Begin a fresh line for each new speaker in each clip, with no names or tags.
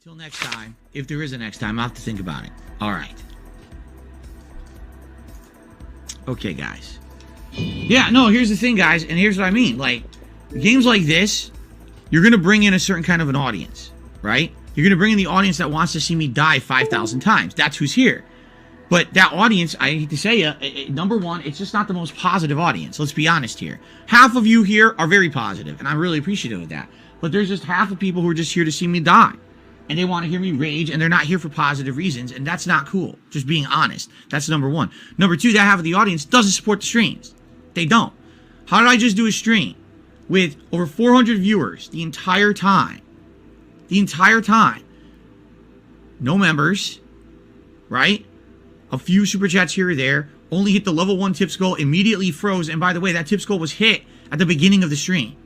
Till next time, if there is a next time, I'll have to think about it. All right. Okay, guys. Yeah, no, here's the thing, guys, and here's what I mean. Like, games like this, you're going to bring in a certain kind of an audience, right? You're going to bring in the audience that wants to see me die 5,000 times. That's who's here. But that audience, I hate to say it, number one, it's just not the most positive audience. Let's be honest here. Half of you here are very positive, and I'm really appreciative of that. But there's just half of people who are just here to see me die. And they want to hear me rage, and they're not here for positive reasons, and that's not cool. Just being honest. That's number one. Number two, that half of the audience doesn't support the streams. They don't. How did I just do a stream with over 400 viewers the entire time? The entire time. No members, right? A few super chats here or there. Only hit the level 1 tips goal, immediately froze. And by the way, that tips goal was hit at the beginning of the stream.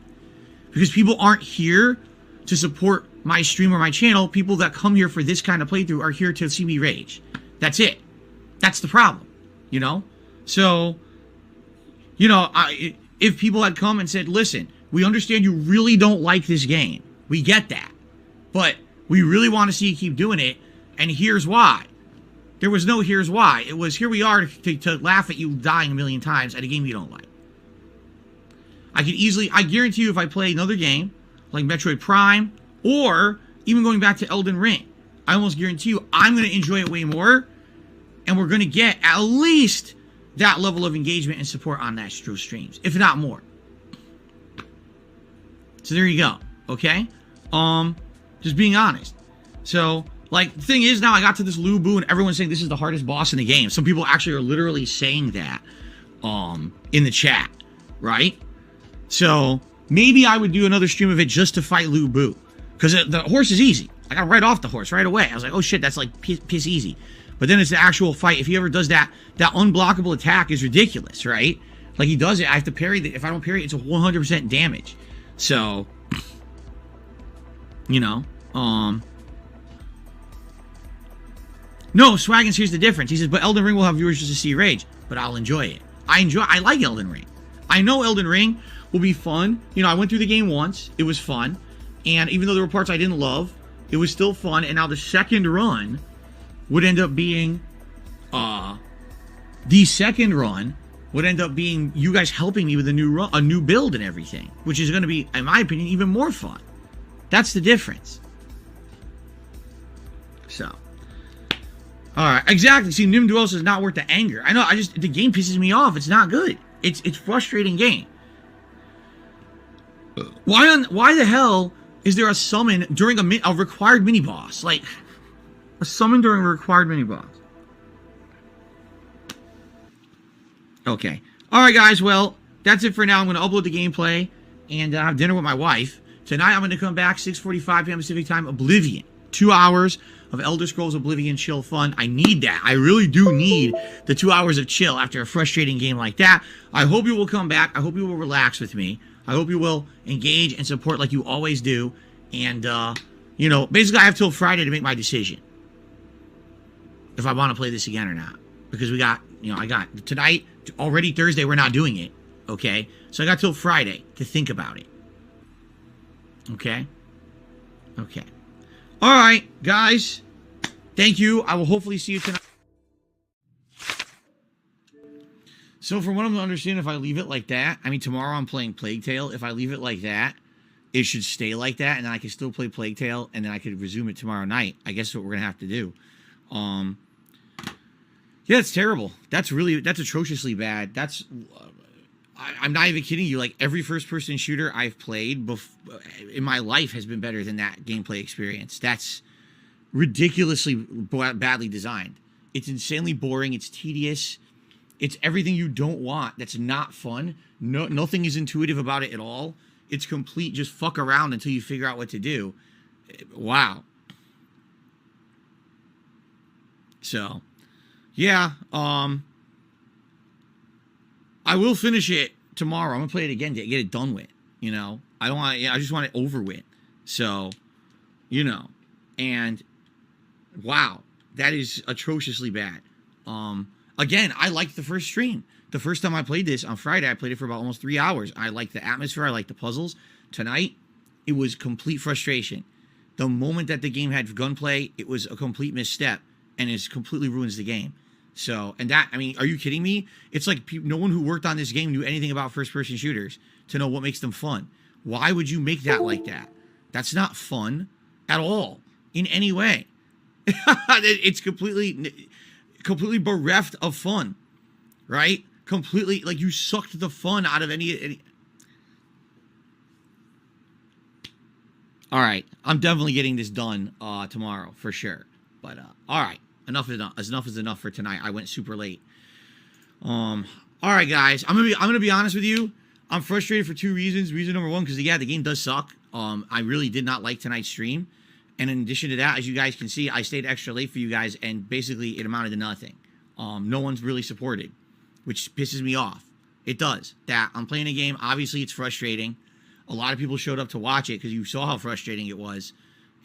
Because people aren't here to support my stream or my channel. People that come here for this kind of playthrough are here to see me rage. That's it. That's the problem, you know? So, you know, if people had come and said, listen, we understand you really don't like this game. We get that. But we really want to see you keep doing it, and here's why. There was no here's why. It was here we are to laugh at you dying a million times at a game you don't like. I guarantee you if I play another game, like Metroid Prime, or even going back to Elden Ring, I almost guarantee you I'm going to enjoy it way more, and we're going to get at least that level of engagement and support on that streams, if not more. So there you go, okay? Just being honest. So, like, the thing is now I got to this Lu Bu and everyone's saying this is the hardest boss in the game. Some people actually are literally saying that in the chat, right? So, maybe I would do another stream of it just to fight Lu Bu. Because the horse is easy. I got right off the horse right away. I was like, oh shit, that's like piss easy. But then it's the actual fight. If he ever does that unblockable attack is ridiculous, right? Like he does it, I have to parry it. If I don't parry it, it's a 100% damage. So, you know, no, Swaggins, here's the difference. He says, but Elden Ring will have viewers just to see rage, but I'll enjoy it. I like Elden Ring. I know Elden Ring will be fun. You know, I went through the game once. It was fun. And even though there were parts I didn't love, it was still fun. And now the second run would end up being, you guys helping me with a new build and everything, which is going to be, in my opinion, even more fun. That's the difference. So, all right, exactly. See, Nim Duos is not worth the anger. I know. The game pisses me off. It's not good. It's frustrating game. Why the hell is there a summon during a required mini boss? Like a summon during a required mini boss. Okay. All right, guys. Well, that's it for now. I'm going to upload the gameplay and have dinner with my wife. Tonight, I'm going to come back 6:45 p.m. Pacific time. Oblivion. 2 hours of Elder Scrolls Oblivion chill fun. I need that. I really do need the 2 hours of chill after a frustrating game like that. I hope you will come back. I hope you will relax with me. I hope you will engage and support like you always do. And, you know, basically I have till Friday to make my decision. If I want to play this again or not. Because we got, you know, I got tonight, already Thursday, we're not doing it. Okay? So I got till Friday to think about it. Okay? Okay. All right, guys. Thank you. I will hopefully see you tonight. So from what I'm understanding, if I leave it like that, I mean, tomorrow I'm playing Plague Tale. If I leave it like that, it should stay like that, and then I can still play Plague Tale, and then I could resume it tomorrow night. I guess that's what we're going to have to do. Yeah, it's terrible. That's atrociously bad. I'm not even kidding you. Like, every first-person shooter I've played in my life has been better than that gameplay experience. That's ridiculously badly designed. It's insanely boring. It's tedious. It's everything you don't want. That's not fun. Nothing is intuitive about it at all. It's complete just fuck around until you figure out what to do. Wow. So, yeah. I will finish it tomorrow. I'm gonna play it again to get it done with. You know, I just want it over with. So, you know, and wow, that is atrociously bad. Again, I liked the first stream. The first time I played this on Friday, I played it for about almost 3 hours. I liked the atmosphere. I liked the puzzles. Tonight, it was complete frustration. The moment that the game had gunplay, it was a complete misstep, and it completely ruins the game. So, and that, I mean, are you kidding me? It's like no one who worked on this game knew anything about first-person shooters to know what makes them fun. Why would you make that like that? That's not fun at all in any way. It's completely bereft of fun, right? Completely, like, you sucked the fun out of any. All right, I'm definitely getting this done tomorrow for sure. But all right, enough is enough for tonight. I went super late. All right, guys, I'm gonna be honest with you. I'm frustrated for two reasons. Reason number one, because yeah, the game does suck. I really did not like tonight's stream, and in addition to that, as you guys can see, I stayed extra late for you guys, and basically it amounted to nothing. No one's really supported, which pisses me off. It does. That I'm playing a game. Obviously, it's frustrating. A lot of people showed up to watch it because you saw how frustrating it was,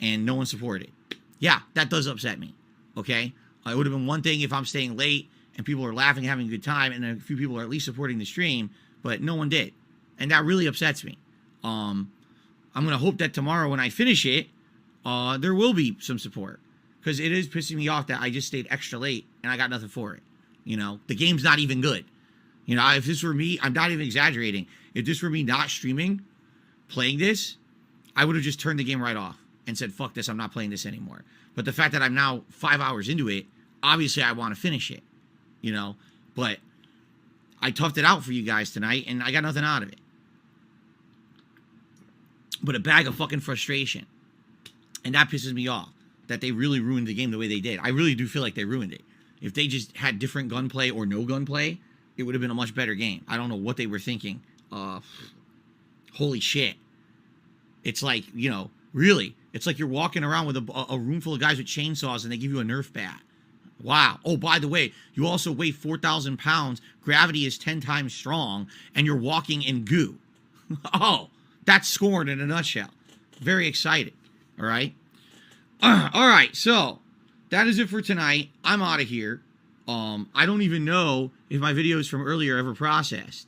and no one supported. Yeah, that does upset me. Okay, it would have been one thing if I'm staying late and people are laughing, having a good time, and a few people are at least supporting the stream, but no one did, and that really upsets me. I'm gonna hope that tomorrow when I finish it, there will be some support, because it is pissing me off that I just stayed extra late and I got nothing for it. You know, the game's not even good. You know, if this were me, I'm not even exaggerating. If this were me not streaming, playing this, I would have just turned the game right off and said, fuck this, I'm not playing this anymore. But the fact that I'm now 5 hours into it, obviously I want to finish it, you know, but I toughed it out for you guys tonight and I got nothing out of it. But a bag of fucking frustration. And that pisses me off, that they really ruined the game the way they did. I really do feel like they ruined it. If they just had different gunplay or no gunplay, it would have been a much better game. I don't know what they were thinking. Holy shit. It's like, you know, really, it's like you're walking around with a room full of guys with chainsaws and they give you a Nerf bat. Wow. Oh, by the way, you also weigh 4,000 pounds. Gravity is 10 times strong, and you're walking in goo. Oh, that's Scorn in a nutshell. Very excited. All right. All right. So that is it for tonight. I'm out of here. I don't even know if my videos from earlier ever processed.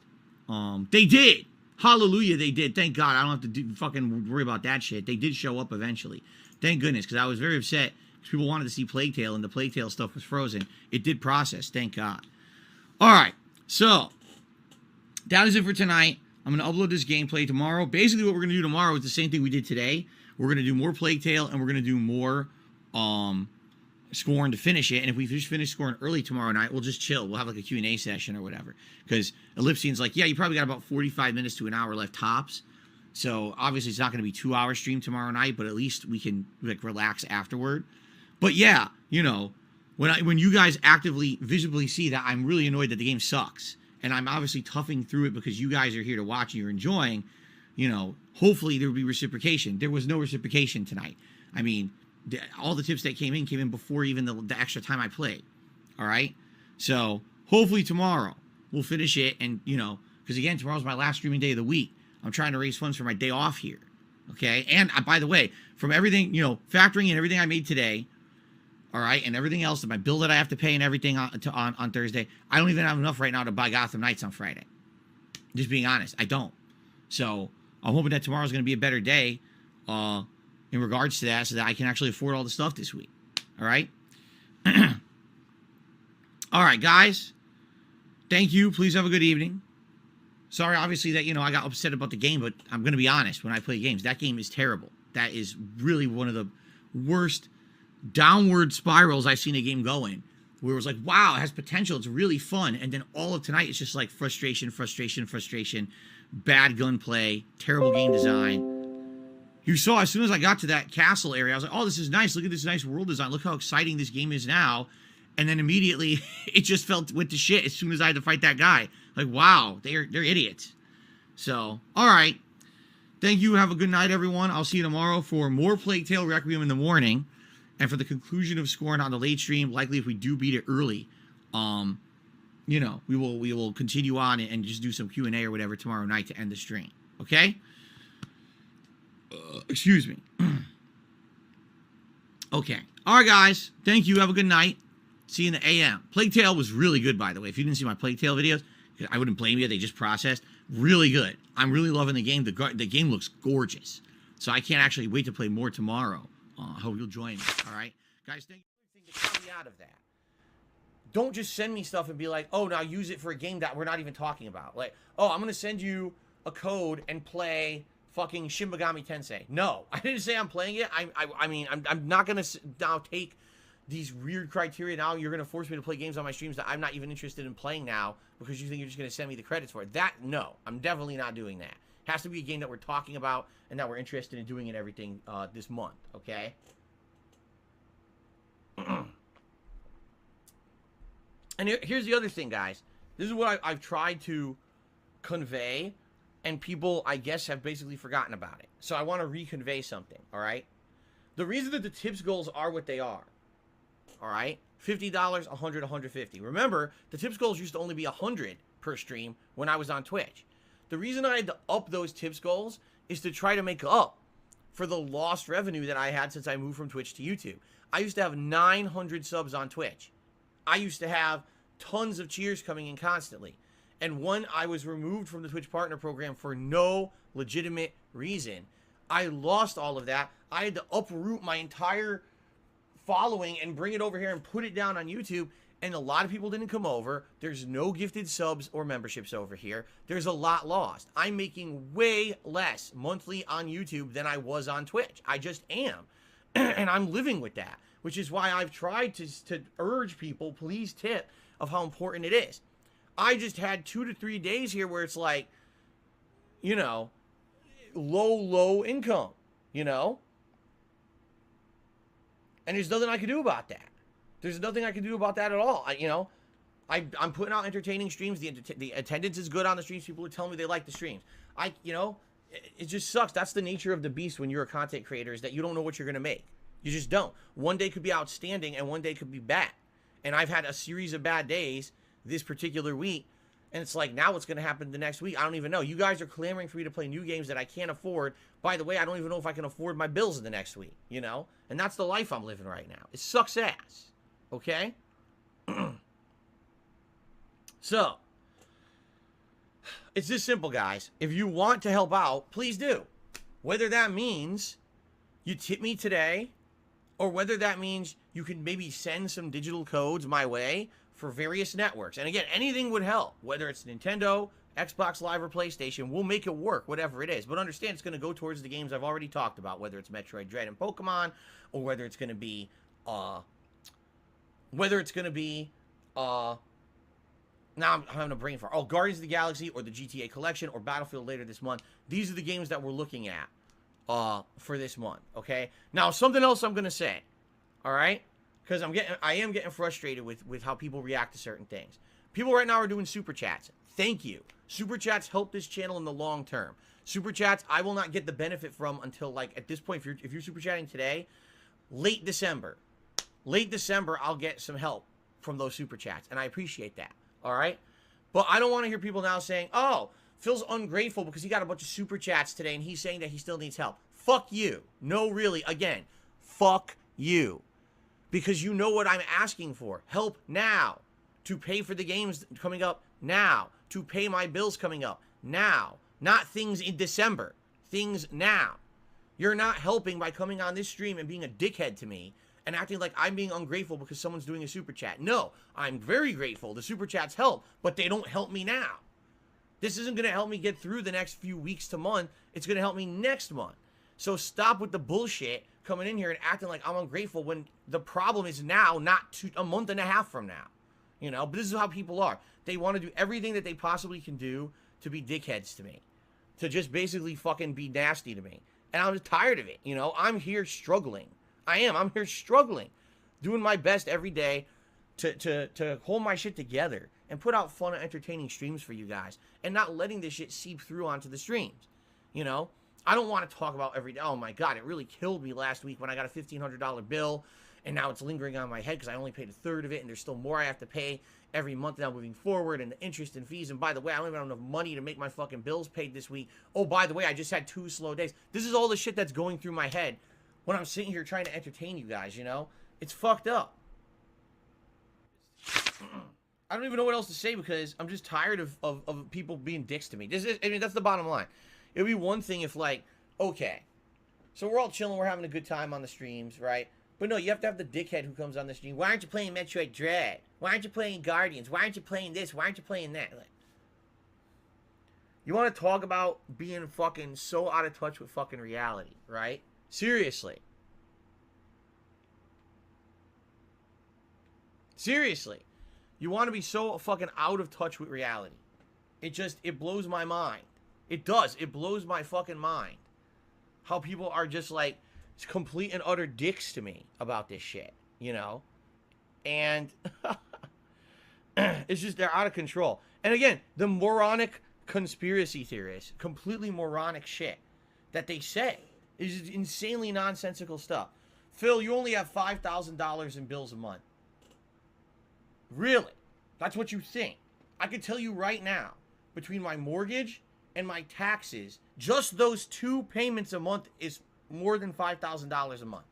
They did. Hallelujah, they did. Thank God. I don't have to fucking worry about that shit. They did show up eventually. Thank goodness, because I was very upset because people wanted to see Plague Tale, and the Plague Tale stuff was frozen. It did process. Thank God. All right. So that is it for tonight. I'm going to upload this gameplay tomorrow. Basically, what we're going to do tomorrow is the same thing we did today. We're going to do more Plague Tale, and we're going to do more Scorn to finish it. And if we just finish Scorn early tomorrow night, we'll just chill. We'll have like a Q&A session or whatever. Because Ellipsian's like, yeah, you probably got about 45 minutes to an hour left tops. So obviously it's not going to be 2-hour stream tomorrow night, but at least we can like relax afterward. But yeah, you know, when you guys actively, visibly see that I'm really annoyed that the game sucks, and I'm obviously toughing through it because you guys are here to watch and you're enjoying, you know, hopefully there will be reciprocation. There was no reciprocation tonight. I mean, all the tips that came in before even the extra time I played. All right. So hopefully tomorrow we'll finish it. And, you know, because again, tomorrow's my last streaming day of the week. I'm trying to raise funds for my day off here. Okay. And by the way, from everything, you know, factoring in everything I made today. All right. And everything else, my bill that I have to pay and everything on Thursday, I don't even have enough right now to buy Gotham Knights on Friday. Just being honest. I don't. So I'm hoping that tomorrow's going to be a better day. In regards to that, so that I can actually afford all the stuff this week. All right? All right, guys. Thank you. Please have a good evening. Sorry, obviously, that, you know, I got upset about the game, but I'm going to be honest. When I play games, that game is terrible. That is really one of the worst downward spirals I've seen a game go in, where it was like, wow, it has potential. It's really fun. And then all of tonight, it's just like frustration, bad gunplay, terrible game design. You saw, as soon as I got to that castle area, I was like, oh, this is nice. Look at this nice world design. Look how exciting this game is now. And then immediately, it just went to shit as soon as I had to fight that guy. Like, wow, they're idiots. So, all right. Thank you. Have a good night, everyone. I'll see you tomorrow for more Plague Tale Requiem in the morning. And for the conclusion of Scorn on the late stream, likely if we do beat it early, you know, we will continue on and just do some Q&A or whatever tomorrow night to end the stream. Okay? Excuse me. Okay. All right, guys. Thank you. Have a good night. See you in the AM. Plague Tale was really good, by the way. If you didn't see my Plague Tale videos, I wouldn't blame you. They just processed. Really good. I'm really loving the game. The game looks gorgeous. So I can't actually wait to play more tomorrow. I hope you'll join me. All right, guys. Thank you for the caveat of that. Don't just send me stuff and be like, oh, now use it for a game that we're not even talking about. Like, oh, I'm gonna send you a code and play fucking Shin Megami Tensei. No, I didn't say I'm playing it. I mean, I'm not gonna now take these weird criteria. Now you're gonna force me to play games on my streams that I'm not even interested in playing now because you think you're just gonna send me the credits for it. That, no, I'm definitely not doing that. It has to be a game that we're talking about and that we're interested in doing and everything this month. Okay. And here's the other thing, guys. This is what I've tried to convey, and people, I guess, have basically forgotten about it. So I want to reconvey something, all right? The reason that the tips goals are what they are, all right? $50, $100, $150. Remember, the tips goals used to only be $100 per stream when I was on Twitch. The reason I had to up those tips goals is to try to make up for the lost revenue that I had since I moved from Twitch to YouTube. I used to have 900 subs on Twitch. I used to have tons of cheers coming in constantly. And when I was removed from the Twitch Partner Program for no legitimate reason, I lost all of that. I had to uproot my entire following and bring it over here and put it down on YouTube. And a lot of people didn't come over. There's no gifted subs or memberships over here. There's a lot lost. I'm making way less monthly on YouTube than I was on Twitch. I just am. And I'm living with that, which is why I've tried to urge people, please tip, of how important it is. I just had 2 to 3 days here where it's like, you know, low income, you know? And there's nothing I can do about that. There's nothing I can do about that at all. I'm putting out entertaining streams. The attendance is good on the streams. People are telling me they like the streams. It just sucks. That's the nature of the beast when you're a content creator, is that you don't know what you're going to make. You just don't. One day could be outstanding and one day could be bad. And I've had a series of bad days this particular week. And it's like, now what's going to happen the next week? I don't even know. You guys are clamoring for me to play new games that I can't afford. By the way, I don't even know if I can afford my bills in the next week, you know? And that's the life I'm living right now. It sucks ass. Okay? So, it's this simple, guys. If you want to help out, please do. Whether that means you tip me today, or whether that means you can maybe send some digital codes my way for various networks. And again, anything would help. Whether it's Nintendo, Xbox Live, or PlayStation, we'll make it work, whatever it is. But understand, it's going to go towards the games I've already talked about, whether it's Metroid Dread and Pokemon, or whether it's going to be, now I'm having a brain fart. Oh, Guardians of the Galaxy, or the GTA Collection, or Battlefield later this month. These are the games that we're looking at for this month, okay? Now, something else I'm going to say, all right? Because I am getting frustrated with how people react to certain things. People right now are doing super chats. Thank you. Super chats help this channel in the long term. Super chats, I will not get the benefit from until, like, at this point, if you're super chatting today, late December. Late December, I'll get some help from those super chats, and I appreciate that, all right? But I don't want to hear people now saying, oh, Phil's ungrateful because he got a bunch of super chats today, and he's saying that he still needs help. Fuck you. No, really, again, fuck you. Because you know what I'm asking for. Help now. To pay for the games coming up now. To pay my bills coming up now. Not things in December. Things now. You're not helping by coming on this stream and being a dickhead to me and acting like I'm being ungrateful because someone's doing a super chat. No, I'm very grateful. The super chats help, but they don't help me now. This isn't going to help me get through the next few weeks to month. It's going to help me next month. So stop with the bullshit coming in here and acting like I'm ungrateful when the problem is now, not a month and a half from now. You know, but this is how people are. They want to do everything that they possibly can do to be dickheads to me. To just basically fucking be nasty to me. And I'm tired of it, you know. I'm here struggling. I'm here struggling. Doing my best every day to hold my shit together and put out fun and entertaining streams for you guys. And not letting this shit seep through onto the streams. You know? I don't want to talk about every day. Oh my God, it really killed me last week when I got a $1,500 bill. And now it's lingering on my head because I only paid a third of it. And there's still more I have to pay every month now moving forward. And the interest and fees. And by the way, I don't even have enough money to make my fucking bills paid this week. Oh, by the way, I just had 2 slow days. This is all the shit that's going through my head when I'm sitting here trying to entertain you guys, you know? It's fucked up. I don't even know what else to say because I'm just tired of people being dicks to me. That's the bottom line. It would be one thing if, like, okay,
So we're all chilling, we're having a good time on the streams, right? But no, you have to have the dickhead who comes on the stream. Why aren't you playing Metroid Dread? Why aren't you playing Guardians? Why aren't you playing this? Why aren't you playing that? Like, you want to talk about being fucking so out of touch with fucking reality, right? Seriously. Seriously. You want to be so fucking out of touch with reality. It blows my mind. It does. It blows my fucking mind. How people are just like complete and utter dicks to me about this shit, you know? And it's just, they're out of control. And again, the moronic conspiracy theorists, completely moronic shit that they say is insanely nonsensical stuff. Phil, you only have $5,000 in bills a month. Really? That's what you think? I can tell you right now, between my mortgage and my taxes, just those two payments a month is more than $5,000 a month.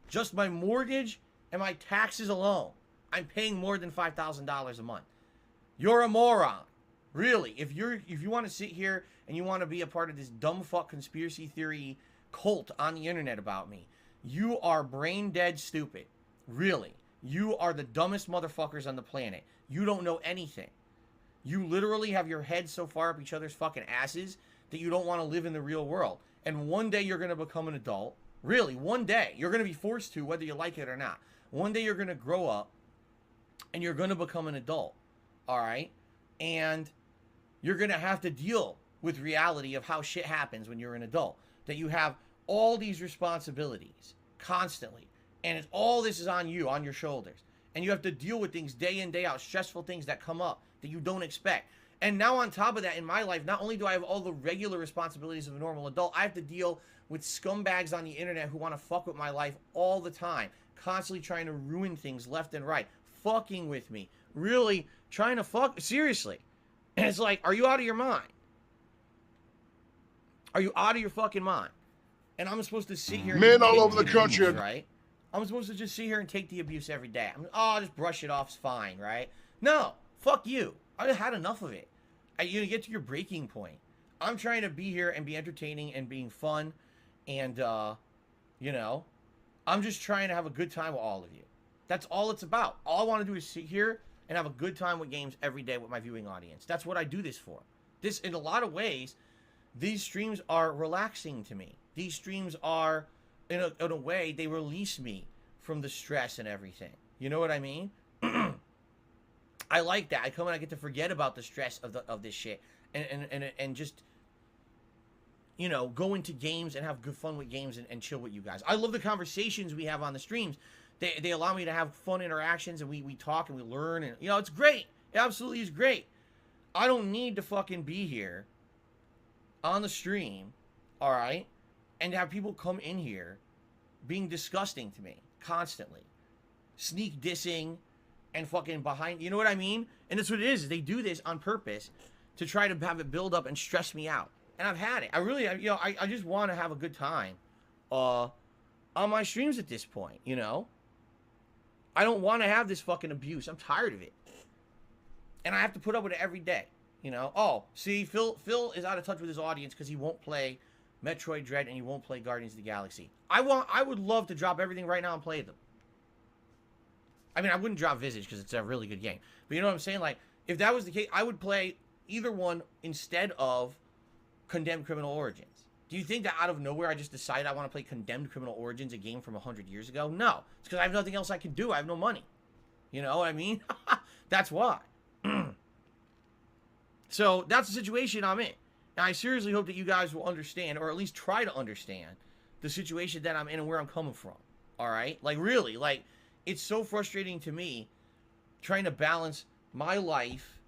Just my mortgage and my taxes alone, I'm paying more than $5,000 a month. You're a moron. Really. If you want to sit here and you want to be a part of this dumb fuck conspiracy theory cult on the internet about me, you are brain dead stupid. Really. You are the dumbest motherfuckers on the planet. You don't know anything. You literally have your head so far up each other's fucking asses that you don't want to live in the real world. And one day you're going to become an adult. Really, one day. You're going to be forced to, whether you like it or not. One day you're going to grow up and you're going to become an adult. All right? And you're going to have to deal with reality of how shit happens when you're an adult. That you have all these responsibilities constantly. And it's, all this is on you, on your shoulders. And you have to deal with things day in, day out, stressful things that come up that you don't expect. And now on top of that, in my life, not only do I have all the regular responsibilities of a normal adult, I have to deal with scumbags on the internet who want to fuck with my life all the time. Constantly trying to ruin things left and right. Fucking with me. Really trying to fuck. Seriously. And it's like, are you out of your mind? Are you out of your fucking mind? And I'm supposed to sit here and
men all over the country,
right? I'm supposed to just sit here and take the abuse every day. I'll just brush it off, it's fine, right? No, fuck you. I had enough of it. You get to your breaking point. I'm trying to be here and be entertaining and being fun. And, you know, I'm just trying to have a good time with all of you. That's all it's about. All I want to do is sit here and have a good time with games every day with my viewing audience. That's what I do this for. This, in a lot of ways, these streams are relaxing to me. These streams are, in a way, they release me from the stress and everything. You know what I mean? I like that. I come and I get to forget about the stress of this shit and just, you know, go into games and have good fun with games and chill with you guys. I love the conversations we have on the streams. They allow me to have fun interactions and we talk and we learn and, you know, it's great. It absolutely is great. I don't need to fucking be here on the stream, all right, and have people come in here being disgusting to me constantly, sneak dissing and fucking behind, you know what I mean? And that's what it is. They do this on purpose to try to have it build up and stress me out. And I've had it. I really, you know, I just want to have a good time on my streams at this point, you know? I don't want to have this fucking abuse. I'm tired of it. And I have to put up with it every day, you know? Oh, see, Phil is out of touch with his audience because he won't play Metroid Dread and he won't play Guardians of the Galaxy. I would love to drop everything right now and play them. I mean, I wouldn't drop Visage because it's a really good game. But you know what I'm saying? Like, if that was the case, I would play either one instead of Condemned Criminal Origins. Do you think that out of nowhere I just decided I want to play Condemned Criminal Origins, a game from 100 years ago? No. It's because I have nothing else I can do. I have no money. You know what I mean? That's why. So, that's the situation I'm in. And I seriously hope that you guys will understand, or at least try to understand, the situation that I'm in and where I'm coming from. Alright? Like, really, like, it's so frustrating to me trying to balance my life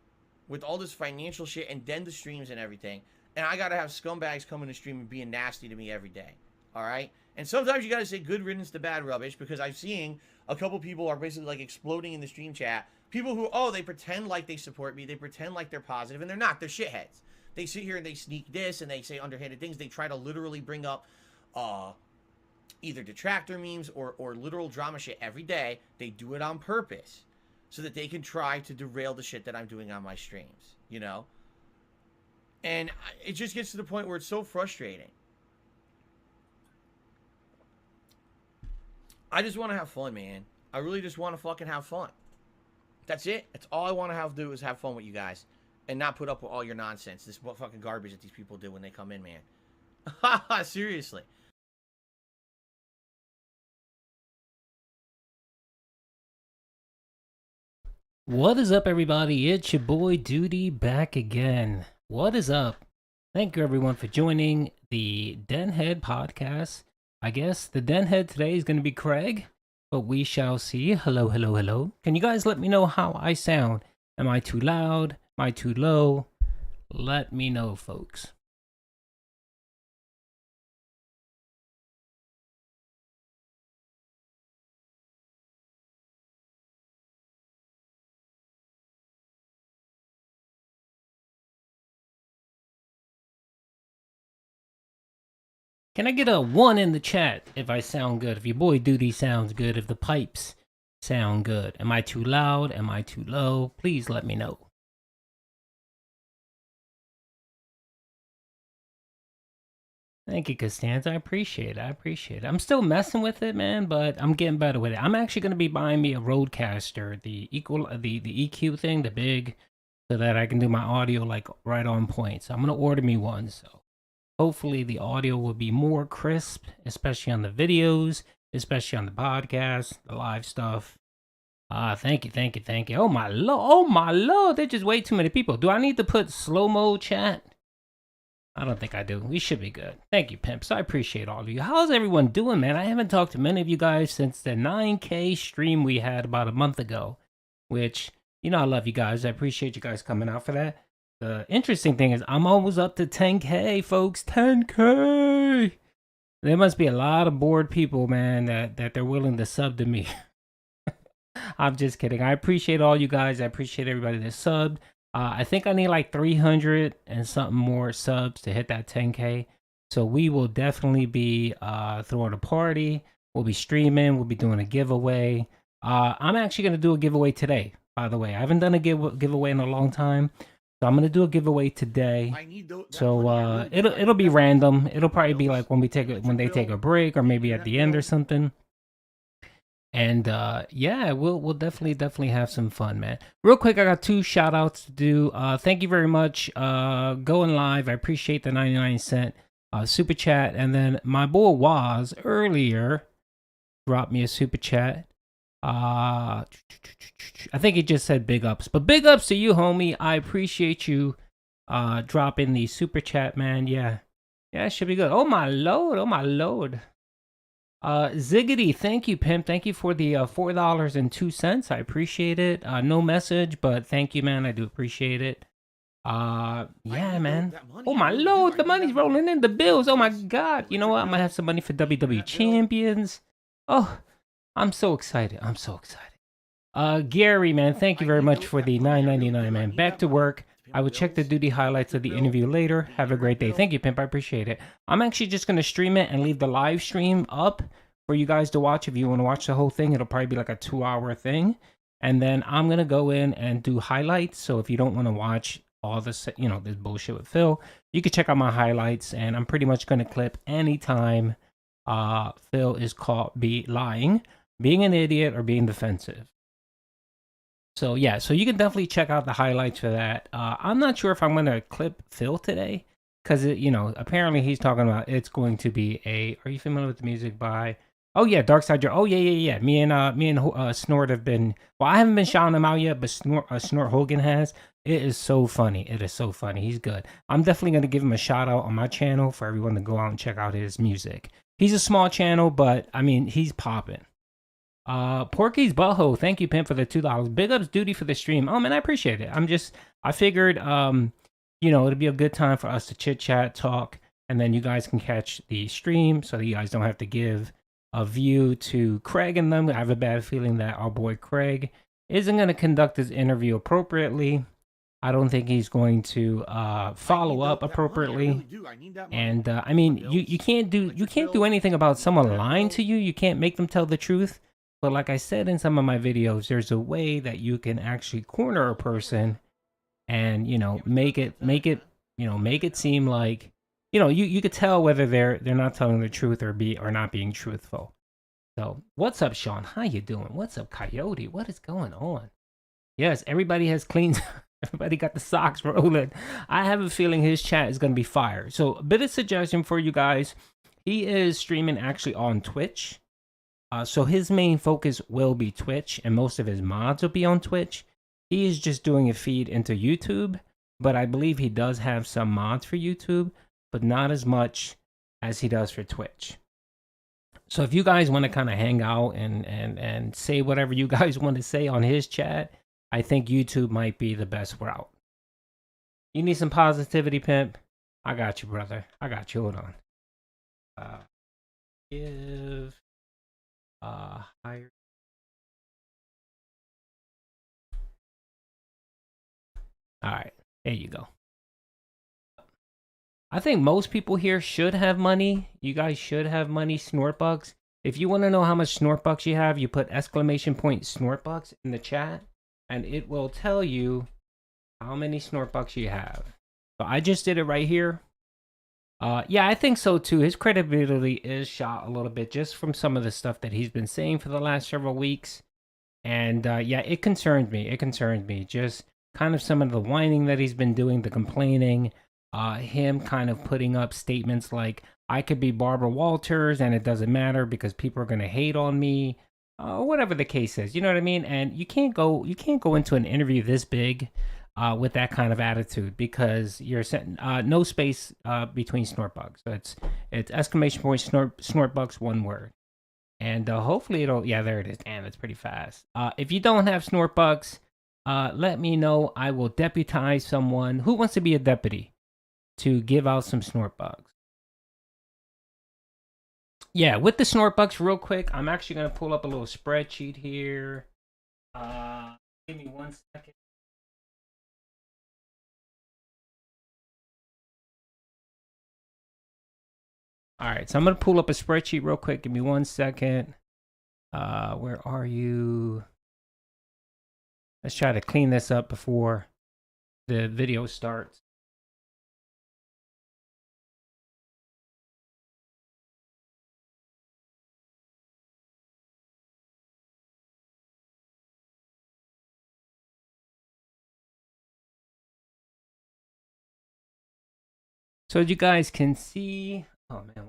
with all this financial shit and then the streams and everything. And I gotta have scumbags coming to stream and being nasty to me every day. Alright? And sometimes you gotta say good riddance to bad rubbish, because I've seen a couple people are basically like exploding in the stream chat. People who, oh, they pretend like they support me, they pretend like they're positive, and they're not. They're shitheads. They sit here and they sneak this and they say underhanded things. They try to literally bring up either detractor memes or literal drama shit every day. They do it on purpose so that they can try to derail the shit that I'm doing on my streams, you know? And it just gets to the point where it's so frustrating. I just want to have fun, man. I really just want to fucking have fun. That's it. That's all I want to have to do is have fun with you guys, and not put up with all your nonsense. This what fucking garbage that these people do when they come in, man. Seriously.
What is up, everybody? It's your boy Duty back again. What is up? Thank you, everyone, for joining the Denhead podcast. I guess the Denhead today is going to be Craig, but we shall see. Hello, hello, hello. Can you guys let me know how I sound? Am I too loud? Am I too low? Let me know, folks. Can I get a 1 in the chat if I sound good? If your boy Duty sounds good, if the pipes sound good. Am I too loud? Am I too low? Please let me know. Thank you, Costanza. I appreciate it. I appreciate it. I'm still messing with it, man, but I'm getting better with it. I'm actually going to be buying me a Rodecaster, the EQ thing, the big, so that I can do my audio like right on point. So I'm going to order me one. So hopefully the audio will be more crisp, especially on the videos, especially on the podcast, the live stuff. Thank you, thank you, thank you. Oh my lord, there's just way too many people. Do I need to put slow-mo chat? I don't think I do. We should be good. Thank you, pimps. I appreciate all of you. How's everyone doing, man? I haven't talked to many of you guys since the 9K stream we had about a month ago, which, you know, I love you guys. I appreciate you guys coming out for that. The interesting thing is I'm almost up to 10K, folks. 10K! There must be a lot of bored people, man, that they're willing to sub to me. I'm just kidding. I appreciate all you guys. I appreciate everybody that subbed. I think I need like 300 and something more subs to hit that 10K. So we will definitely be throwing a party. We'll be streaming. We'll be doing a giveaway. I'm actually going to do a giveaway today, by the way. I haven't done a giveaway in a long time. So I'm going to do a giveaway today. So it'll be random. It'll probably be like when they take a break or maybe at the end or something. And yeah, we'll definitely have some fun, man. Real quick, I got 2 shout outs to do. Thank you very much. Going live. I appreciate the 99-cent super chat. And then my boy Waz earlier dropped me a super chat. I think he just said big ups. But big ups to you, homie. I appreciate you dropping the super chat, man. Yeah, it should be good. Oh my lord, oh my lord. Ziggity, thank you, pimp. Thank you for the $4.02. I appreciate it. No message, but thank you, man. I do appreciate it. Yeah, man. Oh my lord, the money's rolling in, the bills. Oh my god. You know what? I'm gonna have some money for WWE Champions. Oh, I'm so excited. I'm so excited. Gary, man, thank you very much for the $9.99, man. Back to work. I will check the duty highlights of the interview later. Have a great day. Thank you, pimp. I appreciate it. I'm actually just going to stream it and leave the live stream up for you guys to watch. If you want to watch the whole thing, it'll probably be like a 2-hour thing. And then I'm going to go in and do highlights. So if you don't want to watch all this, you know, this bullshit with Phil, you can check out my highlights. And I'm pretty much going to clip anytime Phil is caught lying, being an idiot, or being defensive. So yeah, so you can definitely check out the highlights for that. I'm not sure if I'm going to clip Phil today, because, you know, apparently he's talking about it's going to be a, are you familiar with the music by, oh yeah, Dark Side Joe. Oh yeah. Me and Snort have been, well, I haven't been shouting him out yet, but Snort Hogan has. It is so funny. It is so funny. He's good. I'm definitely going to give him a shout out on my channel for everyone to go out and check out his music. He's a small channel, but I mean, he's popping. Porky's Butthole, thank you, pimp, for the $2. Big ups Duty for the stream. Oh man, I appreciate it. I figured you know, it'd be a good time for us to chit chat, talk, and then you guys can catch the stream so that you guys don't have to give a view to Craig and them. I have a bad feeling that our boy Craig isn't going to conduct his interview appropriately. I don't think he's going to follow up appropriately. And I mean, you can't do anything about someone lying to you. You can't make them tell the truth. But like I said in some of my videos, there's a way that you can actually corner a person and, you know, make it seem like, you know, you could tell whether they're not telling the truth or not being truthful. So, what's up, Sean? How you doing? What's up, Coyote? What is going on? Yes, everybody has clean. Everybody got the socks rolling. I have a feeling his chat is going to be fire. So, a bit of suggestion for you guys. He is streaming actually on Twitch. So his main focus will be Twitch, and most of his mods will be on Twitch. He is just doing a feed into YouTube, but I believe he does have some mods for YouTube, but not as much as he does for Twitch. So if you guys want to kind of hang out and say whatever you guys want to say on his chat, I think YouTube might be the best route. You need some positivity, Pimp? I got you, brother. I got you. Hold on. Give higher. All right, there you go. I think most people here should have money. You guys should have money, Snortbucks. If you want to know how much Snortbucks you have, you put !Snortbucks in the chat, and it will tell you how many Snortbucks you have. So I just did it right here. Yeah, I think so too. His credibility is shot a little bit just from some of the stuff that he's been saying for the last several weeks. And yeah, it concerned me. It concerned me. Just kind of some of the whining that he's been doing, the complaining, him kind of putting up statements like, I could be Barbara Walters and it doesn't matter because people are going to hate on me, whatever the case is. You know what I mean? And you can't go into an interview this big with that kind of attitude, because you're setting no space between Snortbucks. So it's !Snortbucks, one word. And hopefully it'll, yeah, there it is. Damn, it's pretty fast. If you don't have Snortbucks, let me know. I will deputize someone. Who wants to be a deputy to give out some Snortbucks? Yeah, with the Snortbucks, real quick, I'm actually going to pull up a little spreadsheet here. Give me 1 second. All right, so I'm going to pull up a spreadsheet real quick. Give me 1 second. Where are you? Let's try to clean this up before the video starts. So you guys can see, oh man.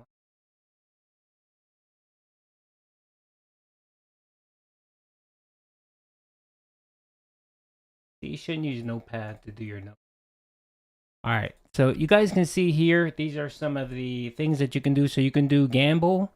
You shouldn't use Notepad to do your notes. All right, so you guys can see here, these are some of the things that you can do. So you can do gamble.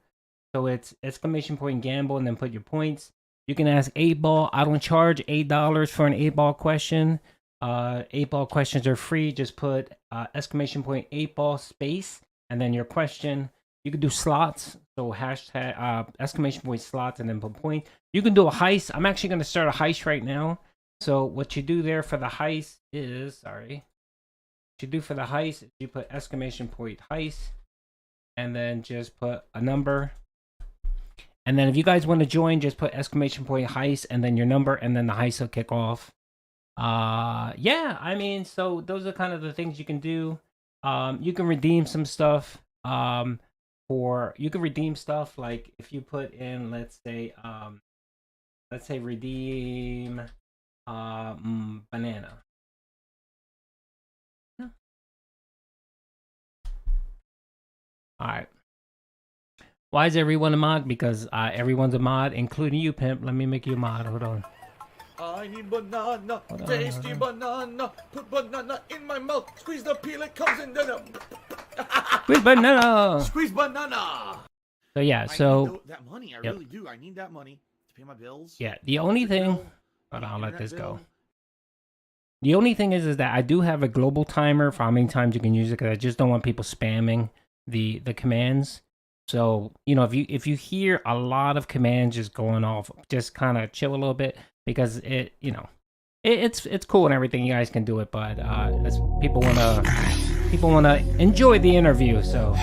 So it's !Gamble and then put your points. You can ask 8-ball. I don't charge $8 for an 8-ball question. 8-ball questions are free. Just put !8-ball space and then your question. You can do slots. So hashtag !slots and then put point. You can do a heist. I'm actually going to start a heist right now. So what you do there for the heist is, you put !heist and then just put a number. And then if you guys want to join, just put !heist and then your number, and then the heist will kick off. Yeah, I mean, so those are kind of the things you can do. You can redeem some stuff. You can redeem stuff like if you put in, let's say redeem banana. Yeah. All right. Why is everyone a mod? Because everyone's a mod, including you, Pimp. Let me make you a mod. Hold on.
I need banana, tasty banana. Put banana in my mouth. Squeeze the peel, it comes in.
Squeeze banana.
Squeeze banana.
So yeah,
I need that money. I really do. I need that money to pay my bills.
Yeah, the only thing. Hold on, I'll let this go. The only thing is that I do have a global timer for how many times you can use it, because I just don't want people spamming the commands. So, you know, if you hear a lot of commands just going off, just kind of chill a little bit, because it's cool and everything. You guys can do it, but as people wanna enjoy the interview. So,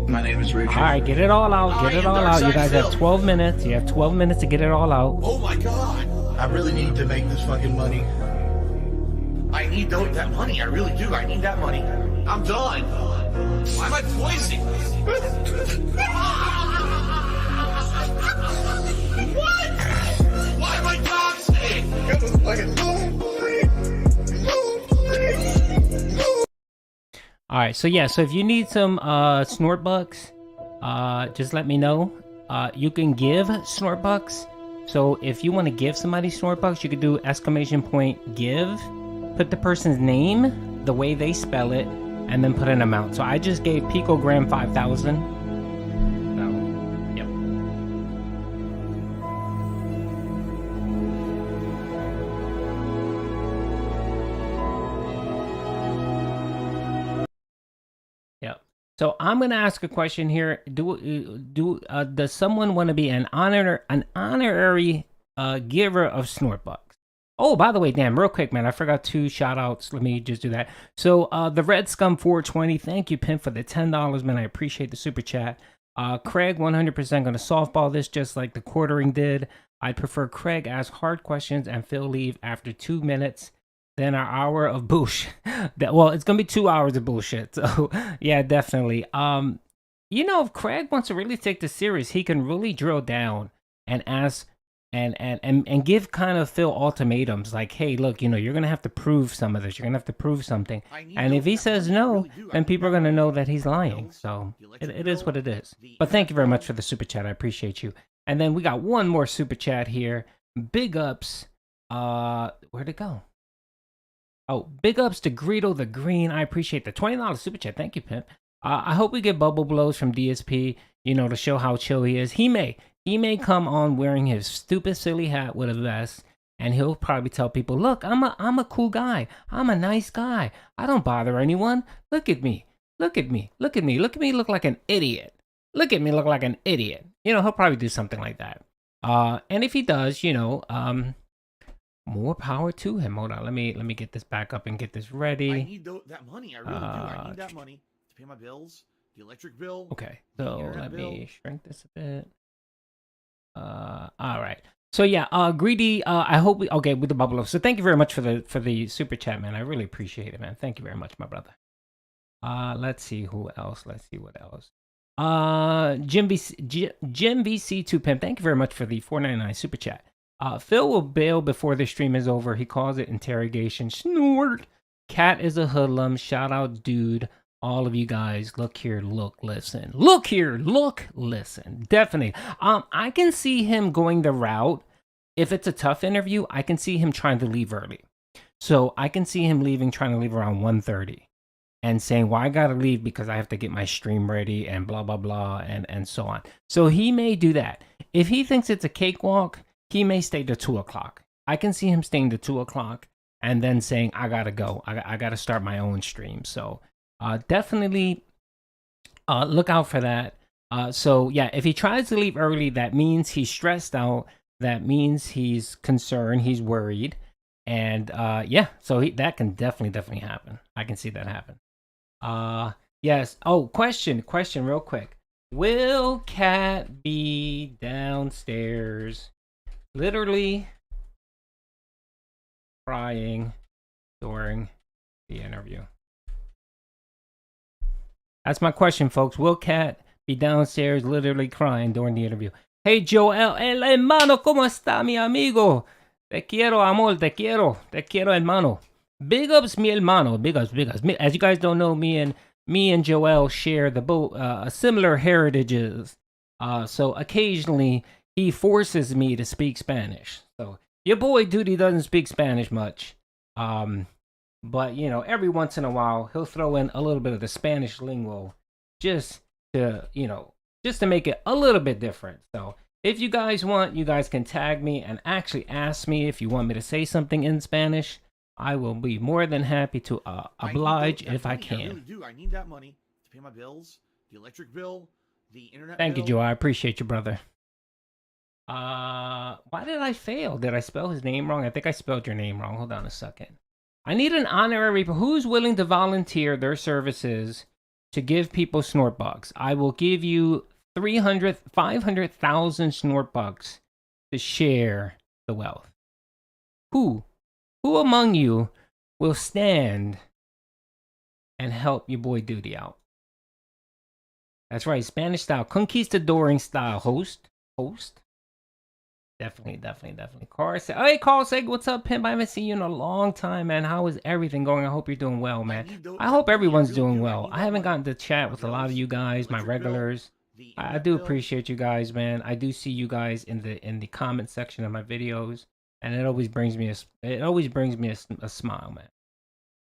my name is Richard.
All right, get it all out. Get it all out. You guys have 12 minutes. You have 12 minutes to get it all out.
Oh my god!
I really need to make this fucking money.
I need that money. I really do. I need that money. I'm done. Why am I poisoning?
All right, so yeah, so if you need some snort bucks, just let me know. You can give snort bucks. So if you want to give somebody snort bucks, you could do exclamation point give, put the person's name, the way they spell it, and then put an amount. So I just gave Picogram 5,000. So, yep. Yep. So I'm gonna ask a question here. Does someone want to be an honorary giver of snort bucks? Oh, by the way, damn, real quick, man, I forgot 2 shout outs. Let me just do that. So the Red Scum 420, thank you, Pimp, for the $10, man. I appreciate the super chat. Craig 100% gonna softball this just like the quartering did. I'd prefer Craig ask hard questions and Phil leave after 2 minutes. Then our hour of bullshit. Well, it's gonna be 2 hours of bullshit. So yeah, definitely. If Craig wants to really take this serious, he can really drill down and ask and give kind of Phil ultimatums like, hey, look, you're gonna have to prove some of this. You're gonna have to prove something. And if he says no, then people are gonna know that he's lying. So it is what it is. But thank you very much for the super chat. I appreciate you. And then we got one more super chat here. Big ups. Where'd it go? Oh, big ups to Greedo the Green. I appreciate the $20 super chat. Thank you, Pimp. I hope we get bubble blows from DSP, to show how chill he is. He may come on wearing his stupid, silly hat with a vest, and he'll probably tell people, look, I'm a cool guy. I'm a nice guy. I don't bother anyone. Look at me. Look at me. Look at me. Look at me look like an idiot. Look at me look like an idiot. He'll probably do something like that. And if he does, more power to him. Hold on, let me get this back up and get this ready.
I need that money. I really do. I need that money to pay my bills, the electric bill.
Okay, so let me shrink this a bit. All right. So yeah, Greedy. I hope with the bubble up. So thank you very much for the super chat, man. I really appreciate it, man. Thank you very much, my brother. Let's see who else. Let's see what else. Jim VC2 Pimp. Thank you very much for the $4.99 super chat. Phil will bail before the stream is over. He calls it interrogation. Snort. Cat is a hoodlum. Shout out, dude. All of you guys, look here, look, listen. Look here, look, listen. Definitely. I can see him going the route. If it's a tough interview, I can see him trying to leave early. So I can see him trying to leave around 1:30 and saying, well, I got to leave because I have to get my stream ready and blah, blah, blah, and so on. So he may do that. If he thinks it's a cakewalk, he may stay to 2 o'clock. I can see him staying to 2 o'clock and then saying, I got to go. I got to start my own stream. So definitely look out for that. So yeah, if he tries to leave early, that means he's stressed out. That means he's concerned. He's worried. And yeah, so that can definitely happen. I can see that happen. Yes. Oh, question real quick. Will Cat be downstairs literally crying during the interview? That's my question, folks. Will Cat be downstairs literally crying during the interview? Hey, Joel, el hermano, ¿cómo está, mi amigo? Te quiero, amor, te quiero, hermano. Big ups, mi hermano. Big ups. As you guys don't know, me and Joel share similar heritages. So occasionally he forces me to speak Spanish. So your boy Duty doesn't speak Spanish much. But every once in a while he'll throw in a little bit of the Spanish lingo just to make it a little bit different. So if you guys want, you guys can tag me and actually ask me if you want me to say something in Spanish. I will be more than happy to oblige if I can.
I really do. I need that money to pay my bills, the electric bill, the internet
Thank
bill.
you, Joe. I appreciate you, brother. Why did I fail? Did I spell his name wrong? I think I spelled your name wrong. Hold on a second. I need an honorary. Who's willing to volunteer their services to give people snort bucks? I will give you 500,000 snort bucks to share the wealth. Who among you will stand and help your boy Duty out? That's right, Spanish style, conquistadoring style. Host. Definitely. Carl said, hey, Carl said, what's up, pimp? I haven't seen you in a long time, man. How is everything going? I hope you're doing well, man. I hope everyone's doing well. I haven't gotten to chat with a lot of you guys, my regulars. I do appreciate you guys, man. I do see you guys in the comment section of my videos, and it always brings me a smile, man.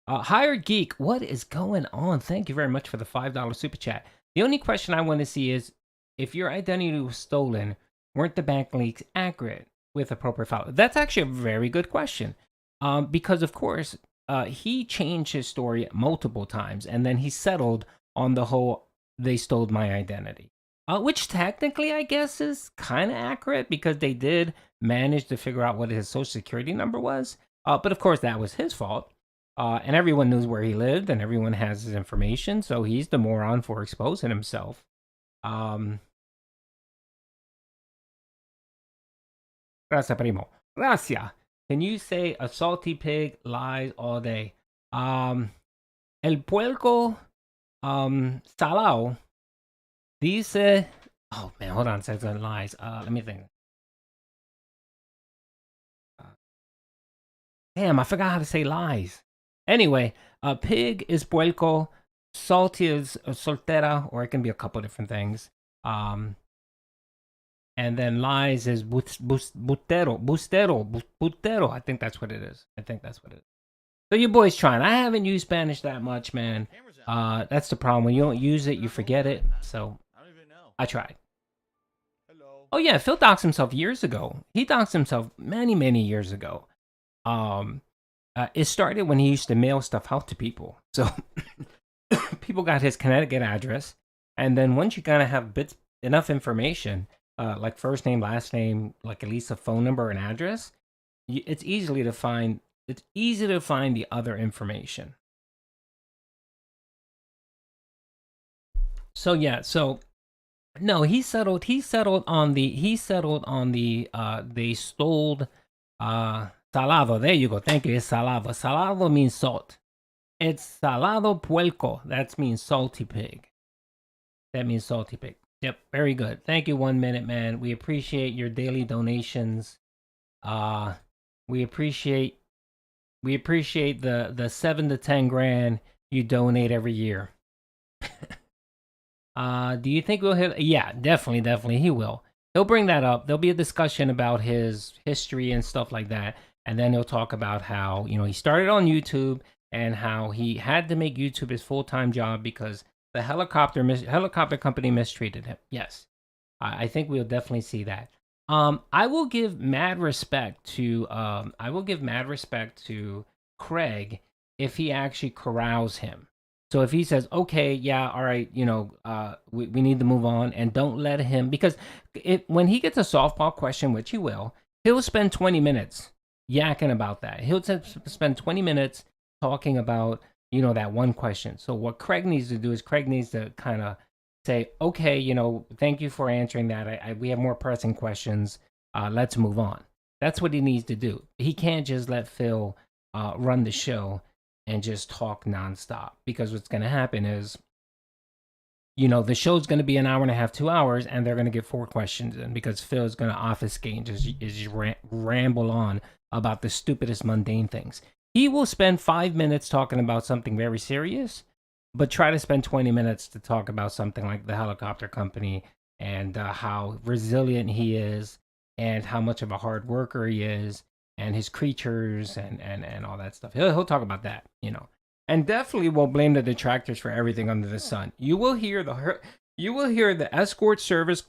Hired Geek, what is going on? Thank you very much for the $5 super chat. The only question I want to see is, if your identity was stolen, weren't the bank leaks accurate with appropriate file? That's actually a very good question. Because of course, he changed his story multiple times, and then he settled on the whole "they stole my identity," which technically I guess is kind of accurate because they did manage to figure out what his social security number was. But of course, that was his fault. And everyone knows where he lived, and everyone has his information, so he's the moron for exposing himself. Gracias, primo. Gracias. Can you say a salty pig lies all day? El puerco salao dice... Oh, man, hold on. It says lies. Let me think. Damn, I forgot how to say lies. Anyway, pig is puerco, salty is soltera, or it can be a couple different things. And then lies is bustero. I think that's what it is. So your boy's trying. I haven't used Spanish that much, man. That's the problem. When you don't use it, you forget it. So I tried. Oh yeah, Phil doxed himself years ago. He doxed himself many years ago. It started when he used to mail stuff out to people. So people got his Connecticut address, and then once you kind of have enough information, like first name, last name, like at least a phone number and address, it's easy to find the other information. So yeah, no, he settled on the they stole salado. There you go. Thank you. It's salado. Salado means salt. It's salado puerco. That means salty pig. Yep, very good. Thank you, 1 minute, man. We appreciate your daily donations. We appreciate the 7 to 10 grand you donate every year. Do you think we'll hit? Yeah, definitely he will. He'll bring that up. There'll be a discussion about his history and stuff like that. And then he'll talk about how, he started on YouTube and how he had to make YouTube his full-time job because the helicopter company mistreated him. Yes, I think we'll definitely see that. I will give mad respect to Craig if he actually corrals him. So if he says, okay, yeah, all right, we need to move on, and don't let him, because when he gets a softball question, which he will, he'll spend 20 minutes yakking about that. He'll spend 20 minutes talking about, that one question. So what Craig needs to do is Craig needs to kind of say, okay, thank you for answering that. We have more pressing questions. Let's move on. That's what he needs to do. He can't just let Phil run the show and just talk nonstop, because what's going to happen is, the show's going to be an hour and a half, 2 hours, and they're going to get 4 questions in because Phil's going to obfuscate and just ramble on about the stupidest mundane things. He will spend 5 minutes talking about something very serious, but try to spend 20 minutes to talk about something like the helicopter company and how resilient he is and how much of a hard worker he is and his creatures and all that stuff. He'll talk about that, and definitely will blame the detractors for everything under the sun. You will hear the escort service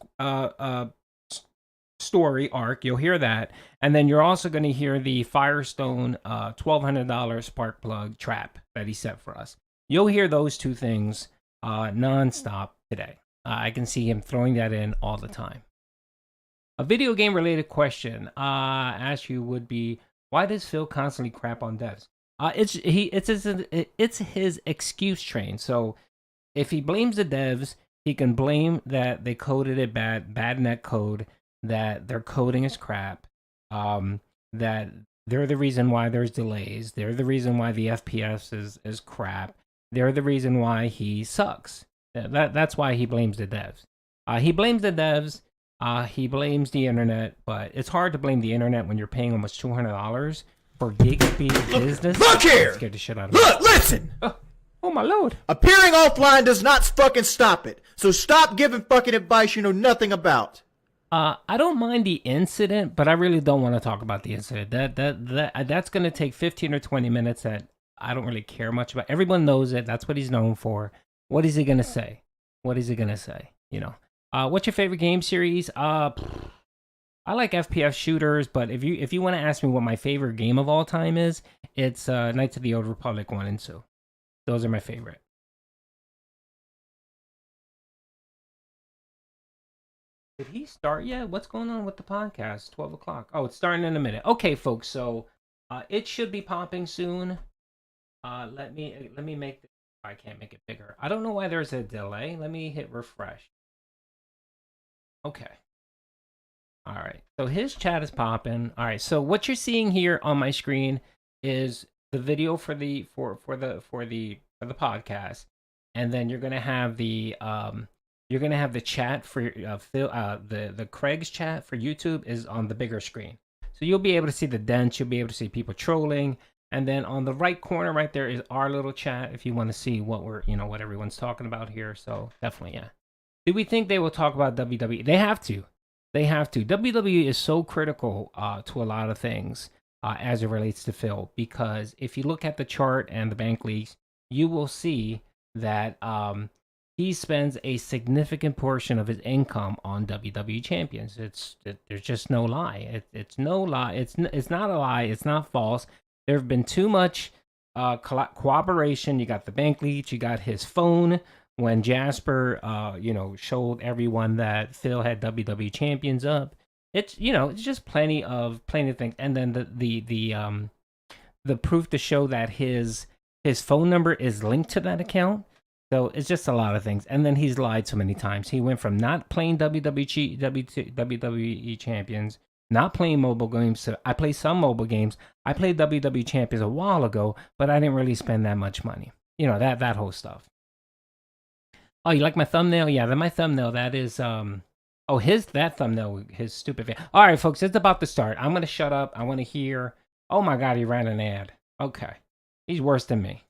story arc. You'll hear that, and then you're also going to hear the Firestone $1,200 spark plug trap that he set for us. You'll hear those two things nonstop today. I can see him throwing that in all the time. A video game related question asked you would be, why does Phil constantly crap on devs? It's his excuse train. So if he blames the devs, he can blame that they coded it bad net code, that their coding is crap, that they're the reason why there's delays, they're the reason why the FPS is crap, they're the reason why he sucks. That's why he blames the devs. He blames the devs He blames the internet, but it's hard to blame the internet when you're paying almost $200 for gig speed business.
Look here!
Scared the shit out of me.
Look, listen!
Oh my lord.
Appearing offline does not fucking stop it. So stop giving fucking advice you know nothing about.
I don't mind the incident, but I really don't want to talk about the incident. That's going to take 15 or 20 minutes that I don't really care much about. Everyone knows it. That's what he's known for. What is he going to say? What is he going to say? You know. What's your favorite game series? I like FPS shooters, but if you want to ask me what my favorite game of all time is, it's Knights of the Old Republic 1 and 2. Those are my favorite. Did he start yet? What's going on with the podcast? 12 o'clock. Oh, it's starting in a minute. Okay, folks. So it should be popping soon. Let me make this. I can't make it bigger. I don't know why there's a delay. Let me hit refresh. Okay. All right. So his chat is popping. All right. So what you're seeing here on my screen is the video for the podcast, and then you're gonna have the chat for Phil. The Craig's chat for YouTube is on the bigger screen, so you'll be able to see the dents. You'll be able to see people trolling, and then on the right corner, right there, is our little chat if you want to see what what everyone's talking about here. So definitely, yeah. Do we think they will talk about WWE? They have to. They have to. WWE is so critical to a lot of things as it relates to Phil, because if you look at the chart and the bank leagues, you will see that he spends a significant portion of his income on WWE champions. There's just no lie. It's no lie. It's not a lie. It's not false. There have been too much cooperation. You got the bank leads. You got his phone. When Jasper, showed everyone that Phil had WWE champions up, it's just plenty of things, and then the proof to show that his phone number is linked to that account. So it's just a lot of things, and then he's lied so many times. He went from not playing WWE champions, not playing mobile games. So I play some mobile games. I played WWE champions a while ago, but I didn't really spend that much money. That whole stuff. Oh, you like my thumbnail? Yeah, my thumbnail. That is, that thumbnail, his stupid face. All right, folks, it's about to start. I'm going to shut up. I want to hear. Oh my God, he ran an ad. Okay. He's worse than me.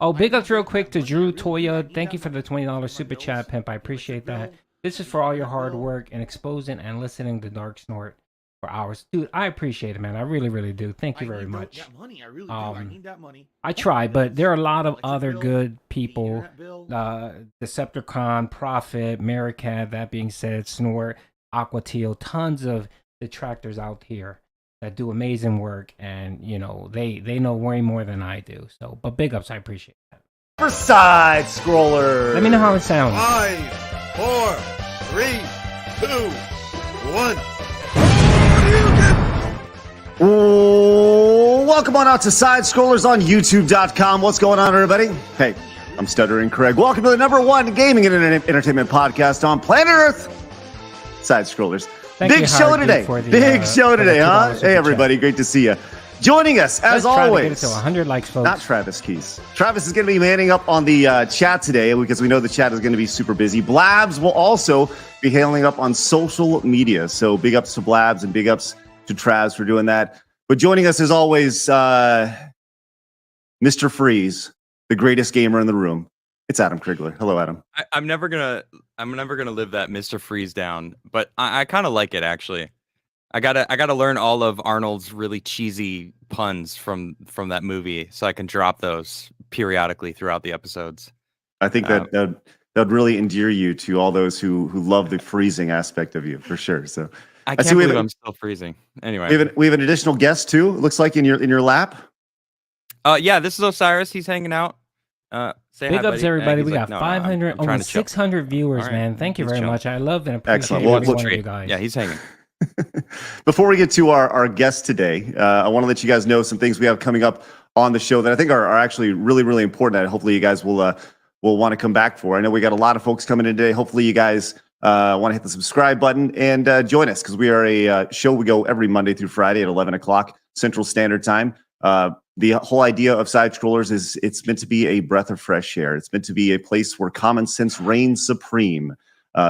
Oh, big ups real quick to Drew Toya. Thank you for the $20 super chat, pimp. I appreciate that. This is for all your hard work and exposing and listening to Dark Snort for hours. Dude, I appreciate it, man. I really, really do. Thank you very much.
That money. I really do. I need that money.
I try, but there are a lot of other good people. Decepticon, Prophet, Maricat, that being said, Snort, Aqua Teal, tons of detractors out here that do amazing work, and they know way more than I do. So, but big ups, I appreciate that.
For side scroller.
Let me know how it sounds.
5, 4, 3, 2, 1. Welcome on out to Side Scrollers on YouTube.com. What's going on, everybody? Hey, I'm Stuttering Craig. Welcome to the #1 gaming and entertainment podcast on planet Earth, Side Scrollers. Big show today. Big show today, huh? Hey, everybody. Great to see you. Joining us, as always.
To get it to 100 likes, folks.
Not Travis Keys. Travis is going to be manning up on the chat today because we know the chat is going to be super busy. Blabs will also be hailing up on social media. So big ups to Blabs and big ups to Travs for doing that. But joining us as always, Mr. Freeze, the greatest gamer in the room. It's Adam Krigler. Hello, Adam.
I'm never gonna live that Mr. Freeze down, but I kind of like it actually. I gotta learn all of Arnold's really cheesy puns from that movie, so I can drop those periodically throughout the episodes.
I think that'd really endear you to all those who love the freezing aspect of you, for sure. So
I can't believe I'm still freezing. Anyway,
we have an additional guest too. It looks like in your lap.
Yeah, this is Osiris. He's hanging out. Say
big
hi,
ups, everybody. We got
like,
500, almost 600 viewers,
right.
man. Thank you very much. I love and
Excellent.
appreciate
Well,
every one of you guys.
Yeah, he's hanging.
Before we get to our guest today, I want to let you guys know some things we have coming up on the show that I think are actually really, really important. And hopefully you guys will want to come back for. I know we got a lot of folks coming in today. Hopefully you guys want to hit the subscribe button and join us, because we are a show. We go every Monday through Friday at 11 o'clock Central Standard Time. The whole idea of Side Scrollers is it's meant to be a breath of fresh air. It's meant to be a place where common sense reigns supreme.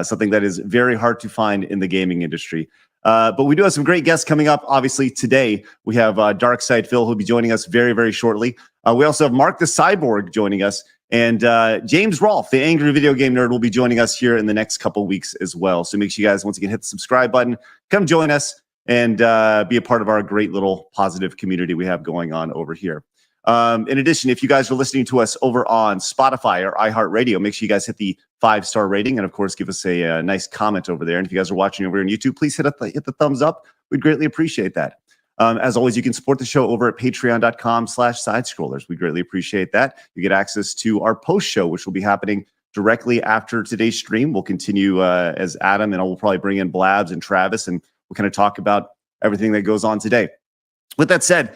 something that is very hard to find in the gaming industry. But we do have some great guests coming up. Obviously, today we have Darkside Phil, who'll be joining us very, very shortly. We also have Mark the Cyborg joining us. And James Rolfe, the angry video game nerd, will be joining us here in the next couple weeks as well. So make sure you guys, once again, hit the subscribe button. Come join us and be a part of our great little positive community we have going on over here. In addition, if you guys are listening to us over on Spotify or iHeartRadio, make sure you guys hit the 5-star rating and, of course, give us a nice comment over there. And if you guys are watching over on YouTube, please hit the thumbs up. We'd greatly appreciate that. As always, you can support the show over at patreon.com/sidescrollers. We greatly appreciate that. You get access to our post show, which will be happening directly after today's stream. We'll continue as Adam, and we'll probably bring in Blabs and Travis, and we'll kind of talk about everything that goes on today. With that said,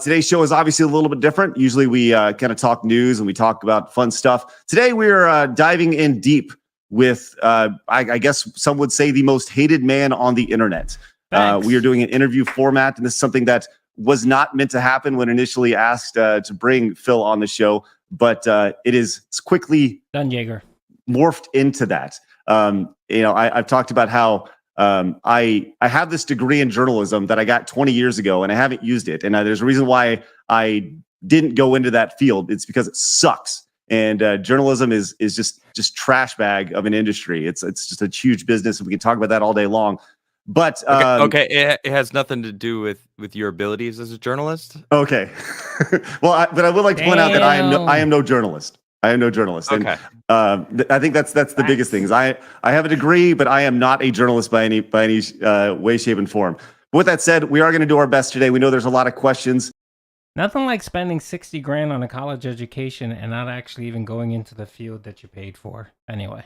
today's show is obviously a little bit different. Usually we kind of talk news and we talk about fun stuff. Today we're diving in deep with, I guess some would say, the most hated man on the internet. We are doing an interview format, and this is something that was not meant to happen when initially asked to bring Phil on the show, but it's quickly morphed into that. I've talked about how I have this degree in journalism that I got 20 years ago, and I haven't used it. And there's a reason why I didn't go into that field. It's because it sucks. And journalism is just trash bag of an industry. It's just a huge business, and we can talk about that all day long. But
okay. It has nothing to do with your abilities as a journalist.
Okay. Well, but I would like to point out that I am no journalist. I am no journalist.
Okay.
And I think that's the biggest thing is I have a degree, but I am not a journalist by any way, shape, and form. But with that said, we are going to do our best today. We know there's a lot of questions.
Nothing like spending 60 grand on a college education and not actually even going into the field that you paid for. Anyway.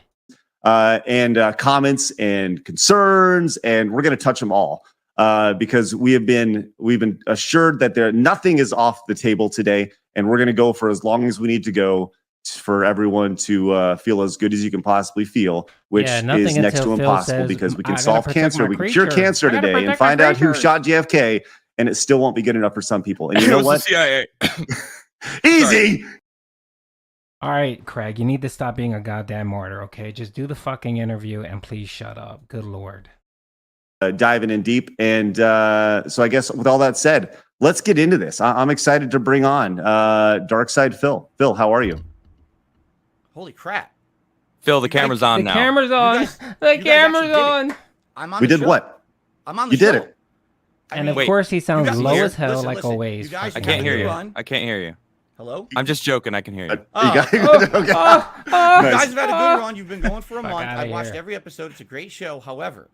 And comments and concerns, and we're going to touch them all because we've been assured that nothing is off the table today, and we're going to go for as long as we need to go for everyone to feel as good as you can possibly feel, which is next to impossible because we can solve cancer, we can cure cancer today, and find out who shot JFK, and it still won't be good enough for some people. And you know what?
CIA.
Easy.
All right, Craig, you need to stop being a goddamn martyr, okay? Just do the fucking interview and please shut up. Good Lord.
Diving in deep. And so I guess with all that said, let's get into this. I'm excited to bring on Darkside Phil. Phil, how are you?
Holy crap.
Phil, the camera's on now.
The camera's on. The camera's on.
I'm on
We
the
did
show.
what?
I'm on the
You
show.
did it.
And of course he sounds
guys
low
hear-
as hell,
listen,
like
listen.
always.
You guys
I
have
can't
a
hear
good
you.
run.
I can't hear you.
Hello?
I'm just joking. I can hear you.
You
Oh.
got okay.
You guys have had a
Oh.
good run. You've been going for a
Fuck
month.
outta
I watched
here.
every episode. It's a great show. However,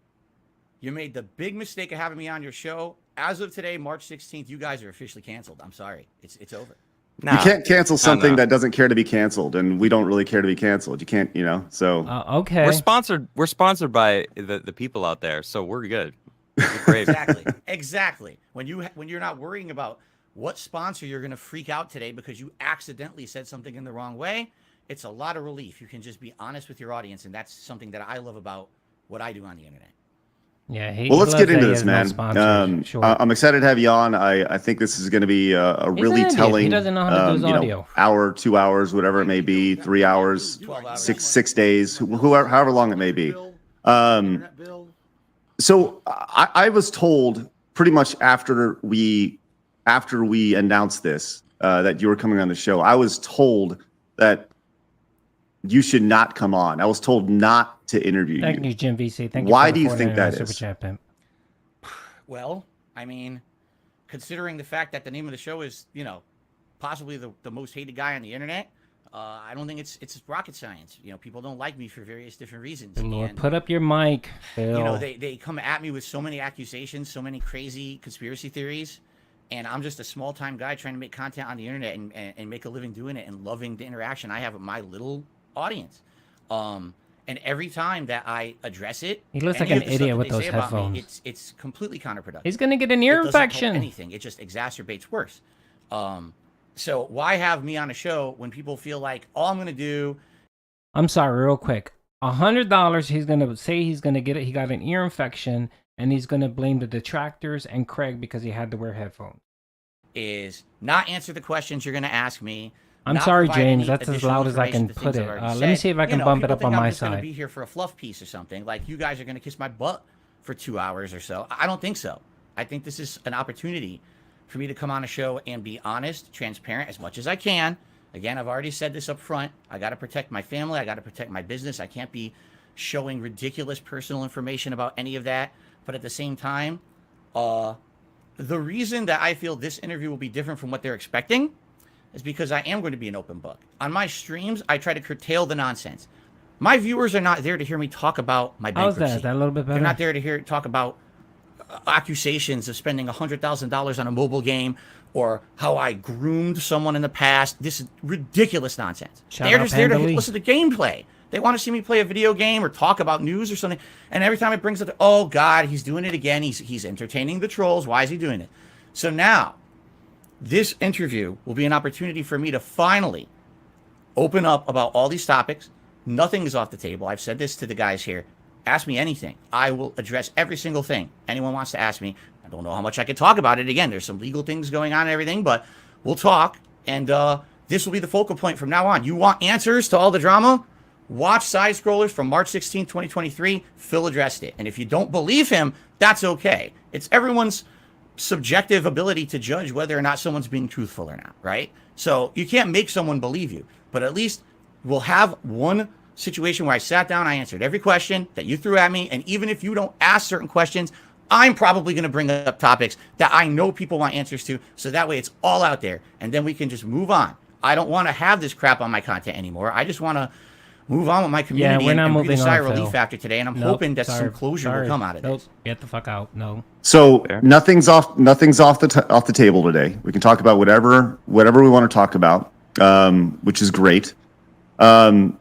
you made the big mistake of having me on your show. As of today, March 16th, you guys are officially canceled. I'm sorry. It's over.
You can't cancel something that doesn't care to be canceled, and we don't really care to be canceled. You can't, so.
Okay.
We're sponsored by the people out there, so we're good. We're great.
Exactly. When you're not worrying about what sponsor you're going to freak out today because you accidentally said something in the wrong way, it's a lot of relief. You can just be honest with your audience, and that's something that I love about what I do on the internet.
Yeah.
Well, let's get into this, man.
Sure.
I'm excited to have you on. I think this is going to be a really telling.
He doesn't know how to do his audio.
Hour, 2 hours, whatever it may be, 3 hours,
12 hours.
six days, however long it may be. So I was told pretty much after we announced this that you were coming on the show. I was told that you should not come on. I was told not to interview you.
Thank you, Jim VC. Thank you.
Why
for the
do you think that
Super
is?
Chat, pimp.
Well, I mean, considering the fact that the name of the show is, possibly the most hated guy on the internet, I don't think it's rocket science. People don't like me for various different reasons.
Good Lord,
And,
put up your mic, Phil.
they come at me with so many accusations, so many crazy conspiracy theories, and I'm just a small-time guy trying to make content on the internet and make a living doing it and loving the interaction I have with my little audience. And every time that I address it,
He looks like
any
an
of the stuff
idiot
that
with
they
those
say about me,
headphones.
it's completely counterproductive.
He's gonna get an ear
It doesn't help
infection.
anything. It just exacerbates worse. So why have me on a show when people feel like all I'm gonna do?
I'm sorry, real quick. $100. He's gonna say he's gonna get it. He got an ear infection, and he's gonna blame the detractors and Craig because he had to wear headphones.
Is not answer the questions you're going to ask me,
I'm
not
sorry,
provide
James.
any
That's as
additional
loud as I
information
can
to
put
things I've
it.
already
Let me
said.
see if I
You
can
know,
bump it
people
up on
think I'm
my
just gonna
side.
be here for a fluff piece or something. Like you guys are gonna kiss my butt for 2 hours or so. I don't think so. I think this is an opportunity for me to come on a show and be honest, transparent as much as I can. Again, I've already said this up front. I got to protect my family. I got to protect my business. I can't be showing ridiculous personal information about any of that. But at the same time, the reason that I feel this interview will be different from what they're expecting is because I am going to be an open book. On my streams, I try to curtail the nonsense. My viewers are not there to hear me talk about my
How's
bankruptcy.
that? Is that a little bit better?
They're not there to hear talk about accusations of spending $100,000 on a mobile game or how I groomed someone in the past. This is ridiculous nonsense. They're just there to listen to gameplay. They want to see me play a video game or talk about news or something. And every time it brings up, oh God, he's doing it again. He's entertaining the trolls. Why is he doing it? So now, this interview will be an opportunity for me to finally open up about all these topics. Nothing is off the table. I've said this to the guys here. Ask me anything. I will address every single thing anyone wants to ask me. I don't know how much I can talk about it. Again, there's some legal things going on and everything, but we'll talk. And this will be the focal point from now on. You want answers to all the drama? Watch Side Scrollers from March 16, 2023. Phil addressed it. And if you don't believe him, that's okay. It's everyone's subjective ability to judge whether or not someone's being truthful or not, right? So you can't make someone believe you, but at least we'll have one situation where I sat down, I answered every question that you threw at me, and even if you don't ask certain questions, I'm probably going to bring up topics that I know people want answers to, so that way it's all out there, and then we can just move on. I don't want to have this crap on my content anymore. I just want to move on with my community and breathe a sigh of relief after today, and I'm hoping that some closure will come out of this.
Get the fuck out. No.
So nothing's off the table today. We can talk about whatever we want to talk about, which is great. I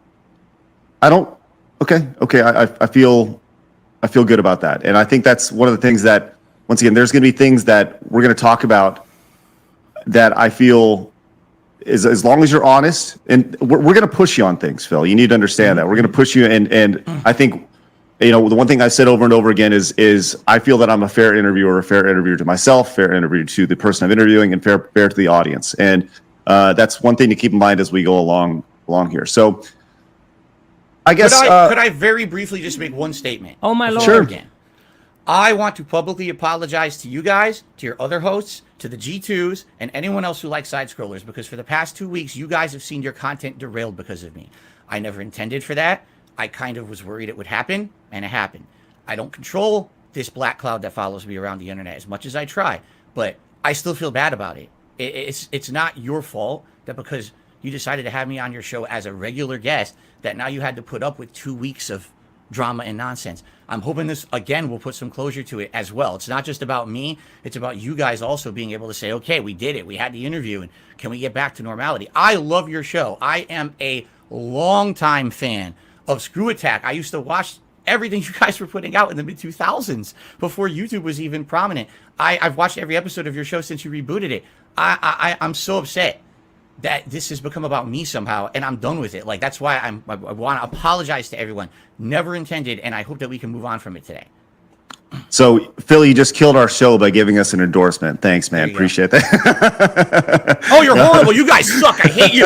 feel good about that. And I think that's one of the things that, once again, there's going to be things that we're going to talk about that I feel is, as long as you're honest, and we're going to push you on things, Phil. You need to understand that. We're going to push you. And I think, the one thing I've said over and over again is I feel that I'm a fair interviewer to myself, fair interview to the person I'm interviewing, and fair to the audience. And that's one thing to keep in mind as we go along here. So I guess
could I very briefly just make one statement?
Oh my lord!
Sure.
Again, I want to publicly apologize to you guys, to your other hosts, to the G2s, and anyone else who likes side scrollers, because for the past 2 weeks, you guys have seen your content derailed because of me. I never intended for that. I kind of was worried it would happen, and it happened. I don't control this black cloud that follows me around the internet as much as I try, but I still feel bad about it. It's not your fault that because you decided to have me on your show as a regular guest, that now you had to put up with 2 weeks of drama and nonsense. I'm hoping this, again, will put some closure to it as well. It's not just about me. It's about you guys also being able to say, okay, we did it. We had the interview, and can we get back to normality? I love your show. I am a longtime fan of Screw Attack. I used to watch everything you guys were putting out in the mid-2000s before YouTube was even prominent. I've watched every episode of your show since you rebooted it. I'm so upset that this has become about me somehow, and I'm done with it. Like, that's why I want to apologize to everyone. Never intended, and I hope that we can move on from it today.
So, Phil, you just killed our show by giving us an endorsement. Thanks, man. Appreciate that.
Oh, you're horrible. You guys suck. I hate you.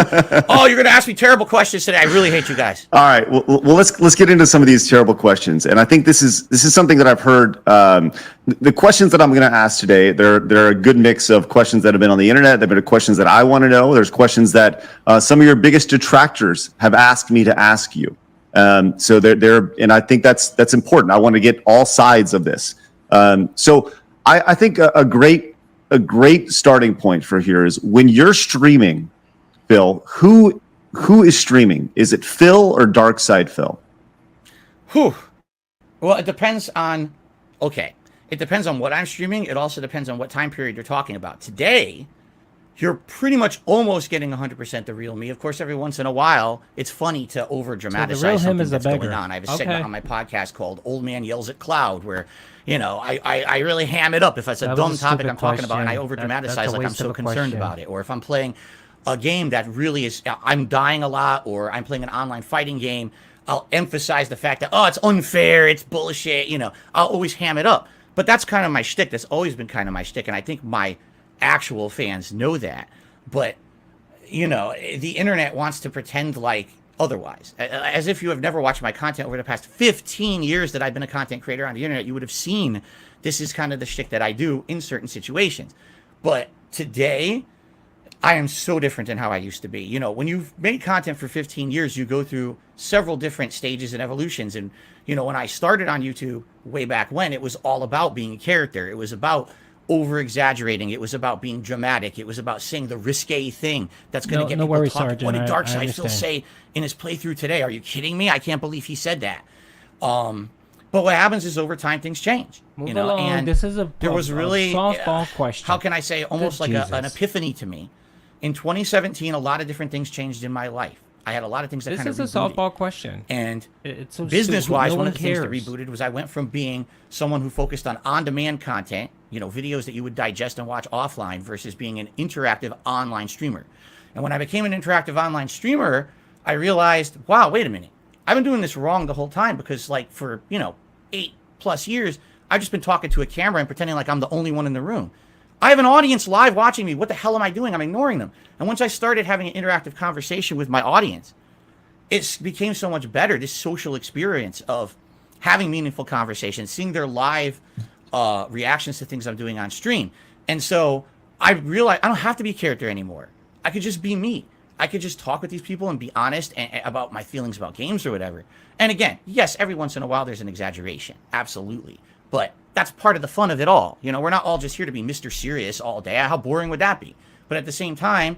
Oh, you're going to ask me terrible questions today. I really hate you guys.
All right. Well, let's get into some of these terrible questions. And I think this is something that I've heard. The questions that I'm going to ask today, they're a good mix of questions that have been on the internet. They've been questions that I want to know. There's questions that some of your biggest detractors have asked me to ask you. So and I think that's important. I want to get all sides of this. So I think a great starting point for here is when you're streaming, Phil, who is streaming? Is it Phil or Dark Side Phil?
Whew. Well, it depends on, it depends on what I'm streaming. It also depends on what time period you're talking about. Today, you're pretty much almost getting 100% the real me. Of course, every once in a while, it's funny to over-dramatize something that's going on. I have a segment on my podcast called Old Man Yells at Cloud, where, I really ham it up if it's a dumb topic I'm talking about, and I over-dramatize like I'm so concerned about it. Or if I'm playing a game that really is, I'm dying a lot, or I'm playing an online fighting game, I'll emphasize the fact that, it's unfair, it's bullshit, I'll always ham it up. But that's kind of my shtick. That's always been kind of my shtick, and I think my actual fans know that. But you know, the internet wants to pretend like otherwise, as if you have never watched my content over the past 15 years that I've been a content creator on the internet. You would have seen this is kind of the shtick that I do in certain situations. But today, I am so different than how I used to be. You know, when you've made content for 15 years, you go through several different stages and evolutions. And, you know, when I started on YouTube way back when, it was all about being a character. It was about over exaggerating. It was about being dramatic. It was about saying the risque thing that's going to get people talking. What did Darkseid Phil say in his playthrough today? Are you kidding me? I can't believe he said that. But what happens is over time things change.
Move along. And this is
there was really
softball question.
How can I say almost like an epiphany to me? In 2017, a lot of different things changed in my life. I had a lot of things that kind of rebooted.
This is a softball question.
And
it's so
business-wise, one of the things that rebooted was I went from being someone who focused on on-demand content, you know, videos that you would digest and watch offline, versus being an interactive online streamer. And when I became an interactive online streamer, I realized, wow, wait a minute. I've been doing this wrong the whole time, because like for, you know, 8+ years, I've just been talking to a camera and pretending like I'm the only one in the room. I have an audience live watching me. What the hell am I doing? I'm ignoring them. And once I started having an interactive conversation with my audience, it became so much better, this social experience of having meaningful conversations, seeing their live reactions to things I'm doing on stream. And so I realized I don't have to be a character anymore. I could just be me. I could just talk with these people and be honest about my feelings about games or whatever. And again, yes, every once in a while there's an exaggeration. Absolutely. But that's part of the fun of it all. You know, we're not all just here to be Mr. Serious all day. How boring would that be? But at the same time,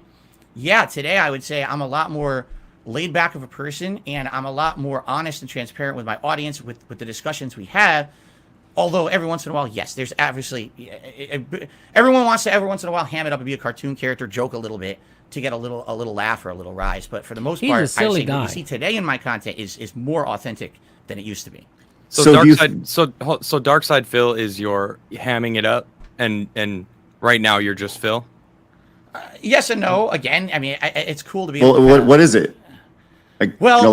yeah, today I would say I'm a lot more laid back of a person, and I'm a lot more honest and transparent with my audience, with the discussions we have. Although every once in a while, yes, there's obviously, everyone wants to every once in a while ham it up and be a cartoon character, joke a little bit to get a little laugh or a little rise. But for the most part, I say what you see today in my content is more authentic than it used to be.
So Darkseid Phil is your hamming it up, and right now you're just Phil.
Yes and no. Again, I mean, it's cool to be.
Well, what is it? Like, well, you know,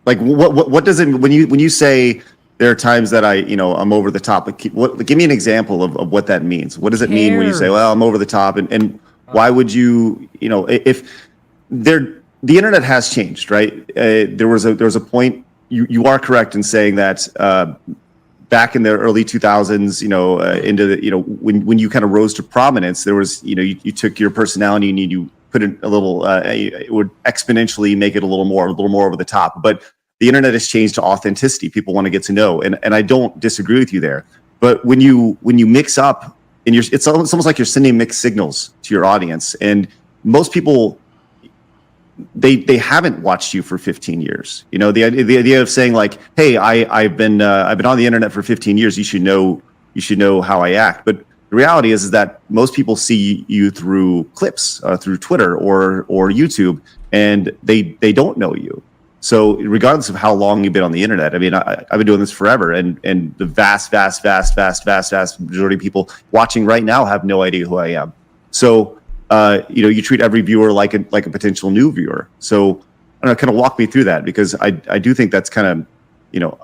like what does it when you say there are times that I'm over the top? Like, give me an example of what that means. What does it mean when you say, well, I'm over the top, and why would you, if the internet has changed, right? There was a point. You are correct in saying that back in the early 2000s, into the, when you kind of rose to prominence, there was, you took your personality and you put in a little, it would exponentially make it a little more over the top. But the internet has changed to authenticity. People want to get to know, and I don't disagree with you there. But when you mix up, and it's almost like you're sending mixed signals to your audience, and most people, they haven't watched you for 15 years. The idea of saying like, hey, I've been on the internet for 15 years. You should know how I act. But the reality is that most people see you through clips, through Twitter or YouTube, and they don't know you. So regardless of how long you've been on the internet, I mean, I've been doing this forever, and the vast majority of people watching right now have no idea who I am. So you treat every viewer like a potential new viewer. So I don't know, kind of walk me through that, because I do think that's kind of,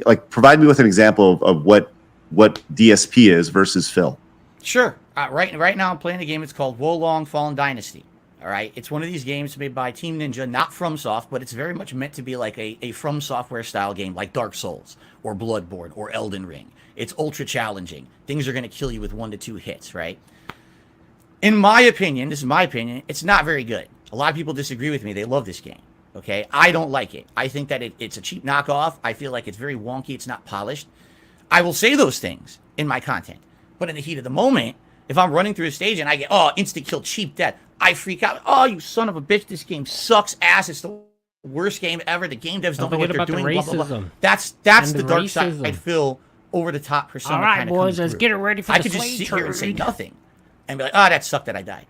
like, provide me with an example of what DSP is versus Phil. Sure.
Right now I'm playing a game. It's called Wolong Fallen Dynasty. All right. It's one of these games made by Team Ninja, not FromSoft, but it's very much meant to be like a From Software style game, like Dark Souls or Bloodborne or Elden Ring. It's ultra challenging. Things are going to kill you with 1 to 2 hits, right? In my opinion, this is my opinion, it's not very good. A lot of people disagree with me. They love this game. Okay. I don't like it. I think that it's a cheap knockoff. I feel like it's very wonky. It's not polished. I will say those things in my content, but in the heat of the moment, if I'm running through a stage and I get, instant kill, cheap death, I freak out. Oh, you son of a bitch. This game sucks ass. It's the worst game ever. The game devs don't know what they're doing. Blah, blah, blah. That's the dark side I feel over the top persona.
All right, boys, let's get it ready for the
I could just sit here and say nothing and be like, that sucked that I died.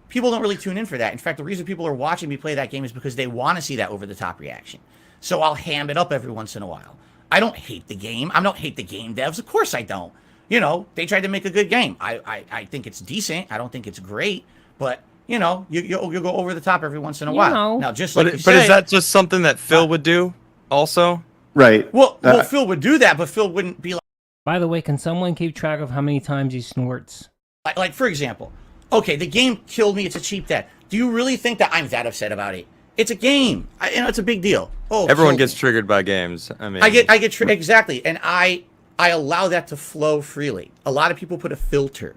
People don't really tune in for that. In fact, the reason people are watching me play that game is because they want to see that over the top reaction. So I'll ham it up every once in a while. I don't hate the game. I don't hate the game devs. Of course I don't. They tried to make a good game. I think it's decent. I don't think it's great. But, you'll go over the top every once in a while. Now, just like
but is that just something that Phil would do also?
Right.
Well, Phil would do that, but Phil wouldn't be like...
By the way, can someone keep track of how many times he snorts?
Like, for example, okay, the game killed me. It's a cheap death. Do you really think that I'm that upset about it? It's a game. It's a big deal. Oh,
Everyone gets triggered by games. I mean,
I get exactly, and I allow that to flow freely. A lot of people put a filter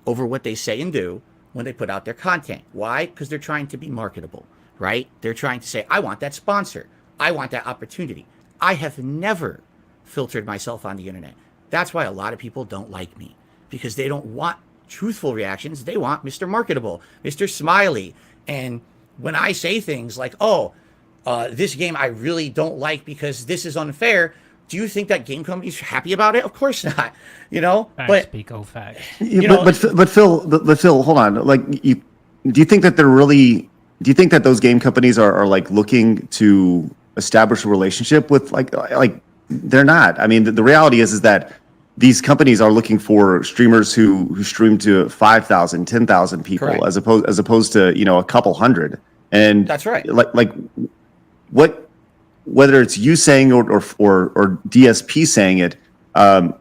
over what they say and do when they put out their content. Why? Because they're trying to be marketable, right? They're trying to say, I want that sponsor. I want that opportunity. I have never filtered myself on the internet. That's why a lot of people don't like me, because they don't want truthful reactions. They want Mr. Marketable, Mr. Smiley. And when I say things like, this game I really don't like because this is unfair, do you think that game companies are happy about it? Of course not.
Facts, Pico, facts.
But Phil, hold on. Like, do you think that do you think that those game companies are like looking to establish a relationship with like they're not. I mean, the reality is that these companies are looking for streamers who stream to 5,000, 10,000 people. Correct. as opposed to, a couple hundred. And
that's right.
Like whether it's you saying or DSP saying it, I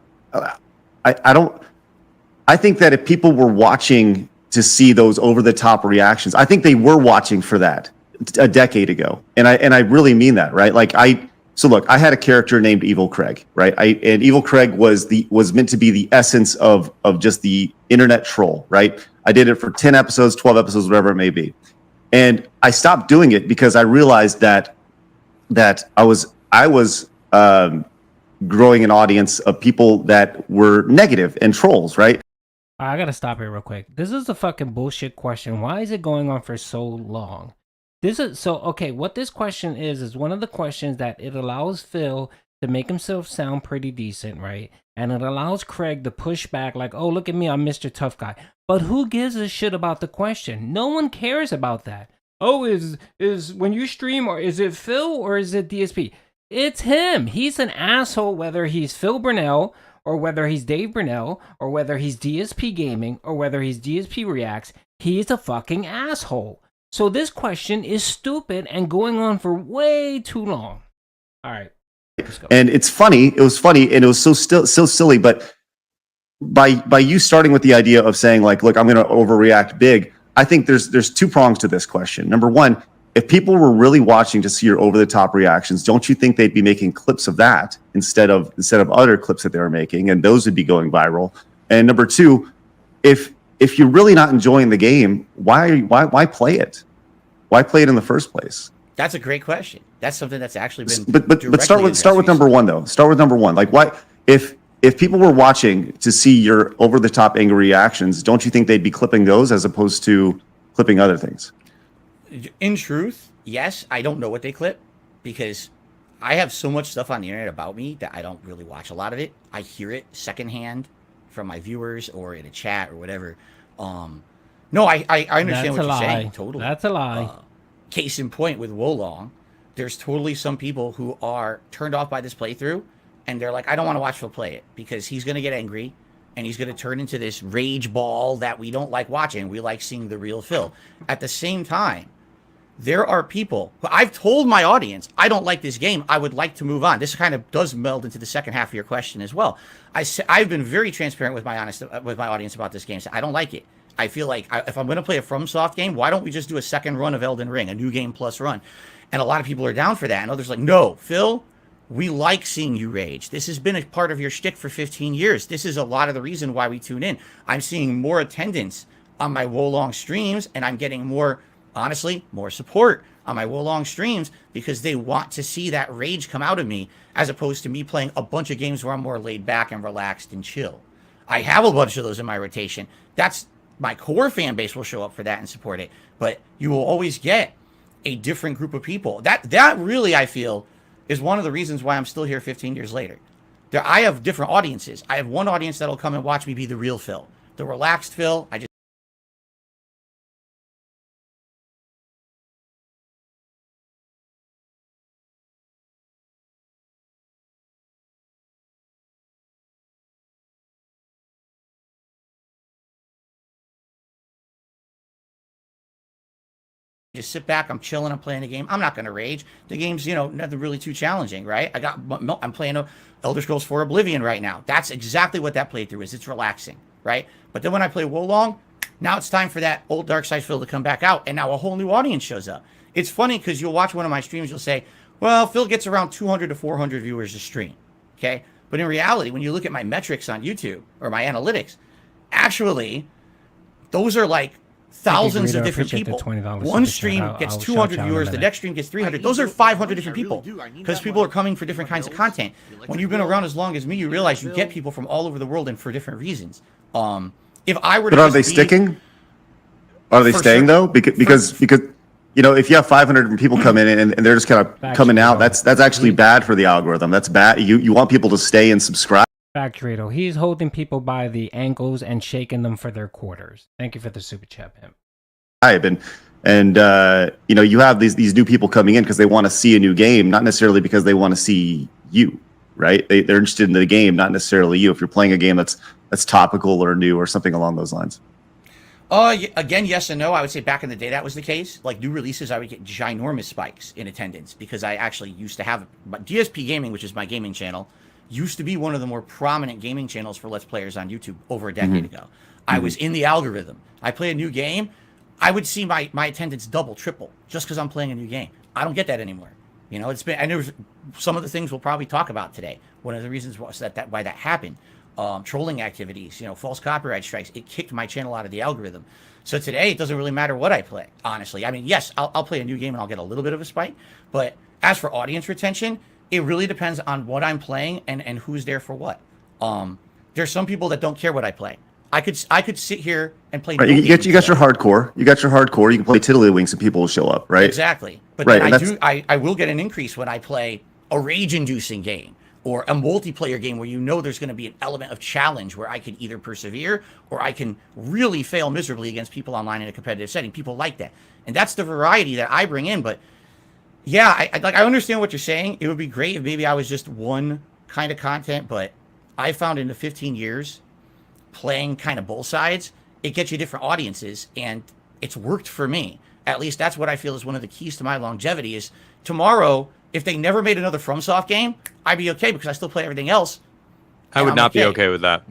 think that if people were watching to see those over the top reactions, I think they were watching for that a decade ago. And I really mean that, right? So look, I had a character named Evil Craig, right? And Evil Craig was meant to be the essence of just the internet troll, right? I did it for 10 episodes, 12 episodes, whatever it may be. And I stopped doing it because I realized that I was growing an audience of people that were negative and trolls, right?
I gotta stop here real quick. This is a fucking bullshit question. Why is it going on for so long? What this question is one of the questions that it allows Phil to make himself sound pretty decent, right? And it allows Craig to push back like, oh, look at me, I'm Mr. Tough Guy. But who gives a shit about the question? No one cares about that. Oh, is when you stream, or is it Phil or is it DSP? It's him. He's an asshole, whether he's Phil Burnell or whether he's Dave Burnell or whether he's DSP Gaming or whether he's DSP Reacts. He's a fucking asshole. So this question is stupid and going on for way too long. All right. Let's go.
And it's funny. It was funny and it was so silly. But by you starting with the idea of saying like, look, I'm going to overreact big. I think there's two prongs to this question. Number one, if people were really watching to see your over the top reactions, don't you think they'd be making clips of that instead of other clips that they were making, and those would be going viral? And number two, if you're really not enjoying the game, why play it? Why play it in the first place?
That's a great question. That's something that's actually been.
But start with number one though. Start with number one. Like, why if people were watching to see your over the top angry reactions, don't you think they'd be clipping those as opposed to clipping other things?
In truth, yes. I don't know what they clip because I have so much stuff on the internet about me that I don't really watch a lot of it. I hear it secondhand from my viewers or in a chat or whatever. No, I understand what you're saying. Totally.
That's a lie.
Case in point with Wolong, there's totally some people who are turned off by this playthrough, and they're like, I don't want to watch Phil play it because he's going to get angry and he's going to turn into this rage ball that we don't like watching. We like seeing the real Phil. At the same time, there are people who I've told my audience, I don't like this game. I would like to move on. This kind of does meld into the second half of your question as well. I've been very transparent with my audience about this game. So I don't like it. I feel like if I'm going to play a FromSoft game, why don't we just do a second run of Elden Ring, a new game plus run? And a lot of people are down for that. And others are like, no, Phil, we like seeing you rage. This has been a part of your shtick for 15 years. This is a lot of the reason why we tune in. I'm seeing more attendance on my Wolong streams, and I'm getting more support on my Wolong streams because they want to see that rage come out of me as opposed to me playing a bunch of games where I'm more laid back and relaxed and chill. I have a bunch of those in my rotation. That's my core fan base will show up for that and support it. But you will always get a different group of people. That really, I feel, is one of the reasons why I'm still here 15 years later. I have different audiences. I have one audience that'll come and watch me be the real Phil. The relaxed Phil, I just sit back, I'm chilling, I'm playing the game. I'm not going to rage. The game's, nothing really too challenging, right? I'm playing Elder Scrolls 4 Oblivion right now. That's exactly what that playthrough is. It's relaxing, right? But then when I play Wolong, Now it's time for that old Dark Side Phil to come back out, and now a whole new audience shows up. It's funny because you'll watch one of my streams, you'll say, well, Phil gets around 200 to 400 viewers a stream, okay? But in reality, when you look at my metrics on YouTube or my analytics, actually, those are like thousands of different people. One stream gets 200 viewers, the next stream gets 300. Those are 500 different people because people are coming for different kinds of content. When you've been around as long as me, you realize you get people from all over the world and for different reasons. If I were to,
but are they sticking? Are they staying though? Because you know, if you have 500 people come in and they're just kind of coming out, that's actually bad for the algorithm. That's bad. You want people to stay and subscribe.
Factorato, he's holding people by the ankles and shaking them for their quarters. Thank you for the super chat, Pimp.
And you know, you have these new people coming in because they want to see a new game, not necessarily because they want to see you, right? They're interested in the game, not necessarily you. If you're playing a game that's topical or new or something along those lines.
Again, yes and no. I would say back in the day that was the case. Like new releases, I would get ginormous spikes in attendance because I actually used to have DSP Gaming, which is my gaming channel, used to be one of the more prominent gaming channels for Let's Players on YouTube over a decade ago. I was in the algorithm. I play a new game, I would see my attendance double, triple, just because I'm playing a new game. I don't get that anymore. You know, it's been, and there's some of the things we'll probably talk about today. One of the reasons was why that happened. Trolling activities, you know, false copyright strikes, it kicked my channel out of the algorithm. So today, it doesn't really matter what I play, honestly. I mean, yes, I'll play a new game and I'll get a little bit of a spike, but as for audience retention, it really depends on what I'm playing and who's there for what. There's some people that don't care what I play. I could sit here and play.
Right, you got your hardcore. You got your hardcore. You can play Tiddlywinks and people will show up, right?
Exactly. But right, I will get an increase when I play a rage-inducing game or a multiplayer game where you know there's going to be an element of challenge where I can either persevere or I can really fail miserably against people online in a competitive setting. People like that, and that's the variety that I bring in. But yeah, I understand what you're saying. It would be great if maybe I was just one kind of content, but I found in the 15 years playing kind of both sides, it gets you different audiences, and it's worked for me. At least that's what I feel is one of the keys to my longevity is tomorrow, if they never made another FromSoft game, I'd be okay because I still play everything else.
I would not be okay with that.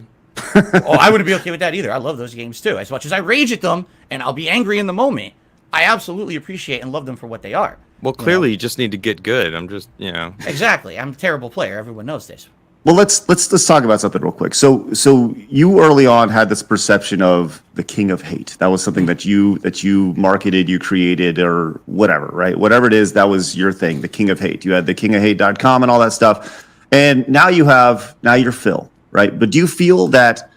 Oh, I wouldn't be okay with that either. I love those games too. As much as I rage at them and I'll be angry in the moment, I absolutely appreciate and love them for what they are.
Well, clearly you just need to get good. I'm just, you know.
Exactly. I'm a terrible player. Everyone knows this.
Well, let's talk about something real quick. So you early on had this perception of the king of hate. That was something that you marketed, you created, or whatever, right? Whatever it is, that was your thing, the king of hate. You had the kingofhate.com and all that stuff. And now you're Phil, right? But do you feel that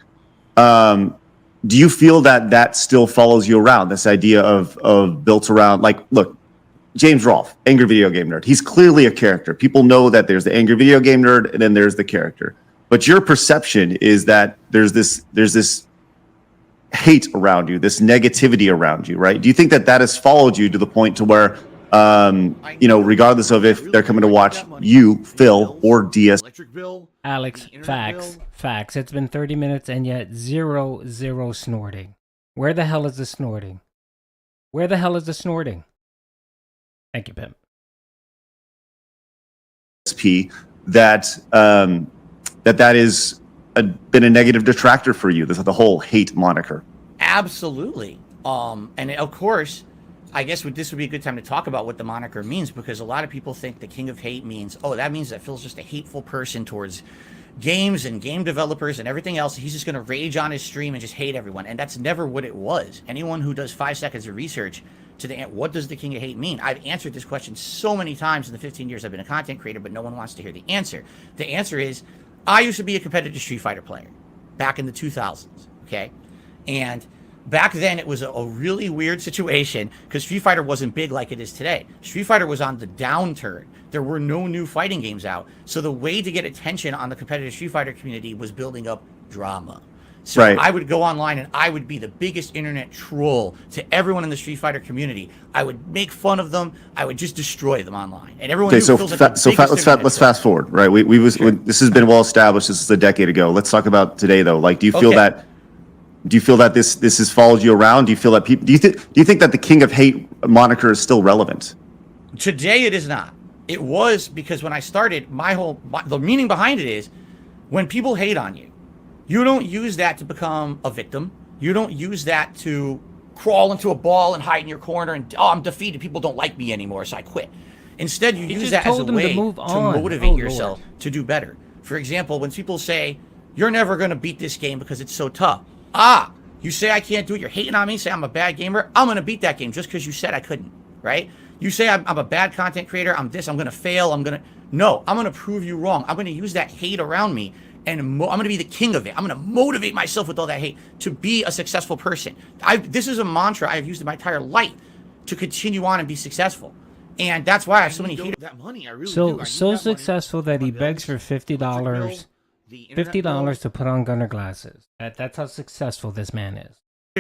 that still follows you around? This idea of built around, like, look, James Rolfe, angry video game nerd. He's clearly a character. People know that there's the angry video game nerd and then there's the character. But your perception is that there's this hate around you, this negativity around you, right? Do you think that has followed you to the point to where, you know, regardless of if they're coming to watch you, Phil, or DSP?
Alex, facts. It's been 30 minutes and yet zero snorting. Where the hell is the snorting? Where the hell is the snorting? Thank you, Pim.
DSP that is been a negative detractor for you. The whole hate moniker.
Absolutely. And of course, I guess this would be a good time to talk about what the moniker means, because a lot of people think the king of hate means, oh, that means that Phil's just a hateful person towards games and game developers and everything else. He's just going to rage on his stream and just hate everyone. And that's never what it was. Anyone who does 5 seconds of research to what does the king of hate mean? I've answered this question so many times in the 15 years I've been a content creator, but no one wants to hear the answer. The answer is, I used to be a competitive Street Fighter player back in the 2000s, okay? And back then it was a really weird situation because Street Fighter wasn't big like it is today. Street Fighter was on the downturn. There were no new fighting games out. So the way to get attention on the competitive Street Fighter community was building up drama. So right. I would go online and I would be the biggest internet troll to everyone in the Street Fighter community. I would make fun of them. I would just destroy them online. And everyone
let's fast forward, right? Sure. This has been well established. This is a decade ago. Let's talk about today, though. Like, do you feel that this has followed you around? Do you feel that people? Do you think that the king of hate moniker is still relevant?
Today, it is not. It was because when I started, the meaning behind it is when people hate on you. You don't use that to become a victim. You don't use that to crawl into a ball and hide in your corner and, oh, I'm defeated. People don't like me anymore, so I quit. Instead, you use that as a way to motivate yourself to do better. For example, when people say, you're never going to beat this game because it's so tough. You say I can't do it. You're hating on me. Say I'm a bad gamer. I'm going to beat that game just because you said I couldn't, right? You say I'm a bad content creator. I'm this. I'm going to fail. No, I'm going to prove you wrong. I'm going to use that hate around me, and I'm going to be the king of it. I'm going to motivate myself with all that hate to be a successful person. This is a mantra I've used in my entire life to continue on and be successful. And that's why I have so many haters.
That money, I really
so successful that he begs for $50 to put on Gunner glasses. That's how successful this man is.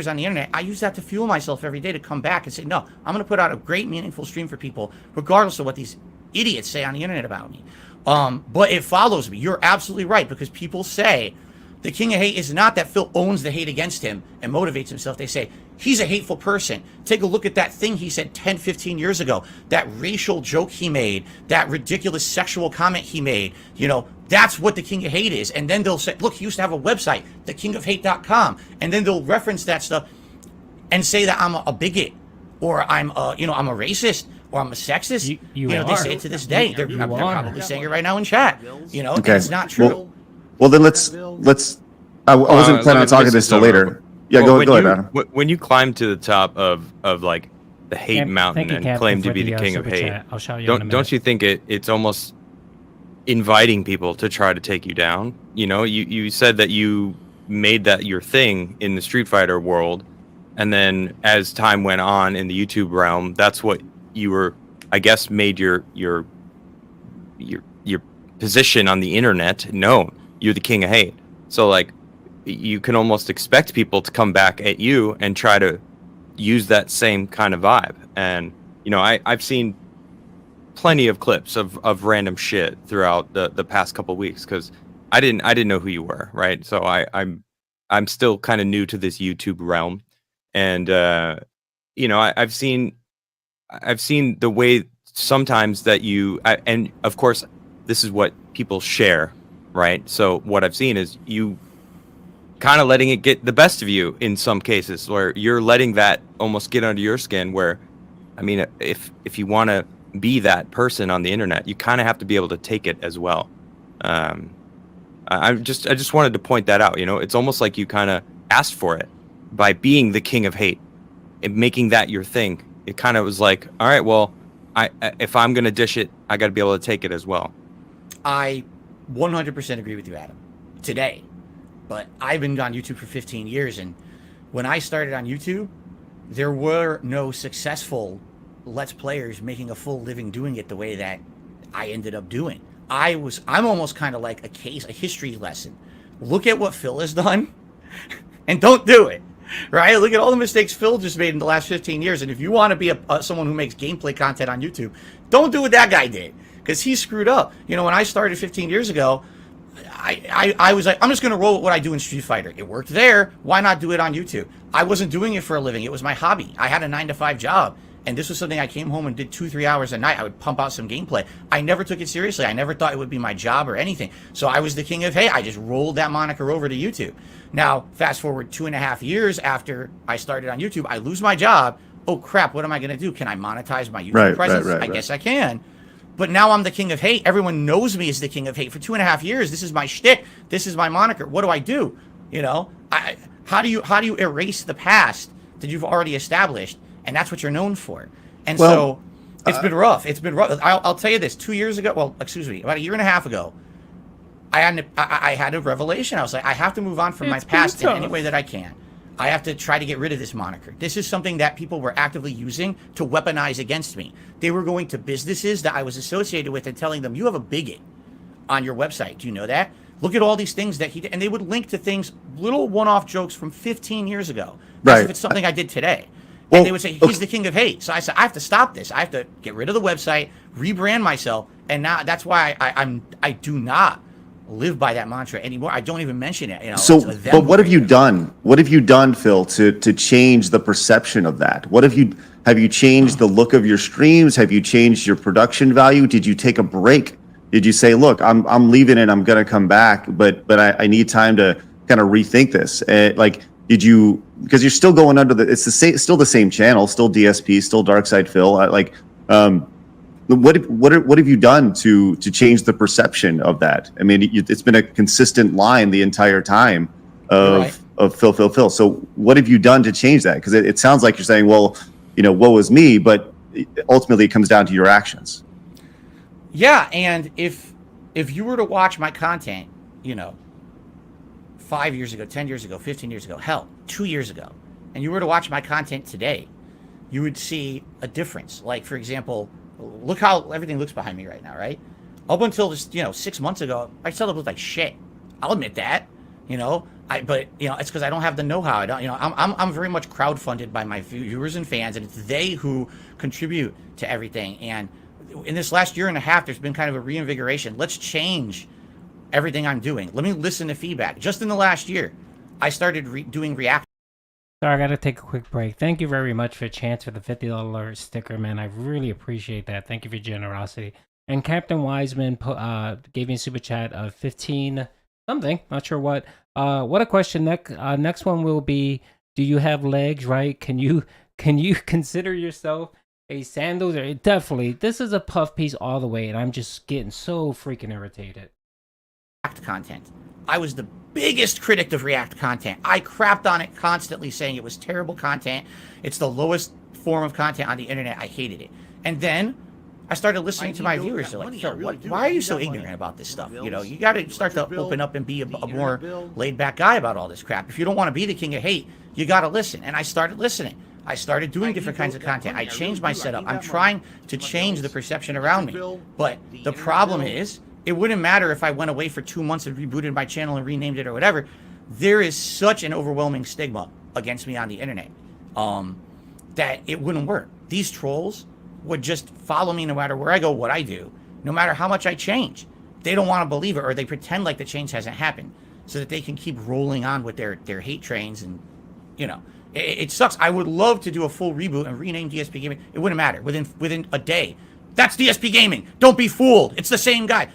On the internet, I use that to fuel myself every day to come back and say, no, I'm going to put out a great, meaningful stream for people, regardless of what these idiots say on the internet about me. But it follows me. You're absolutely right, because people say the king of hate is not that Phil owns the hate against him and motivates himself. They say he's a hateful person. Take a look at that thing he said 10, 15 years ago, that racial joke he made, that ridiculous sexual comment he made. You know, that's what the king of hate is. And then they'll say, look, he used to have a website, thekingofhate.com. And then they'll reference that stuff and say that I'm a bigot, or I'm a racist, or I'm a sexist. You know, they say it to this day. They're probably saying it right now in chat. You know, okay. And it's not true.
Well, then let's. I wasn't planning on talking this till later. Yeah, go ahead, Adam.
When you climb to the top of like the hate mountain and claim to be the king of hate,
I'll show you
don't you think it's almost inviting people to try to take you down? You know, you said that you made that your thing in the Street Fighter world, and then as time went on in the YouTube realm, that's what you were, I guess, made your position on the internet known. You're the king of hate. So like, you can almost expect people to come back at you and try to use that same kind of vibe. And you know, I've seen plenty of clips of random shit throughout the past couple of weeks, because I didn't know who you were, right? So I'm still kind of new to this YouTube realm, and you know, I've seen the way sometimes that you and of course this is what people share, right? So what I've seen is you kind of letting it get the best of you in some cases, where you're letting that almost get under your skin, where, I mean, if you want to be that person on the internet, you kind of have to be able to take it as well. I just wanted to point that out. You know, it's almost like you kind of asked for it by being the king of hate and making that your thing. It kind of was like, all right, well, if I'm going to dish it, I got to be able to take it as well.
I 100% agree with you, Adam, today. But I've been on YouTube for 15 years, and when I started on YouTube, there were no successful Let's Players making a full living doing it the way that I ended up doing. I'm almost kind of like a history lesson. Look at what Phil has done, and don't do it. Right? Look at all the mistakes Phil just made in the last 15 years. And if you want to be someone who makes gameplay content on YouTube, don't do what that guy did, because he screwed up. You know, when I started 15 years ago, I was like, I'm just going to roll with what I do in Street Fighter. It worked there. Why not do it on YouTube? I wasn't doing it for a living. It was my hobby. I had a 9-to-5 job. And this was something I came home and did 2-3 hours a night. I would pump out some gameplay. I never took it seriously. I never thought it would be my job or anything. So I was the king of, hey, I just rolled that moniker over to YouTube. Now, fast forward 2.5 years after I started on YouTube, I lose my job. Oh, crap, what am I going to do? Can I monetize my YouTube presence? I guess I can. But now I'm the king of hate. Everyone knows me as the king of hate. For 2.5 years, this is my shtick. This is my moniker. What do I do? You know, how do you erase the past that you've already established? And that's what you're known for. And so it's been rough. It's been rough. I'll tell you this. 2 years ago, well, excuse me, about 1.5 years ago, I had a revelation. I was like, I have to move on from my past in any way that I can. I have to try to get rid of this moniker. This is something that people were actively using to weaponize against me. They were going to businesses that I was associated with and telling them, you have a bigot on your website. Do you know that? Look at all these things that he did. And they would link to things, little one-off jokes from 15 years ago. As if it's something I did today. And they would say, he's the king of hate. So I said, I have to stop this. I have to get rid of the website, rebrand myself. And now that's why I do not live by that mantra anymore. I don't even mention it. You know,
so, but what have you done? What have you done, Phil, to change the perception of that? What have you changed the look of your streams? Have you changed your production value? Did you take a break? Did you say, look, I'm leaving it, I'm going to come back, but I need time to kind of rethink this? Like, did you, because you're still going under it's the same, still the same channel, still DSP, still Dark Side Phil. What have you done to change the perception of that? I mean, it's been a consistent line the entire time of Phil. So what have you done to change that? Because it sounds like you're saying, well, woe is me, but ultimately it comes down to your actions.
Yeah, and if you were to watch my content, 5 years ago, 10 years ago, 15 years ago, hell, 2 years ago, and you were to watch my content today, you would see a difference. Like, for example, look how everything looks behind me right now, right? Up until just, 6 months ago, I still looked like shit. I'll admit that, but it's because I don't have the know-how. I don't, I'm very much crowdfunded by my viewers and fans, and it's they who contribute to everything. And in this last year and a half, there's been kind of a reinvigoration. Let's change everything I'm doing. Let me listen to feedback. Just in the last year, I started doing react.
Sorry, I gotta take a quick break. Thank you very much for Chance for the $50 sticker, man. I really appreciate that. Thank you for your generosity. And Captain Wiseman gave me a super chat of 15 something, not sure what. What a question. Next one will be: do you have legs? Right? Can you consider yourself a sandals? Or definitely, this is a puff piece all the way, and I'm just getting so freaking irritated.
Content. I was the biggest critic of React content. I crapped on it constantly, saying it was terrible content. It's the lowest form of content on the internet. I hated it. And then I started listening to my viewers. They're like, Phil, why are you so ignorant about this stuff? You got to start to open up and be a more laid-back guy about all this crap. If you don't want to be the king of hate, you got to listen. And I started listening. I started doing different kinds of content. I changed my setup. I'm trying to change the perception around me. But the problem is, it wouldn't matter if I went away for 2 months and rebooted my channel and renamed it or whatever. There is such an overwhelming stigma against me on the internet that it wouldn't work. These trolls would just follow me no matter where I go, what I do, no matter how much I change. They don't want to believe it, or they pretend like the change hasn't happened so that they can keep rolling on with their hate trains. And, it sucks. I would love to do a full reboot and rename DSP Gaming. It wouldn't matter. Within a day. That's DSP Gaming. Don't be fooled. It's the same guy.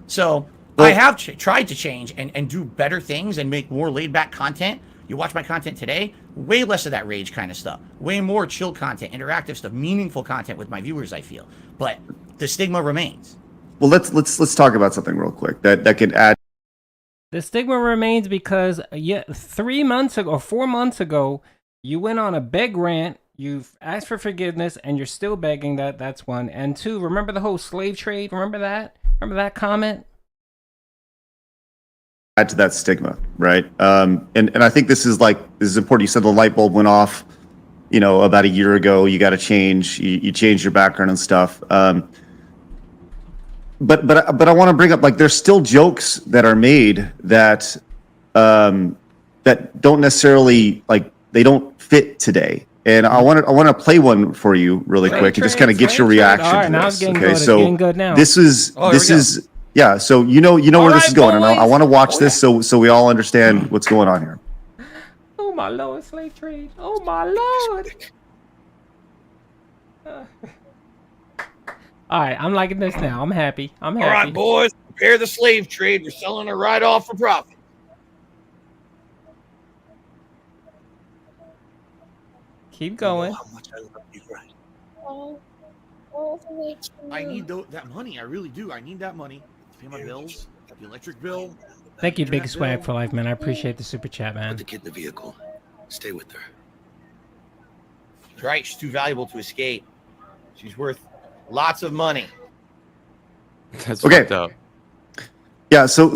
So I have tried to change and do better things and make more laid-back content. You watch my content today, way less of that rage kind of stuff, way more chill content, interactive stuff, meaningful content with my viewers, I feel. But the stigma remains.
Well, let's talk about something real quick that could add.
The stigma remains because 3 months ago or 4 months ago, you went on a beg rant. You've asked for forgiveness, and you're still begging. That's one. And two, remember the whole slave trade? Remember that? Remember that comment?
Add to that stigma, right? And I think this is important. You said the light bulb went off, about a year ago. You got to change. You changed your background and stuff. But I want to bring up, there's still jokes that are made that that don't necessarily they don't fit today. And I want to play one for you really quick and just kind of get your reaction.
All right, now it's getting good. It's getting good now.
This is yeah. So you know where this is going, and I want to watch this so we all understand what's going on here.
Oh my lord, slave trade! Oh my lord! All right, I'm liking this now. I'm happy. All
right, boys, prepare the slave trade. We're selling her right off for profit.
Keep going.
How much I love you, right? I need that money. I really do. I need that money to pay my bills, the electric bill.
Thank you, Big Swag for Life, man. I appreciate the super chat, man.
Put the kid in the vehicle. Stay with her.
Right. She's too valuable to escape. She's worth lots of money.
That's fucked up.
Yeah. So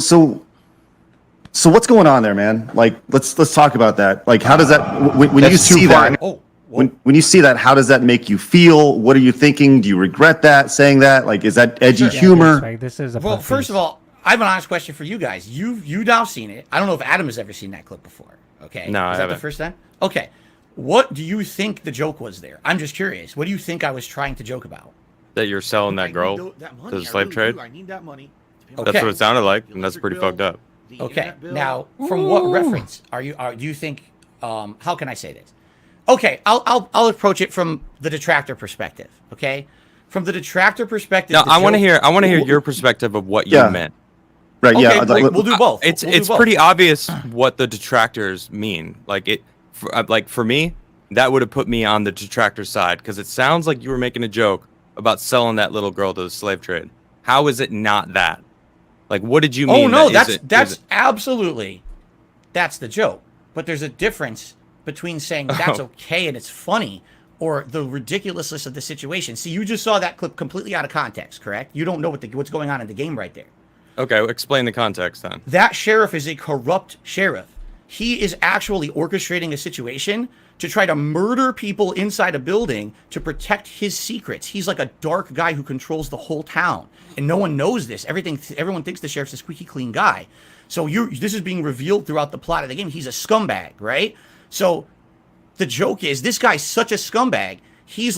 what's going on there, man? Let's talk about that. How does that when you see that? When you see that, how does that make you feel? What are you thinking? Do you regret saying that? Is that edgy humor?
This is
first of all, I have an honest question for you guys. You've now seen it. I don't know if Adam has ever seen that clip before. Okay.
No, I haven't.
The first time? Okay. What do you think the joke was there? I'm just curious. What do you think I was trying to joke about?
That you're selling that girl to the slave trade?
I need that money.
Okay. That's what it sounded like, and that's pretty fucked up.
Okay. Now, from what reference do you think? How can I say this? Okay, I'll approach it from the detractor perspective. Okay, from the detractor perspective.
No, I want to hear your perspective of what you meant.
Right?
Okay,
Yeah.
we'll do both.
It's
We'll do
it's
both.
pretty obvious what the detractors mean. Like for me, that would have put me on the detractor side because it sounds like you were making a joke about selling that little girl to the slave trade. How is it not that? Like, what did you mean?
Oh no,
that
that's absolutely that's the joke. But there's a difference between saying that's okay and it's funny or the ridiculousness of the situation. See, you just saw that clip completely out of context, correct? You don't know what's going on in the game right there.
Okay, well, explain the context then.
That sheriff is a corrupt sheriff. He is actually orchestrating a situation to try to murder people inside a building to protect his secrets. He's like a dark guy who controls the whole town, and no one knows this. Everyone thinks the sheriff's a squeaky clean guy. So this is being revealed throughout the plot of the game. He's a scumbag, right? So the joke is this guy's such a scumbag. He's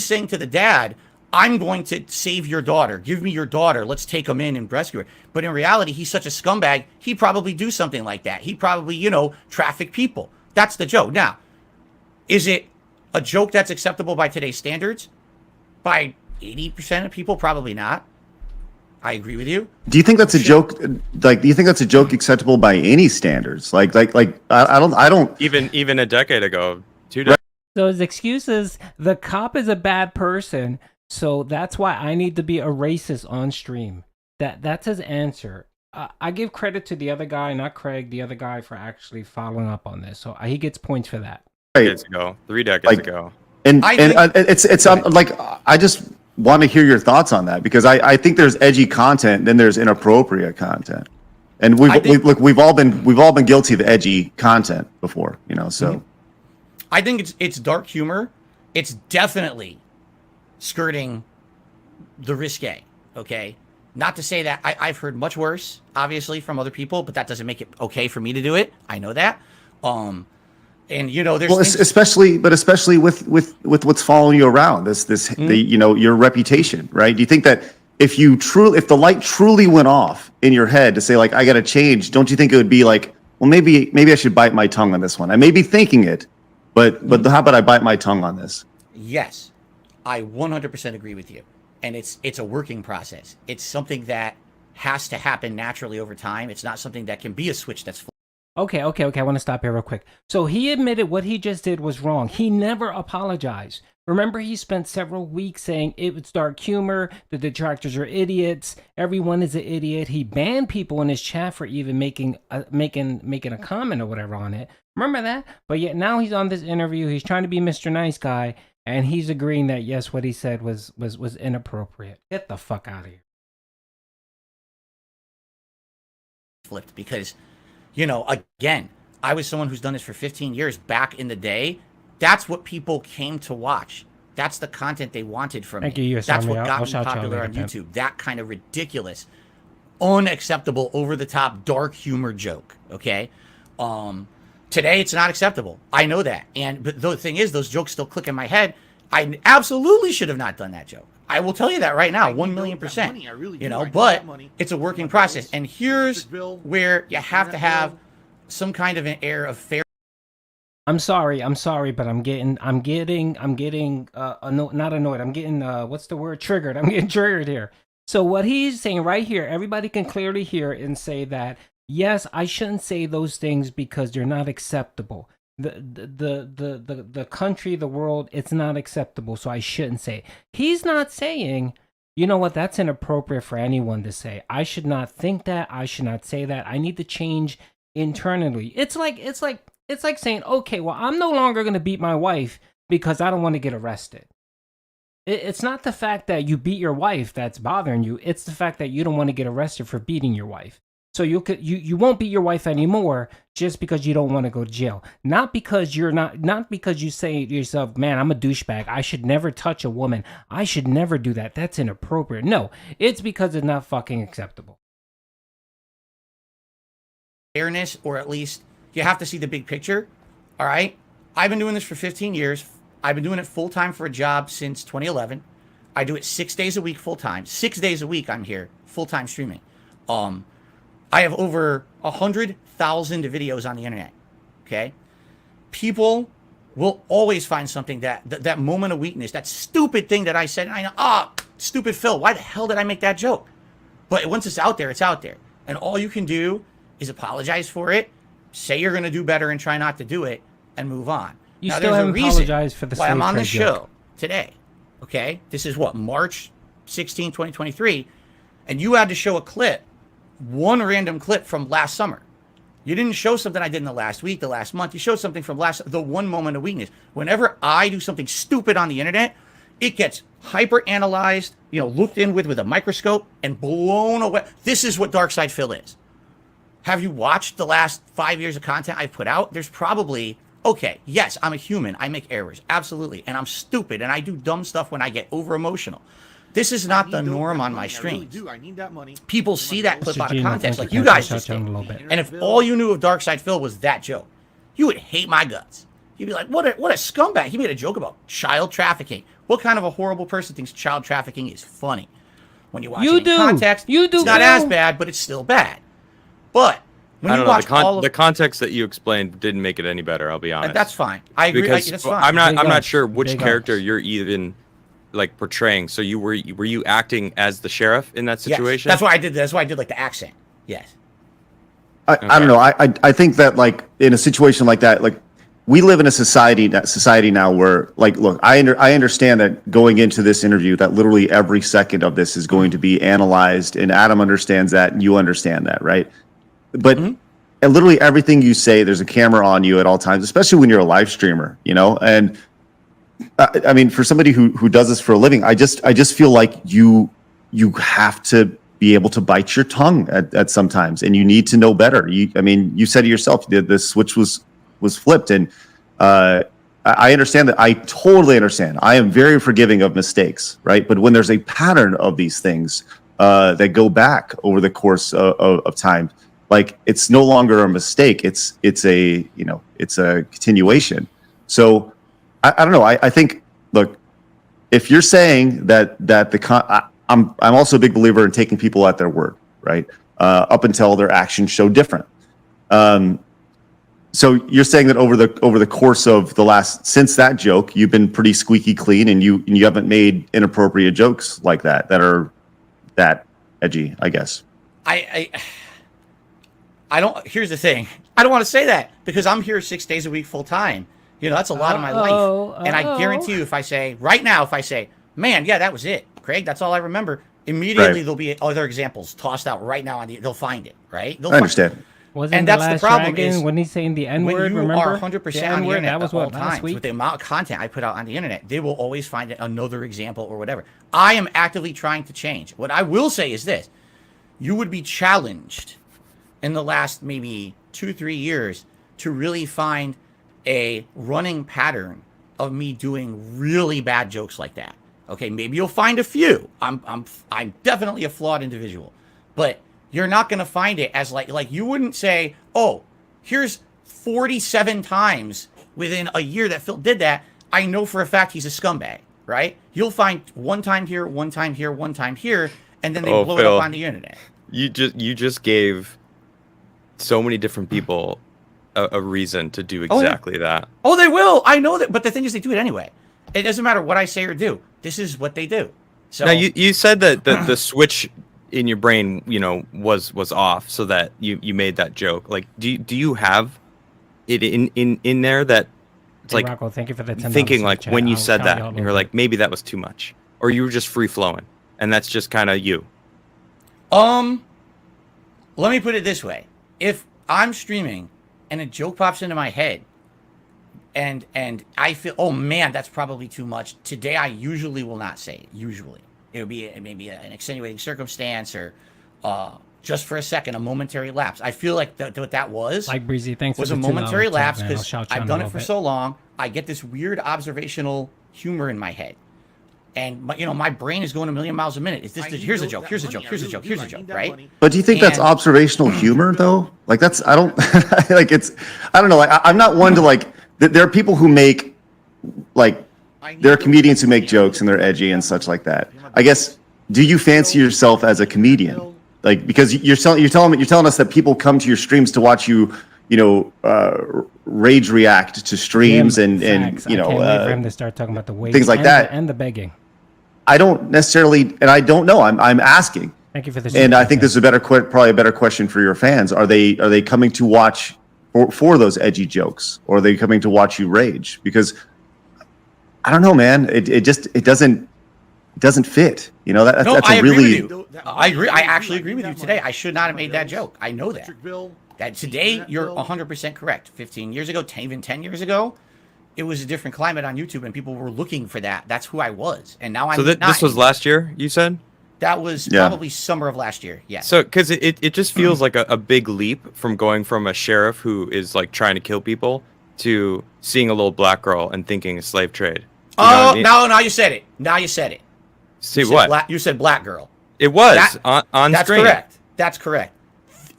saying to the dad, I'm going to save your daughter. Give me your daughter. Let's take him in and rescue her. But in reality, he's such a scumbag, he'd probably do something like that. He'd probably, traffic people. That's the joke. Now, is it a joke that's acceptable by today's standards? By 80% of people, probably not. I agree with you.
Do you think that's a joke? Like, do you think that's a joke acceptable by any standards? I don't.
Even a decade ago, 2 decades.
So his excuse is the cop is a bad person, so that's why I need to be a racist on stream. That's his answer. I give credit to the other guy, not Craig, the other guy, for actually following up on this. So he gets points for that.
Decades ago, 3 decades ago.
And it's like I just want to hear your thoughts on that because I think there's edgy content, then there's inappropriate content, and we've all been guilty of edgy content before, So
I think it's dark humor. It's definitely skirting the risque. Okay, not to say that I've heard much worse, obviously, from other people, but that doesn't make it okay for me to do it. I know that. And there's
especially with what's following you around your reputation, right? Do you think that if the light truly went off in your head to say like I got to change, don't you think it would be like, well, maybe I should bite my tongue on this one? I may be thinking it, but how about I bite my tongue on this?
Yes, I 100% agree with you, and it's a working process. It's something that has to happen naturally over time. It's not something that can be a switch that's
Okay. I want to stop here real quick. So he admitted what he just did was wrong. He never apologized. Remember, he spent several weeks saying it was dark humor, the detractors are idiots, everyone is an idiot. He banned people in his chat for even making a comment or whatever on it. Remember that? But yet now he's on this interview. He's trying to be Mr. Nice Guy, and he's agreeing that yes, what he said was inappropriate. Get the fuck out of here.
flipped because, again, I was someone who's done this for 15 years back in the day. That's what people came to watch. That's the content they wanted from me. That's what got me popular on YouTube. That kind of ridiculous, unacceptable, over-the-top, dark humor joke, okay? Today, it's not acceptable. I know that. But the thing is, those jokes still click in my head. I absolutely should have not done that joke. I will tell you that right now, 1,000,000%. But it's a working process. And here's where you have to have some kind of an air of fair.
I'm sorry, but I'm getting not annoyed. I'm getting what's the word? Triggered. I'm getting triggered here. So what he's saying right here, everybody can clearly hear and say that yes, I shouldn't say those things because they're not acceptable. The country, the world, it's not acceptable, so I shouldn't say it. He's not saying, you know what, that's inappropriate for anyone to say. I should not think that. I should not say that. I need to change internally. It's like saying, okay, well, I'm no longer going to beat my wife because I don't want to get arrested. It's not the fact that you beat your wife that's bothering you. It's the fact that you don't want to get arrested for beating your wife. So you won't beat your wife anymore just because you don't want to go to jail. Not because because you say to yourself, man, I'm a douchebag. I should never touch a woman. I should never do that. That's inappropriate. No, it's because it's not fucking acceptable.
Fairness, or at least you have to see the big picture. All right. I've been doing this for 15 years. I've been doing it full time for a job since 2011. I do it 6 days a week full time. 6 days a week I'm here full time streaming. I have over 100,000 videos on the internet. Okay, people will always find something that moment of weakness, that stupid thing that I said. And I know, stupid Phil. Why the hell did I make that joke? But once it's out there, it's out there. And all you can do is apologize for it, say you're going to do better and try not to do it, and move on.
You
now,
still
there's
haven't
a reason
apologized for the
why I'm
slave
on the
trade
show
joke.
today. Okay? This is what, March 16, 2023. And you had to show a clip, one random clip from last summer. You didn't show something I did in the last week, the last month. You showed something from the one moment of weakness. Whenever I do something stupid on the internet, it gets hyper analyzed, looked in with a microscope and blown away. This is what Dark Side Phil is. Have you watched the last 5 years of content I've put out? There's probably, okay, yes, I'm a human. I make errors. Absolutely. And I'm stupid and I do dumb stuff when I get over emotional. This is not the norm on my streams.
I need that money.
People see that clip
Mr.
out of
Gino,
context,
thank
like
you
you
for
guys just
touching
did.
a little bit.
And if all you knew of Dark Side Phil was that joke, you would hate my guts. You'd be like, what a scumbag. He made a joke about child trafficking. What kind of a horrible person thinks child trafficking is funny? When you watch it in context, it's not as bad, but it's still bad. But when you watch
the context that you explained didn't make it any better, I'll be honest.
That's fine. I agree.
Because
That's fine.
I'm not sure which character you're even like portraying. So were you acting as the sheriff in that situation?
Yes, that's why I did. That's why I did like the accent. Yes.
I don't know. I think that like in a situation like that, like we live in a society now where like, look, I understand that going into this interview that literally every second of this is going to be analyzed, and Adam understands that and you understand that, right? But and literally everything you say, there's a camera on you at all times, especially when you're a live streamer, and I mean, for somebody who does this for a living, I just feel like you have to be able to bite your tongue at sometimes, and you need to know better. You said it yourself, the switch was flipped, and I understand that. I totally understand. I am very forgiving of mistakes, right? But when there's a pattern of these things that go back over the course of time, like it's no longer a mistake. It's a continuation. So I don't know. I think, look, if you're saying that I'm also a big believer in taking people at their word, right? Up until their actions show different. So you're saying that over the course of since that joke, you've been pretty squeaky clean, and you haven't made inappropriate jokes like that are that edgy, I guess.
I don't. Here's the thing. I don't want to say that because I'm here 6 days a week full time. That's a lot of my life. And I guarantee you, if I say, man, yeah, that was it, Craig, that's all I remember, immediately there'll be other examples tossed out right now. They'll find it, right?
I understand.
And that's the problem is when he's saying the N-word,
when you
remember?
are 100% on the internet
that was
at all
what, last
times,
week?
with the amount of content I put out on the internet, they will always find another example or whatever. I am actively trying to change. What I will say is this. You would be challenged in the last maybe 2-3 years to really find a running pattern of me doing really bad jokes like that. Okay, maybe you'll find a few. I'm definitely a flawed individual, but you're not going to find it as like you wouldn't say, oh, here's 47 times within a year that Phil did that. I know for a fact he's a scumbag, right? You'll find one time here, one time here, one time here, and then they blow it up on the internet.
You just gave so many different people a reason to do exactly that.
Oh, they will. I know that. But the thing is, they do it anyway. It doesn't matter what I say or do. This is what they do. So
now you said that the switch in your brain, was off, so that you made that joke. Like, do you have it in there that it's like
Rocco, thank you for the $10
thinking like
chat.
when you
I'll
said
shout
that
you out
you're like maybe that was too much, or you were just free flowing and that's just kind of you?
Let me put it this way. If I'm streaming and a joke pops into my head and I feel, oh man, that's probably too much, today I usually will not say it. Usually. It would be maybe an extenuating circumstance or just for a second, a momentary lapse. I feel like what that was,
like Breezy, thanks
was
for
a
the
momentary
$2
lapse
tip, man.
because
I'll shout you
I've
out
done
in a
it for
little
so long. I get this weird observational humor in my head. And my brain is going a million miles a minute. It's just here's a joke, here's a joke, here's a joke, here's a joke, right?
But do you think that's observational humor though? Like I don't like I don't know. Like I'm not one to like. There are people who make like there are comedians who make jokes and they're edgy and such like that. I guess. Do you fancy yourself as a comedian? Like because you're telling us that people come to your streams to watch you, rage react to streams and
I can't wait for him to start talking about the weight
things like that
and the begging.
I don't necessarily, and I don't know. I'm asking
Thank you for this.
And I think this is probably a better question for your fans. Are they coming to watch for those edgy jokes, or are they coming to watch you rage? Because I don't know, man. It doesn't fit. You know, that's
I
a
agree
really.
with you. I agree. I actually agree with you today. I should not have made that joke. I know that. That today, you're 100% correct. 15 years ago, even 10 years ago, it was a different climate on YouTube, and people were looking for that. That's who I was, and now I'm
so
not.
This was last year, you said?
That was probably summer of last year. Yeah.
So, because it just feels like a big leap from going from a sheriff who is like trying to kill people to seeing a little black girl and thinking a slave trade. You know what I mean?
now you said it. Now you said it.
See what?
You said black girl.
It was on
that's
screen.
Correct. That's correct.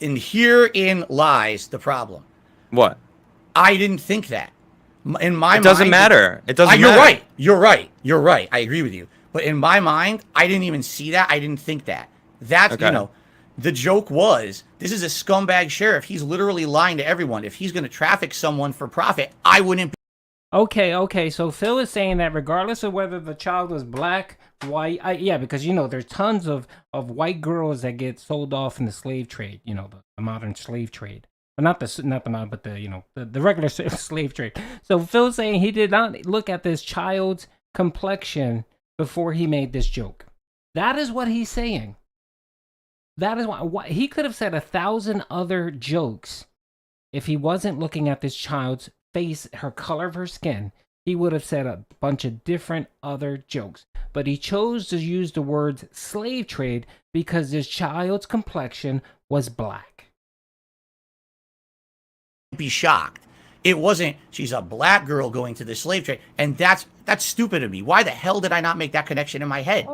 And herein lies the problem.
What?
I didn't think that. In my mind,
it doesn't matter. It doesn't
you're
matter.
You're right. I agree with you. But in my mind, I didn't even see that. I didn't think that. That's
Okay.
The joke was, this is a scumbag sheriff. He's literally lying to everyone. If he's going to traffic someone for profit, I wouldn't be.
Okay. So Phil is saying that regardless of whether the child was black, white, yeah, because there's tons of white girls that get sold off in the slave trade. The modern slave trade, but not the modern, but the regular slave trade. So Phil's saying he did not look at this child's complexion before he made this joke. That is what he's saying. That is why he could have said 1,000 other jokes if he wasn't looking at this child's face, her color of her skin. He would have said a bunch of different other jokes. But he chose to use the words slave trade because this child's complexion was black.
Be shocked. It wasn't, she's a black girl going to the slave trade. And that's stupid of me. Why the hell did I not make that connection in my head?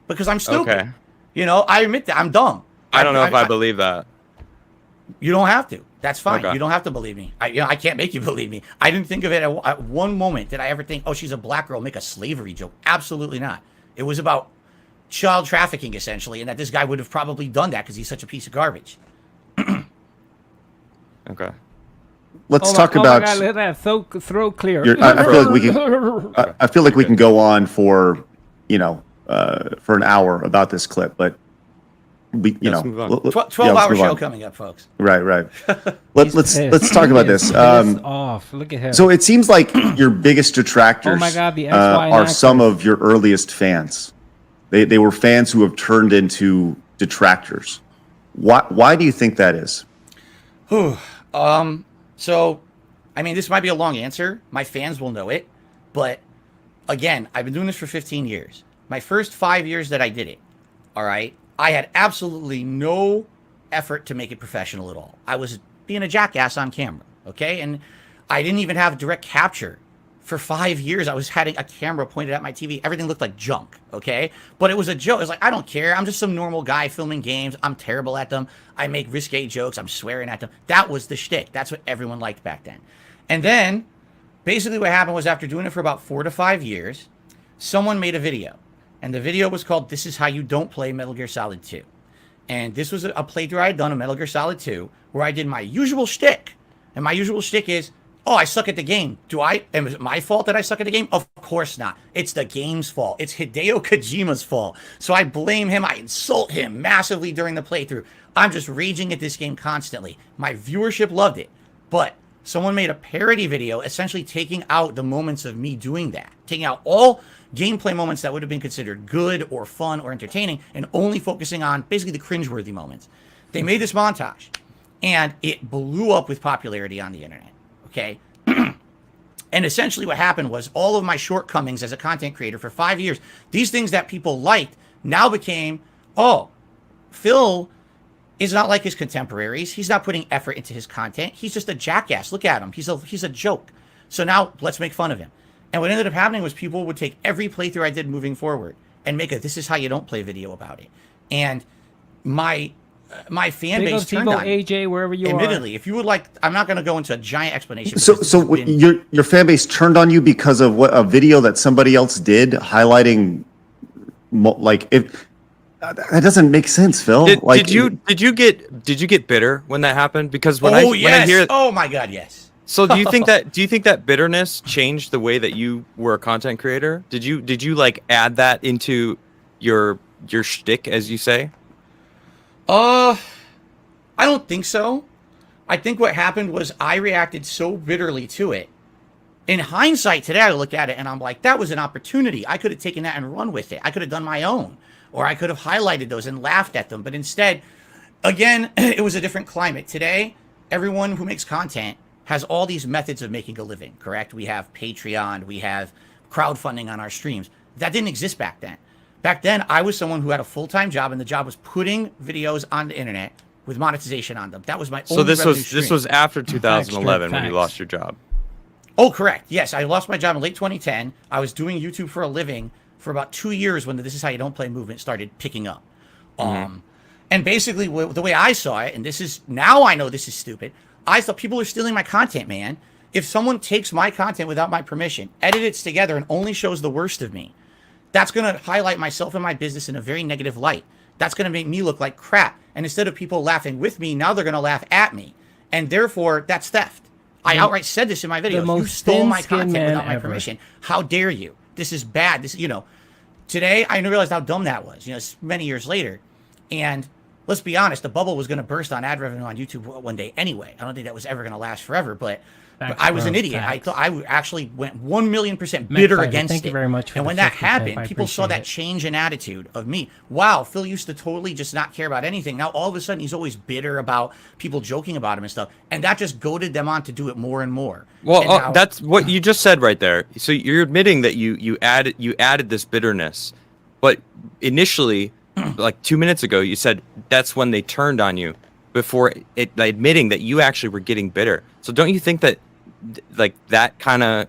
Because I'm stupid.
Okay.
I admit that. I'm dumb.
I don't know if I believe that.
You don't have to. That's fine.
Okay.
You don't have to believe me. I can't make you believe me. I didn't think of it at one moment. Did I ever think, oh, she's a black girl, make a slavery joke? Absolutely not. It was about child trafficking, essentially, and that this guy would have probably done that because he's such a piece of garbage.
Okay.
Let's talk about.
God, let that throat clear.
I feel like we can. I feel like we can go on for for an hour about this clip, but
Let's move on.
12-hour show coming up, folks.
Right. Let's talk about this.
Off. Look at him.
So it seems like your biggest detractors
Oh my God, the XY
are
actors.
some of your earliest fans. They were fans who have turned into detractors. Why do you think that is?
So, this might be a long answer. My fans will know it. But, again, I've been doing this for 15 years. My first 5 years that I did it, all right, I had absolutely no effort to make it professional at all. I was being a jackass on camera, okay? And I didn't even have direct capture. For 5 years, I was having a camera pointed at my TV. Everything looked like junk, okay? But it was a joke. It was like, I don't care. I'm just some normal guy filming games. I'm terrible at them. I make risque jokes. I'm swearing at them. That was the shtick. That's what everyone liked back then. And then, basically what happened was after doing it for about 4 to 5 years, someone made a video. And the video was called, This Is How You Don't Play Metal Gear Solid 2. And this was a playthrough I had done of Metal Gear Solid 2, where I did my usual shtick. And my usual shtick is, oh, I suck at the game. Am it my fault that I suck at the game? Of course not. It's the game's fault. It's Hideo Kojima's fault. So I blame him. I insult him massively during the playthrough. I'm just raging at this game constantly. My viewership loved it. But someone made a parody video essentially taking out the moments of me doing that. Taking out all gameplay moments that would have been considered good or fun or entertaining and only focusing on basically the cringeworthy moments. They made this montage and it blew up with popularity on the internet. Okay. And essentially what happened was all of my shortcomings as a content creator for 5 years, these things that people liked now became, oh, Phil is not like his contemporaries. He's not putting effort into his content. He's just a jackass. Look at him. He's a joke. So now let's make fun of him. And what ended up happening was people would take every playthrough I did moving forward and make a This Is How You Don't Play video about it. And my fan base turned on me.
AJ, wherever you
Admittedly, if you would like, I'm not going to go into a giant explanation.
So your fan base turned on you because of what a video that somebody else did highlighting, that doesn't make sense, Phil.
Did you get bitter when that happened? Because when I hear,
oh my God, yes.
So do you think that bitterness changed the way that you were a content creator? Did you like add that into your shtick, as you say?
I don't think so. I think what happened was I reacted so bitterly to it. In hindsight, today I look at it and I'm like, that was an opportunity. I could have taken that and run with it. I could have done my own, or I could have highlighted those and laughed at them. But instead, again, it was a different climate. Today, everyone who makes content has all these methods of making a living, correct? We have Patreon, we have crowdfunding on our streams. That didn't exist back then. Back then, I was someone who had a full-time job, and the job was putting videos on the internet with monetization on them. That was my only
So this
revenue
was
stream.
after 2011 when you
Facts.
lost your job.
Oh, correct. Yes, I lost my job in late 2010. I was doing YouTube for a living for about 2 years when the This Is How You Don't Play movement started picking up. And basically, the way I saw it, and this is, now I know this is stupid, I thought people are stealing my content, man. If someone takes my content without my permission, edits it together, and only shows the worst of me, that's going to highlight myself and my business in a very negative light. That's going to make me look like crap. And instead of people laughing with me, now they're going to laugh at me. And therefore, that's theft. I outright said this in my video. You stole my content without my permission. How dare you? This is bad. This, today I realized how dumb that was. It's many years later. And let's be honest, the bubble was going to burst on ad revenue on YouTube one day anyway. I don't think that was ever going to last forever, but I was an idiot. I thought I actually went 1,000,000% bitter against it.
Thank you very much for
and
the
when that
50
happened,
tip. I
people saw
appreciate
that
it.
change in attitude of me. Wow, Phil used to totally just not care about anything. Now all of a sudden he's always bitter about people joking about him and stuff. And that just goaded them on to do it more and more.
Well,
And now-
that's what you just said right there. So you're admitting that you added this bitterness, but initially, like 2 minutes ago, you said that's when they turned on you. Before admitting that you actually were getting bitter. So don't you think that like that kind of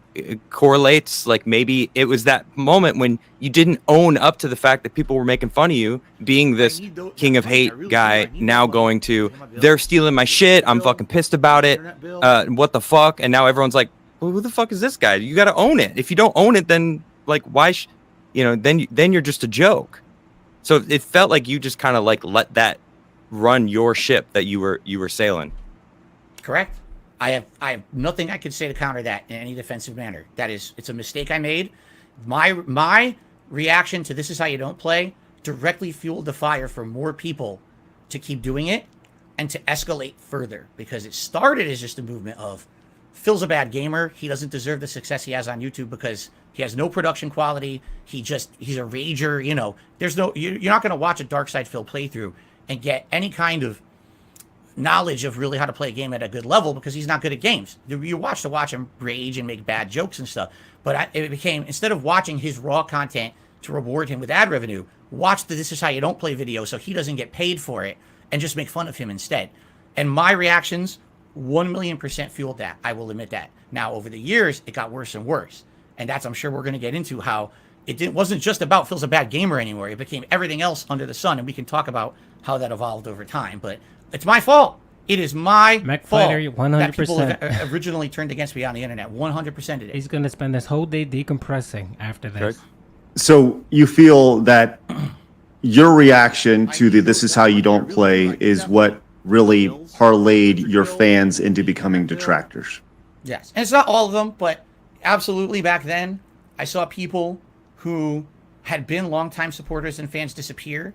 correlates? Like maybe it was that moment when you didn't own up to the fact that people were making fun of you, being this king of hate guy, now going to, they're stealing my shit, I'm fucking pissed about it, what the fuck? And now everyone's like, well, who the fuck is this guy? You got to own it. If you don't own it, then like why then you're just a joke. So it felt like you just kind of like let that run your ship that you were sailing.
Correct. I have nothing I could say to counter that in any defensive manner. It's a mistake I made. My reaction to This Is How You Don't Play directly fueled the fire for more people to keep doing it and to escalate further, because it started as just a movement of Phil's a bad gamer. He doesn't deserve the success he has on YouTube because he has no production quality. He's a rager. You're not going to watch a Dark Side Phil playthrough and get any kind of knowledge of really how to play a game at a good level because he's not good at games. You watch him rage and make bad jokes and stuff. But it became, instead of watching his raw content to reward him with ad revenue, watch the This Is How You Don't Play video so he doesn't get paid for it and just make fun of him instead. And my reactions 1,000,000% fueled that. I will admit that. Now, over the years, it got worse and worse. And that's, I'm sure we're going to get into how it wasn't just about Phil's a bad gamer anymore. It became everything else under the sun. And we can talk about how that evolved over time. But it's my fault. It is my fault
Fighter, 100%.
that people have originally turned against me on the internet. 100% it is.
He's gonna spend this whole day decompressing after this.
So you feel that your reaction to the This Is How You Don't Play is what really parlayed your fans into becoming detractors.
Yes. And it's not all of them, but absolutely back then, I saw people who had been longtime supporters and fans disappear,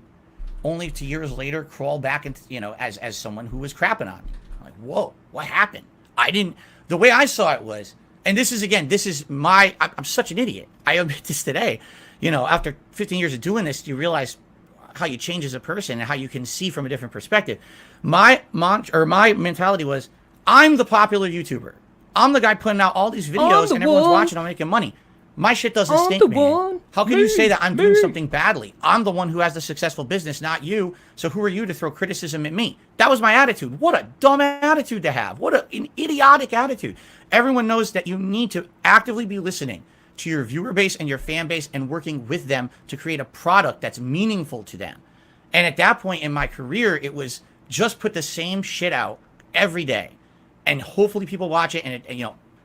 only to years later crawl back into, as someone who was crapping on me. I'm like, whoa, what happened? The way I saw it was, and I'm such an idiot. I admit this today. After 15 years of doing this, you realize how you change as a person and how you can see from a different perspective. My mentality was, I'm the popular YouTuber. I'm the guy putting out all these videos and everyone's watching. I'm making money. My shit doesn't stink, man. How can you say that I'm doing something badly? I'm the one who has the successful business, not you. So who are you to throw criticism at me? That was my attitude. What a dumb attitude to have. What an idiotic attitude. Everyone knows that you need to actively be listening to your viewer base and your fan base and working with them to create a product that's meaningful to them. And at that point in my career, it was just put the same shit out every day. And hopefully people watch it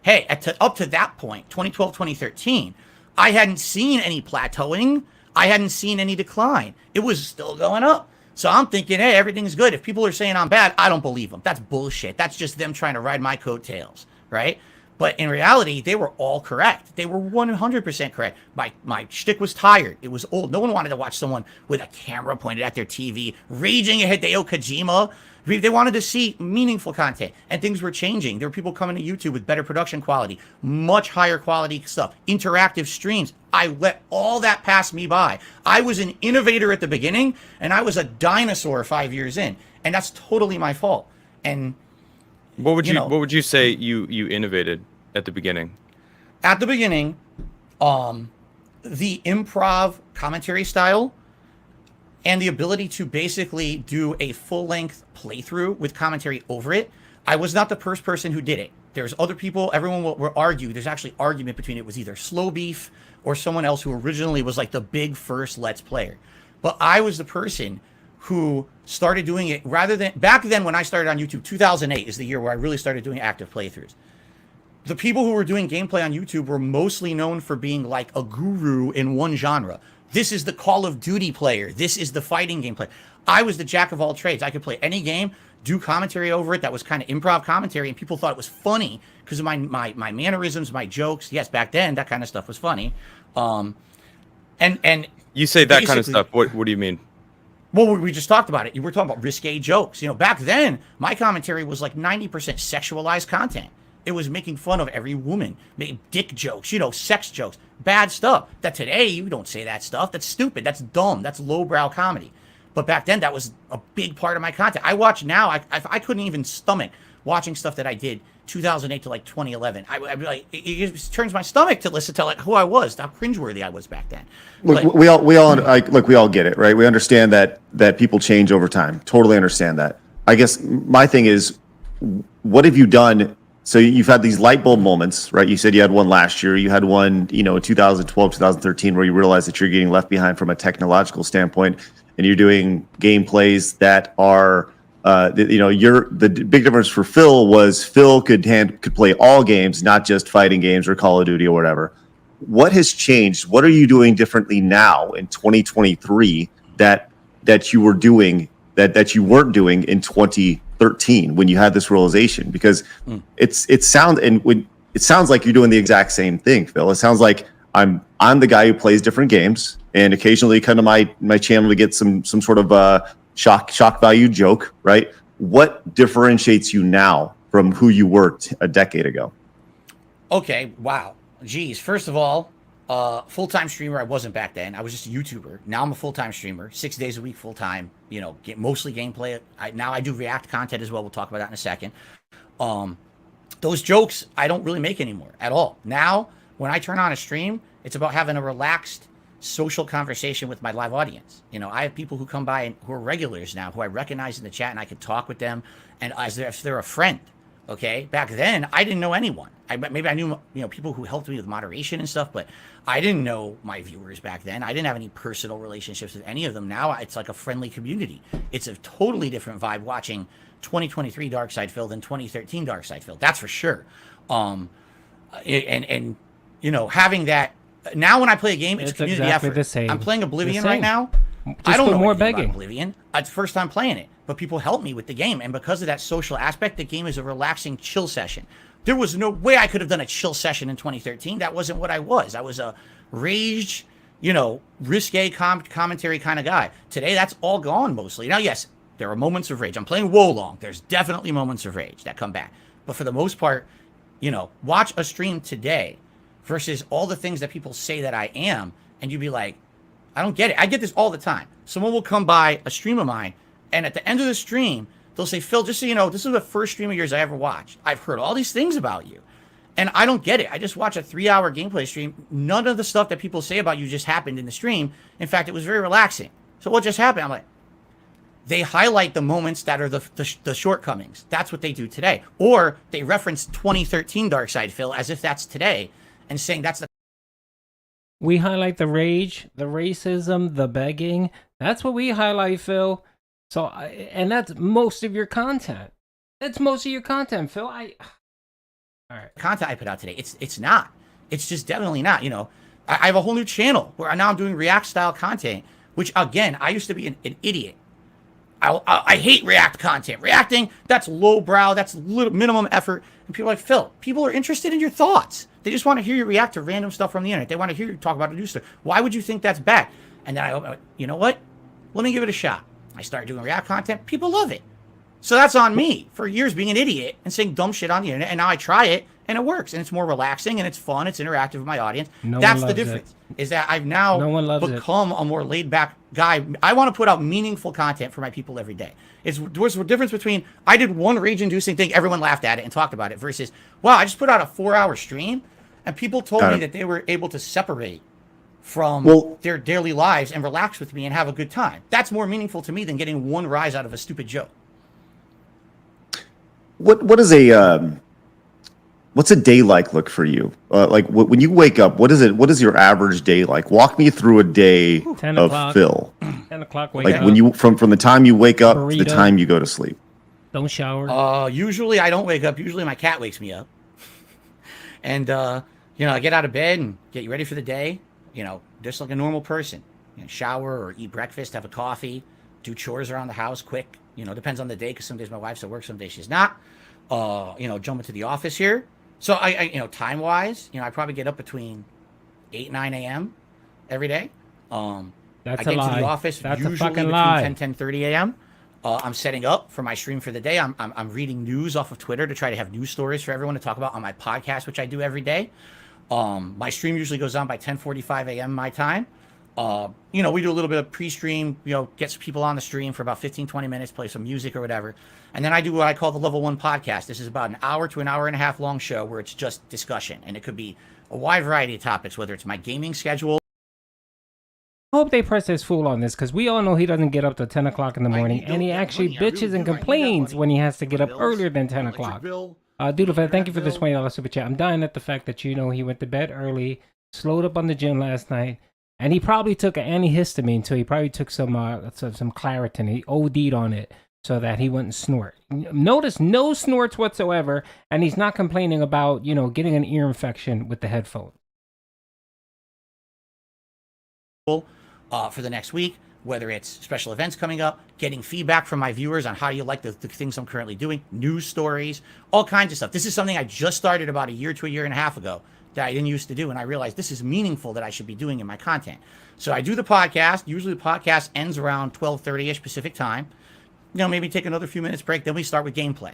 hey, up to that point, 2012, 2013, I hadn't seen any plateauing. I hadn't seen any decline. It was still going up. So I'm thinking, hey, everything's good. If people are saying I'm bad, I don't believe them. That's bullshit. That's just them trying to ride my coattails, right?
But in reality, they were all correct. They were 100% correct. My shtick was tired. It was old. No one wanted to watch someone with a camera pointed at their TV, raging at Hideo Kojima. They wanted to see meaningful content, and things were changing. There were people coming to YouTube with better production quality, much higher quality stuff, interactive streams. I let all that pass me by. I was an innovator at the beginning, and I was a dinosaur 5 years in, and that's totally my fault. And
what would you say you innovated at the beginning?
At the beginning, the improv commentary style and the ability to basically do a full-length playthrough with commentary over it. I was not the first person who did it. There's other people, everyone will argue. There's actually argument between it was either Slow Beef or someone else who originally was like the big first Let's Player. But I was the person who started doing it rather than, back then when I started on YouTube, 2008 is the year where I really started doing active playthroughs. The people who were doing gameplay on YouTube were mostly known for being like a guru in one genre. This is the Call of Duty player. This is the fighting game player. I was the jack of all trades. I could play any game, do commentary over it that was kind of improv commentary, and people thought it was funny because of my mannerisms, my jokes. Yes, back then that kind of stuff was funny. And
you say that kind of stuff. What do you mean?
Well, we just talked about it. You were talking about risque jokes. You know, back then my commentary was like 90% sexualized content. It was making fun of every woman, making dick jokes, you know, sex jokes, bad stuff. That today, you don't say that stuff. That's stupid. That's dumb. That's lowbrow comedy. But back then, that was a big part of my content. I watch now. I couldn't even stomach watching stuff that I did 2008 to like 2011. I'd be like, it turns my stomach to listen to like who I was, how cringeworthy I was back then.
Look,
but,
we all get it, right? We understand that people change over time. Totally understand that. I guess my thing is, what have you done? So you've had these light bulb moments, right? You said you had one last year. You had one, in 2012, 2013, where you realized that you're getting left behind from a technological standpoint, and you're doing gameplays that are, the big difference for Phil was Phil could play all games, not just fighting games or Call of Duty or whatever. What has changed? What are you doing differently now in 2023 that you were doing that you weren't doing in 2013 when you had this realization? Because it sounds like you're doing the exact same thing, Phil. It sounds like I'm the guy who plays different games and occasionally come to my channel to get some sort of shock value joke, right? What differentiates you now from who you were a decade ago?
Okay, wow. Geez, first of all, full-time streamer, I wasn't back then. I was just a YouTuber. Now I'm a full-time streamer, 6 days a week, full-time, mostly gameplay. Now I do React content as well. We'll talk about that in a second. Those jokes, I don't really make anymore at all. Now, when I turn on a stream, it's about having a relaxed social conversation with my live audience. I have people who come by and who are regulars now, who I recognize in the chat, and I can talk with them and as if they're a friend. Okay, back then I didn't know anyone. Maybe I knew people who helped me with moderation and stuff, but I didn't know my viewers back then. I didn't have any personal relationships with any of them. Now it's like a friendly community. It's a totally different vibe watching 2023 Dark Side Phil than 2013 Dark Side Phil. That's for sure. Having that now when I play a game, it's a community
exactly
effort.
The same.
I'm playing Oblivion right now.
Just
I don't know
more
anything
begging.
about Oblivion. It's the first time playing it, but people help me with the game, and because of that social aspect, the game is a relaxing chill session. There was no way I could have done a chill session in 2013. That wasn't what I was. I was a raged, risque commentary kind of guy. Today, that's all gone mostly. Now, yes, there are moments of rage. I'm playing Wolong. There's definitely moments of rage that come back, but for the most part, watch a stream today versus all the things that people say that I am, and you'd be like, I don't get it. I get this all the time. Someone will come by a stream of mine, and at the end of the stream, they'll say, Phil, just so you know, this is the first stream of yours I ever watched. I've heard all these things about you. And I don't get it. I just watch a 3-hour gameplay stream. None of the stuff that people say about you just happened in the stream. In fact, it was very relaxing. So what just happened? I'm like, they highlight the moments that are the shortcomings. That's what they do today. Or they reference 2013 Dark Side Phil as if that's today and saying that's the...
We highlight the rage, the racism, the begging. That's what we highlight, Phil. So, and that's most of your content. That's most of your content, Phil. All right.
Content I put out today, it's not. It's just definitely not. I have a whole new channel where now I'm doing React style content, which again, I used to be an idiot. I hate React content. Reacting, that's lowbrow, that's minimum effort. And people are like, Phil, people are interested in your thoughts. They just want to hear you react to random stuff from the internet. They want to hear you talk about a new stuff. Why would you think that's bad? And then I went, you know what? Let me give it a shot. I started doing React content. People love it. So that's on me for years being an idiot and saying dumb shit on the internet. And now I try it and it works. And it's more relaxing and it's fun. It's interactive with my audience. That's the difference. Is that I've now become a more laid back guy. I want to put out meaningful content for my people every day. There's a difference between I did one rage inducing thing, everyone laughed at it and talked about it, versus, wow, I just put out a 4-hour stream and people told me that they were able to separate from their daily lives and relax with me and have a good time. That's more meaningful to me than getting one rise out of a stupid joke.
What is what's a day like look for you? Like when you wake up, what is your average day like? Walk me through a day of Phil.
10 o'clock wake
like
up.
when you from the time you wake up to the time you go to sleep.
Don't shower.
Usually I don't wake up. Usually my cat wakes me up. And I get out of bed and get you ready for the day. Just like a normal person. Shower or eat breakfast, have a coffee, do chores around the house quick. Depends on the day, because some days my wife's at work, some days she's not. Jump into the office here. So I time wise, I probably get up between 8 9 a.m. every day.
That's
I get to the office usually between 10:30 a.m. I'm setting up for my stream for the day. I'm reading news off of Twitter to try to have news stories for everyone to talk about on my podcast, which I do every day. My stream usually goes on by 10:45 a.m. my time. We do a little bit of pre-stream, get some people on the stream for about 15-20 minutes, play some music or whatever. And then I do what I call the Level 1 podcast. This is about an hour to an hour and a half long show where it's just discussion. And it could be a wide variety of topics, whether it's my gaming schedule.
I hope they press his fool on this, because we all know he doesn't get up till 10 o'clock in the morning, and he actually bitches and complains when he has to get up earlier than 10 o'clock. Doodlefed, thank you for this $20 super chat. I'm dying at the fact that he went to bed early, slowed up on the gym last night, and he probably took an antihistamine, so he probably took some Claritin. He OD'd on it so that he wouldn't snort. Notice no snorts whatsoever, and he's not complaining about, getting an ear infection with the headphone.
For the next week, whether it's special events coming up, getting feedback from my viewers on how you like the things I'm currently doing, news stories, all kinds of stuff. This is something I just started about a year to a year and a half ago that I didn't used to do, and I realized this is meaningful that I should be doing in my content. So I do the podcast. Usually the podcast ends around 12:30ish Pacific time. Maybe take another few minutes break, then we start with gameplay.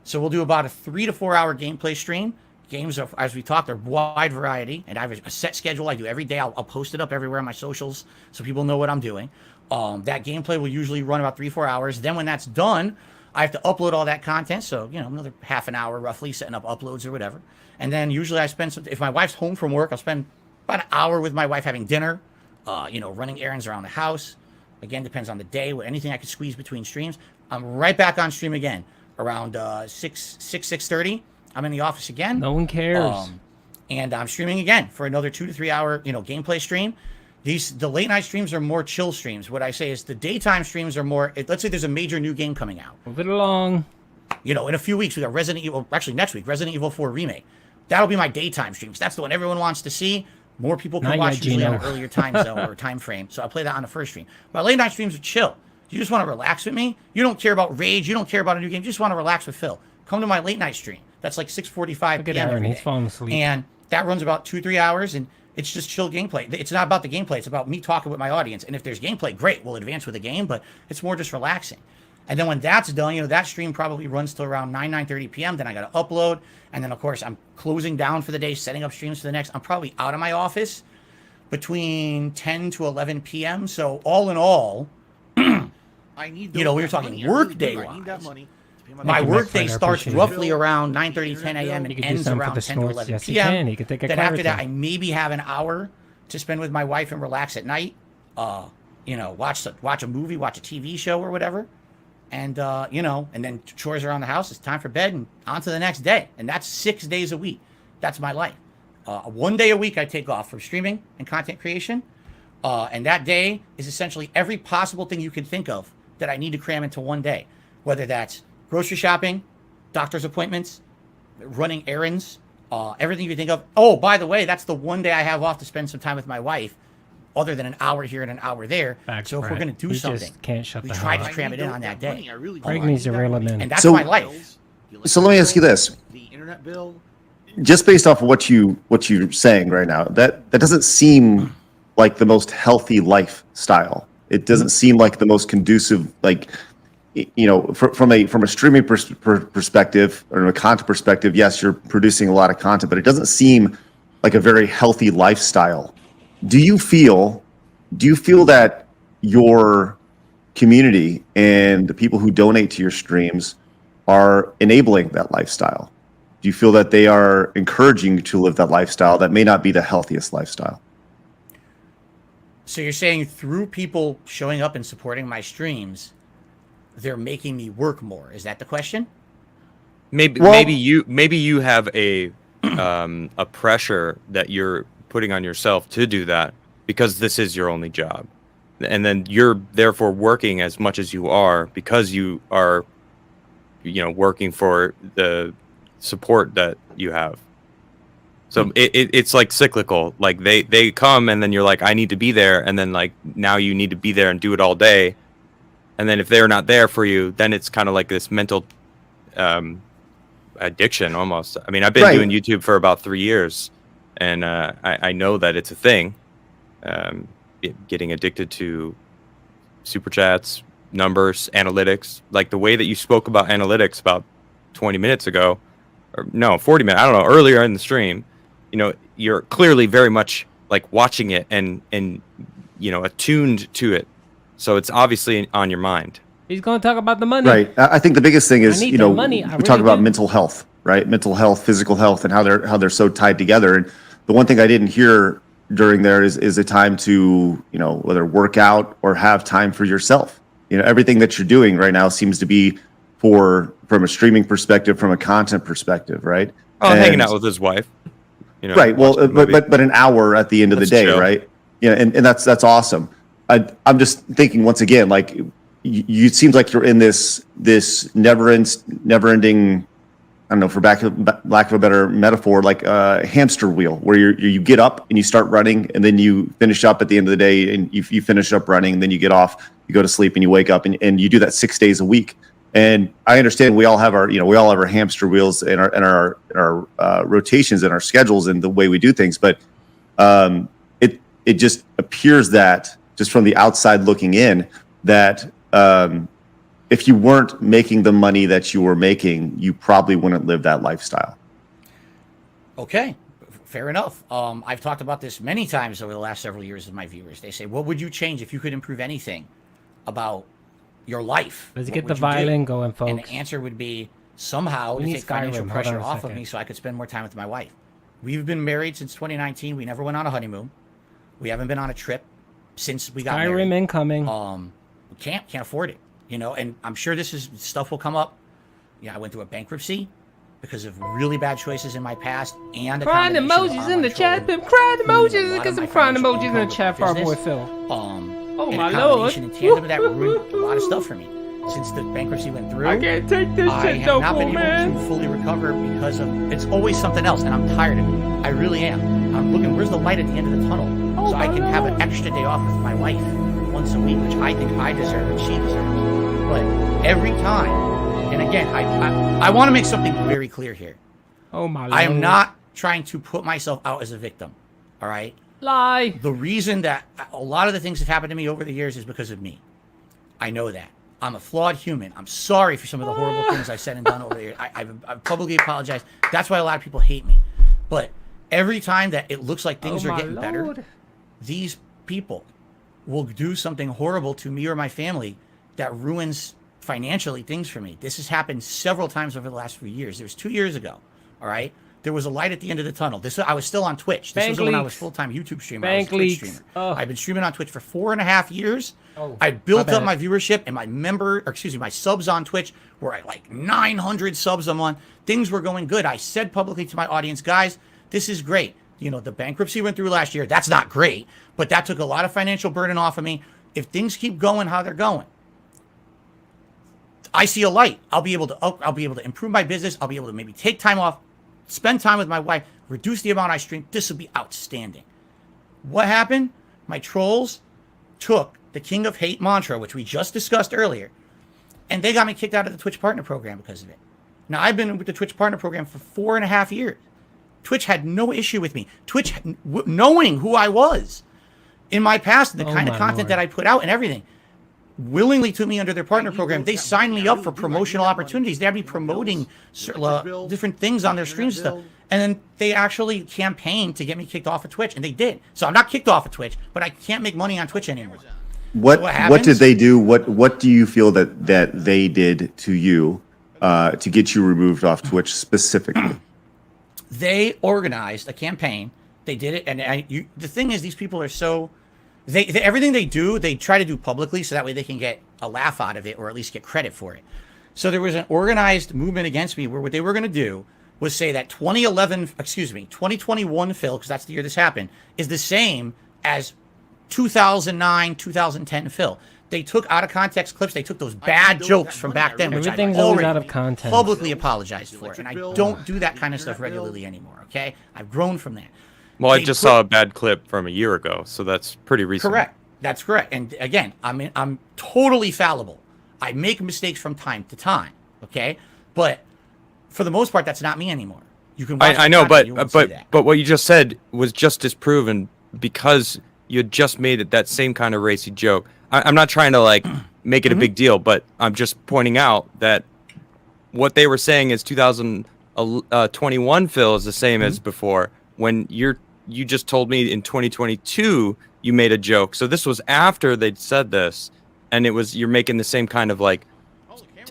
So we'll do about a 3 to 4 hour gameplay stream. Games, as we talked, are wide variety, and I have a set schedule I do every day. I'll post it up everywhere on my socials so people know what I'm doing. That gameplay will usually run about 3-4 hours. Then when that's done, I have to upload all that content. So, another half an hour roughly setting up uploads or whatever. And then usually I spend if my wife's home from work, I'll spend about an hour with my wife having dinner, running errands around the house. Again, depends on the day, anything I could squeeze between streams. I'm right back on stream again around 6:30. I'm in the office again.
No one cares.
And I'm streaming again for another 2 to 3 hour, gameplay stream. The late night streams are more chill streams. What I say is the daytime streams are more, let's say there's a major new game coming out.
Move it along.
In a few weeks, we got Resident Evil, actually next week, Resident Evil 4 Remake. That'll be my daytime streams. That's the one everyone wants to see. More people can watch usually on an earlier time zone or time frame. So I play that on the first stream. My late night streams are chill. You just want to relax with me. You don't care about rage. You don't care about a new game. You just want to relax with Phil. Come to my late night stream. That's like 6:45 p.m.
Aaron, he's falling asleep.
And that runs about 2-3 hours, and it's just chill gameplay. It's not about the gameplay. It's about me talking with my audience. And if there's gameplay, great. We'll advance with the game, but it's more just relaxing. And then when that's done, that stream probably runs till around 9:30 p.m. Then I got to upload. And then, of course, I'm closing down for the day, setting up streams for the next. I'm probably out of my office between 10 to 11 p.m. So all in all,
I need
we were talking work day wise. My workday starts roughly around 9:30, 10 a.m. and ends around 10 to 11 p.m. Then after that, I maybe have an hour to spend with my wife and relax at night. Watch a movie, watch a TV show or whatever. And, and then chores around the house. It's time for bed and on to the next day. And that's 6 days a week. That's my life. 1 day a week I take off from streaming and content creation. And that day is essentially every possible thing you can think of that I need to cram into one day. Whether that's grocery shopping, doctor's appointments, running errands, everything you can think of. Oh, by the way, that's the one day I have off to spend some time with my wife other than an hour here and an hour there.
Facts,
So if we're
Brett.
going to do
He
something,
just can't shut
we
the
try
hell
to
up.
cram it in on that day.
Greg needs to reel him in.
And that's
So-
my life.
So let me ask you this.
The internet bill.
Just based off of what you're saying right now, that doesn't seem like the most healthy lifestyle. It doesn't seem like the most conducive, like, you know, from a streaming perspective or a content perspective. Yes, you're producing a lot of content, but it doesn't seem like a very healthy lifestyle. Do you feel that your community and the people who donate to your streams are enabling that lifestyle? Do you feel that they are encouraging you to live that lifestyle that may not be the healthiest lifestyle?
So you're saying through people showing up and supporting my streams, they're making me work more. Is that the question?
Maybe you have a pressure that you're putting on yourself to do that because this is your only job, and then you're therefore working as much as you are because you are, you know, working for the support that you have. So it's like cyclical. Like they come and then you're like, I need to be there, and then like now you need to be there and do it all day, and then if they're not there for you, then it's kind of like this mental addiction almost. I mean, I've been doing YouTube for about 3 years, and I know that it's a thing. Getting addicted to super chats, numbers, analytics, like the way that you spoke about analytics about 20 minutes ago, or no, 40 minutes, I don't know, earlier in the stream, you know, you're clearly very much like watching it and you know, attuned to it. So it's obviously on your mind.
He's going to talk about the money.
Right. I think the biggest thing is, you know,
money.
we talk about mental health, right? Mental health, physical health, and how they're so tied together. And the one thing I didn't hear during there is a time to, you know, whether work out or have time for yourself. You know, everything that you're doing right now seems to be from a streaming perspective, from a content perspective, right?
Oh, hanging out with his wife. You know,
right. Well, but an hour at the end of the day, right? Yeah, and that's awesome. I'm just thinking once again, like you it seems like you're in this never ending. I don't know, for lack of a better metaphor, like a hamster wheel, where you get up and you start running, and then you finish up at the end of the day, and you finish up running, and then you get off, you go to sleep, and you wake up, and you do that 6 days a week. And I understand we all have our hamster wheels in our rotations and our schedules and the way we do things, but it just appears that just from the outside looking in that if you weren't making the money that you were making, you probably wouldn't live that lifestyle.
Okay, fair enough. I've talked about this many times over the last several years with my viewers. They say, what would you change if you could improve anything about your life?
Let's
What
get
would
the
you do?
violin going, folks.
And the answer would be somehow
We
to
need
take financial
Skyrim. Hold
pressure
on a
off of
second.
me so I could spend more time with my wife. We've been married since 2019. We never went on a honeymoon. We haven't been on a trip since we got married.
Skyrim incoming.
We can't afford it, you know, and I'm sure stuff will come up. Yeah, I went through a bankruptcy because of really bad choices in my past and
Crying emojis in the chat. Crying emojis. Get some crying emojis in the chat for our boy Phil.
Oh
my
lord! In tandem with that ruined a lot of stuff for me. Since the bankruptcy went through,
I can't take this
I
shit
have
no
not
more,
been
man.
able to fully recover because of it's always something else, and I'm tired of it. I really am. I'm looking. Where's the light at the end of the tunnel? So I can have an extra day off with my wife once a week, which I think I deserve and she deserves. But every time, and again, I want to make something very clear here.
Oh my lord.
I am not trying to put myself out as a victim. All right.
Lie.
The reason that a lot of the things that happened to me over the years is because of me. I know that. I'm a flawed human. I'm sorry for some of the horrible things I've said and done over the years. I've publicly apologized. That's why a lot of people hate me. But every time that it looks like things are getting better, these people will do something horrible to me or my family that ruins financially things for me. This has happened several times over the last few years. It was 2 years ago. All right. There was a light at the end of the tunnel. I was still on Twitch. This was when I was full-time YouTube streamer. I was a Twitch streamer. I've been streaming on Twitch for 4.5 years. I built up my viewership and my subs on Twitch were at like 900 subs a month. Things were going good. I said publicly to my audience, guys, this is great. You know, the bankruptcy went through last year. That's not great, but that took a lot of financial burden off of me. If things keep going how they're going, I see a light. I'll be able to improve my business. I'll be able to maybe take time off, spend time with my wife, reduce the amount I stream. This will be outstanding. What happened? My trolls took the King of Hate mantra, which we just discussed earlier, and they got me kicked out of the Twitch partner program because of it. Now, I've been with the Twitch partner program for 4.5 years. Twitch had no issue with me. Twitch, knowing who I was in my past, the kind of content that I put out and everything, willingly took me under their partner program. They signed me up for promotional opportunities. They had me promoting different things on their streams and stuff. And then they actually campaigned to get me kicked off of Twitch, and they did. So I'm not kicked off of Twitch, but I can't make money on Twitch anymore.
What did they do? What do you feel that they did to you to get you removed off Twitch specifically?
They organized a campaign. They did it, and the thing is, these people are so everything they do, they try to do publicly, so that way they can get a laugh out of it, or at least get credit for it. So there was an organized movement against me, where what they were going to do was say that 2021 Phil, because that's the year this happened, is the same as 2009, 2010 Phil. They took out of context clips. They took those bad jokes from back then, which I already
out of context.
Publicly apologized for. And I don't do that kind of stuff regularly anymore, okay? I've grown from that.
Well, I just saw a bad clip from a year ago, so that's pretty recent.
Correct. That's correct. And again, I'm totally fallible. I make mistakes from time to time, okay? But for the most part, that's not me anymore. You can watch
I know, but what you just said was just disproven because you had just made it that same kind of racy joke. I'm not trying to like make it a big deal, but I'm just pointing out that what they were saying is 2021 Phil is the same as before. When you just told me in 2022 you made a joke, so this was after they'd said this, and you're making the same kind of like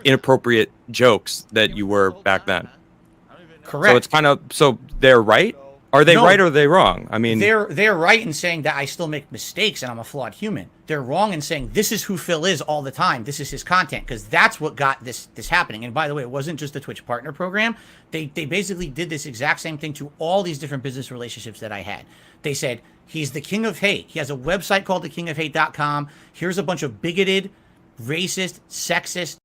inappropriate jokes that you were back then.
Correct.
So it's kind of they're right. Are they right or are they wrong? I mean,
they're right in saying that I still make mistakes and I'm a flawed human. They're wrong in saying this is who Phil is all the time. This is his content, because that's what got this happening. And by the way, it wasn't just the Twitch partner program. They basically did this exact same thing to all these different business relationships that I had. They said he's the King of Hate. He has a website called thekingofhate.com. Here's a bunch of bigoted, racist, sexist.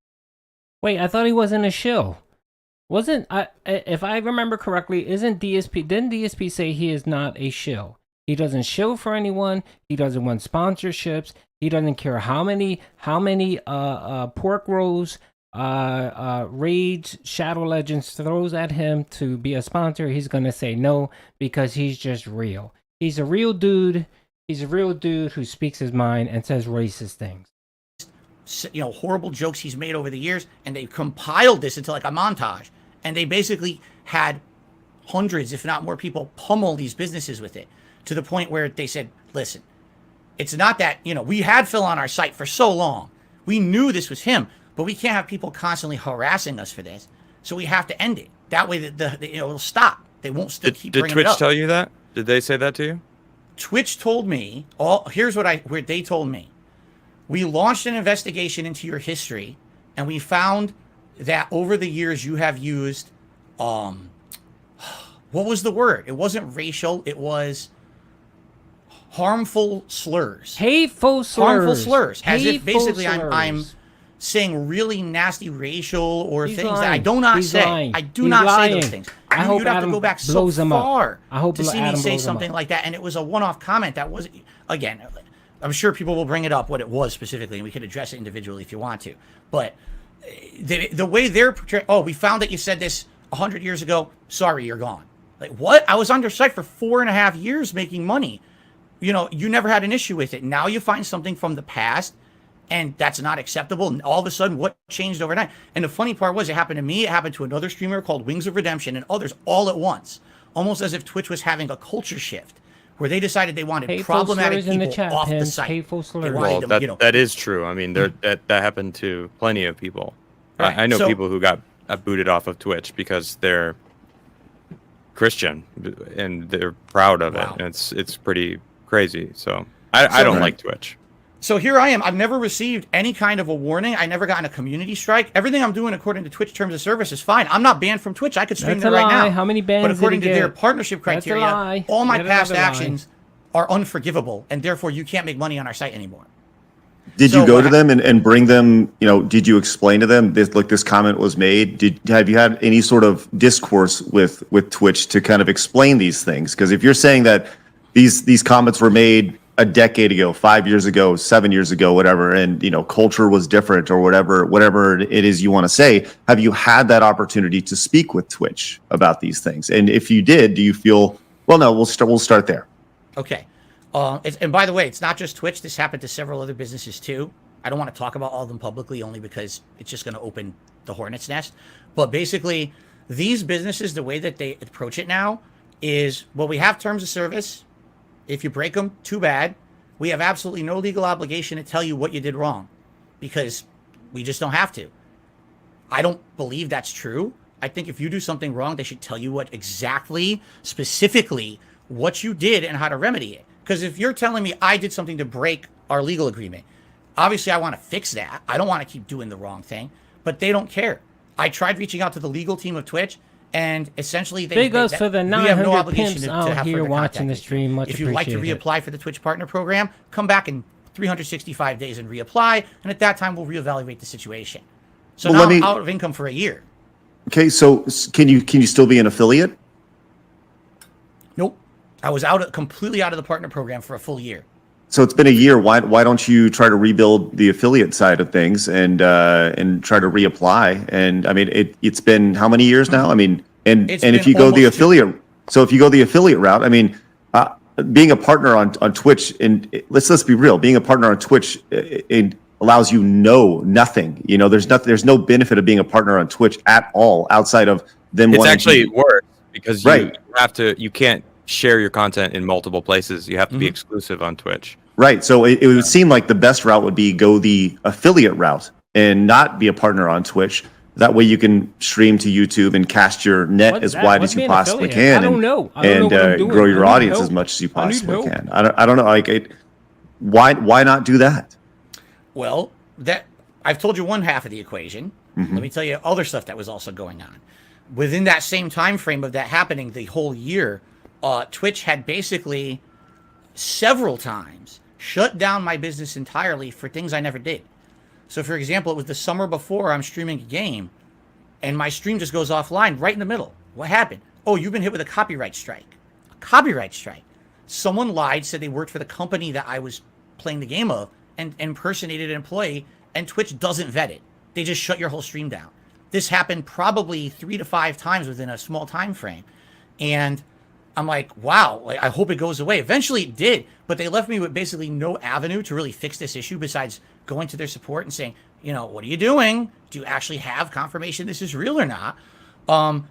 Wait, I thought he was in a show. Wasn't if I remember correctly, didn't DSP say he is not a shill? He doesn't shill for anyone. He doesn't want sponsorships. He doesn't care how many pork rolls Rage Shadow Legends throws at him to be a sponsor. He's gonna say no because he's just real. He's a real dude. He's a real dude who speaks his mind and says racist things.
Horrible jokes he's made over the years, and they compiled this into like a montage, and they basically had hundreds, if not more, people pummel these businesses with it, to the point where they said, listen, it's not that, we had Phil on our site for so long, we knew this was him, but we can't have people constantly harassing us for this, so we have to end it. That way it'll stop. They won't still keep bringing
Twitch
it up.
tell you that? Did they say that to you?
Twitch told me, here's what they told me. We launched an investigation into your history, and we found that over the years you have used, what was the word? It wasn't racial. It was harmful slurs.
Hateful slurs.
Harmful slurs. As if basically
slurs.
I'm saying really nasty racial or
He's
things
lying.
that I do not
He's
say.
lying.
I do
He's
not
lying.
say those things.
I hope
You'd have
Adam
to go back so
blows him up.
far
I hope
to see
Adam
me say
blows him
something
up.
like that. And it was a one-off comment that was, again, I'm sure people will bring it up what it was specifically, and we could address it individually if you want to. But the way they're portraying, we found that you said this 100 years ago. Sorry, you're gone. Like, what? I was on your site for 4.5 years making money. You never had an issue with it. Now you find something from the past, and that's not acceptable. And all of a sudden, what changed overnight? And the funny part was, it happened to me. It happened to another streamer called Wings of Redemption and others all at once. Almost as if Twitch was having a culture shift, where they decided they wanted
Hateful
problematic
slurs in the
people
chat,
off the
Pins.
site.
Hateful slurs.
They
Well,
wanted them,
that is true. I mean, that happened to plenty of people.
Right.
I know
So-
people who got booted off of Twitch because they're Christian and they're proud of
Wow.
it. And it's pretty crazy. So I don't like Twitch.
So here I am. I've never received any kind of a warning. I never gotten a community strike. Everything I'm doing according to Twitch terms of service is fine. I'm not banned from Twitch. I could stream
That's
there
a
right
lie.
now.
How many bans
But
did
according
he
to their
get?
partnership
That's a
criteria,
lie.
all my
Yet
past
another lie.
actions are unforgivable, and therefore you can't make money on our site anymore.
Did
So
you go
what
to them and bring them, did you explain to them this comment was made? Have you had any sort of discourse with Twitch to kind of explain these things? Because if you're saying that these comments were made a decade ago, 5 years ago, 7 years ago, whatever, and culture was different or whatever it is you want to say, have you had that opportunity to speak with Twitch about these things? And if you did, do you feel, well, no, we'll start there.
Okay. And by the way, it's not just Twitch. This happened to several other businesses too. I don't want to talk about all of them publicly only because it's just going to open the hornet's nest. But basically, these businesses, the way that they approach it now is, well, we have terms of service. If you break them, too bad. We have absolutely no legal obligation to tell you what you did wrong because we just don't have to. I don't believe that's true. I think if you do something wrong, they should tell you what exactly, specifically, what you did and how to remedy it. Because if you're telling me I did something to break our legal agreement, obviously I want to fix that. I don't want to keep doing the wrong thing, but they don't care. I tried reaching out to the legal team of Twitch, and essentially
Big ups for the 900 pimps out here watching the stream. Much
if you'd like to reapply for the Twitch Partner Program, come back in 365 days and reapply, and at that time we'll reevaluate the situation. So now I'm out of income for a year.
Okay, so can you still be an affiliate?
Nope. I was completely out of the partner program for a full year.
So it's been a year. Why don't you try to rebuild the affiliate side of things and try to reapply? And I mean, it's been how many years now? I mean, and if you go the affiliate, so if you go the affiliate route, I mean, being a partner on Twitch, and let's be real, being a partner on Twitch, it allows you nothing. There's no benefit of being a partner on Twitch at all outside of them.
It's actually worse because you can't share your content in multiple places. You have to be exclusive on Twitch.
Right. So it would seem like the best route would be go the affiliate route and not be a partner on Twitch. That way you can stream to YouTube and cast your net as wide as you possibly can. And grow your audience as much as you possibly can. I don't know. Why not do that?
Well, I've told you one half of the equation. Let me tell you other stuff that was also going on. Within that same time frame of that happening, the whole year, Twitch had basically several times shut down my business entirely for things I never did. So, for example, it was the summer before I'm streaming a game, and my stream just goes offline right in the middle. What happened? Oh, you've been hit with a copyright strike. A copyright strike. Someone lied, said they worked for the company that I was playing the game of, and impersonated an employee, and Twitch doesn't vet it. They just shut your whole stream down. This happened probably 3 to 5 times within a small time frame. And I'm like, wow, I hope it goes away. Eventually it did, but they left me with basically no avenue to really fix this issue besides going to their support and saying, what are you doing? Do you actually have confirmation this is real or not?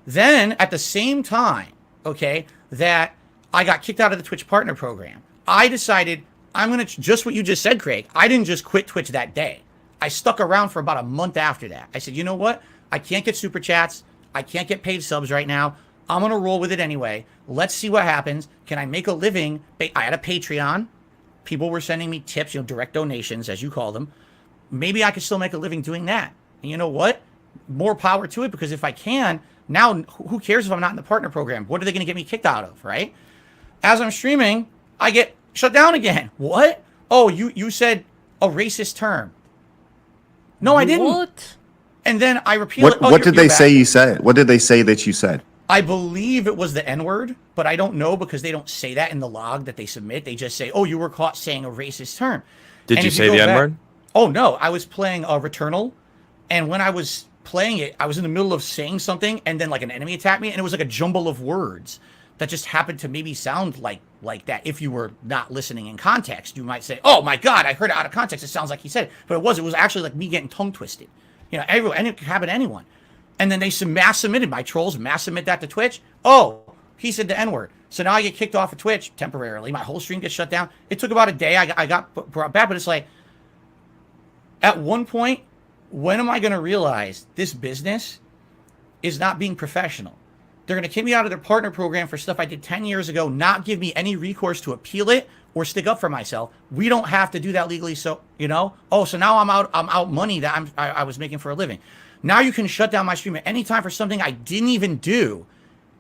Then at the same time, that I got kicked out of the Twitch Partner Program, I decided I'm going to, just what you just said, Craig, I didn't just quit Twitch that day. I stuck around for about a month after that. I said, you know what? I can't get super chats. I can't get paid subs right now. I'm going to roll with it anyway. Let's see what happens. Can I make a living? I had a Patreon. People were sending me tips, direct donations, as you call them. Maybe I could still make a living doing that. And you know what? More power to it, because if I can, now who cares if I'm not in the partner program? What are they going to get me kicked out of, right? As I'm streaming, I get shut down again. What? Oh, you said a racist term. No, I didn't.
What?
And then I repeal it.
What did they say you said? What did they say that you said?
I believe it was the N-word, but I don't know because they don't say that in the log that they submit. They just say, oh, you were caught saying a racist term.
Did you say the N-word?
Oh, no. I was playing Returnal, and when I was playing it, I was in the middle of saying something, and then like an enemy attacked me, and it was like a jumble of words that just happened to maybe sound like that. If you were not listening in context, you might say, oh, my God, I heard it out of context. It sounds like he said it. But it was actually like me getting tongue-twisted. And it could happen to anyone. And then they mass submitted, my trolls mass submit that to Twitch. Oh, he said the N-word. So now I get kicked off of Twitch temporarily. My whole stream gets shut down. It took about a day. I got brought back, but it's like, at one point, when am I going to realize this business is not being professional? They're going to kick me out of their partner program for stuff I did 10 years ago, not give me any recourse to appeal it or stick up for myself. We don't have to do that legally. So, so now I'm out money that I was making for a living. Now you can shut down my stream at any time for something I didn't even do.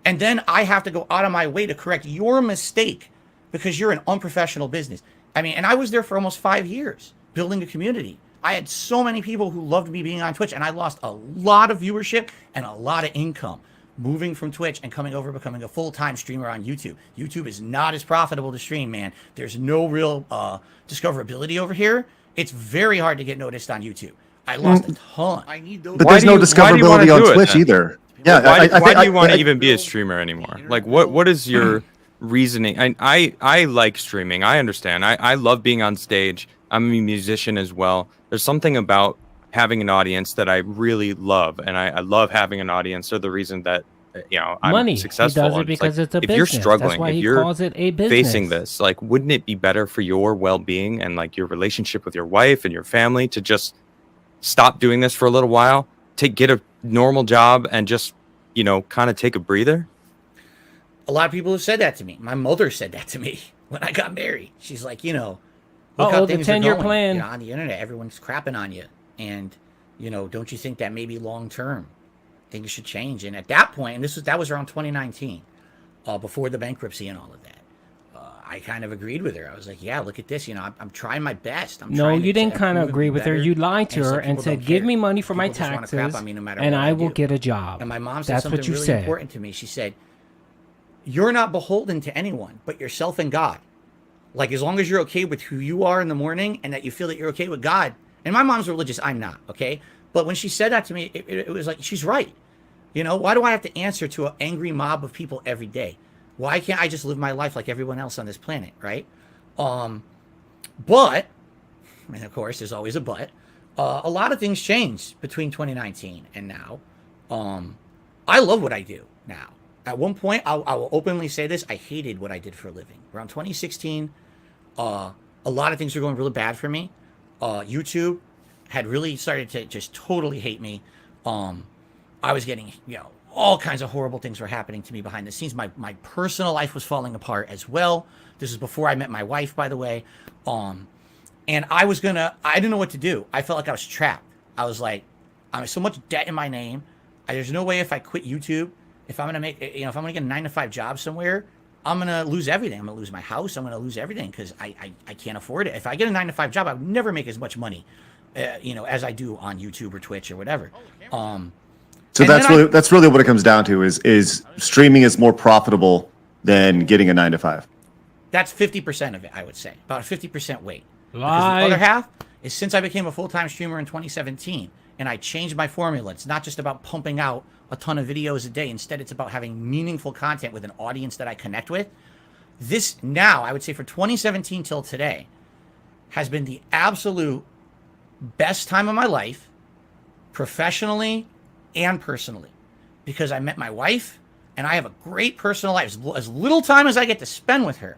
And then I have to go out of my way to correct your mistake because you're an unprofessional business. And I was there for almost 5 years building a community. I had so many people who loved me being on Twitch, and I lost a lot of viewership and a lot of income moving from Twitch and coming over, becoming a full-time streamer on YouTube. YouTube is not as profitable to stream, man. There's no real discoverability over here. It's very hard to get noticed on YouTube. I lost a ton.
I need those.
But there's no discoverability on Twitch either. Yeah,
Why do you want to even be a streamer anymore? Like, what is your reasoning? I like streaming. I understand. I love being on stage. I'm a musician as well. There's something about having an audience that I really love, and I love having an audience. They're the reason that I'm successful.
He does it because it's a business.
If you're struggling,
that's why
if
he
you're
calls it a business.
facing this, like, wouldn't it be better for your well-being and like your relationship with your wife and your family to just stop doing this for a little while, get a normal job, and just kind of take a breather?
A lot of people have said that to me. My mother said that to me when I got married. She's like, look how things
the 10-year
are going.
plan.
On the internet, everyone's crapping on you, and don't you think that maybe long term things should change? And at that point, and that was around 2019, before the bankruptcy and all of that, I kind of agreed with her. I was like, yeah, look at this. I'm trying my best.
No, you didn't kind of agree with her. You lied to her and said, give me money for my taxes, and I will get a job.
And my mom said something really important to me. She said, you're not beholden to anyone but yourself and God. Like, as long as you're okay with who you are in the morning and that you feel that you're okay with God. And my mom's religious. I'm not, okay? But when she said that to me, it was like, she's right. Why do I have to answer to an angry mob of people every day? Why can't I just live my life like everyone else on this planet, right? But, and of course, there's always a but. A lot of things changed between 2019 and now. I love what I do now. At one point, I will openly say this, I hated what I did for a living. Around 2016, a lot of things were going really bad for me. YouTube had really started to just totally hate me. I was getting, all kinds of horrible things were happening to me behind the scenes. My personal life was falling apart as well. This is before I met my wife, by the way. And I didn't know what to do. I felt like I was trapped. I was like, I have so much debt in my name. There's no way if I quit YouTube, if I'm going to make, if I'm going to get a 9-to-5 job somewhere, I'm going to lose everything. I'm going to lose my house. I'm going to lose everything because I can't afford it. If I get a 9-to-5 job, I would never make as much money, as I do on YouTube or Twitch or whatever.
So that's really what it comes down to is streaming is more profitable than getting a 9-to-5.
That's 50% of it, I would say. About a 50% weight.
Lie.
The other half is since I became a full-time streamer in 2017 and I changed my formula. It's not just about pumping out a ton of videos a day. Instead, it's about having meaningful content with an audience that I connect with. This now, I would say, for 2017 till today, has been the absolute best time of my life, professionally and personally, because I met my wife and I have a great personal life. As little time as I get to spend with her,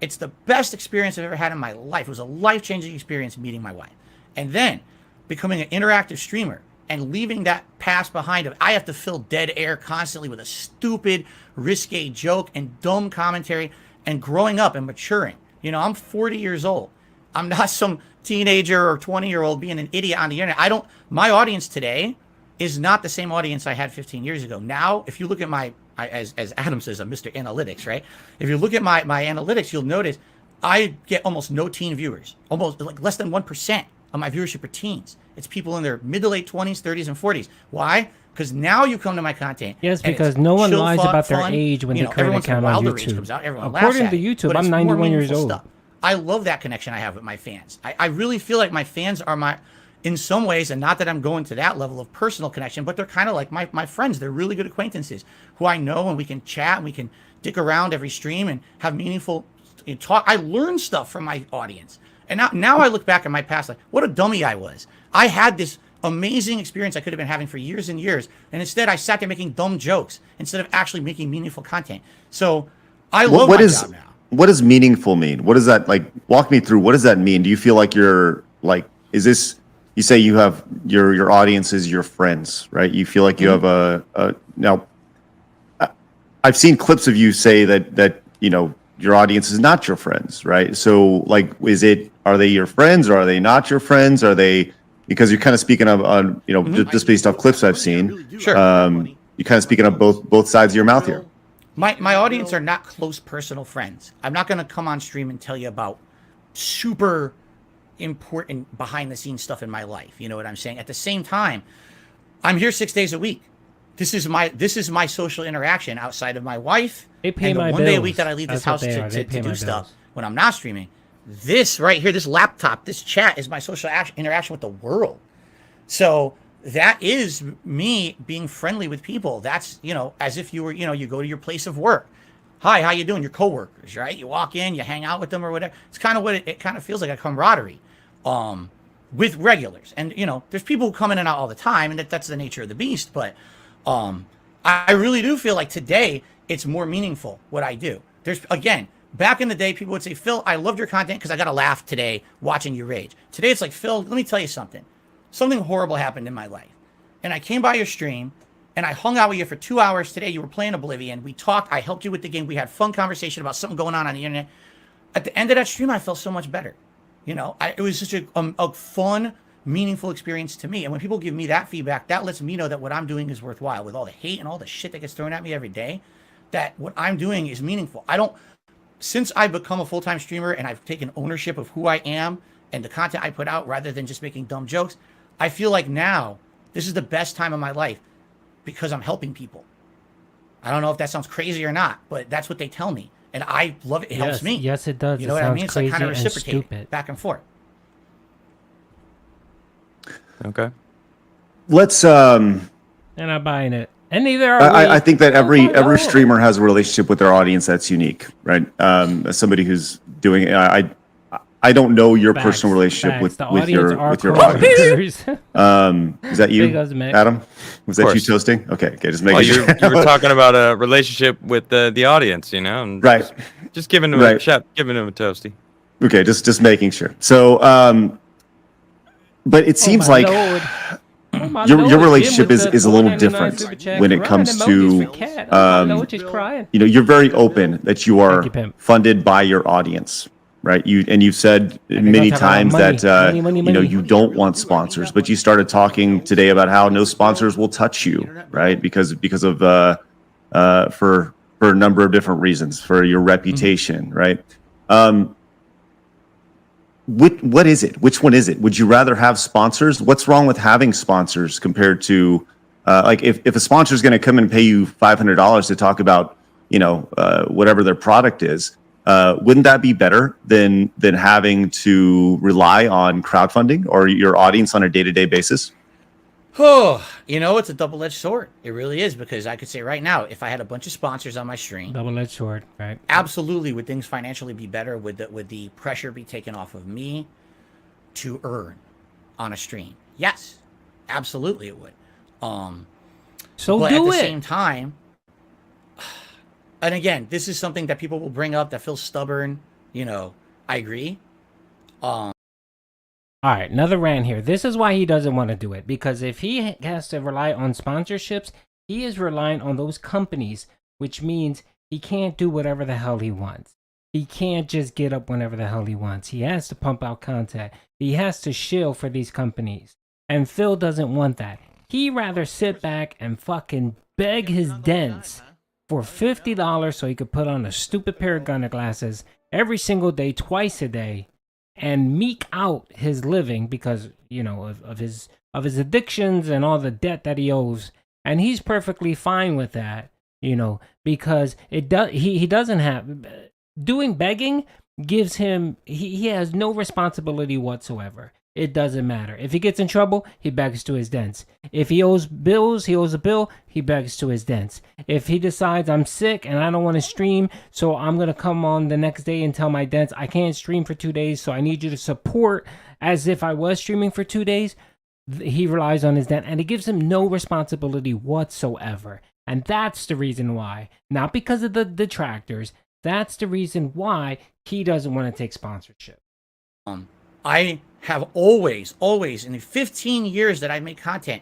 it's the best experience I've ever had in my life. It was a life-changing experience meeting my wife. And then becoming an interactive streamer and leaving that past behind. I have to fill dead air constantly with a stupid, risque joke and dumb commentary, and growing up and maturing. I'm 40 years old. I'm not some teenager or 20-year-old being an idiot on the internet. My audience today is not the same audience I had 15 years ago. Now, if you look at as Adam says, I'm Mr. Analytics, right? If you look at my analytics, you'll notice I get almost no teen viewers. Almost like less than 1% of my viewership are teens. It's people in their mid to late 20s, 30s, and 40s. Why? Because now you come to my content.
Yes, because no one lies about their age when they create an account on YouTube.
Comes out,
According to YouTube, I'm 91 years old.
Stuff. I love that connection I have with my fans. I really feel like my fans are in some ways, and not that I'm going to that level of personal connection, but they're kind of like my friends. They're really good acquaintances who I know, and we can chat and we can dick around every stream and have meaningful talk. I learn stuff from my audience. And now I look back at my past, like, what a dummy I was. I had this amazing experience I could have been having for years and years, and instead I sat there making dumb jokes instead of actually making meaningful content. So I love my job now.
What does meaningful mean? What does that, like, walk me through? What does that mean? Do you feel like you're, like, is this, you say you have, your audience is your friends, right? You feel like you have now, I've seen clips of you say that your audience is not your friends, right? So, like, are they your friends or are they not your friends? Are they, because you're kind of speaking on just based off clips I've seen.
Sure.
You're kind of speaking of both sides of your mouth here.
My audience are not close personal friends. I'm not going to come on stream and tell you about super important behind the scenes stuff in my life. You know what I'm saying? At the same time, I'm here 6 days a week this is my social interaction outside of my wife.
They pay
and the
my
one day a
bills.
week that I leave this
That's what
house
they are. They
to
pay my
do stuff
bills.
when I'm not streaming. This right here, this laptop, this chat is my social interaction with the world. So that is me being friendly with people. That's, as if you were, you go to your place of work. Hi, how you doing? Your coworkers, right? You walk in, you hang out with them or whatever. It's kind of what it kind of feels like, a camaraderie with regulars. And, there's people who come in and out all the time, and that's the nature of the beast. But I really do feel like today it's more meaningful what I do. There's, again, back in the day, people would say, Phil, I loved your content because I got to laugh today watching you rage. Today it's like, Phil, let me tell you something. Something horrible happened in my life. And I came by your stream and I hung out with you for 2 hours today. You were playing Oblivion. We talked. I helped you with the game. We had fun conversation about something going on the internet. At the end of that stream, I felt so much better. It was such a fun, meaningful experience to me. And when people give me that feedback, that lets me know that what I'm doing is worthwhile. With all the hate and all the shit that gets thrown at me every day, that what I'm doing is meaningful. Since I've become a full-time streamer and I've taken ownership of who I am and the content I put out rather than just making dumb jokes, I feel like now this is the best time of my life because I'm helping people. I don't know if that sounds crazy or not, but that's what they tell me. And I love it. It helps me.
Yes, it does.
You know
it
what I
sounds
mean? It's like
crazy
kind of
and
reciprocating
stupid.
back and forth.
Okay.
Let's.
They're not buying it. And neither are we.
I think that every
no.
streamer has a relationship with their audience that's unique, right? As somebody who's doing it, I don't know your
Facts,
personal relationship
facts.
with your audience.
coworkers.
Is that you,
Big as Mick.
Adam? Was that you
course.
toasting? Okay, just making
Well,
sure.
you were talking about a relationship with the audience, and
Right.
just giving them
Right.
giving them a toasty.
Okay, just making sure. So, but it seems
my
like
Lord. Oh my
your
Lord,
relationship
Jim with
is
the
a little
4.99
different
super chat.
when it
Crying
comes
emojis
to,
for Cat. Oh my Lord, she's crying.
you're very open that you are
Thank you, pimp.
funded by your audience, right? You've said many
talk about
times
money.
that
Money.
you don't want sponsors, but you started talking today about how no sponsors will touch you, right? Because of for a number of different reasons, for your reputation, right? What is it? Which one is it? Would you rather have sponsors? What's wrong with having sponsors compared to like if a sponsor is going to come and pay you $500 to talk about whatever their product is, wouldn't that be better than having to rely on crowdfunding or your audience on a day-to-day basis?
Oh, it's a double-edged sword. It really is, because I could say right now, if I had a bunch of sponsors on my stream,
Double-edged sword, right?
absolutely would things financially be better? Would the pressure be taken off of me to earn on a stream? Yes, absolutely it would.
So
but
do
at the
it.
same time, and again, this is something that people will bring up that feels stubborn. I agree.
All right, another rant here. This is why he doesn't want to do it, because if he has to rely on sponsorships, he is relying on those companies, which means he can't do whatever the hell he wants. He can't just get up whenever the hell he wants. He has to pump out content. He has to shill for these companies. And Phil doesn't want that. He'd rather sit back and fucking beg his dents for $50 so he could put on a stupid pair of gunner glasses every single day, twice a day, and meek out his living because of his addictions and all the debt that he owes, and he's perfectly fine with that, because he doesn't have doing begging gives him he has no responsibility whatsoever. It doesn't matter. If he gets in trouble, he begs to his dents. If he owes bills, he owes a bill, he begs to his dents. If he decides I'm sick and I don't want to stream, so I'm going to come on the next day and tell my dents I can't stream for 2 days, so I need you to support as if I was streaming for 2 days, he relies on his dent, and it gives him no responsibility whatsoever. And that's the reason why, not because of the detractors, that's the reason why he doesn't want to take sponsorship.
I have always, in the 15 years that I make content,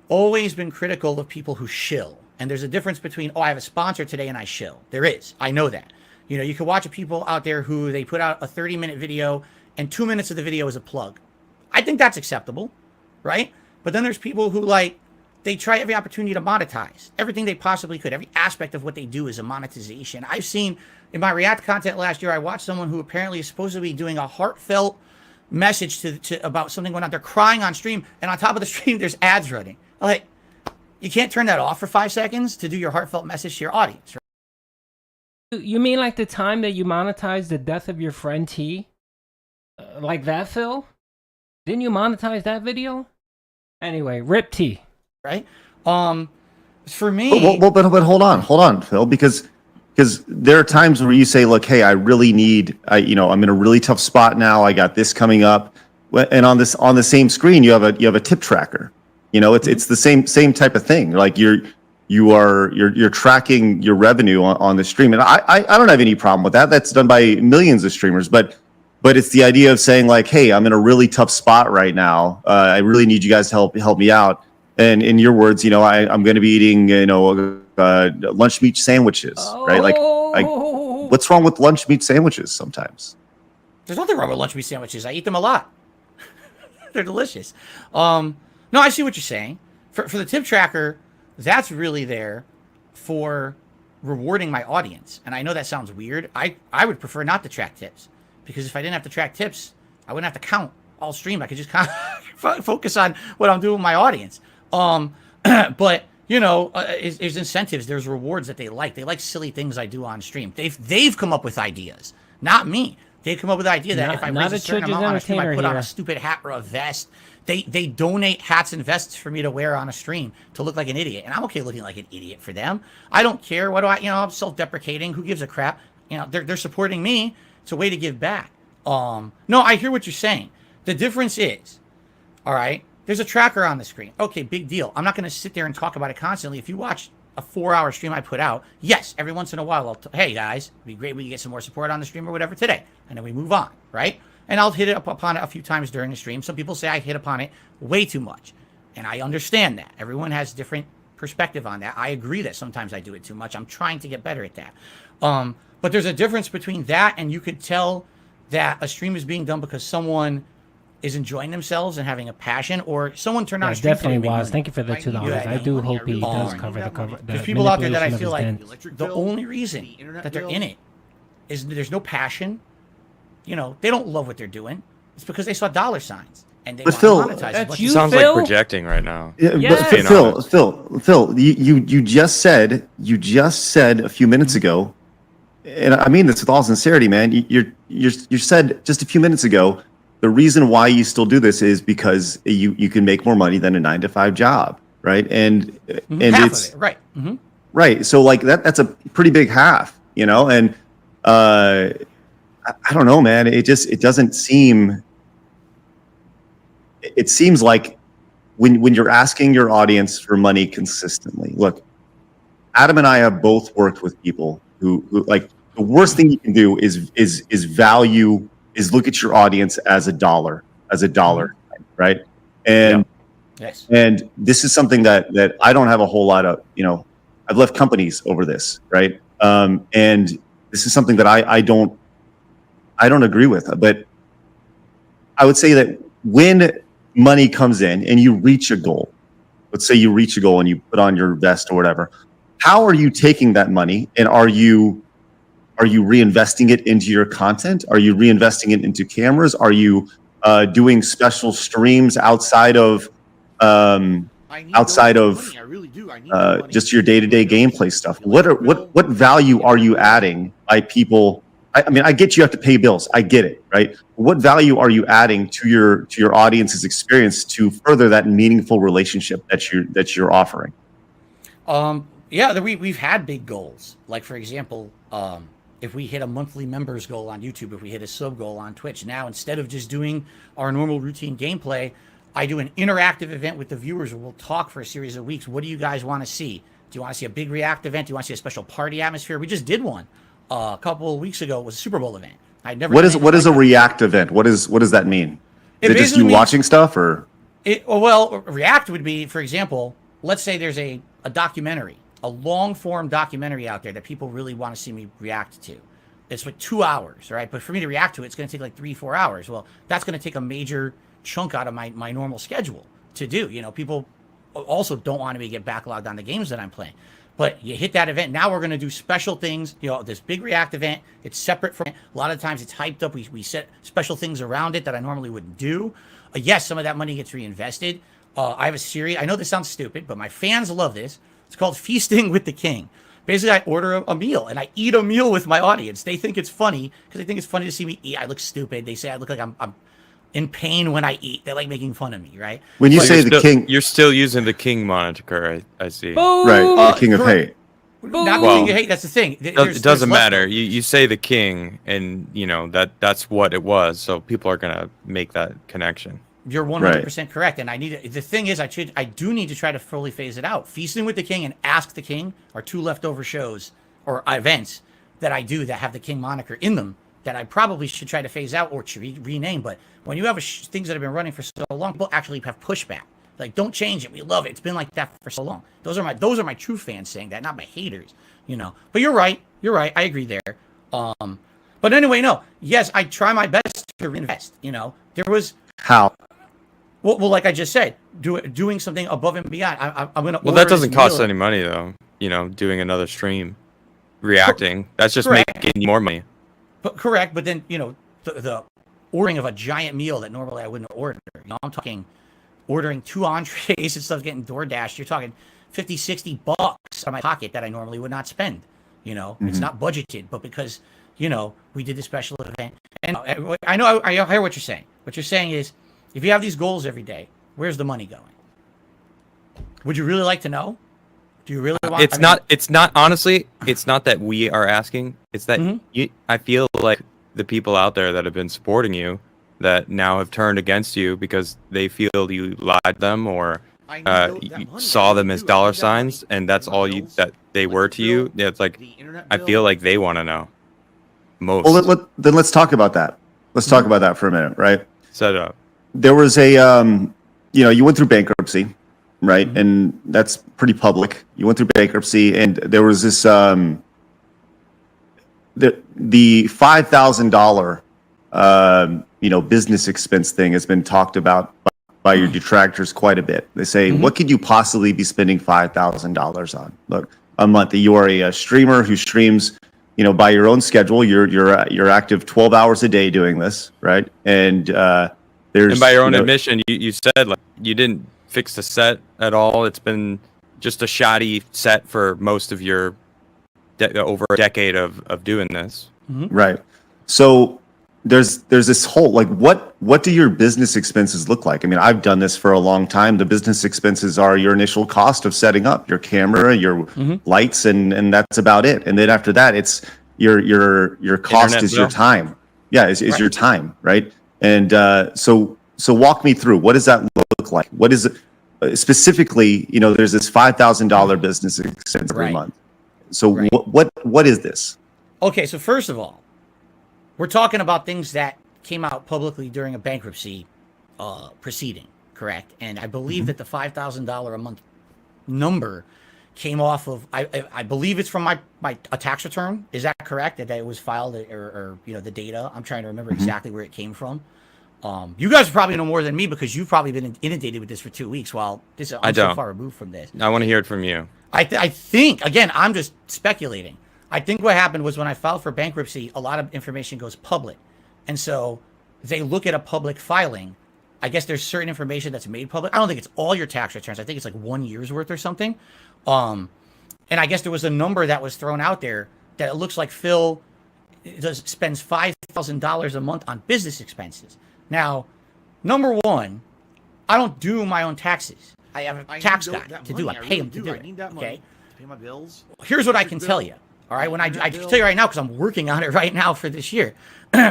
always been critical of people who shill. And there's a difference between, I have a sponsor today and I shill. There is. I know that. You can watch people out there who they put out a 30-minute video and 2 minutes of the video is a plug. I think that's acceptable, right? But then there's people who they try every opportunity to monetize everything they possibly could. Every aspect of what they do is a monetization. I've seen in my React content last year, I watched someone who apparently is supposed to be doing a heartfelt message to about something going on. They're crying on stream, and on top of the stream, there's ads running. You can't turn that off for 5 seconds to do your heartfelt message to your audience, right?
You mean like the time that you monetized the death of your friend T? Like that, Phil? Didn't you monetize that video? Anyway, rip T.
Right? For me...
But hold on, Phil, because there are times where you say, look, hey, I really need, I'm in a really tough spot now. I got this coming up. And on the same screen, you have a tip tracker. It's the same type of thing. Like you're tracking your revenue on the stream. And I don't have any problem with that. That's done by millions of streamers, but it's the idea of saying like, hey, I'm in a really tough spot right now. I really need you guys to help me out. And in your words, I'm going to be eating, lunch meat sandwiches, right? Like, what's wrong with lunch meat sandwiches sometimes?
There's nothing wrong with lunch meat sandwiches. I eat them a lot. They're delicious. No, I see what you're saying. For the tip tracker, that's really there for rewarding my audience. And I know that sounds weird. I would prefer not to track tips, because if I didn't have to track tips, I wouldn't have to count all stream. I could just kind of focus on what I'm doing with my audience. But there's incentives, there's rewards that they like. They like silly things I do on stream. They've come up with ideas, not me. They come up with the idea that if I raise a certain amount on a stream, I put on a stupid hat or a vest. They donate hats and vests for me to wear on a stream to look like an idiot, and I'm okay looking like an idiot for them. I don't care. What do I'm self-deprecating. Who gives a crap? They're supporting me. It's a way to give back. No, I hear what you're saying. The difference is, all right, there's a tracker on the screen. Okay, big deal. I'm not going to sit there and talk about it constantly. If you watch a 4-hour stream I put out, yes, every once in a while, hey guys, it'd be great we can get some more support on the stream or whatever today. And then we move on, right? And I'll hit it upon it a few times during the stream. Some people say I hit upon it way too much. And I understand that. Everyone has different perspective on that. I agree that sometimes I do it too much. I'm trying to get better at that. But there's a difference between that and you could tell that a stream is being done because someone is enjoying themselves and having a passion, or someone turned on a stream.
Definitely was. Thank you for the $2. I do hope he does cover the cover.
There's people out there that I feel like the only reason that they're in it is there's no passion. They don't love what they're doing. It's because they saw dollar signs and they want to monetize it.
That's you,
Sounds
Phil?
like projecting right now.
But Phil, you just said a few minutes ago, and I mean this with all sincerity, man. You said just a few minutes ago, the reason why you still do this is because you can make more money than a 9-to-5 job, right? And
half
it's
of it, right. Mm-hmm.
Right. So like that's a pretty big half, and I don't know, man. It doesn't seem. It seems like when you're asking your audience for money consistently. Look, Adam and I have both worked with people who like the worst thing you can do is look at your audience as a dollar, right? And
yes,
and this is something that I don't have a whole lot of. I've left companies over this, right? And this is something that I don't agree with. But I would say that when money comes in and you reach a goal, let's say you reach a goal and you put on your vest or whatever, how are you taking that money and are you reinvesting it into your content? Are you reinvesting it into cameras? Are you doing special streams outside of just your day-to-day gameplay stuff? What value are you adding by people? I mean, I get you have to pay bills. I get it, right? What value are you adding to your audience's experience to further that meaningful relationship that you're offering?
Yeah, we've had big goals. Like for example, if we hit a monthly members goal on YouTube, if we hit a sub goal on Twitch, now instead of just doing our normal routine gameplay, I do an interactive event with the viewers where we'll talk for a series of weeks. What do you guys want to see? Do you want to see a big React event? Do you want to see a special party atmosphere? We just did one a couple of weeks ago. It was a Super Bowl event. I'd never. What
is a React event? What does that mean? Is it just you watching stuff or?
Well, React would be, for example, let's say there's a documentary, a long form documentary out there that people really want to see me react to. It's like 2 hours, right? But for me to react to it, it's going to take like 3-4 hours. Well, that's going to take a major chunk out of my normal schedule to do. People also don't want me to get backlogged on the games that I'm playing. But you hit that event. Now we're going to do special things. This big React event, it's separate from it. A lot of times it's hyped up. We set special things around it that I normally wouldn't do. Yes, some of that money gets reinvested. I have a series. I know this sounds stupid, but my fans love this. It's called Feasting with the King. Basically, I order a meal and I eat a meal with my audience. They think it's funny because they think it's funny to see me eat. I look stupid. They say I look like I'm in pain when I eat. They like making fun of me, right?
When you
But-
say the king,
You're still using the king moniker, I see.
Boom!
right, the king of
correct.
hate.
Not
Well,
the king of hate. That's the thing.
It doesn't matter. You say the king, and you know that's what it was. So people are gonna make that connection.
You're 100% correct, and the thing is, I do need to try to fully phase it out. Feasting with the King and Ask the King are two leftover shows or events that I do that have the King moniker in them that I probably should try to phase out or rename. But when you have things that have been running for so long, people actually have pushback. Like, don't change it. We love it. It's been like that for so long. Those are my true fans saying that, not my haters. You know. But you're right. You're right. I agree there. But anyway, no. Yes, I try my best to reinvest. You know, there was.
How?
Well, like I just said, doing something above and beyond. I'm gonna.
Well, that doesn't cost any money though. You know, doing another stream, reacting. That's just
Correct.
making you more money.
But correct. But then the ordering of a giant meal that normally I wouldn't order. You know, I'm talking ordering 2 entrees and stuff, getting DoorDash. You're talking $50-$60 out of my pocket that I normally would not spend. You know, it's not budgeted, but because we did the special event, and I know I hear what you're saying. What you're saying is, if you have these goals every day, where's the money going? Would you really like to know? Do you really want?
It's not honestly. It's not that we are asking. It's that I feel like the people out there that have been supporting you, that now have turned against you because they feel you lied to them or you saw them as dollar signs, and that's all that they were to you. Yeah, it's like I feel like they want to know most.
Well, then let's talk about that. Let's talk about that for a minute, right?
Set it up.
There was a, you went through bankruptcy, right? And that's pretty public. You went through bankruptcy, and there was this, the $5,000, business expense thing has been talked about by your detractors quite a bit. They say, what could you possibly be spending $5,000 on? Look, a month. You are a streamer who streams, by your own schedule. You're active 12 hours a day doing this, right? And
and by your own admission, you said like you didn't fix the set at all. It's been just a shoddy set for most of your over a decade of doing this.
Right. So there's this whole what do your business expenses look like? I mean, I've done this for a long time. The business expenses are your initial cost of setting up your camera, your lights, and that's about it. And then after that, it's your cost
Internet
is
bill.
your time. Yeah, is your time, right? And so walk me through, what does that look like? What is it specifically? There's this $5,000 business expense every month. So what is this?
Okay, so first of all, we're talking about things that came out publicly during a bankruptcy proceeding, correct? And I believe that the $5,000 a month number came off of, I believe it's from my tax return. Is that correct? That it was filed or the data? I'm trying to remember exactly where it came from. You guys probably know more than me because you've probably been inundated with this for 2 weeks. While I'm so far removed from this.
I want to hear it from you.
I think, again, I'm just speculating. I think what happened was when I filed for bankruptcy, a lot of information goes public. And so they look at a public filing. I guess there's certain information that's made public. I don't think it's all your tax returns. I think it's like 1 year's worth or something. And I guess there was a number that was thrown out there that it looks like Phil spends $5,000 a month on business expenses. Now, number one, I don't do my own taxes. I have a tax guy to do. I pay him to do it.
I need that money
Okay.
to pay my bills.
Here's what I can tell you. All right, I can tell you right now because I'm working on it right now for this year.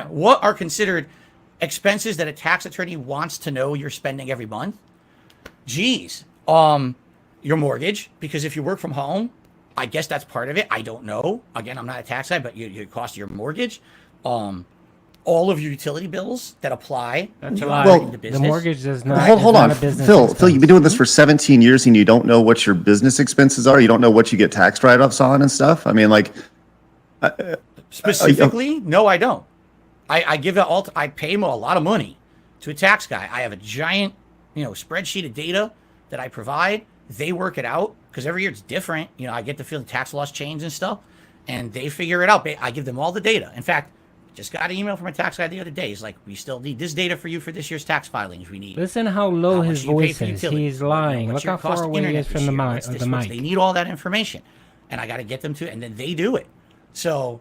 What are considered expenses that a tax attorney wants to know you're spending every month? Geez, your mortgage, because if you work from home, I guess that's part of it. I don't know. Again, I'm not a tax guy, but it costs your mortgage. All of your utility bills that apply.
That's
to
a lie.
operating
The
business.
mortgage does not.
Hold
is
on,
not a business
Phil.
expense.
Phil, you've been doing this for 17 years, and you don't know what your business expenses are. You don't know what you get tax write-offs on and stuff. I mean,
Specifically, no, I don't. I give it all. I pay him a lot of money to a tax guy. I have a giant, spreadsheet of data that I provide. They work it out because every year it's different. I get to feel the tax laws change and stuff, and they figure it out. I give them all the data. In fact, Just got an email from my tax guy the other day. He's like, we still need this data for you for this year's tax filings. We need.
Listen how low
how
his
much you pay
voice
for
is.
utilities,
He's lying.
what's
Look
your
how
cost
far
of
away he
internet
is from
this
the
year,
mic.
what's
Of
this,
the
what's-
mic.
They need all that information, and I got to get them to, and then they do it. So,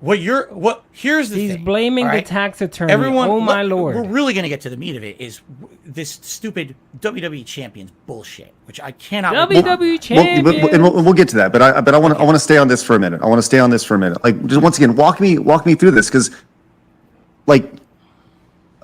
here's the
He's
thing.
blaming
all
the
right?
tax attorney.
Everyone,
Oh my lord.
We're really going to get to the meat of it. Is this stupid WWE champions bullshit, which I cannot.
WWE champion.
We'll get to that, but I want to stay on this for a minute. I want to stay on this for a minute. Like, just once again, walk me through this, because, like,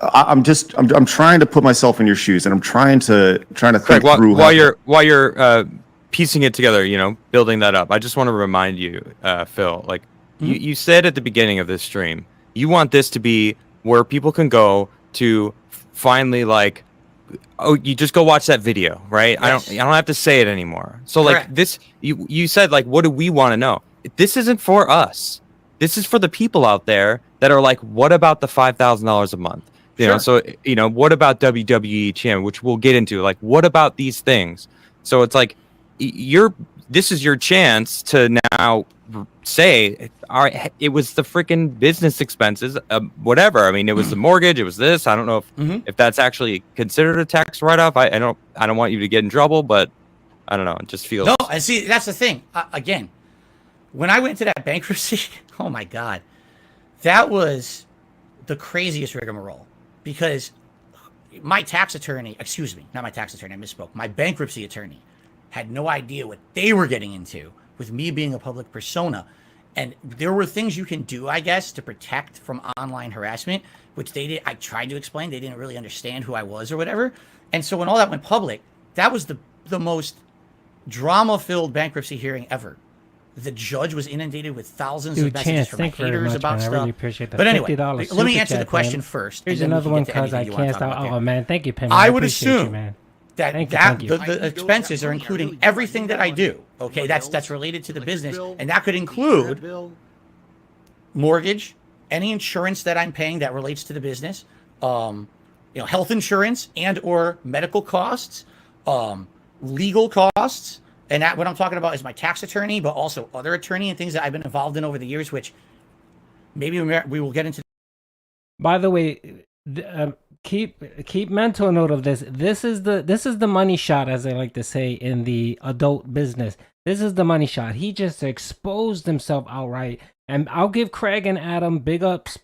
I'm trying to put myself in your shoes, and I'm trying to think through
while you're piecing it together, building that up. I just want to remind you, Phil, like you said at the beginning of this stream, you want this to be where people can go to finally, like, oh, you just go watch that video, right?
Yes.
I don't have to say it anymore. So like
Correct.
this, you said, like, what do we want to know? This isn't for us. This is for the people out there that are like, what about the $5,000 a month? You know, so what about WWE Champion, which we'll get into? Like, what about these things? So it's like, this is your chance to now say, all right, it was the freaking business expenses, whatever. I mean, it was the mortgage, it was this. I don't know if that's actually considered a tax write-off. I don't want you to get in trouble, but I don't know. It just feels.
No, and see, that's the thing. Again, when I went into that bankruptcy, oh my God, that was the craziest rigmarole, because my tax attorney, excuse me, not my tax attorney, I misspoke. My bankruptcy attorney had no idea what they were getting into with me being a public persona. And there were things you can do, I guess, to protect from online harassment, which I tried to explain. They didn't really understand who I was or whatever. And so when all that went public, that was the most drama-filled bankruptcy hearing ever. The judge was inundated with thousands of messages from my haters about stuff.
I really appreciate that.
But anyway,
$50
let me
super
answer the
chat,
question
man.
first.
Here's
and then
another
we
one
can get to
because I
anything you wanna
can't
talk about
stop.
there.
Oh man, thank you, Pim.
I would
appreciate you,
assume
man.
that
Thank you.
the expenses are including everything that I do. Okay, that's related to the business, and that could include mortgage, any insurance that I'm paying that relates to the business, health insurance and or medical costs, legal costs, and that what I'm talking about is my tax attorney, but also other attorney and things that I've been involved in over the years, which maybe we will get into.
By the way, keep mental note of this. This is the money shot, as I like to say in the adult business. This is the money shot. He just exposed himself outright, and I'll give Craig and Adam big ups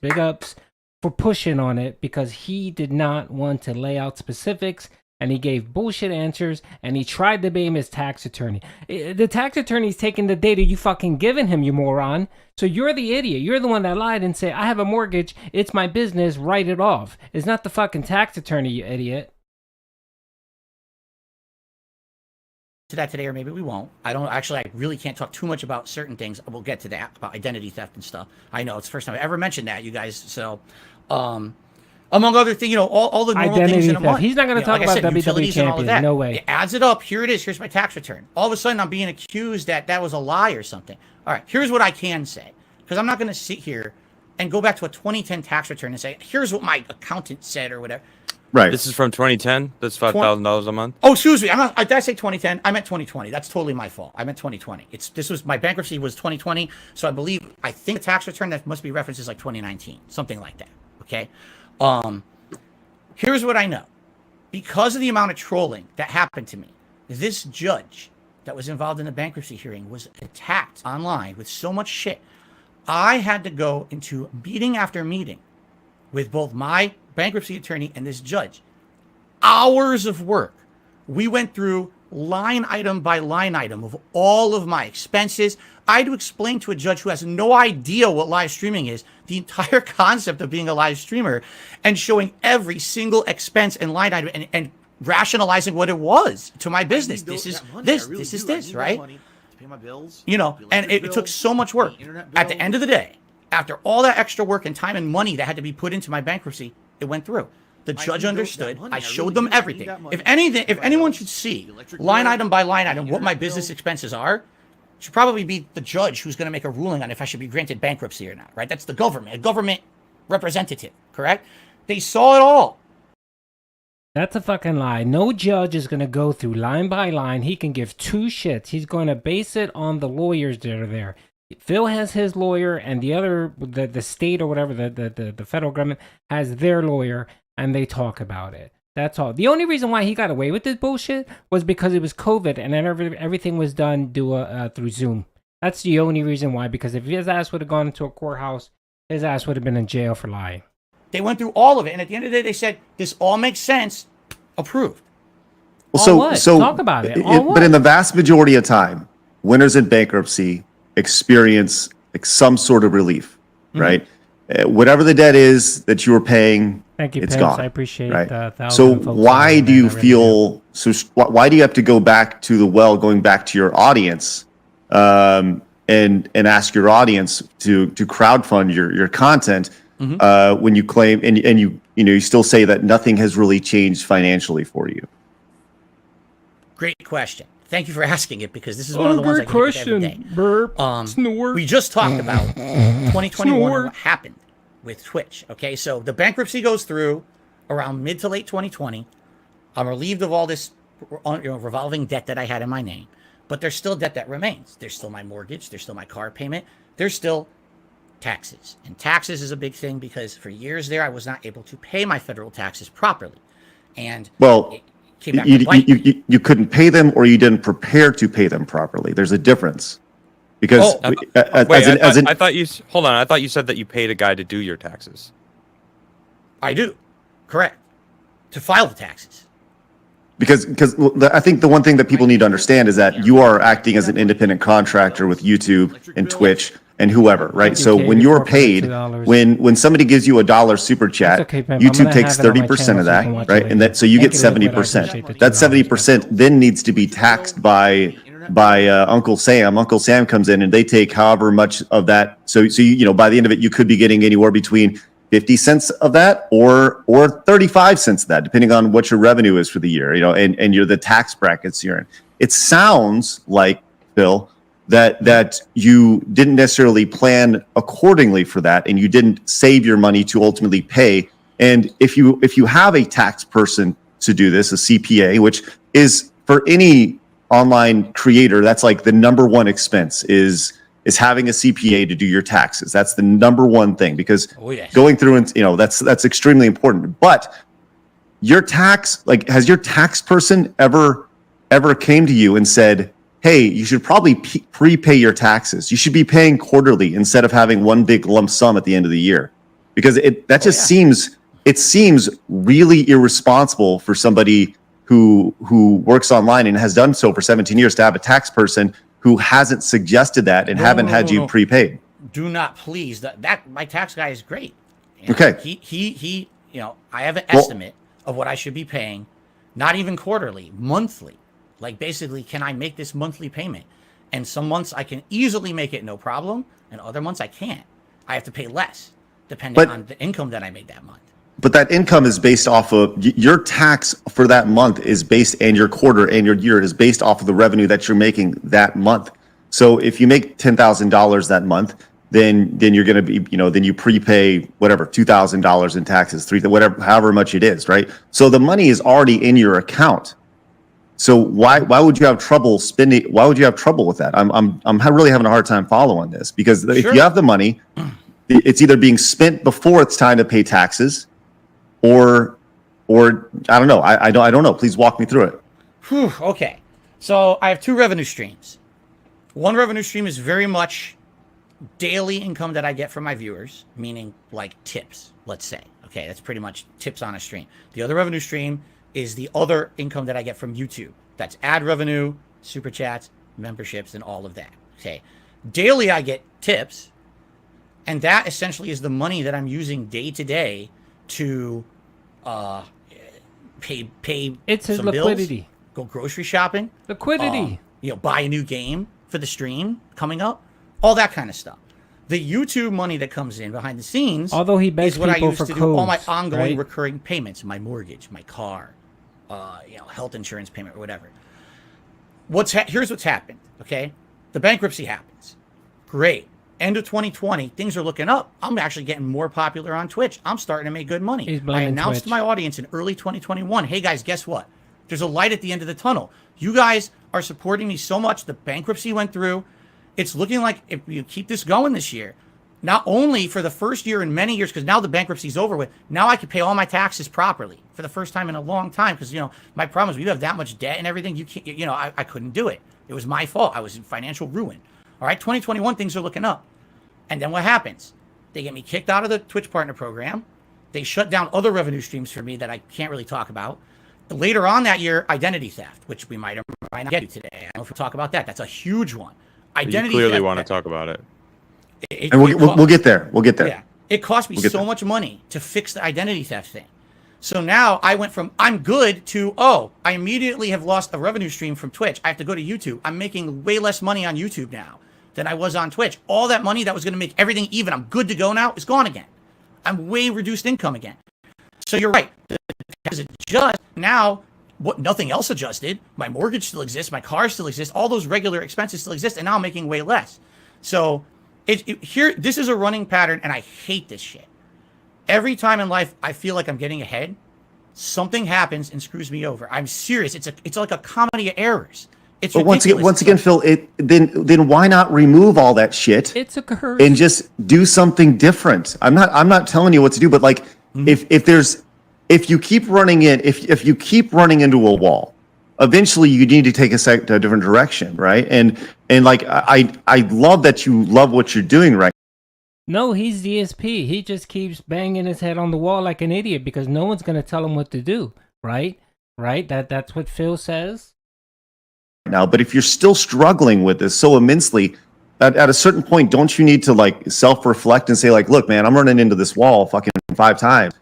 for pushing on it, because he did not want to lay out specifics, and he gave bullshit answers, and he tried to blame his tax attorney. The tax attorney's taking the data you fucking given him, you moron. So you're the idiot. You're the one that lied and said, I have a mortgage, it's my business, write it off. It's not the fucking tax attorney, you idiot.
To that today, or maybe we won't. I really can't talk too much about certain things. We'll get to that, about identity theft and stuff. I know it's the first time I ever mentioned that, you guys. So, among other things, all the normal
Identity
things in a
theft.
month.
He's not going to talk
like I
about
said,
WWE
utilities and all of
champions.
that.
No way.
It adds it up. Here it is. Here's my tax return. All of a sudden, I'm being accused that was a lie or something. All right, here's what I can say, because I'm not going to sit here and go back to a 2010 tax return and say, here's what my accountant said or whatever.
Right.
This is from 2010. That's $5,000 a month.
Oh, excuse me. Did I say 2010? I meant 2020. That's totally my fault. I meant 2020. My bankruptcy was 2020. So I think the tax return that must be referenced is like 2019, something like that. Okay. Here's what I know. Because of the amount of trolling that happened to me, this judge that was involved in the bankruptcy hearing was attacked online with so much shit. I had to go into meeting after meeting with both my bankruptcy attorney and this judge. Hours of work. We went through line item by line item of all of my expenses. I had to explain to a judge who has no idea what live streaming is, the entire concept of being a live streamer, and showing every single expense and line item and rationalizing what it was to my business. This is this, right?
Pay my bills,
and it took so much work. At the end of the day, after all that extra work and time and money that had to be put into my bankruptcy, it went through. The judge understood. I showed them everything. If anyone should see line item by line item what my business expenses are, it should probably be the judge who's going to make a ruling on if I should be granted bankruptcy or not, right? That's the government, a government representative, correct? They saw it all.
That's a fucking lie. No judge is going to go through line by line. He can give two shits. He's going to base it on the lawyers that are there. Phil has his lawyer, and the state or whatever, the federal government has their lawyer, and they talk about it. That's all. The only reason why he got away with this bullshit was because it was COVID, and then everything was done through Zoom. That's the only reason why, because if his ass would have gone into a courthouse, his ass would have been in jail for lying.
They went through all of it, and at the end of the day, they said, this all makes sense, approved.
Well, so talk about it.
But in the vast majority of time, winners in bankruptcy experience like some sort of relief, right? Whatever the debt is that you were paying,
thank you,
it's
Pence.
gone.
I appreciate
right?
the
So why do you feel why do you have to go back to the well, going back to your audience, and ask your audience to crowdfund your content when you claim and you still say that nothing has really changed financially for you?
Great question. Thank you for asking it, because this is one of the ones I get every day.
Burp.
We just talked about 2021 and what happened with Twitch. Okay, so the bankruptcy goes through around mid to late 2020. I'm relieved of all this revolving debt that I had in my name, but there's still debt that remains. There's still my mortgage. There's still my car payment. There's still taxes. And taxes is a big thing, because for years there, I was not able to pay my federal taxes properly. And
you couldn't pay them, or you didn't prepare to pay them properly. There's a difference. Because
I thought you hold on. I thought you said that you paid a guy to do your taxes.
I do, correct, to file the taxes.
Because I think the one thing that people need to understand is that you are acting as an independent contractor with YouTube and Twitch and whoever, right? So when you're paid, when somebody gives you $1 super chat, YouTube takes 30% of that, right? And so you get 70%. That 70% then needs to be taxed by Uncle Sam. Uncle Sam comes in and they take however much of that. So by the end of it, you could be getting anywhere between 50 cents of that or 35 cents of that, depending on what your revenue is for the year, and you're the tax brackets you're in. It sounds like, Phil, that you didn't necessarily plan accordingly for that, and you didn't save your money to ultimately pay. And if you have a tax person to do this, a CPA, which is for any online creator, that's like the number one expense is having a CPA to do your taxes. That's the number one thing, because going through and that's extremely important. But your tax, has your tax person ever came to you and said, hey, you should probably prepay your taxes. You should be paying quarterly instead of having one big lump sum at the end of the year? Because seems really irresponsible for somebody who works online and has done so for 17 years to have a tax person who hasn't suggested that and haven't had you prepaid.
Do not, please. That my tax guy is great.
Okay.
He I have an estimate of what I should be paying, not even quarterly, monthly. Like, basically, can I make this monthly payment? And some months I can easily make it no problem, and other months I can't. I have to pay less, depending on the income that I made that month.
But that income is based off of your tax for that month and your quarter and your year is based off of the revenue that you're making that month. So if you make $10,000 that month, then you're going to be, then you prepay whatever, $2,000 in taxes, however much it is, right? So the money is already in your account. So why would you have trouble spending? Why would you have trouble with that? I'm really having a hard time following this, because if you have the money, it's either being spent before it's time to pay taxes, or I don't know. I don't know. Please walk me through it.
Okay. So I have two revenue streams. One revenue stream is very much daily income that I get from my viewers, meaning like tips, let's say. Okay, that's pretty much tips on a stream. The other revenue stream is the other income that I get from YouTube. That's ad revenue, super chats, memberships, and all of that. Okay. Daily I get tips, and that essentially is the money that I'm using day to day to pay
it's his
some
liquidity
bills, go grocery shopping,
liquidity,
buy a new game for the stream coming up, all that kind of stuff. The YouTube money that comes in behind the scenes,
although he begs
is what I
people
use
for
to
codes,
do all my ongoing
right?
recurring payments, my mortgage, my car, health insurance payment or whatever. Here's what's happened. Okay, the bankruptcy happens. Great. End of 2020, things are looking up. I'm actually getting more popular on Twitch. I'm starting to make good money. I announced to my audience in early 2021, hey guys, guess what? There's a light at the end of the tunnel. You guys are supporting me so much. The bankruptcy went through, it's looking like if you keep this going this year, not only for the first year in many years, because now the bankruptcy's over with, now I can pay all my taxes properly for the first time in a long time. Because, my problem is you have that much debt and everything. You can't, I couldn't do it. It was my fault. I was in financial ruin. All right, 2021, things are looking up. And then what happens? They get me kicked out of the Twitch partner program. They shut down other revenue streams for me that I can't really talk about. Later on that year, identity theft, which we might or might not get to today. I don't know if we'll talk about that. That's a huge one. Identity
you clearly
theft,
want to talk about it.
And we'll get there. We'll get there.
Yeah. It cost me so much money to fix the identity theft thing. So now I went from I'm good to, I immediately have lost a revenue stream from Twitch. I have to go to YouTube. I'm making way less money on YouTube now than I was on Twitch. All that money that was going to make everything even, I'm good to go now, is gone again. I'm way reduced income again. So you're right. The taxes adjust. Now, nothing else adjusted. My mortgage still exists. My car still exists. All those regular expenses still exist. And now I'm making way less. So this is a running pattern, and I hate this shit. Every time in life I feel like I'm getting ahead, something happens and screws me over. I'm serious. It's like a comedy of errors. It's
but
ridiculous.
once again, Phil, then why not remove all that shit?
It's a curse.
And just do something different. I'm not telling you what to do, but like if you keep running into a wall, eventually you need to take a different direction, right? And like I love that you love what you're doing right.
No, he's DSP. He just keeps banging his head on the wall like an idiot because no one's going to tell him what to do, right? Right? That's what Phil says.
Now, but if you're still struggling with this so immensely, at a certain point, don't you need to like self-reflect and say like, look, man, I'm running into this wall fucking 5 times.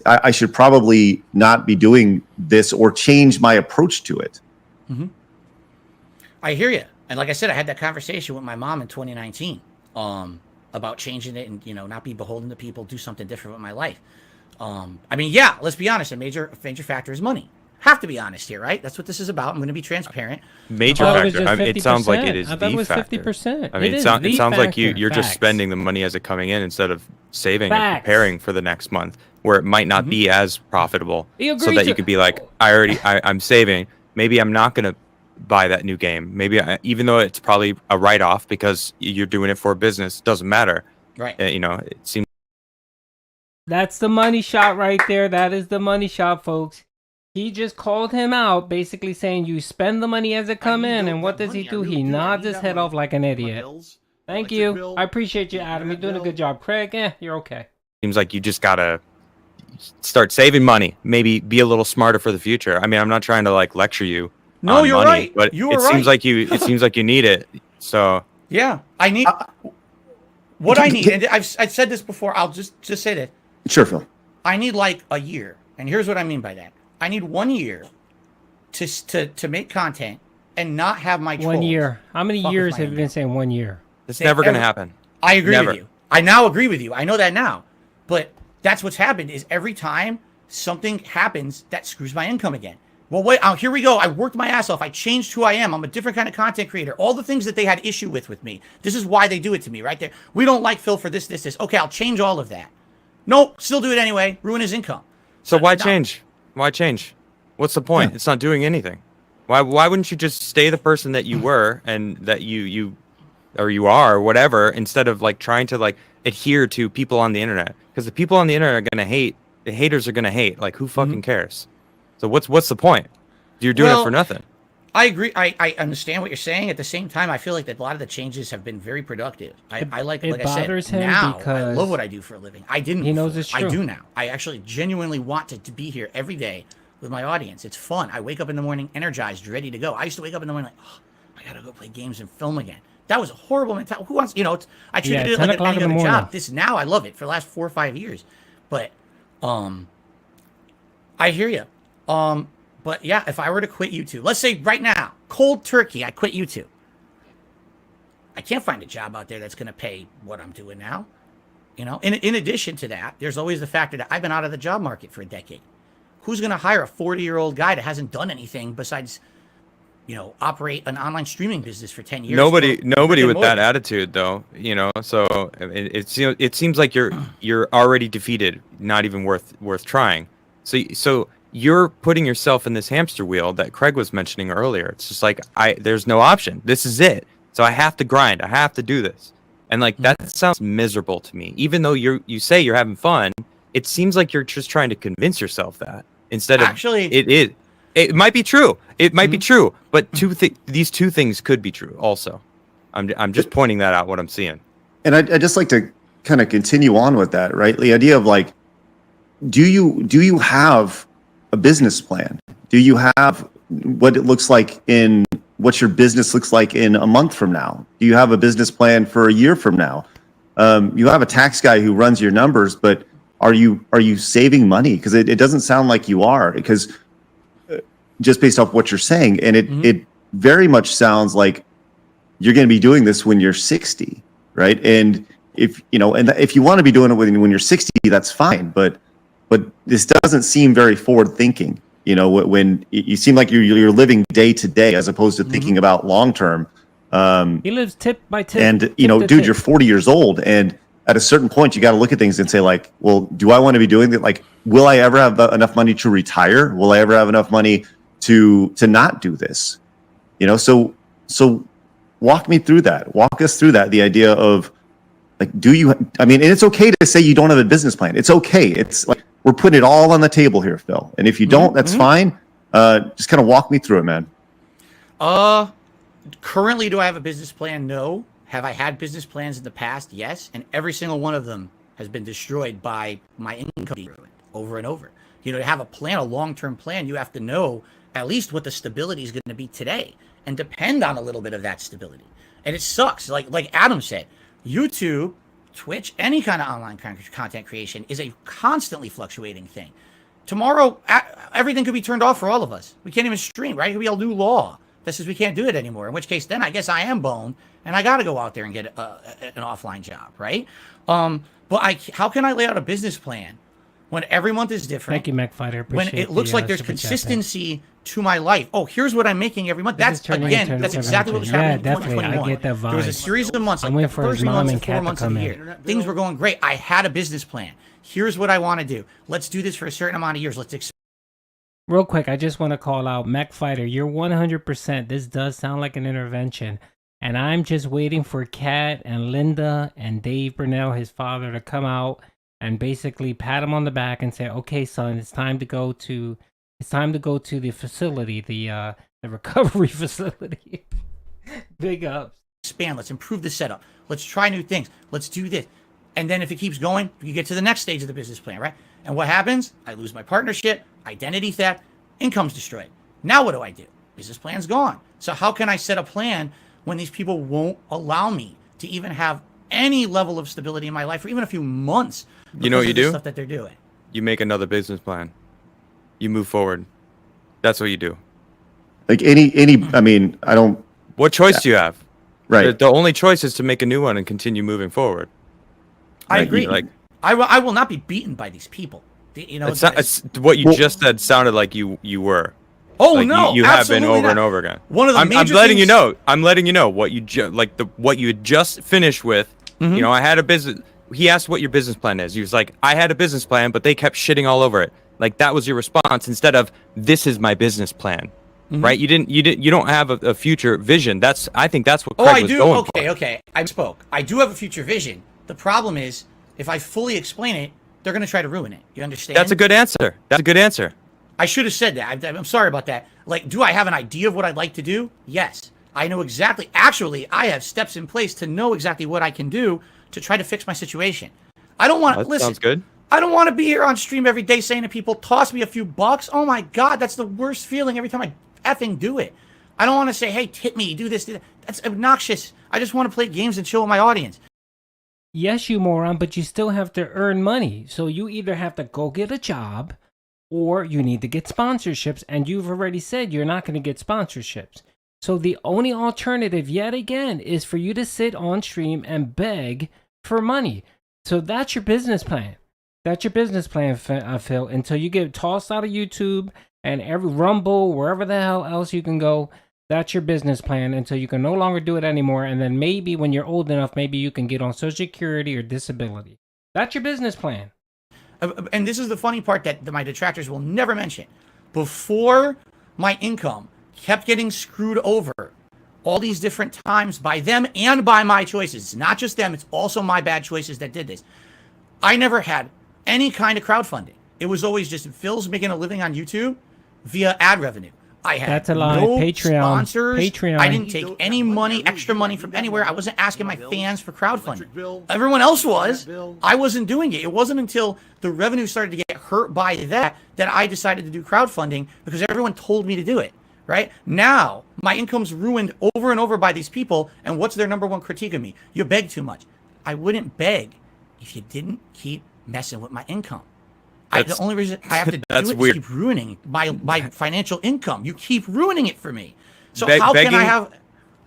I should probably not be doing this or change my approach to it.
Mm-hmm. I hear you. And like I said, I had that conversation with my mom in 2019 about changing it and, not be beholden to people, do something different with my life. Let's be honest. A major factor is money. Have to be honest here, right? That's what this is about. I'm going to be transparent.
Major factor. It sounds like it is
I thought it was
factor.
50%.
I mean, it sounds like you're just spending the money as it coming in instead of saving and preparing for the next month, where it might not be as profitable, so that you could be like, I'm saving. Maybe I'm not going to buy that new game. Maybe even though it's probably a write-off because you're doing it for a business, doesn't matter.
Right.
It seems.
That's the money shot right there. That is the money shot, folks. He just called him out, basically saying you spend the money as it come in, and what does he do? He nods his head off like an idiot. Thank you. I appreciate you, Adam. You're doing a good job. Craig, you're okay.
Seems like you just gotta start saving money. Maybe be a little smarter for the future. I mean, I'm not trying to like lecture you.
No, you're
money,
right.
But
it
seems like you need it. So
yeah, I need what I need, and I've said this before. I'll just say that.
Sure, Phil.
I need like a year, and here's what I mean by that. I need 1 year to make content and not have my trolls.
1 year. How many years have you been saying 1 year?
It's never going to happen.
I agree with you. I now agree with you. I know that now. But that's what's happened is every time something happens, that screws my income again. Well, wait, here we go. I worked my ass off. I changed who I am. I'm a different kind of content creator. All the things that they had issue with me. This is why they do it to me right there. We don't like Phil for this. Okay, I'll change all of that. Nope, still do it anyway. Ruin his income.
So why change? Why change? What's the point? Yeah. It's not doing anything. Why wouldn't you just stay the person that you were and that you are or whatever, instead of like trying to like adhere to people on the internet? Because the people on the internet are gonna hate. The haters are gonna hate. Like, who fucking cares? So what's the point? You're doing it for nothing.
I agree. I understand what you're saying. At the same time, I feel like that a lot of the changes have been very productive. I like I said, now I love what I do for a living. I didn't.
He knows it's true.
I do now. I actually genuinely want to be here every day with my audience. It's fun. I wake up in the morning energized, ready to go. I used to wake up in the morning like, I gotta go play games and film again. That was a horrible mentality. Who wants? I treated it like any other job. This now I love it for the last 4 or 5 years. But I hear you. But yeah, if I were to quit YouTube, let's say right now, cold turkey, I quit YouTube. I can't find a job out there that's going to pay what I'm doing now. In addition to that, there's always the factor that I've been out of the job market for a decade. Who's going to hire a 40-year-old guy that hasn't done anything besides, operate an online streaming business for 10 years?
Nobody with that attitude, though. So it seems like you're already defeated, not even worth trying. So you're putting yourself in this hamster wheel that Craig was mentioning earlier. It's just like, there's no option. This is it. So I have to grind. I have to do this. And like that sounds miserable to me. Even though you say you're having fun, it seems like you're just trying to convince yourself that instead of
Actually,
it might be true. It might be true, but these two things could be true also. I'm just pointing that out what I'm seeing.
And I just like to kind of continue on with that, right? The idea of like, do you have a business plan? Do you have what it looks like in what your business looks like in a month from now? Do you have a business plan for a year from now? You have a tax guy who runs your numbers, but are you saving money? Because it doesn't sound like you are, because just based off what you're saying, and it very much sounds like you're going to be doing this when you're 60, right? And if you want to be doing it when you're 60, that's fine. But this doesn't seem very forward thinking. When you seem like you're living day to day as opposed to thinking about long term.
He lives tip by tip.
And
tip
dude,
tip.
you're 40 years old, and at a certain point, you got to look at things and say, like, well, do I want to be doing that? Like, will I ever have enough money to retire? Will I ever have enough money to not do this? So walk me through that. Walk us through that. The idea of like, and it's okay to say you don't have a business plan. It's okay. It's like, we're putting it all on the table here, Phil. And if you don't, that's fine. Just kind of walk me through it, man.
Currently, do I have a business plan? No. Have I had business plans in the past? Yes. And every single one of them has been destroyed by my income being ruined over and over. To have a plan, a long-term plan, you have to know at least what the stability is going to be today and depend on a little bit of that stability. And it sucks. Like Adam said, YouTube, Twitch, any kind of online content creation is a constantly fluctuating thing. Tomorrow, everything could be turned off for all of us. We can't even stream, right? It could be a new law that says we can't do it anymore, in which case then I guess I am boned and I got to go out there and get an offline job, right? But how can I lay out a business plan when every month is different?
Thank you, MacFighter.
When it looks like there's consistency to my life. Oh, here's what I'm making every month. That's exactly what was happening in 2021.
I get that vibe.
There was a series of months, like the first 3 months and 4 months of the year. Things were going great. I had a business plan. Here's what I want to do. Let's do this for a certain amount of years.
Real quick, I just want to call out MacFighter. You're 100%. This does sound like an intervention. And I'm just waiting for Kat and Linda and Dave Burnell, his father, to come out and basically pat him on the back and say, "Okay, son, it's time to go to the facility, the recovery facility." Big ups.
Expand. Let's improve the setup. Let's try new things. Let's do this. And then if it keeps going, you get to the next stage of the business plan, right? And what happens? I lose my partnership, identity theft, income's destroyed. Now what do I do? Business plan's gone. So how can I set a plan when these people won't allow me to even have any level of stability in my life for even a few months?
You know what you do?
Stuff that they're doing.
You make another business plan. You move forward. That's what you do.
Like I don't.
What choice do you have?
Right.
The only choice is to make a new one and continue moving forward.
I agree. I will not be beaten by these people.
It's what you just said sounded like you were.
Oh
like
no,
you have been over
not.
and over again.
One of the
I'm letting you know. I'm letting you know what you what you had just finished with. I had a business. He asked what your business plan is. He was like, I had a business plan, but they kept shitting all over it. Like that was your response instead of this is my business plan, right? You don't have a future vision. I think that's what Craig was going for.
Okay. I spoke. I do have a future vision. The problem is if I fully explain it, they're going to try to ruin it. You understand?
That's a good answer. That's a good answer.
I should have said that. I'm sorry about that. Like, do I have an idea of what I'd like to do? Yes. I know exactly. Actually, I have steps in place to know exactly what I can do to try to fix my situation. I don't want to listen.
Sounds good.
I don't want to be here on stream every day saying to people, toss me a few bucks. Oh my God, that's the worst feeling every time I effing do it. I don't want to say, hey, tip me, do this, do that. That's obnoxious. I just want to play games and chill with my audience.
Yes, you moron, but you still have to earn money. So you either have to go get a job or you need to get sponsorships. And you've already said you're not going to get sponsorships. So the only alternative yet again is for you to sit on stream and beg for money. So that's your business plan. That's your business plan, Phil, until you get tossed out of YouTube and every Rumble, wherever the hell else you can go. That's your business plan until you can no longer do it anymore. And then maybe when you're old enough, maybe you can get on Social Security or disability. That's your business plan.
And this is the funny part that my detractors will never mention. Before my income kept getting screwed over all these different times by them and by my choices. It's not just them, it's also my bad choices that did this. I never had any kind of crowdfunding. It was always just Phil's making a living on YouTube via ad revenue. I had
That's a lie.
no
Patreon.
sponsors.
Patreon.
I didn't take any money, extra money from anywhere. I wasn't asking my fans for crowdfunding. Everyone else was. I wasn't doing it. It wasn't until the revenue started to get hurt by that I decided to do crowdfunding because everyone told me to do it. Right? Now, my income's ruined over and over by these people, and what's their number one critique of me? You beg too much. I wouldn't beg if you didn't keep messing with my income. The only reason I have to do it is keep ruining my financial income. You keep ruining it for me. So how can I have...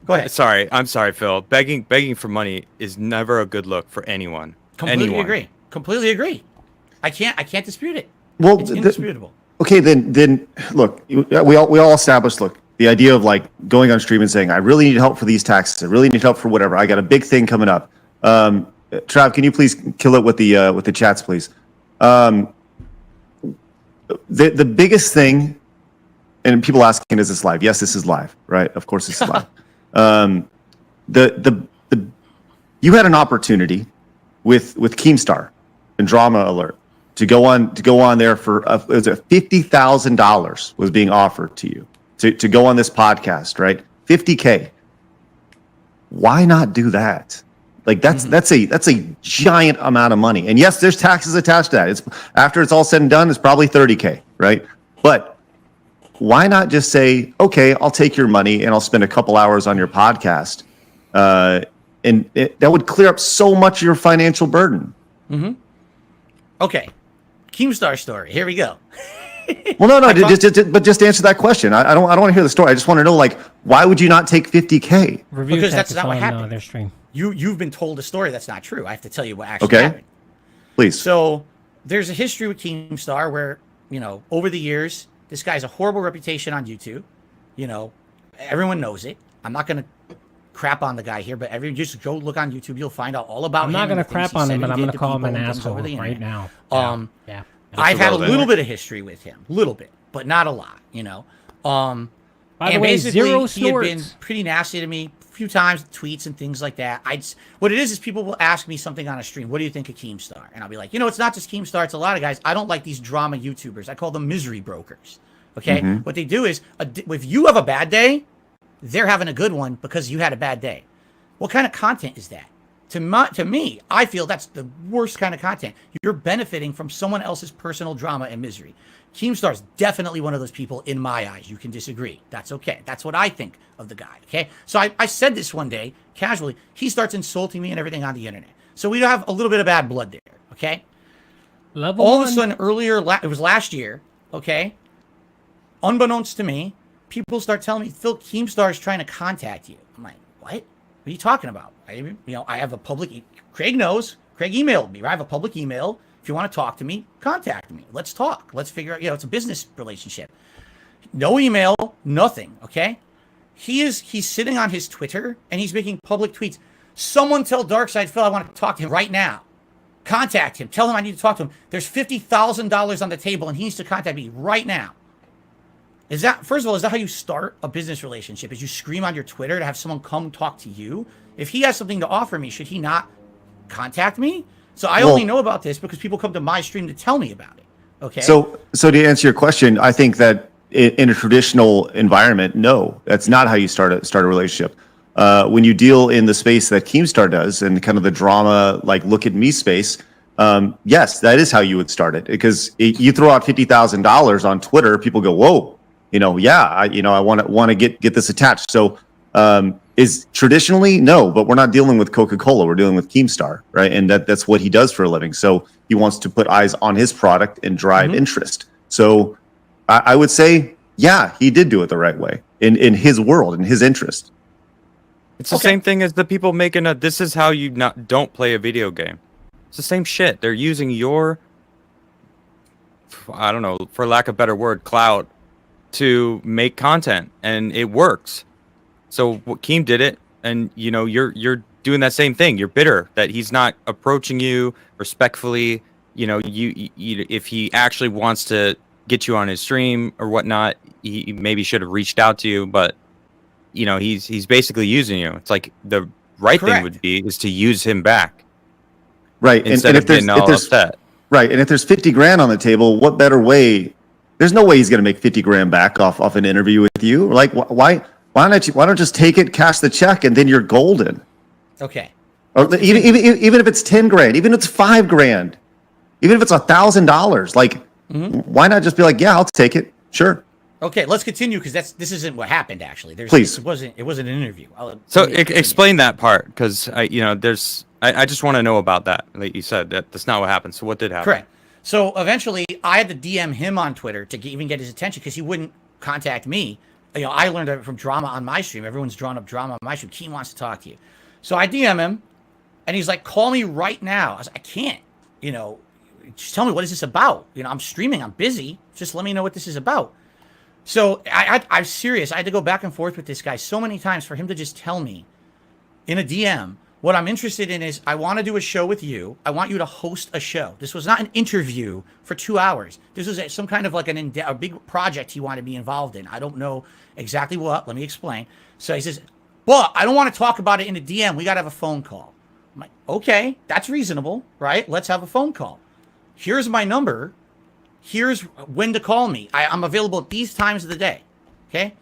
Go ahead.
I'm sorry, Phil. Begging for money is never a good look for anyone.
Completely agree. I can't dispute it.
Well,
it's indisputable.
Okay, then look, we all established, look, the idea of like going on stream and saying, I really need help for these taxes. I really need help for whatever. I got a big thing coming up. Trav, can you please kill it with the chats, please? The biggest thing, and people asking, is this live? Yes, this is live, right? Of course, this is live. You had an opportunity with Keemstar and Drama Alert to go on there for it was $50,000 was being offered to you to go on this podcast, right? $50K. Why not do that? Like that's a giant amount of money. And yes, there's taxes attached to that. It's after it's all said and done, it's probably $30K, right? But why not just say, okay, I'll take your money and I'll spend a couple hours on your podcast, and that would clear up so much of your financial burden.
Mm-hmm. Okay, Keemstar story. Here we go.
Well, no, just answer that question. I don't want to hear the story. I just want to know, like, why would you not take $50K?
Because that's not what happened.
Their stream.
You've been told a story that's not true. I have to tell you what actually happened.
Please.
So there's a history with Keemstar where, over the years, this guy's a horrible reputation on YouTube. Everyone knows it. I'm not going to crap on the guy here, but just go look on YouTube. You'll find out all about him.
I'm not going to crap on him, but I'm going to call him an asshole right now.
Yeah. I've had a little bit of history with him. Little bit, but not a lot,
By the way, zero
he had been pretty nasty to me a few times, tweets and things like that. What it is people will ask me something on a stream. What do you think of Keemstar? And I'll be like, it's not just Keemstar. It's a lot of guys. I don't like these drama YouTubers. I call them misery brokers. Okay? Mm-hmm. What they do is, if you have a bad day, they're having a good one because you had a bad day. What kind of content is that? To me, I feel that's the worst kind of content. You're benefiting from someone else's personal drama and misery. Keemstar's definitely one of those people in my eyes. You can disagree. That's okay. That's what I think of the guy, okay? So I said this one day, casually. He starts insulting me and everything on the internet. So we have a little bit of bad blood there, okay? All of a sudden, it was last year, okay? Unbeknownst to me, people start telling me, Phil, Keemstar is trying to contact you. I'm like, what? What are you talking about? I have a public... Craig knows. Craig emailed me. I have a public email. If you want to talk to me, contact me. Let's talk. Let's figure out... it's a business relationship. No email, nothing, okay? He's sitting on his Twitter, and he's making public tweets. Someone tell Darkside Phil I want to talk to him right now. Contact him. Tell him I need to talk to him. There's $50,000 on the table, and he needs to contact me right now. First of all, is that how you start a business relationship? Is you scream on your Twitter to have someone come talk to you? If he has something to offer me, should he not contact me? So I only know about this because people come to my stream to tell me about it. Okay.
So to answer your question, I think that in a traditional environment, no, that's not how you start a relationship. When you deal in the space that Keemstar does and kind of the drama, like look at me space, yes, that is how you would start it. Because you throw out $50,000 on Twitter, people go, whoa. I want to get this attached. So is traditionally no, but we're not dealing with Coca-Cola. We're dealing with Keemstar, right? And that's what he does for a living. So he wants to put eyes on his product and drive interest. So I would say, yeah, he did do it the right way in his world, in his interest.
It's the same thing as the people making this is how you don't play a video game. It's the same shit. They're using your, I don't know, for lack of a better word, clout to make content, and it works. So Keem did it, and you're doing that same thing. You're bitter that he's not approaching you respectfully. You if he actually wants to get you on his stream or whatnot, he maybe should have reached out to you. But you know, he's basically using you. It's like the right thing
Correct.
would be is to use him back.
Right.
Instead of getting all upset.
Right. And if there's 50 grand on the table, what better way? There's no way he's going to make 50 grand back off an interview with you. Like, why don't just take it, cash the check, and then you're golden?
Okay.
Or even if it's 10 grand, even if it's 5 grand, even if it's $1,000, like, why not just be like, yeah, I'll take it. Sure.
Okay, let's continue because this isn't what happened actually.
Please.
It wasn't an interview.
So explain that part, because I just want to know about that. Like you said, that's not what happened. So what did happen?
Correct. So eventually, I had to DM him on Twitter to even get his attention because he wouldn't contact me. You know, I learned it from drama on my stream. Everyone's drawn up drama on my stream. Keen wants to talk to you. So I DM him, and he's like, "Call me right now." I was like, "I can't. You know, just tell me what is this about? You know, I'm streaming. I'm busy. Just let me know what this is about." So I'm serious. I had to go back and forth with this guy so many times for him to just tell me in a DM, what I'm interested in is I want to do a show with you. I want you to host a show. This was not an interview for 2 hours. This was some kind of like a big project he wanted to be involved in. I don't know exactly what. Let me explain. So he says, but I don't want to talk about it in a DM. We got to have a phone call. I'm like, okay, that's reasonable, right? Let's have a phone call. Here's my number. Here's when to call me. I'm available at these times of the day. Okay?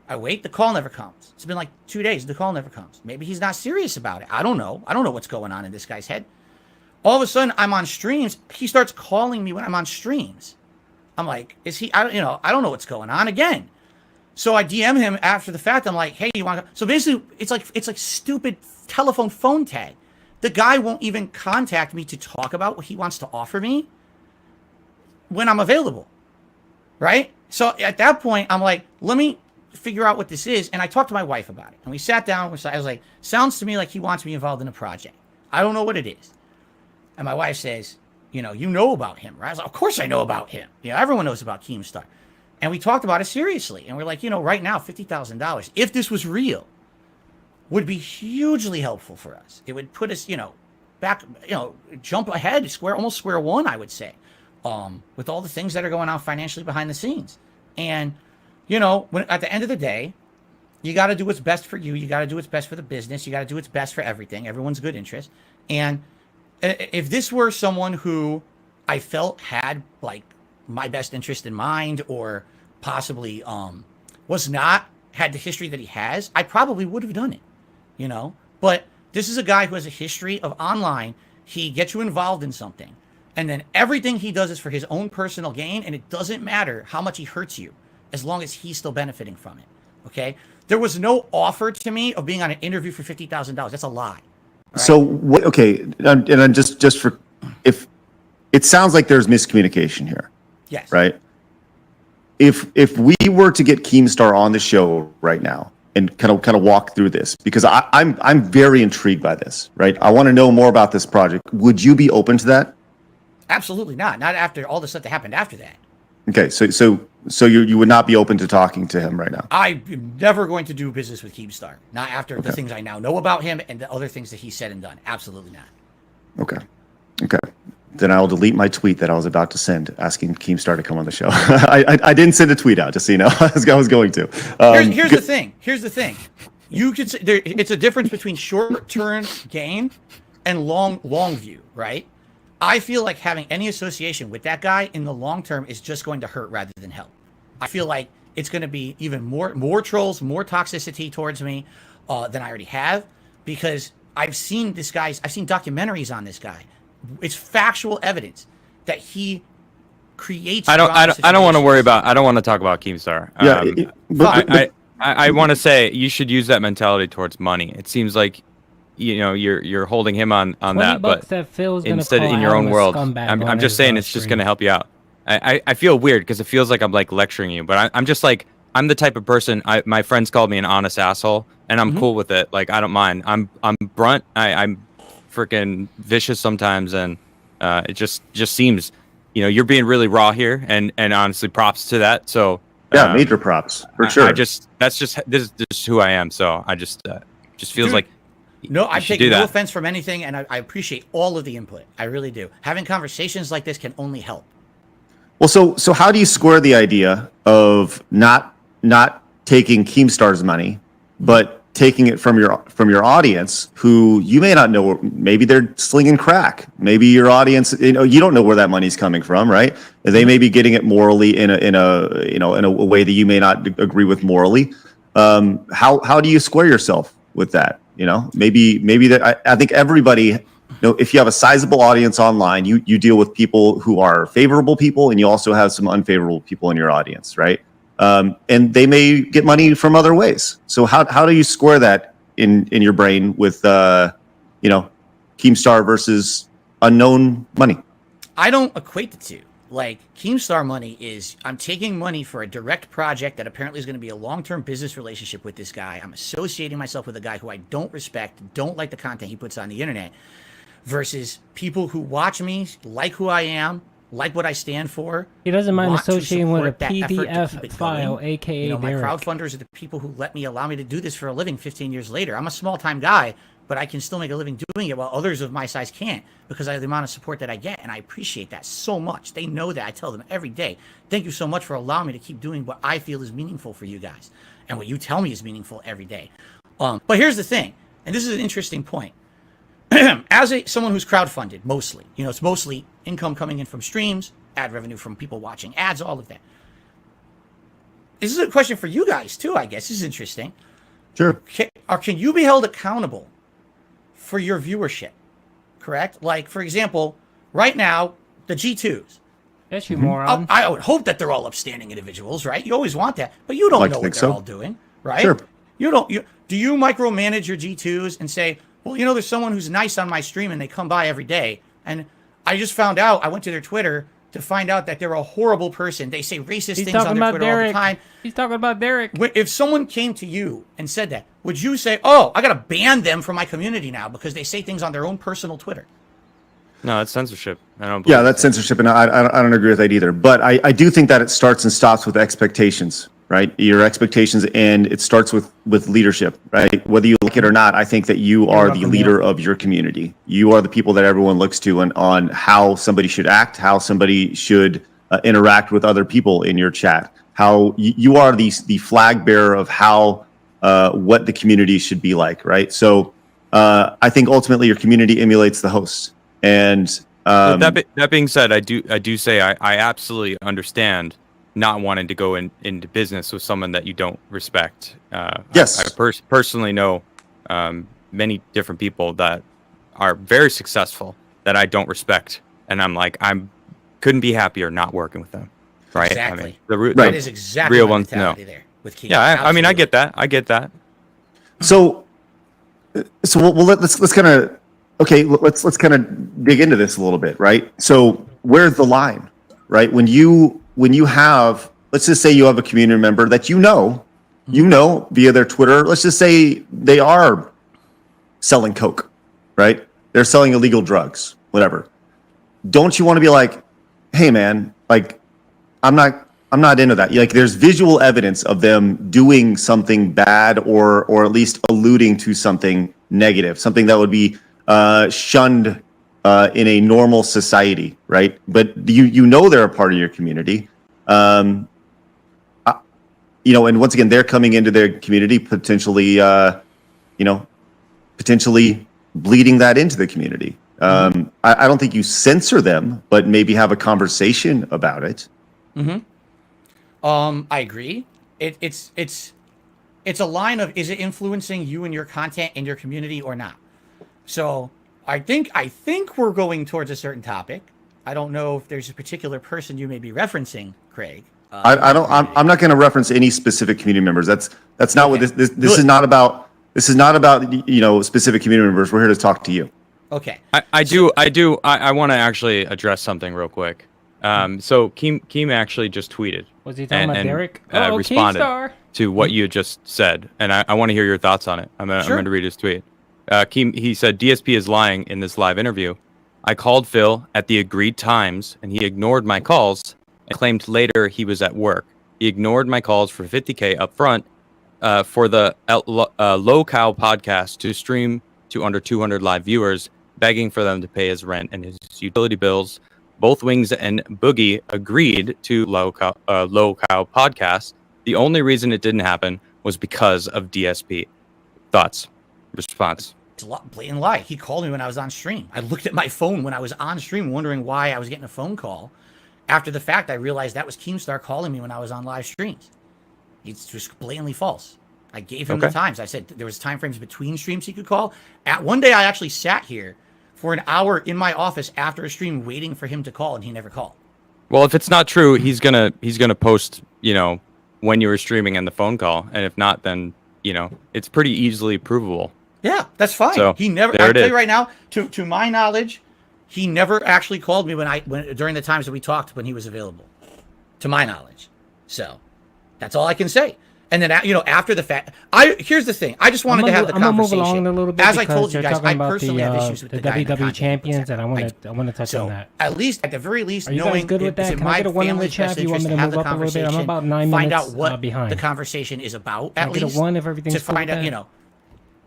I wait. The call never comes. It's been like 2 days. The call never comes. Maybe he's not serious about it. I don't know. I don't know what's going on in this guy's head. All of a sudden, I'm on streams. He starts calling me when I'm on streams. I'm like, is he? I don't know what's going on again. So I DM him after the fact. I'm like, hey, you want to? So basically, it's like stupid telephone phone tag. The guy won't even contact me to talk about what he wants to offer me when I'm available, right? So at that point, I'm like, let me figure out what this is. And I talked to my wife about it. And we sat down. I was like, sounds to me like he wants me involved in a project. I don't know what it is. And my wife says, you know about him, right? I was like, of course I know about him. You know, everyone knows about Keemstar. And we talked about it seriously. And we're like, right now, $50,000, if this was real, would be hugely helpful for us. It would put us, back, jump ahead, almost square one, I would say. With all the things that are going on financially behind the scenes. And, when at the end of the day, you got to do what's best for you. You got to do what's best for the business. You got to do what's best for everything. Everyone's good interest. And if this were someone who I felt had like my best interest in mind, or possibly had the history that he has, I probably would have done it, But this is a guy who has a history of online. He gets you involved in something. And then everything he does is for his own personal gain, and it doesn't matter how much he hurts you, as long as he's still benefiting from it. Okay? There was no offer to me of being on an interview for $50,000. That's a lie. Right?
So, okay, and then just for, if it sounds like there's miscommunication here.
Yes.
Right? If we were to get Keemstar on the show right now and kind of walk through this, because I'm very intrigued by this, right? I want to know more about this project. Would you be open to that?
Absolutely not. Not after all the stuff that happened after that.
Okay, so you would not be open to talking to him right now?
I'm never going to do business with Keemstar. Not after the things I now know about him and the other things that he said and done. Absolutely not.
Okay. Then I'll delete my tweet that I was about to send asking Keemstar to come on the show. I didn't send a tweet out, just so you know. I was going to.
Here's the thing. Here's the thing. You could say it's a difference between short-term gain and long view, right? I feel like having any association with that guy in the long term is just going to hurt rather than help. I feel like it's going to be even more trolls, more toxicity towards me than I already have, because I've seen documentaries on this guy. It's factual evidence that he creates.
I don't want to worry about. I don't want to talk about Keemstar. I want to say you should use that mentality towards money. It seems like you're holding him on that, but
that Phil's
instead in your own world, I'm just saying it's just going to help you out. I feel weird because it feels like I'm like lecturing you, but I'm just like, I'm the type of person, my friends called me an honest asshole, and I'm cool with it. Like, I don't mind. I'm brunt. I'm freaking vicious sometimes, and it just seems, you're being really raw here, and honestly, props to that. So
yeah, major props for sure.
this is who I am. So I just feels like.
No, I'm taking no offense from anything, and I appreciate all of the input. I really do. Having conversations like this can only help.
Well, so how do you square the idea of not taking Keemstar's money but taking it from your audience, who you may not know, maybe they're slinging crack. Maybe your audience, you don't know where that money's coming from, right? They may be getting it morally in a way that you may not agree with morally. How do you square yourself with that? Maybe that I think everybody, if you have a sizable audience online, you deal with people who are favorable people, and you also have some unfavorable people in your audience, right? And they may get money from other ways. So how do you square that in your brain with Keemstar versus unknown money?
I don't equate the two. Like, Keemstar money is, I'm taking money for a direct project that apparently is going to be a long-term business relationship with this guy. I'm associating myself with a guy who I don't respect, don't like the content he puts on the internet, versus people who watch me, like who I am, like what I stand for.
He doesn't mind
want to
associating with a
support that effort to keep
PDF
it
file,
going.
aka
my
Derek.
crowdfunders are the people who allow me to do this for a living 15 years later. I'm a small-time guy, but I can still make a living doing it while others of my size can't, because of the amount of support that I get, and I appreciate that so much. They know that. I tell them every day, thank you so much for allowing me to keep doing what I feel is meaningful for you guys, and what you tell me is meaningful every day. But here's the thing, and this is an interesting point. As someone who's crowdfunded, mostly, it's mostly income coming in from streams, ad revenue from people watching ads, all of that. This is a question for you guys, too, I guess. This is interesting.
Sure.
Can you be held accountable for your viewership? Correct? Like, for example, right now, the G2s.
Yes, you moron.
I would hope that they're all upstanding individuals, right? You always want that, but you don't know what they're all doing, right?
Sure.
Do you micromanage your G2s and say, well, there's someone who's nice on my stream and they come by every day, and I just found out, I went to their Twitter to find out that they're a horrible person. They say racist things on their Twitter all the time.
He's talking about Derek.
If someone came to you and said that, would you say, oh, I got to ban them from my community now because they say things on their own personal Twitter?
No, it's censorship. I don't.
Yeah, that's censorship, and I don't agree with that either. But I do think that it starts and stops with expectations, right? Your expectations, and it starts with leadership, right? Whether you like it or not, I think that you are the leader of your community. You are the people that everyone looks to on how somebody should act, how somebody should interact with other people in your chat. How you are the flag bearer of how what the community should be like, right? So I think ultimately your community emulates the host. And
that being said, I do say I absolutely understand not wanting to go into business with someone that you don't respect.
Yes,
I personally know many different people that are very successful that I don't respect, and I'm like, couldn't be happier not working with them. Right?
Exactly.
I mean,
that is exactly
real
the
ones. No.
there with Keem.
Yeah, I mean, I get that.
So let's kind of. Okay, let's kind of dig into this a little bit, right? So where's the line, right? When you have, let's just say you have a community member that you know via their Twitter, let's just say they are selling coke, right? They're selling illegal drugs, whatever. Don't you want to be like, hey man, like I'm not into that. Like there's visual evidence of them doing something bad or at least alluding to something negative, something that would be shunned in a normal society, right? But they're a part of your community, and once again, they're coming into their community potentially, potentially bleeding that into the community. I don't think you censor them, but maybe have a conversation about it.
Mm-hmm. I agree. It's a line of, is it influencing you and your content in your community or not? So I think we're going towards a certain topic. I don't know if there's a particular person you may be referencing, Craig.
I'm not going to reference any specific community members. That's not what this is not about. This is not about specific community members. We're here to talk to you.
Okay.
I want to actually address something real quick. So Keem actually just tweeted.
Was he talking about Derek?
Responded
Keemstar.
to what you just said, and I want to hear your thoughts on it. I'm going to read his tweet. He said, DSP is lying in this live interview. I called Phil at the agreed times, and he ignored my calls and claimed later he was at work. He ignored my calls for $50K up front for the Low Cow podcast to stream to under 200 live viewers, begging for them to pay his rent and his utility bills. Both Wings and Boogie agreed to Low Cow podcast. The only reason it didn't happen was because of DSP. Thoughts? Response?
It's a blatant lie. He called me when I was on stream. I looked at my phone when I was on stream, wondering why I was getting a phone call. After the fact, I realized that was Keemstar calling me when I was on live streams. It's just blatantly false. I gave him the times. I said there was time frames between streams he could call. At one day, I actually sat here for an hour in my office after a stream waiting for him to call, and he never called.
Well, if it's not true, he's gonna post, when you were streaming and the phone call, and if not, then it's pretty easily provable.
Yeah, that's fine.
So,
he never. I tell you right now, to my knowledge, he never actually called me when during the times that we talked when he was available. To my knowledge, so that's all I can say. And then after the fact, here's the thing. I just wanted to have the conversation.
I'm gonna move along a little bit.
As I told you guys, I personally have issues with
the
guy in
WWE champions, and I want to touch
so
on that.
At the very least,
Are you
knowing
guys good with that?
in
Can I
my
get a one in the
family's
chat
best
if you want
interest
me
to
to
have
move
the
up a little bit? I'm
conversation,
about 9
find
minutes
out what
behind.
the conversation is about.
Can I
At
get a
least
one if everything's
to find
cool with
out,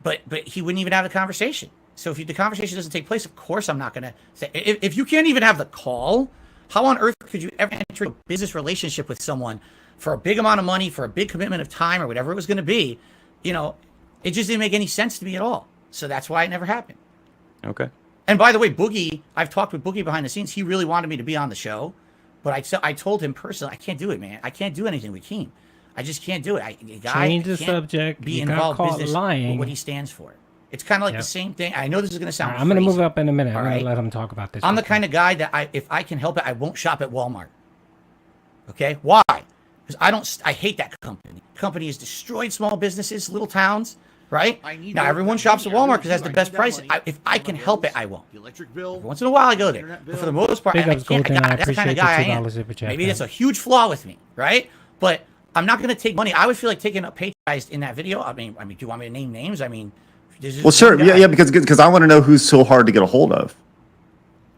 But he wouldn't even have the conversation. So if the conversation doesn't take place, of course I'm not going to say. If you can't even have the call, how on earth could you ever enter a business relationship with someone for a big amount of money, for a big commitment of time, or whatever it was going to be? It just didn't make any sense to me at all. So that's why it never happened.
Okay.
And by the way, Boogie, I've talked with Boogie behind the scenes. He really wanted me to be on the show, but I told him personally, I can't do it, man. I can't do anything with Keem. I just can't do it.
Change the subject.
Be
You got
involved
caught
business
lying.
with what he stands for. It's kind of like the same thing. I know this is going to sound
I'm going to
crazy.
move up in a minute. I'm
All
going
right?
to let him talk about this.
I'm the kind of guy that if I can help it, I won't shop at Walmart. Okay? Why? Because I hate that company. The company has destroyed small businesses, little towns, right? Now everyone shops at Walmart because it has the best price. If I can help it, I won't. Every once in a while I go there. But for the most part,
Big
I
ups,
can't.
Golden. I
That's the kind of
appreciate
guy I
the
am.
$2 super chat.
Maybe that's a huge flaw with me, right? But I'm not going to take money. I would feel like taking a pay rise in that video. I mean, do you want me to name names? I mean,
Well, sure. Yeah, because I want to know who's so hard to get a hold of.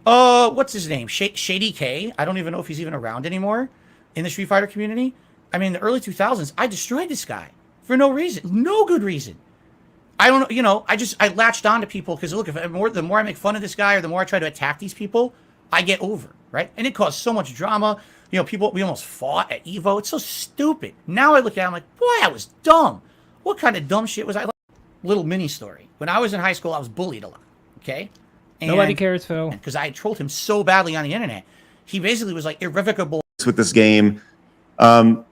What's his name? Shady K. I don't even know if he's even around anymore in the Street Fighter community. I mean, in the early 2000s, I destroyed this guy for no reason, no good reason. I don't know. I latched on to people because look, the more I make fun of this guy or the more I try to attack these people, I get over, right? And it caused so much drama. We almost fought at Evo. It's so stupid. Now I look at it, I'm like, boy, I was dumb. What kind of dumb shit was I? Little mini story. When I was in high school, I was bullied a lot. Okay.
Nobody cares, Phil.
Because I had trolled him so badly on the internet. He basically was like irrevocable.
With this game, just
All
a
right,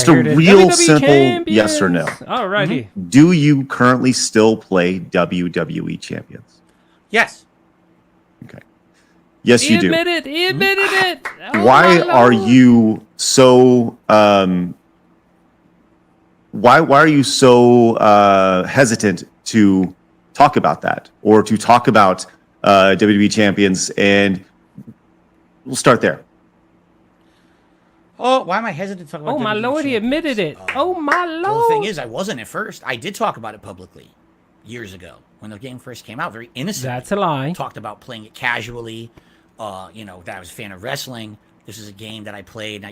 here it is.
real
WWE
simple
champions.
yes or no.
Alrighty.
Do you currently still play WWE Champions?
Yes.
Okay. Yes, you do.
He admitted it. Oh,
Why
my
are
Lord.
you so? Why are you so hesitant to talk about that or to talk about WWE Champions? And we'll start there.
Oh, why am I hesitant to talk about
Oh my
WWE
Lord, he
champions?
admitted it. Oh my Lord.
Well, the thing is, I wasn't at first. I did talk about it publicly years ago when the game first came out, very innocent.
That's a lie.
Talked about playing it casually. That I was a fan of wrestling. This is a game that I played.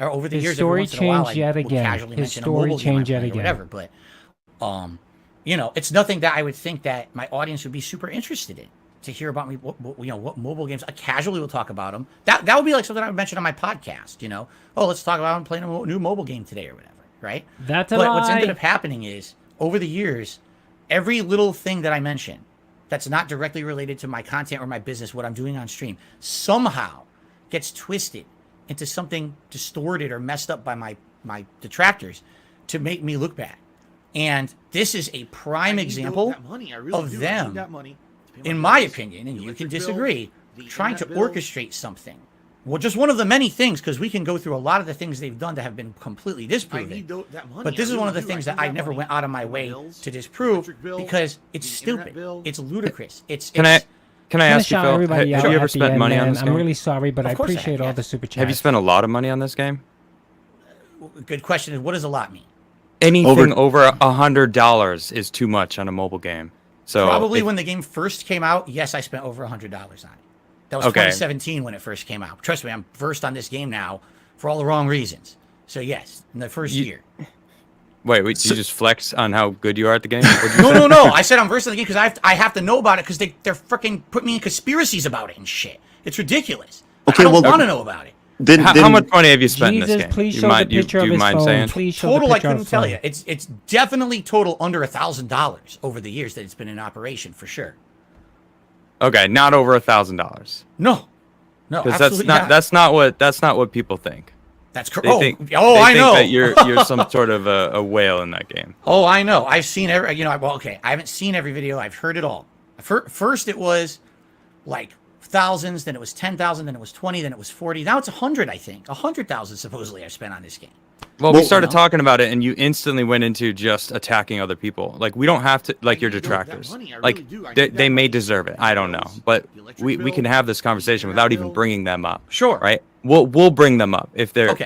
Over the
His
years,
story
every once in a while,
changed yet
I would
again.
casually
His
mention a
story
mobile game I
changed yet
played or
again.
whatever. But it's nothing that I would think that my audience would be super interested in to hear about me. What mobile games? I casually will talk about them. That would be like something I would mention on my podcast. Let's talk about I'm playing a new mobile game today or whatever. Right?
That's a
But
lie.
what's ended up happening is over the years, every little thing that I mention that's not directly related to my content or my business, what I'm doing on stream, somehow gets twisted into something distorted or messed up by my detractors to make me look bad. And this is a prime example of them, in my opinion, and you can disagree, trying to orchestrate something. Well, just one of the many things, because we can go through a lot of the things they've done that have been completely disproven. But this is one of the things that I never went out of my way to disprove because it's stupid. It's ludicrous.
Can I ask you,
shout
Phil?
everybody
Have
out
you ever
at the
spent
end,
money on
man.
this
I'm
game?
really sorry, but I
Of course I
appreciate
have,
all the
yes.
super chats.
Have you spent a lot of money on this game?
Good question is, what does a lot mean?
Anything over $100 is too much on a mobile game. So
Probably when the game first came out, yes, I spent over $100 on it. That was 2017 when it first came out. Trust me, I'm versed on this game now for all the wrong reasons. So yes, in the first year.
Wait, you just flex on how good you are at the game?
No. I said I'm versed in the game because I have to know about it because they're freaking put me in conspiracies about it and shit. It's ridiculous. I don't want to know about it.
How much money have you spent in this
Jesus,
game?
please
You
show
mind-
the picture
do
of
you
his
mind
phone.
saying?
Please show
Total,
the
I
picture of
couldn't
his
tell
phone.
you. It's definitely total under $1,000 over the years that it's been in operation for sure.
Okay, not over $1,000.
No,
Because
absolutely not.
that's not what people think.
That's correct.
They think,
Oh,
they
I
think
know.
that you're some sort of a whale in that game.
Oh, I know. I've seen every. Well, okay. I haven't seen every video. I've heard it all. First, it was like thousands. Then it was 10,000. Then it was 20. Then it was 40. Now it's 100. I think 100,000 supposedly I've spent on this game.
Well, we started talking about it, and you instantly went into just attacking other people. Like, we don't have to, like, your detractors. Like, they may deserve it. I don't know, but we can have this conversation without even bringing them up.
Sure.
Right? We'll bring them up if they're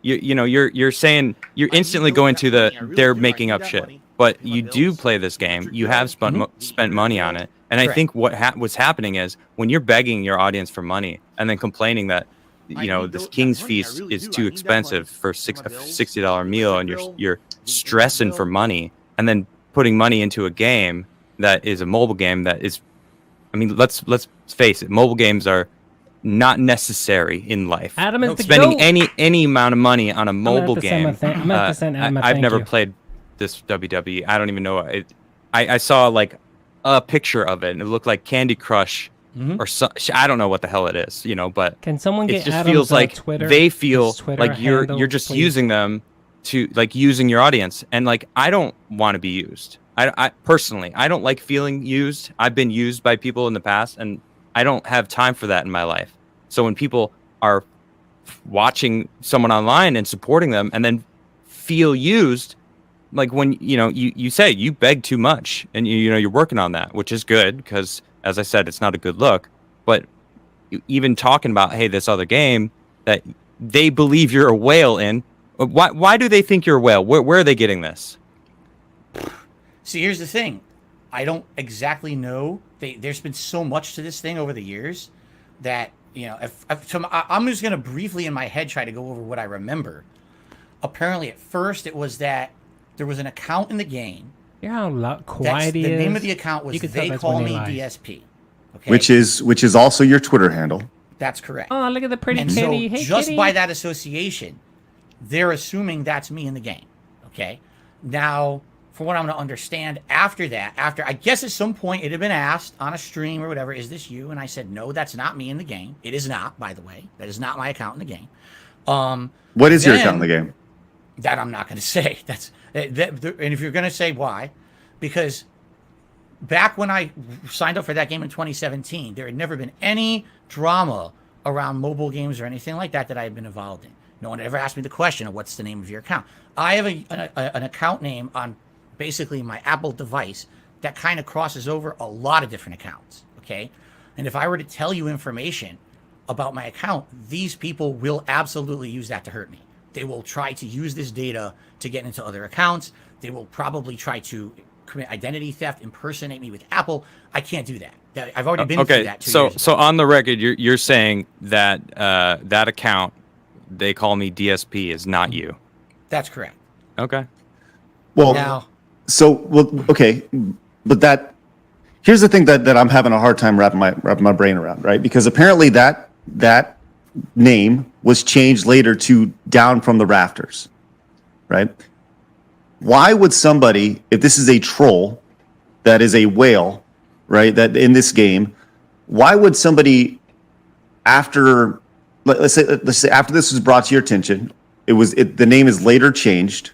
you're saying you're instantly going to they're making up shit. But you do play this game. You have spent money on it, and I think what's happening is when you're begging your audience for money and then complaining that this King's Feast is too expensive for a $60 meal, and you're stressing for money, and then putting money into a game that is a mobile game that is, I mean, let's face it, mobile games are not necessary in life.
Adam is the
spending
goat.
any amount of money on a mobile game.
I've
never played this WWE. I don't even know it. I saw like a picture of it, and it looked like Candy Crush. Or so, I don't know what the hell it is, but
can someone get
it just
Adam's,
feels like
Twitter,
they feel
Twitter
like you're
handle,
just
please?
using them to like using your audience, and like I don't want to be used. I personally I don't like feeling used. I've been used by people in the past, and I don't have time for that in my life. So when people are watching someone online and supporting them, and then feel used, like when you say you beg too much, and you're working on that, which is good because, as I said, it's not a good look. But even talking about, hey, this other game that they believe you're a whale in, why do they think you're a whale? Where are they getting this?
See, here's the thing. I don't exactly know. There's been so much to this thing over the years that, I'm just going to briefly in my head try to go over what I remember. Apparently, at first, it was that there was an account in the game.
You know how quiet he is?
The name of the account was They Call Me DSP. Okay?
Which is also your Twitter handle.
That's correct.
Oh, look at the pretty
and
kitty.
So
hey,
just
kitty.
by that association, they're assuming that's me in the game. Okay. Now, for what I'm going to understand after that, I guess at some point it had been asked on a stream or whatever, is this you? And I said, no, that's not me in the game. It is not, by the way. That is not my account in the game.
What is your account in the game?
That I'm not going to say. And if you're going to say why, because back when I signed up for that game in 2017, there had never been any drama around mobile games or anything like that I had been involved in. No one ever asked me the question of what's the name of your account. I have an account name on basically my Apple device that kind of crosses over a lot of different accounts, okay? And if I were to tell you information about my account, these people will absolutely use that to hurt me. They will try to use this data to get into other accounts. They will probably try to commit identity theft, impersonate me with Apple. I can't do that. I've already been through that 2 years ago.
So on the record, you're saying that that account, They Call Me DSP, is not you.
That's correct.
Okay.
Well, okay, but here's the thing that I'm having a hard time wrapping my brain around, right? Because apparently that name was changed later to Down from the Rafters, right? Why would somebody, if this is a troll that is a whale, right, that in this game, why would somebody after let's say after this was brought to your attention, the name is later changed,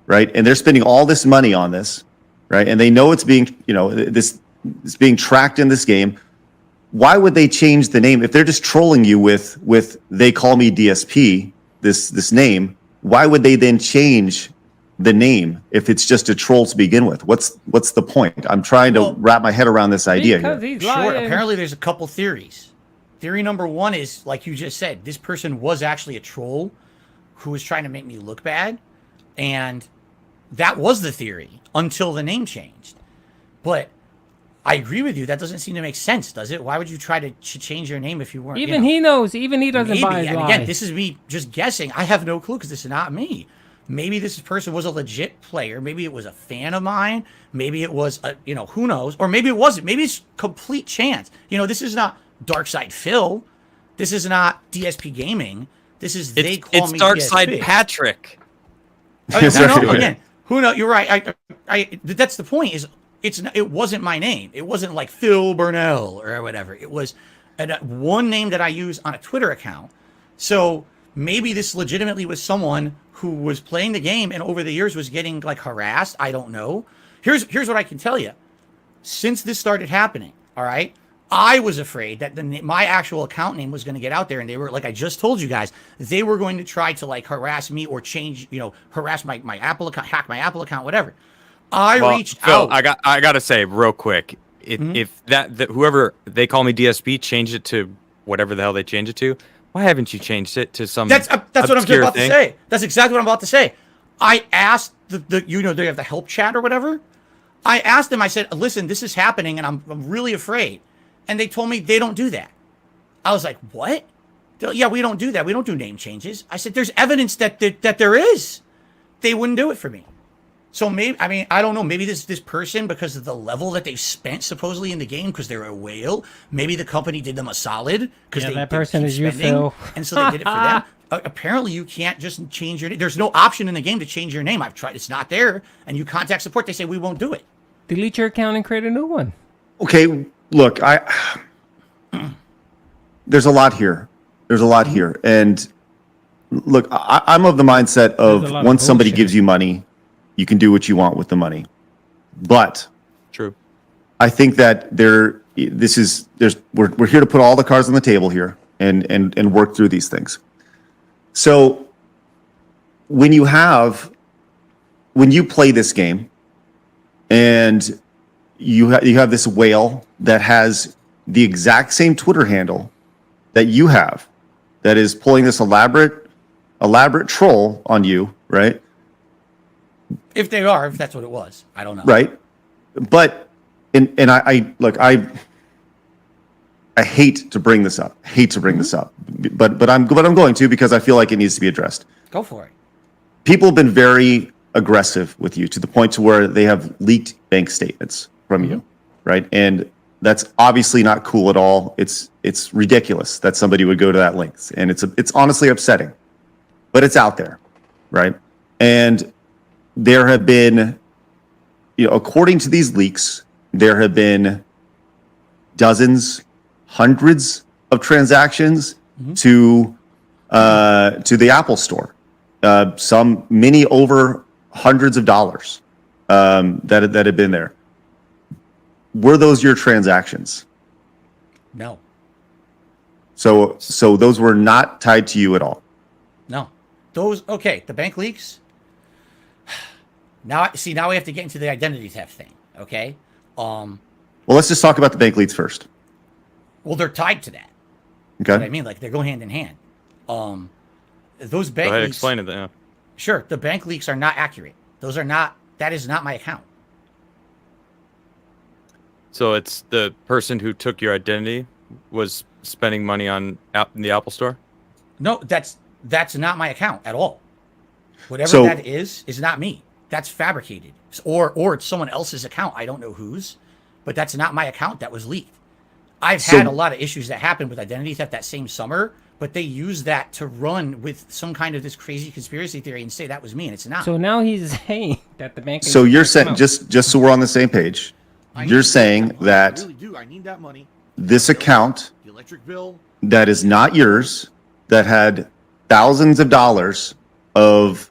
right? And they're spending all this money on this, right? And they know it's being, it's being tracked in this game. Why would they change the name if they're just trolling you with They Call Me DSP, this name? Why would they then change the name if it's just a troll to begin with? What's the point? I'm trying to wrap my head around this idea here.
Sure. Apparently, there's a couple theories. Theory number one is, like you just said, this person was actually a troll who was trying to make me look bad, and that was the theory until the name changed. But I agree with you. That doesn't seem to make sense, does it? Why would you try to change your name if you weren't?
Even he knows. Even he doesn't buy his
and
lie.
again, this is me just guessing. I have no clue because this is not me. Maybe this person was a legit player. Maybe it was a fan of mine. Maybe it was, who knows? Or maybe it wasn't. Maybe it's complete chance. This is not Darkside Phil. This is not DSP Gaming. This is they call
It's
me
Darkside
DSP.
Patrick.
I mean,
Sorry,
who
go
knows?
ahead.
Again, who knows? You're right. That's the point. It wasn't my name. It wasn't like Phil Burnell or whatever. It was one name that I use on a Twitter account. So maybe this legitimately was someone who was playing the game and over the years was getting like harassed. I don't know. Here's what I can tell you. Since this started happening, all right, I was afraid that my actual account name was going to get out there, and they were, like I just told you guys, they were going to try to like harass me or change, harass my Apple account, hack my Apple account, whatever. I reached
Phil,
out.
I gotta say real quick, if that whoever they call me DSP changed it to whatever the hell they changed it to, why haven't you changed it to some?
That's what I'm
obscure
about
thing?
to say. That's exactly what I'm about to say. I asked they have the help chat or whatever. I asked them. I said, "Listen, this is happening, and I'm really afraid." And they told me they don't do that. I was like, "What?" They're like, "Yeah, we don't do that. We don't do name changes." I said, "There's evidence that there is." They wouldn't do it for me. So maybe, I mean, I don't know. Maybe this person, because of the level that they've spent supposedly in the game, because they're a whale. Maybe the company did them a solid because
that person
keep
is you,
spending,
Phil.
and so they did it for them. Apparently, you can't just change your name. There's no option in the game to change your name. I've tried. It's not there. And you contact support. They say we won't do it.
Delete your account and create a new one.
Okay, look, there's a lot here. There's a lot here, and look, I'm of the mindset
There's a lot
of
of
once somebody
bullshit.
gives you money, you can do what you want with the money. But
True.
I think that we're here to put all the cards on the table here and work through these things. So when you play this game and you have this whale that has the exact same Twitter handle that you have, that is pulling this elaborate troll on you, right?
If that's what it was, I don't know.
Right. But I hate to bring this up. But I'm going to, because I feel like it needs to be addressed.
Go for it.
People have been very aggressive with you to the point to where they have leaked bank statements from you, right? And that's obviously not cool at all. It's ridiculous that somebody would go to that length, and it's honestly upsetting. But it's out there, right? And there have been, according to these leaks, there have been dozens, hundreds of transactions to the Apple Store. Many over hundreds of dollars that had been there. Were those your transactions?
No.
So those were not tied to you at all.
No. The bank leaks. Now we have to get into the identity theft thing. Okay.
Well, let's just talk about the bank leaks first.
Well, they're tied to that.
Okay.
You know what I mean, like they go hand in hand. Those bank
Go ahead,
leaks.
explain it. Yeah.
Sure, the bank leaks are not accurate. That is not my account.
So it's the person who took your identity was spending money on in the Apple Store?
No, that's not my account at all. Whatever
So-
that is not me. That's fabricated. Or it's someone else's account. I don't know whose, but that's not my account that was leaked. I've had a lot of issues that happened with identity theft that same summer, but they use that to run with some kind of this crazy conspiracy theory and say that was me, and it's not.
So now he's saying that the bank.
So you're saying, just so we're on the same page, you're saying that
I really do. I need that money.
this account
The electric bill.
that is not yours, that had thousands of dollars of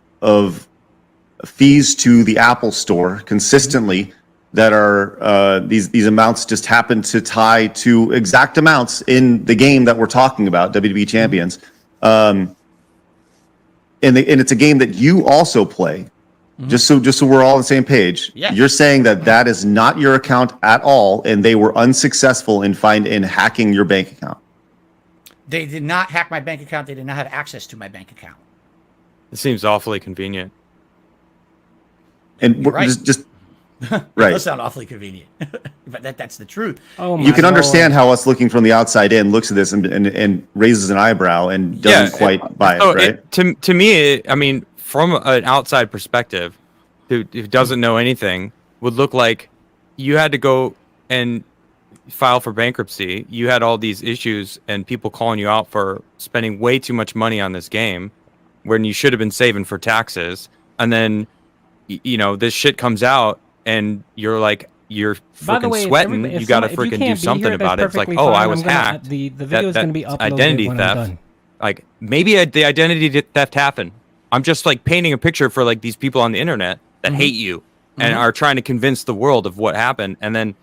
fees to the Apple Store consistently, that are these amounts just happen to tie to exact amounts in the game that we're talking about, WWE Champions, and it's a game that you also play. Just so we're all on the same page.
Yeah.
You're saying that is not your account at all, and they were unsuccessful in hacking your bank account.
They did not hack my bank account. They did not have access to my bank account.
It seems awfully convenient.
And
You're right.
just
It
right.
does sound awfully convenient, but that's the truth.
Oh my
You can
Lord.
understand how us looking from the outside in looks at this and raises an eyebrow and doesn't quite buy it,
so
right?
To me, I mean, from an outside perspective, who doesn't know anything, would look like you had to go and file for bankruptcy, you had all these issues and people calling you out for spending way too much money on this game when you should have been saving for taxes. And then, you know, this shit comes out and you're like, you're freaking sweating. You got to freaking do something about it. It's like, oh, I was hacked.
The video is going to be uploaded
identity
when I'm
theft.
done.
Like, maybe the identity theft happened. I'm just like painting a picture for like these people on the internet that hate you and are trying to convince the world of what happened. And then,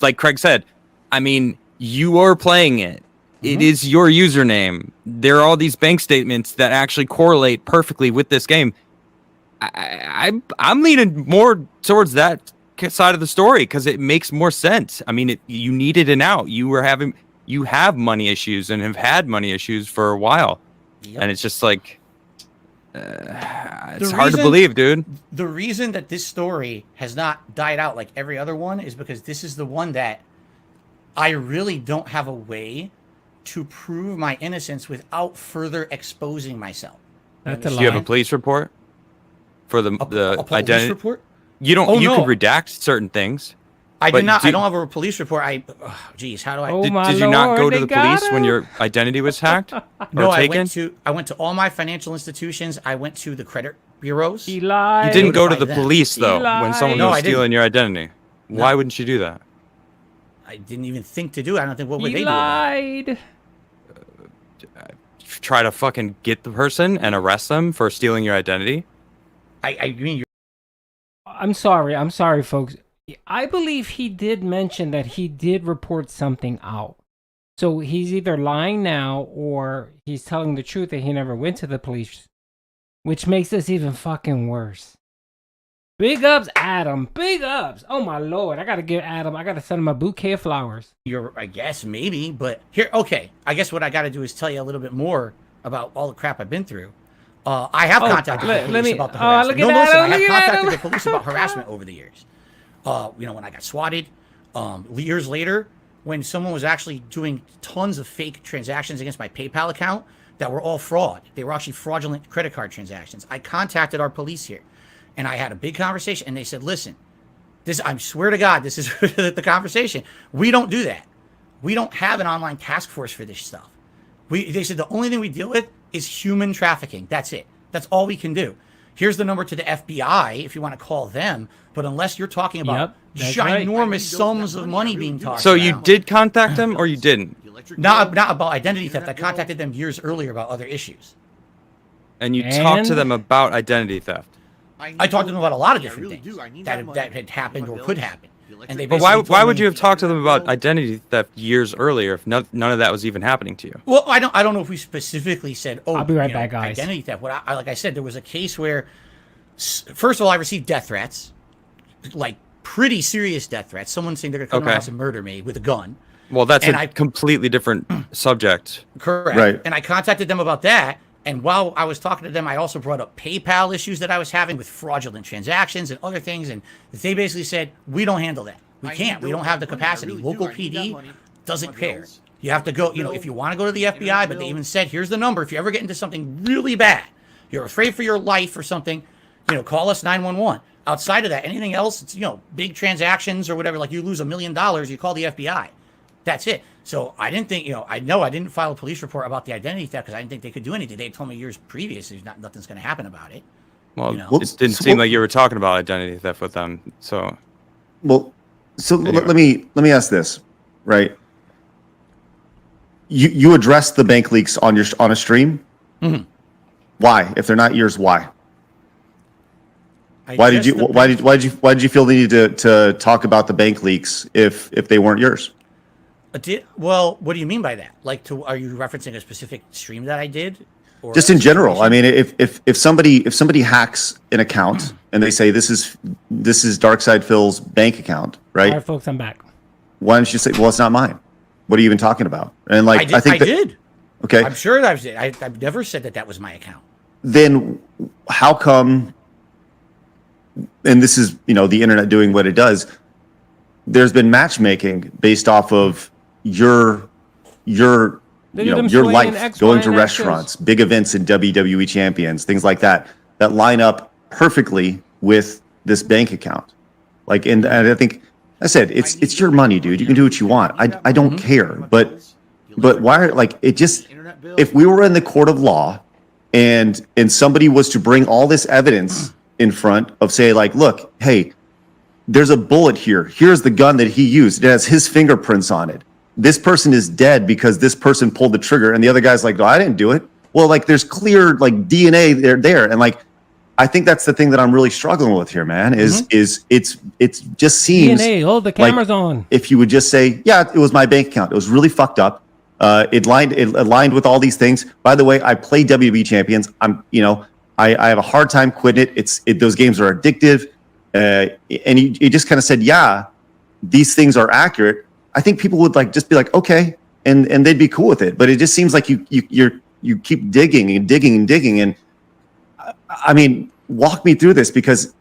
like Craig said, I mean, you are playing it. It is your username. There are all these bank statements that actually correlate perfectly with this game. I'm leaning more towards that side of the story because it makes more sense. I mean, you needed an out. You have money issues and have had money issues for a while, and it's just like it's hard to believe, dude.
The reason that this story has not died out like every other one is because this is the one that I really don't have a way to prove my innocence without further exposing myself.
That's a
Do you have a
lie.
police report for the
police
identity
report?
You don't.
Oh,
you
no.
can redact certain things.
I
But
did not.
do-
I don't have a police report. Geez, how do I?
Oh,
Did,
my
did you not go
Lord,
to
they
the
got
police when
him.
your identity was hacked or
No,
taken?
I went to all my financial institutions. I went to the credit bureaus.
He lied.
You didn't go to
notify
the
them.
police though
Eli.
when someone
No,
was
I didn't.
stealing your identity. Why wouldn't you do that?
I didn't even think to do it. I don't think what would
He
they do about it?
lied.
Try to fucking get the person and arrest them for stealing your identity.
I mean,
I'm sorry, folks. I believe he did mention that he did report something out. So he's either lying now or he's telling the truth that he never went to the police, which makes this even fucking worse. Big ups, Adam. Big ups. Oh my Lord. I gotta send him a bouquet of flowers.
I guess maybe, but here, okay. I guess what I got to do is tell you a little bit more about all the crap I've been through. I have contacted the police about the harassment.
look at
No, listen,
Adam,
I have
look at
contacted
Adam.
the police about harassment over the years. You know, when I got swatted, years later, when someone was actually doing tons of fake transactions against my PayPal account that were all fraud. They were actually fraudulent credit card transactions. I contacted our police here, and I had a big conversation, and they said, listen, I swear to God, this is the conversation. We don't do that. We don't have an online task force for this stuff. They said the only thing we deal with is human trafficking. That's it. That's all we can do. Here's the number to the FBI if you want to call them. But unless you're talking about
that's right.
ginormous sums of money being tossed
So you
around.
did contact them or you didn't?
Not about identity theft. I contacted them years earlier about other issues.
And you talked to
And?
them about identity theft.
I talked to them about a lot of different things that had happened or could happen. And they
But why would you have talked to them about identity theft years earlier if none of that was even happening to you?
Well, I don't know if we specifically said, oh,
I'll be right
you know,
back, guys.
identity theft. Like I said, there was a case where, first of all, I received death threats, like pretty serious death threats. Someone saying they're going to come to my
Okay.
house and murder me with a gun.
Well, that's
And
a
I-
completely different subject.
Correct.
Right.
And I contacted them about that. And while I was talking to them, I also brought up PayPal issues that I was having with fraudulent transactions and other things. And they basically said, we don't handle that. We can't. We don't have the capacity. Local PD doesn't care. You have to go, you know, if you want to go to the FBI, but they even said, here's the number. If you ever get into something really bad, you're afraid for your life or something, you know, call us 911. Outside of that, anything else, it's, you know, big transactions or whatever, like you lose $1 million, you call the FBI. That's it. So I didn't think, you know, I didn't file a police report about the identity theft because I didn't think they could do anything. They told me years previous nothing's going to happen about it.
Well,
You know.
it didn't seem like you were talking about identity theft with them. So
Well, so
Anyway.
let me ask this, right? You addressed the bank leaks on a stream.
Mm-hmm.
Why? If they're not yours, why?
I
Why did
just-
you feel the need to talk about the bank leaks if they weren't yours?
Well, what do you mean by that? Like, are you referencing a specific stream that I did? Or
Just in general. I mean, if somebody hacks an account and they say this is Darkside Phil's bank account, right?
All right, folks, I'm back.
Why don't you say, well, it's not mine? What are you even talking about? And like,
I
think
did.
Okay.
I'm sure that was it. I've never said that was my account.
Then how come? And this is, you know, the internet doing what it does. There's been matchmaking based off of your
Look at them
your
swinging
life,
X,
going
Y,
to
and X's.
restaurants, big events in WWE champions, things like that line up perfectly with this bank account. Like, and I think I said it's your money, dude. You can do what you want. I don't care. But why are like it just if we were in the court of law and somebody was to bring all this evidence in front of say like, look, hey, there's a bullet here. Here's the gun that he used. It has his fingerprints on it. This person is dead because this person pulled the trigger, and the other guy's like, no, I didn't do it. Well, like there's clear like DNA there, and like I think that's the thing that I'm really struggling with here, man. Is it's just seems
DNA. The camera's
like
on.
if you would just say, yeah, it was my bank account. It was really fucked up. It aligned with all these things. By the way, I play WWE champions. I have a hard time quitting it. Those games are addictive. And you just kind of said, yeah, these things are accurate. I think people would like just be like, okay, and they'd be cool with it. But it just seems like you keep digging and digging and digging. And I mean, walk me through this because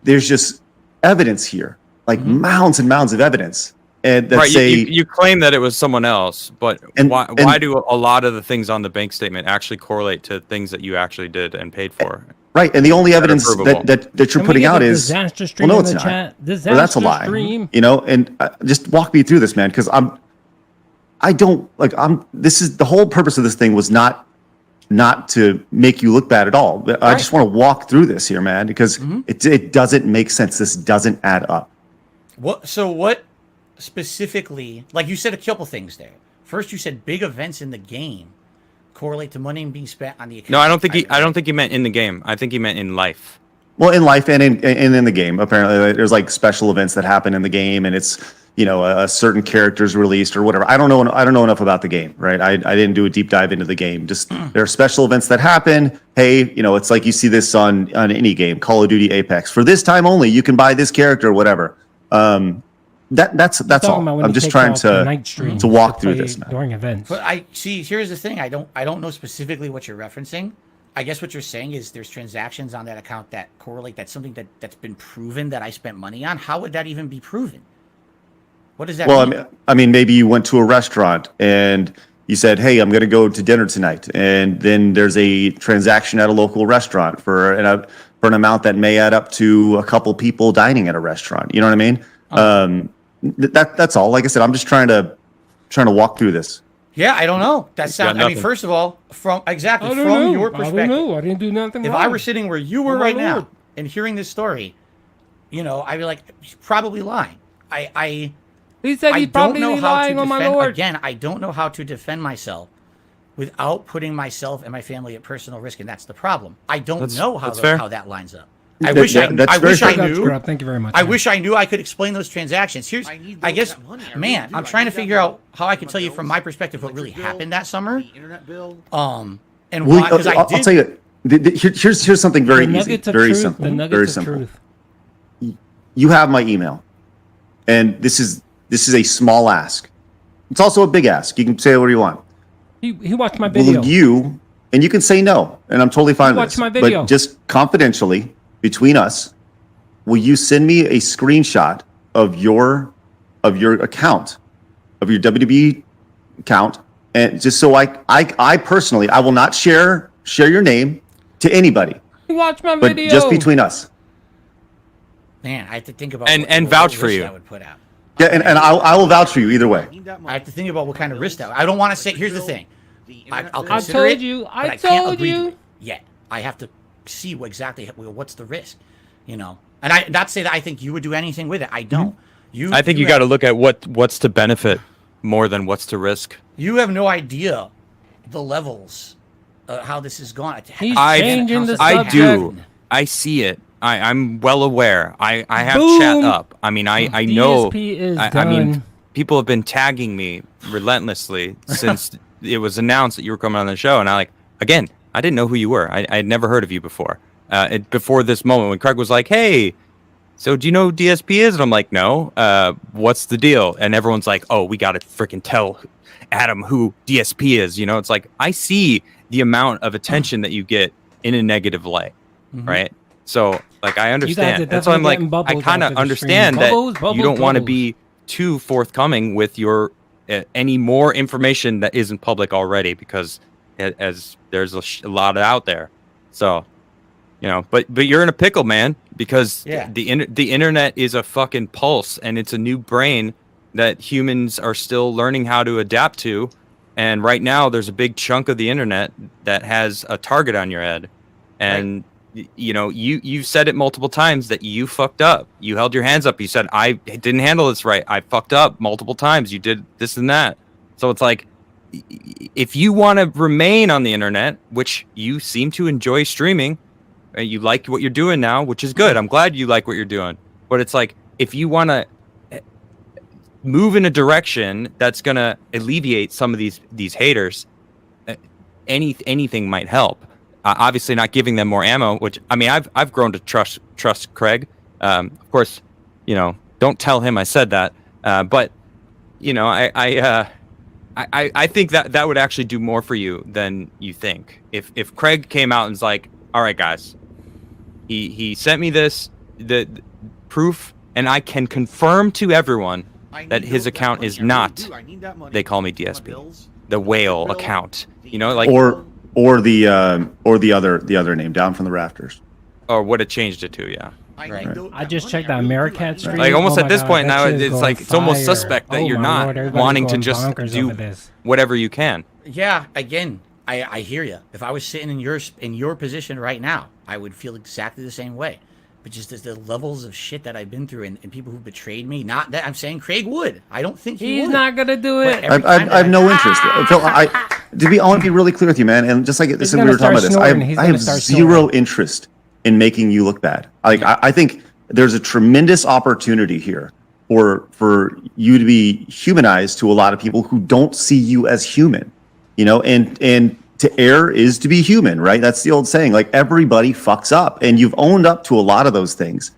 there's just evidence here, like mounds and mounds of evidence. And that say
you claim that it was someone else, but why do a lot of the things on the bank statement actually correlate to things that you actually did and paid for?
Right, and the only evidence that you're putting out is
disaster stream
well, no,
in
it's
the
not.
chat. Disaster
Well, that's a lie.
stream.
And just walk me through this, man, because this is the whole purpose of this thing was not to make you look bad at all. But I just want to walk through this here, man, because it doesn't make sense. This doesn't add up.
What specifically? Like you said a couple things there. First, you said big events in the game correlate to money being spent on the account.
No, I don't think he meant in the game. I think he meant in life.
Well, in life and in the game, apparently there's like special events that happen in the game, and it's a certain character's released or whatever. I don't know enough about the game, right? I didn't do a deep dive into the game. Just there are special events that happen. Hey, it's like you see this on any game, Call of Duty, Apex. For this time only, you can buy this character or whatever. That's all. I'm just trying to walk through this, man.
During events.
But here's the thing. I don't know specifically what you're referencing. I guess what you're saying is there's transactions on that account that correlate. That's something that's been proven that I spent money on. How would that even be proven? What does that mean?
Well, I mean, maybe you went to a restaurant and you said, hey, I'm going to go to dinner tonight. And then there's a transaction at a local restaurant for an amount that may add up to a couple people dining at a restaurant. You know what I mean? That's all. Like I said, I'm just trying to walk through this.
Yeah, I don't know. That sounds. I mean, first of all, from your perspective,
I didn't do nothing.
If I were sitting where you were right now and hearing this story, I'd be like, he's probably lying.
He said he's probably lying on my lord.
Again, I don't know how to defend myself without putting myself and my family at personal risk, and that's the problem. I don't know how that lines up. I wish I knew.
Thank you very much.
I wish I knew I could explain those transactions. I guess, man, I'm trying to figure out how I can tell you from my perspective what really happened that summer. And why? Because
I'll tell you. Here's something very easy, very simple, very simple. You have my email, and this is a small ask. It's also a big ask. You can say whatever you want.
He watched my video.
And you can say no, and I'm totally fine with
this. My video.
But just confidentially, between us, will you send me a screenshot of your account, of your WWE account, and just so I personally, I will not share your name to anybody.
Watch my video.
But just between us.
Man, I have to think about
and vouch for you.
I would put out.
Yeah, and I will vouch for you either way.
I have to think about what kind of risk that. I don't want to say. Here's the thing. I'll
I
consider
told you.
I can't agree to it yet. I have to see what's the risk, And not to say that I think you would do anything with it. I don't.
I think you got to look at what's to benefit more than what's to risk.
You have no idea the levels, how this has gone.
He's changing the subject.
I do. I see it. I'm well aware. I have chat up. I mean, I know.
DSP is
I mean, people have been tagging me relentlessly since it was announced that you were coming on the show, and I didn't know who you were. I had never heard of you before. Before this moment when Craig was like, hey, so do you know who DSP is? And I'm like, no. What's the deal? And everyone's like, oh, we got to freaking tell Adam who DSP is. It's like, I see the amount of attention that you get in a negative light, right? So, like, I understand. That's why I'm like, I kind of understand that you don't want to be too forthcoming with your any more information that isn't public already, because as there's a lot out there. So You know, but you're in a pickle, man, because
Yeah.
the internet is a fucking pulse, and it's a new brain that humans are still learning how to adapt to. And right now, there's a big chunk of the internet that has a target on your head, and you know, you've said it multiple times that you fucked up. You held your hands up. You said, I didn't handle this right. I fucked up multiple times. You did this and that. So it's like, if you want to remain on the internet, which you seem to enjoy streaming, you like what you're doing now, which is good. I'm glad you like what you're doing. But it's like, if you want to move in a direction that's going to alleviate some of these haters, anything might help. Obviously not giving them more ammo, which, I mean, I've grown to trust Craig. Of course, you know, don't tell him I said that. But you know, I think that would actually do more for you than you think. If Craig came out and was like, all right, guys, he sent me the proof, and I can confirm to everyone that his account is not, they call me DSP, the whale account, you know, like,
or the other name, Down from the Rafters.
Or what it changed it to, yeah.
Right.
I just checked the Americat stream.
Like almost
Oh
at
my
this
God,
point
that
now,
shit is
it's
going
like it's almost
fire.
suspect that
Oh
you're
my
not
Lord, everybody's
wanting to
going
just
bonkers
do
over this.
whatever you can.
Yeah, again, I hear you. If I was sitting in your position right now, I would feel exactly the same way. But just the levels of shit that I've been through and people who betrayed me, not that I'm saying Craig would. I don't think
He's
would.
not gonna do
But
it.
every time
I have no interest. Phil, I want to be really clear with you, man. And just like this, we
gonna
were talking about
start
this.
snoring. He's
I
gonna
have
start
zero
snoring.
interest in making you look bad. Like I think there's a tremendous opportunity here for you to be humanized to a lot of people who don't see you as human. You know, and to err is to be human, right? That's the old saying. Like everybody fucks up, and you've owned up to a lot of those things.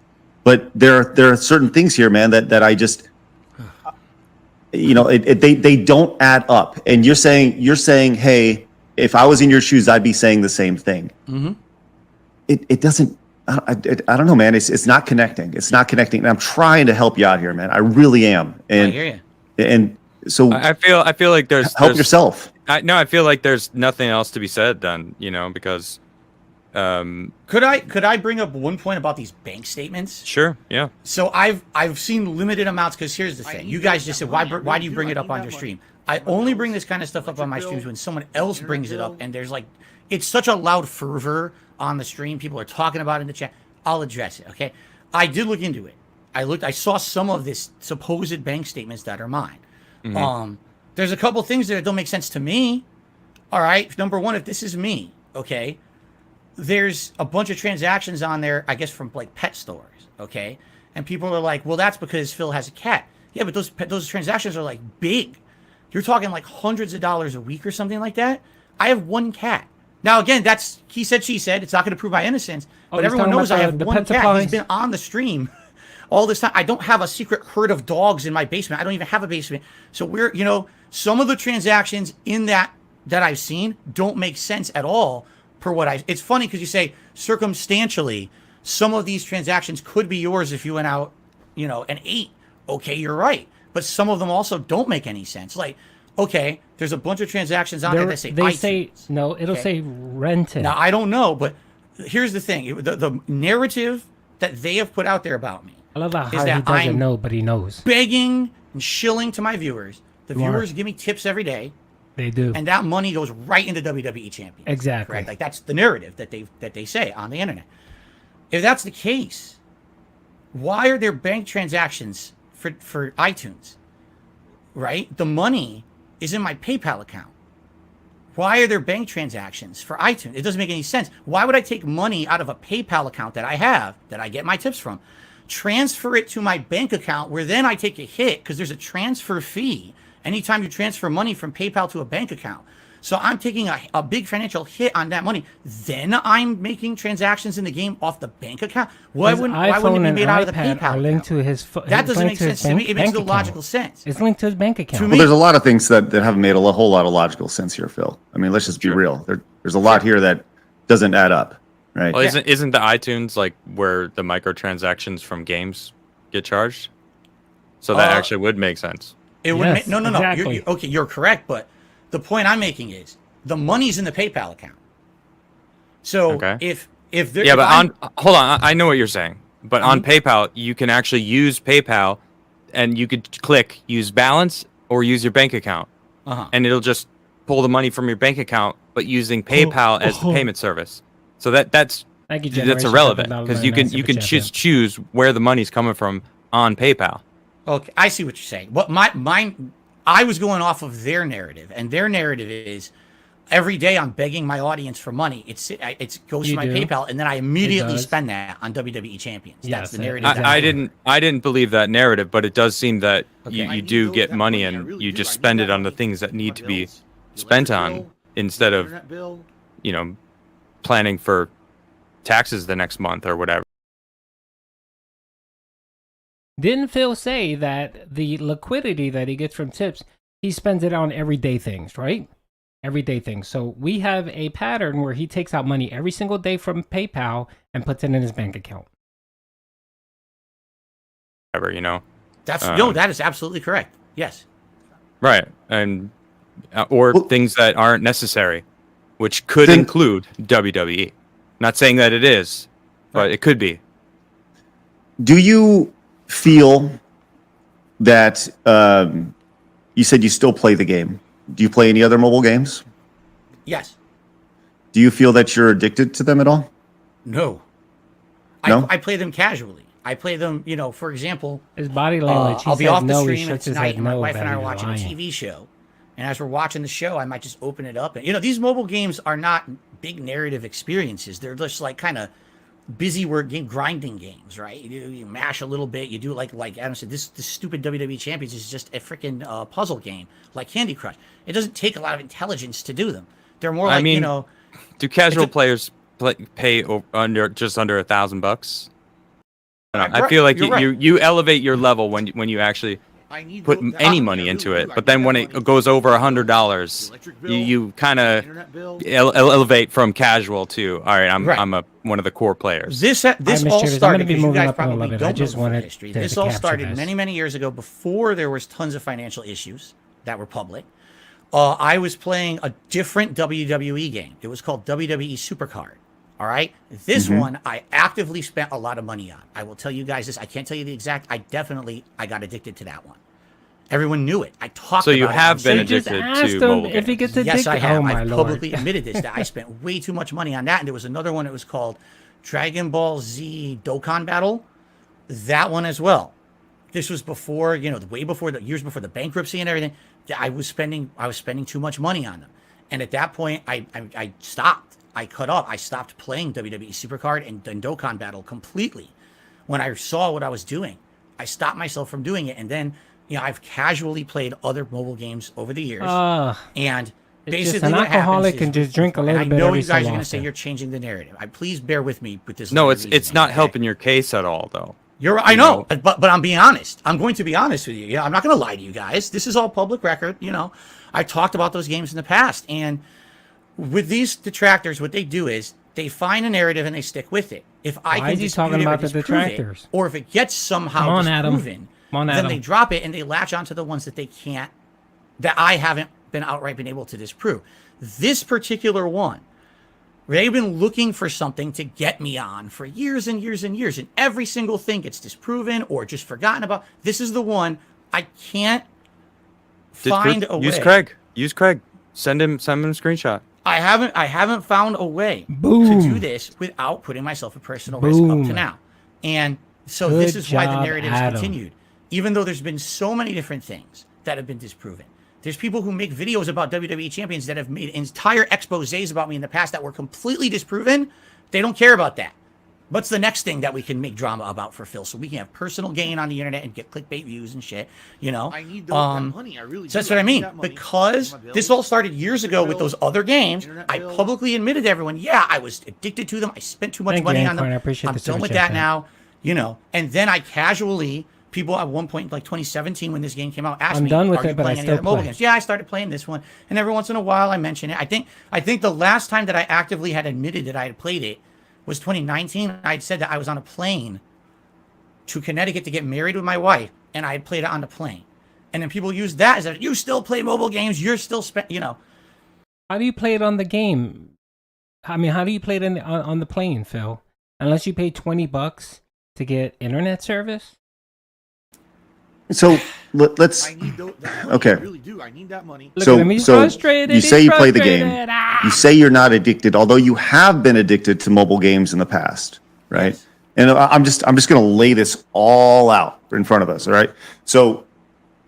But there are certain things here, man, that I just, you know, they don't add up. And you're saying, hey, if I was in your shoes, I'd be saying the same thing.
Mm-hmm.
It doesn't. I don't know, man. It's not connecting. It's not connecting. And I'm trying to help you out here, man. I really am. And
I hear you.
And so
I feel like there's
yourself.
I feel like there's nothing else to be said then, you know, because
Could I bring up one point about these bank statements?
sure, yeah.
So I've seen limited amounts, because here's the thing. You guys just said, why do you bring it up on your stream? I only bring this kind of stuff up on my streams when someone else brings it up, and there's like, it's such a loud fervor on the stream. People are talking about it in the chat. I'll address it, okay? I did look into it. I saw some of this supposed bank statements that are mine.
Mm-hmm.
There's a couple things there that don't make sense to me. All right, number one, if this is me, okay, there's a bunch of transactions on there, I guess, from like pet stores, okay? And people are like, well, that's because Phil has a cat. Yeah, but those transactions are like big. You're talking like hundreds of dollars a week or something like that. I have one cat. Now, again, that's he said, she said. It's not going to prove my innocence.
Oh,
But
he's
everyone
talking
knows
about
I have
the
one
pet
cat.
supplies?
He's been on the stream all this time. I don't have a secret herd of dogs in my basement. I don't even have a basement. So we're, you know, some of the transactions in that I've seen don't make sense at all per what it's funny because you say circumstantially, some of these transactions could be yours if you went out, you know, and ate. Okay, you're right. But some of them also don't make any sense. Like, okay, there's a bunch of transactions on there that say iTunes.
No, it'll say rented.
Now, I don't know, but here's the thing. The narrative that they have put out there about me
I love how
is
he
that
doesn't
I'm
know, but he knows.
begging and shilling to my viewers. The
You are.
viewers give me tips every day,
They do.
and that money goes right into WWE champions.
Exactly.
Right? Like that's the narrative that they say on the internet. If that's the case, why are there bank transactions for iTunes? Right? The money is in my PayPal account. Why are there bank transactions for iTunes? It doesn't make any sense. Why would I take money out of a PayPal account that I have, that I get my tips from, transfer it to my bank account, where then I take a hit because there's a transfer fee anytime you transfer money from PayPal to a bank account. So I'm taking a big financial hit on that money. Then I'm making transactions in the game off the bank account. Why wouldn't it be made out of the PayPal
are linked
account?
to his
That doesn't make sense to me. It makes no logical sense.
It's linked to his bank account.
To
Well,
me-
there's a lot of things that haven't made a whole lot of logical sense here, Phil. I mean, let's just be real. There's a lot here that doesn't add up, right?
Well, isn't the iTunes like where the microtransactions from games get charged? So that actually would make sense.
It would
Yes,
no.
exactly.
You're correct, but the point I'm making is the money's in the PayPal account. So
Okay.
if
Yeah, but hold on, I know what you're saying. But on PayPal, you can actually use PayPal, and you could click use balance or use your bank account, and it'll just pull the money from your bank account, but using PayPal as the payment service. So that's irrelevant because you can just choose where the money's coming from on PayPal.
Okay, I see what you're saying. What I was going off of their narrative, and their narrative is every day I'm begging my audience for money. It goes to my PayPal, and then I immediately spend that on WWE champions. That's the narrative.
I didn't believe that narrative, but it does seem that you do get money and you just spend it on the things that need to be spent on instead of planning for taxes the next month or whatever.
Didn't Phil say that the liquidity that he gets from tips, he spends it on everyday things, right? Everyday things. So we have a pattern where he takes out money every single day from PayPal and puts it in his bank account.
Whatever,
that is absolutely correct. Yes.
Right. And or things that aren't necessary, which could include WWE. Not saying that it is, but it could be.
Do you feel that you said you still play the game? Do you play any other mobile games?
Yes.
Do you feel that you're addicted to them at all?
No.
No?
I play them casually. I play them, for example.
His body language.
I'll be off the stream at night, and my wife and I are watching a TV show. And as we're watching the show, I might just open it up. And, these mobile games are not big narrative experiences. They're just like kind of busy work game, grinding games, right? You mash a little bit. You do like Adam said, this stupid WWE Champions is just a freaking puzzle game like Candy Crush. It doesn't take a lot of intelligence to do them. They're more like,
do casual players pay just under $1,000? I feel like you elevate your level when you actually put any money into it, but then when it goes over $100, you kind of elevate from casual to all right. I'm one of the core players.
This all started. You guys probably don't know the history. This all started many years ago, before there was tons of financial issues that were public. I was playing a different WWE game. It was called WWE Supercard. All right. This one I actively spent a lot of money on. I will tell you guys this. I can't tell you the exact. I got addicted to that one. Everyone knew it. I talked about it.
So you have been addicted to mobile games.
If he gets addicted,
yes, I have.
I
publicly admitted this. That I spent way too much money on that. And there was another one. It was called Dragon Ball Z Dokkan Battle. That one as well. This was before, way before years before the bankruptcy and everything. I was spending too much money on them. And at that point, I stopped. I cut off. I stopped playing WWE Supercard and Dokkan Battle completely. When I saw what I was doing, I stopped myself from doing it. And then, I've casually played other mobile games over the years. And basically,
an alcoholic can just drink a little bit.
I know you guys are going to say you're changing the narrative. Please bear with me with this.
No, it's not helping your case at all, though.
I know, but I'm being honest. I'm going to be honest with you. Yeah, I'm not going to lie to you guys. This is all public record. I talked about those games in the past, and with these detractors, what they do is they find a narrative and they stick with it. If I can dispute it or disprove it, or if it gets somehow disproven, then they drop it and they latch onto the ones that they can't, that I haven't been able to disprove. This particular one, they've been looking for something to get me on for years and years and years, and every single thing gets disproven or just forgotten about. This is the one I can't find a way.
Use Craig. Send him a screenshot.
I haven't found a way to do this without putting myself at personal risk up to now. And so this is why the narrative has continued. Even though there's been so many different things that have been disproven. There's people who make videos about WWE champions that have made entire exposés about me in the past that were completely disproven. They don't care about that. What's the next thing that we can make drama about for Phil so we can have personal gain on the internet and get clickbait views and shit, I need that money. I really so that's what I mean. Because this all started years ago with those other games. I publicly admitted to everyone, I was addicted to them. I spent too much money on them. I'm done with that now, And then I casually, people at one point, like 2017, when this game came out, asked me,
done with
"Are you playing any other mobile games?" Yeah, I started playing this one, and every once in a while I mention it. I think the last time that I actively had admitted that I had played it was 2019. I'd said that I was on a plane to Connecticut to get married with my wife, and I had played it on the plane. And then people use that as you still play mobile games, you're still
How do you play it on the game? I mean, how do you play it on the plane, Phil? Unless you pay $20 to get internet service.
So let's.
I need that money.
Okay.
I really do. I need that money.
Look at him, he's frustrated.
You say
He's
you play the game.
frustrated. Ah!
You say you're not addicted, although you have been addicted to mobile games in the past, right?
Yes.
And I'm just going to lay this all out in front of us, all right? So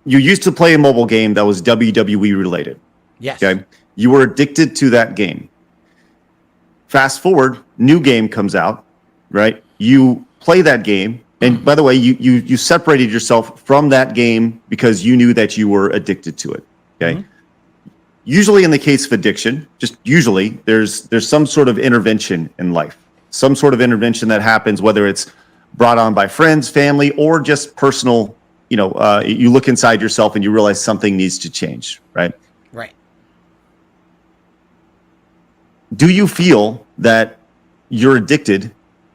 you used to play a mobile game that was WWE related.
Yes.
Okay. You were addicted to that game. Fast forward, new game comes out, right? You play that game. And by the way, you separated yourself from that game because you knew that you were addicted to it. Okay. Mm-hmm. Usually in the case of addiction, just usually there's some sort of intervention in life, some sort of intervention that happens, whether it's brought on by friends, family, or just personal, you look inside yourself and you realize something needs to change, right?
Right.
Do you feel that you're addicted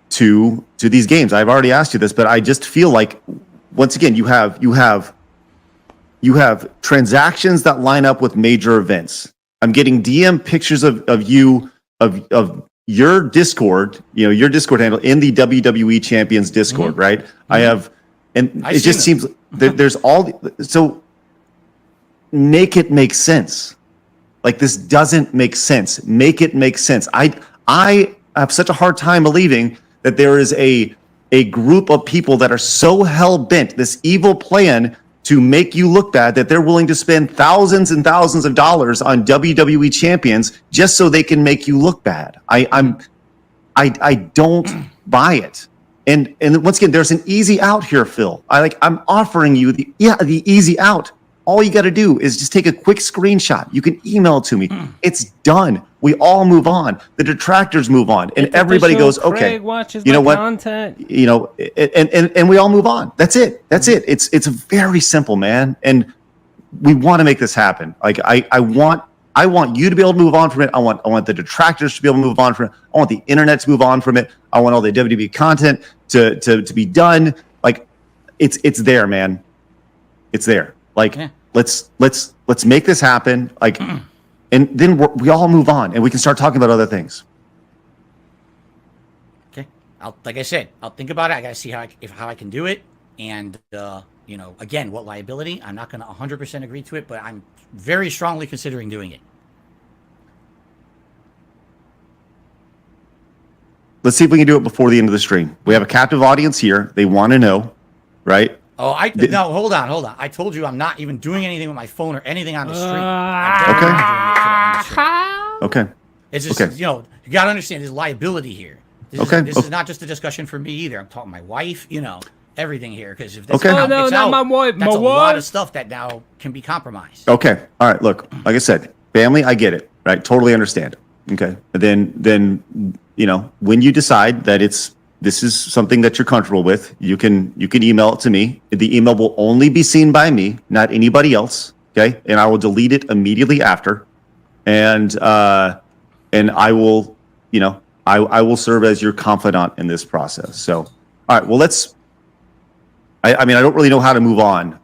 to these games? I've already asked you this, but I just feel like, once again, you have transactions that line up with major events. I'm getting DM pictures of your Discord, your Discord handle in the WWE Champions Discord, right? Mm-hmm. I have, and it just seems that there's so make it make sense. Like, this doesn't make sense. Make it make sense. I have such a hard time believing that there is a group of people that are so hell-bent, this evil plan to make you look bad, that they're willing to spend thousands and thousands of dollars on WWE champions just so they can make you look bad. I don't buy it. And once again, there's an easy out here, Phil. I'm offering you the easy out. All you got to do is just take a quick screenshot. You can email it to me. It's done. We all move on. The detractors move on, and everybody goes, okay, you know what?
Content.
And we all move on. That's it. It's very simple, man. And we want to make this happen. Like, I want you to be able to move on from it. I want the detractors to be able to move on from it. I want the internet to move on from it. I want all the WWE content to be done. Like, it's there, man. It's there. Like, let's make this happen. Like, and then we all move on, and we can start talking about other things.
Okay. Like I said, I'll think about it. I gotta see how I can do it, and again, what liability? I'm not gonna 100% agree to it, but I'm very strongly considering doing it.
Let's see if we can do it before the end of the stream. We have a captive audience here. They want to know, right?
Oh, no, hold on. I told you I'm not even doing anything with my phone or anything on the stream.
Okay.
It's just, you got to understand there's liability here. This is not just a discussion for me either. I'm talking to my wife, everything here. Because if this out,
not my wife.
That's a lot of stuff that now can be compromised.
Okay. All right. Look, like I said, family, I get it. Right. Totally understand. Okay. Then when you decide that this is something that you're comfortable with, you can email it to me. The email will only be seen by me, not anybody else. Okay, and I will delete it immediately after, and I will, I will serve as your confidant in this process. So, all right, well, I mean, I don't really know how to move on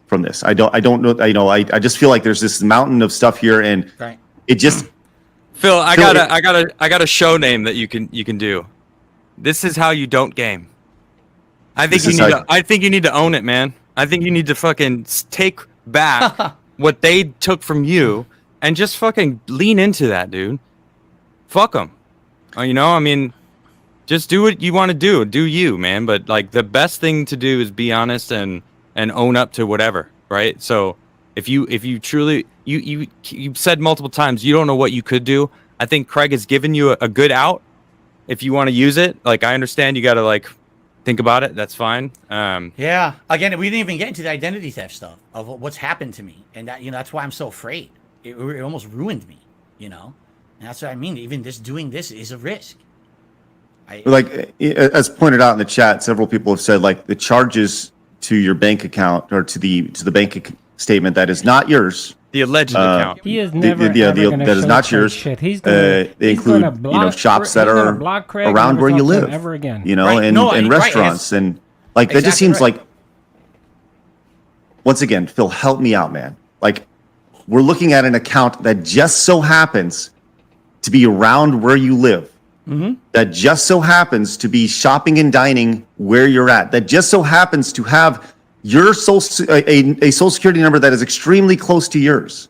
from this. I don't know. I just feel like there's this mountain of stuff here, and it just.
Phil, I got a show name that you can do. This is how you don't game. I think you need to own it, man. I think you need to fucking take back what they took from you and just fucking lean into that, dude. Fuck them. I mean, just do what you want to do. Do you, man. But like, the best thing to do is be honest and own up to whatever, right? So if you truly you said multiple times you don't know what you could do. I think Craig has given you a good out. If you want to use it, like, I understand you got to think about it. That's fine.
Yeah. Again, we didn't even get into the identity theft stuff of what's happened to me, and that that's why I'm so afraid. It almost ruined me, and that's what I mean. Even doing this is a risk.
As pointed out in the chat, several people have said the charges to your bank account or to the bank statement that is not yours.
The alleged account.
He is never that
is not yours.
Shit.
They include shops that are around where you live,
ever again.
And restaurants, and that just seems like. Once again, Phil, help me out, man. We're looking at an account that just so happens to be around where you live, that just so happens to be shopping and dining where you're at, that just so happens to have your a social security number that is extremely close to yours.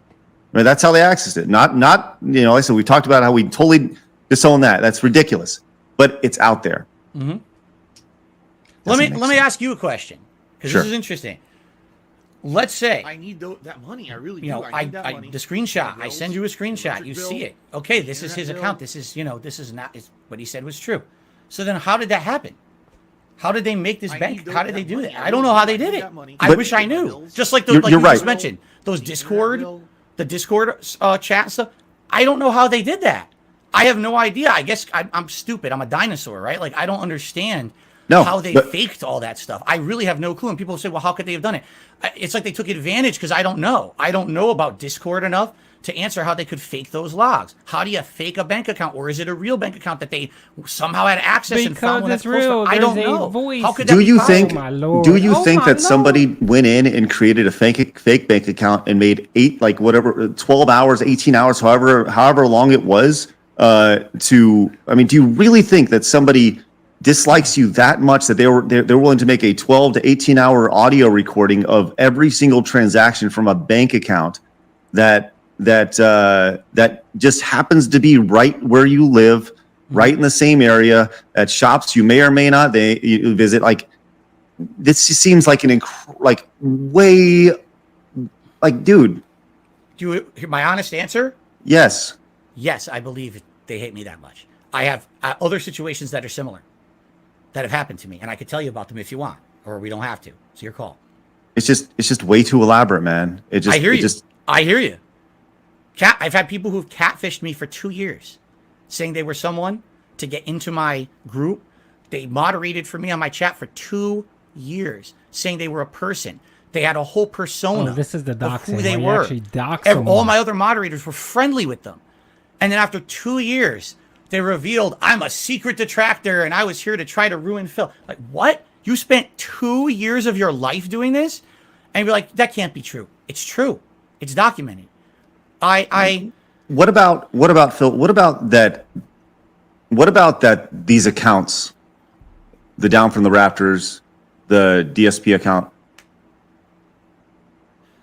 Right? That's how they access it. Not like I said, we talked about how we totally disown that. That's ridiculous, but it's out there.
Let me ask you a question, because
Sure.
this is interesting. Let's say
I need that money. I really do.
you know,
I need that money.
the screenshot. I
Bills,
send you a screenshot.
electric
You
bill,
see it. Okay, this is his
internet
account.
bill.
This is this is not what he said was true. So then, how did that happen? How did they make this
I
bank?
need
How did
that
they do
money.
that?
I
I don't
really
know how
do.
they
I
did
need
it.
that money.
I
But-
wish I knew.
Bills.
Just like
You're
you
right.
just mentioned, those Discord,
bill.
the Discord chat stuff. I don't know how they did that. I have no idea. I guess I'm stupid. I'm a dinosaur, right? Like I don't understand how they
but-
faked all that stuff. I really have no clue. And people say, well, how could they have done it? It's like they took advantage because I don't know. I don't know about Discord enough to answer how they could fake those logs. How do you fake a bank account? Or is it a real bank account that they somehow had access and found
Because
when
it's
that's supposed to?
real.
I don't
There's a
know.
voice.
How could that
Do
be
you
possible?
think?
Oh, my Lord.
Do you
Oh,
think
my
that somebody went in and created a fake bank account and made 12 hours, 18 hours, however long it was? Do you really think that somebody dislikes you that much that they're willing to make a 12 to 18 hour audio recording of every single transaction from a bank account that just happens to be right where you live, right in the same area, at shops you may or may not you visit? Like, this just seems like dude.
Do you hear my honest answer?
Yes.
Yes, I believe they hate me that much. I have other situations that are similar that have happened to me, and I could tell you about them if you want, or we don't have to. It's your call.
It's just way too elaborate, man.
I hear you. I hear you. I've had people who've catfished me for 2 years, saying they were someone to get into my group. They moderated for me on my chat for 2 years, saying they were a person. They had a whole persona.
Oh, this is the
of
doxing.
who they
where you
were.
actually dox
All
someone.
my other moderators were friendly with them. And then after 2 years, they revealed I'm a secret detractor and I was here to try to ruin Phil. Like, what? You spent 2 years of your life doing this? And you're like, that can't be true. It's true. It's documented.
What about Phil? What about that these accounts, the Down from the Raptors, the DSP account,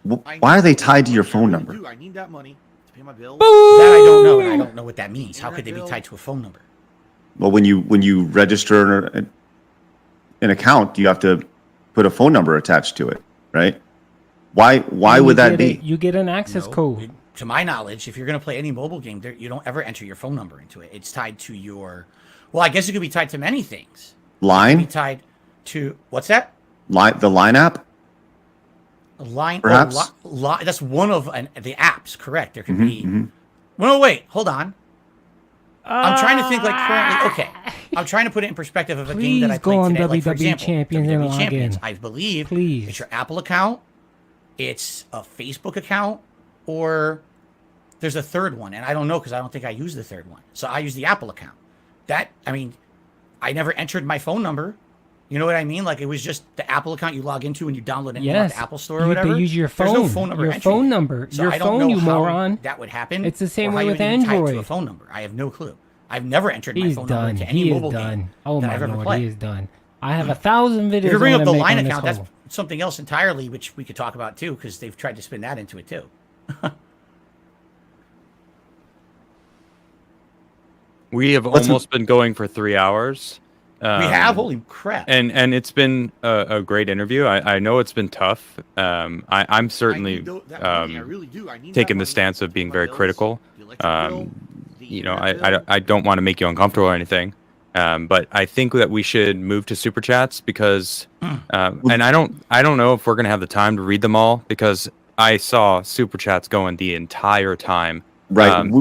why are they tied to your phone number?
I need that money to pay my bills.
That I don't know, and I don't know what that means. How could they be tied to a phone number?
Well, when you register an account, you have to put a phone number attached to it, right? Why
And
would
you
that
get
be?
it- You get an access
No,
code.
To my knowledge, if you're going to play any mobile game, you don't ever enter your phone number into it. It's tied to your. Well, I guess it could be tied to many things. It could be
Line?
tied to what's that?
The Line app?
Line.
Perhaps?
That's one of the apps. Correct. There could be. Well, no, wait. Hold on. I'm trying to think like currently. Okay. I'm trying to put it in perspective of a game that I
Please go
played
on
today. Like, for
WWE
example,
Champions and
WWE
log
Champions.
in.
I believe
Please.
it's your Apple account, it's a Facebook account, or there's a third one, and I don't know because I don't think I use the third one. So I use the Apple account. I never entered my phone number. You know what I mean? Like, it was just the Apple account you log into when you download it
Yes.
off the Apple Store or
You have
whatever.
to use your
There's
phone.
no phone number
Your
entry
phone
there.
number.
So
Your
I don't
phone,
know
you
how
moron.
that would happen.
It's the same
or
way
how you
with
would even tie it to a
Android.
phone number. I have no clue. I've never entered my
He's
phone number
done.
into any
He is
mobile
done.
game
Oh
that
my
I've ever
lord,
played.
he is done. I have 1,000 videos.
If you bring
I
up the
wanna make
line
on this
account, that's
whole-
something else entirely, which we could talk about too, because they've tried to spin that into it too.
We have
Let's-
almost been going for 3 hours.
We have, holy crap!
And it's been a great interview. I know it's been tough. I'm certainly taking the stance of being very critical. I don't want to make you uncomfortable or anything. But I think that we should move to super chats because, and I don't know if we're gonna have the time to read them all because I saw super chats going the entire time.
Right.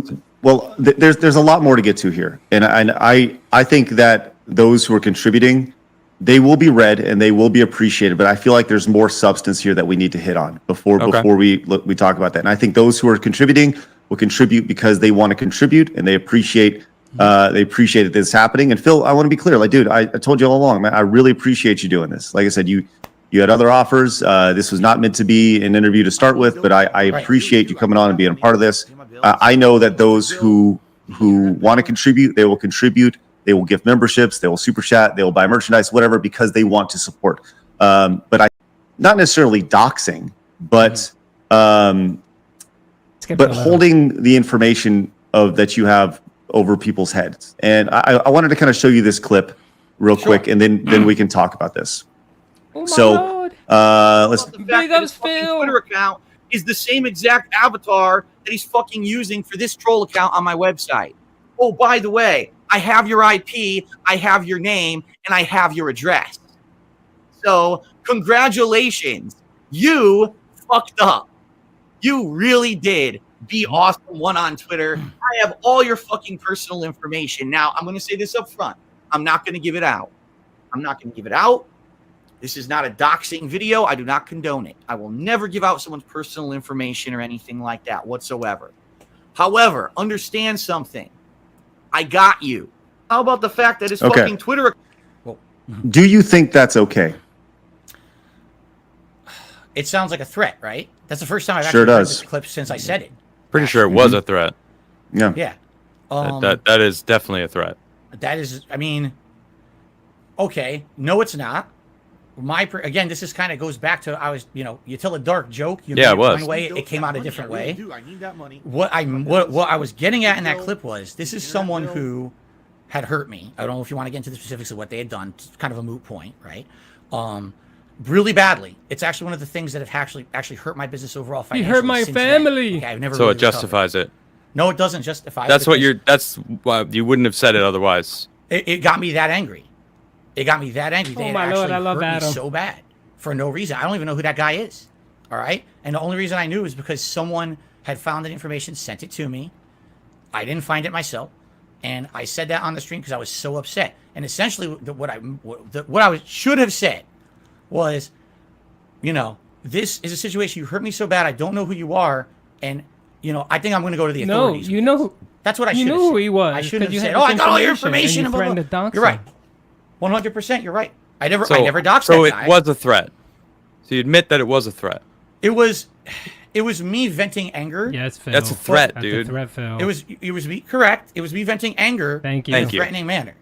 Well, there's a lot more to get to here, and I think that those who are contributing, they will be read and they will be appreciated. But I feel like there's more substance here that we need to hit on before we talk about that. And I think those who are contributing will contribute because they want to contribute and they appreciate that this is happening. And Phil, I want to be clear, like, dude, I told you all along, man, I really appreciate you doing this. Like I said, you had other offers. This was not meant to be an interview to start with, but I appreciate you coming on and being a part of this. I know that those who who want to contribute, they will contribute. They will give memberships. They will super chat. They will buy merchandise, whatever, because they want to support. But not necessarily doxing, but holding the information that you have over people's heads. And I wanted to kind of show you this clip real quick, and then we can talk about this.
Oh my
So let's.
The fact that his fucking Twitter account is the same exact avatar that he's fucking using for this troll account on my website. Oh, by the way, I have your IP, I have your name, and I have your address. So, congratulations. You fucked up. You really did. Be awesome one on Twitter. I have all your fucking personal information. Now, I'm going to say this up front. I'm not going to give it out. I'm not going to give it out. This is not a doxing video. I do not condone it. I will never give out someone's personal information or anything like that whatsoever. However, understand something. I got you. How about the fact that his fucking Twitter... Well,
do you think that's okay?
it sounds like a threat, right? That's the first time I've
Sure
actually heard
does.
this clip since I said it.
Pretty sure it was a threat.
Yeah.
Yeah.
That is definitely a threat.
That is, I mean, okay. No, it's not. Again, this is kind of goes back to you tell a dark joke. You
Yeah,
made
it was.
one way, it came out a different way.
I need that money.
What I was getting at in that clip was this is someone who had hurt me. I don't know if you want to get into the specifics of what they had done. It's kind of a moot point, right? Really badly. It's actually one of the things that have actually hurt my business overall.
You hurt my
since
family.
Okay, I've never
So
really
it justifies it.
No, it doesn't justify
That's
it.
what you're. That's why you wouldn't have said it otherwise.
It got me that angry. It got me that angry. They had
my
actually
Lord, I love
hurt
Adam.
me so bad for no reason. I don't even know who that guy is. All right, and the only reason I knew is because someone had found that information, sent it to me. I didn't find it myself, and I said that on the stream because I was so upset. And essentially, what I should have said was, this is a situation. You hurt me so bad. I don't know who you are, and I think I'm going to go to the authorities.
No, you know.
That's what I should
You
have
knew
said.
who he was.
I shouldn't have
you
said,
had
"Oh,
this
I got all your
and
information."
you
Blah, blah,
threatened
blah.
to dox
You're right.
him.
100%. You're right. I never doxed
So
that
it
guy.
was a threat. So you admit that it was a threat.
It was me venting anger.
Yeah, it's Phil.
That's a threat,
That's
dude.
a threat, Phil.
It was me. Correct. It was me venting anger.
Thank you.
In a
Thank you.
threatening manner.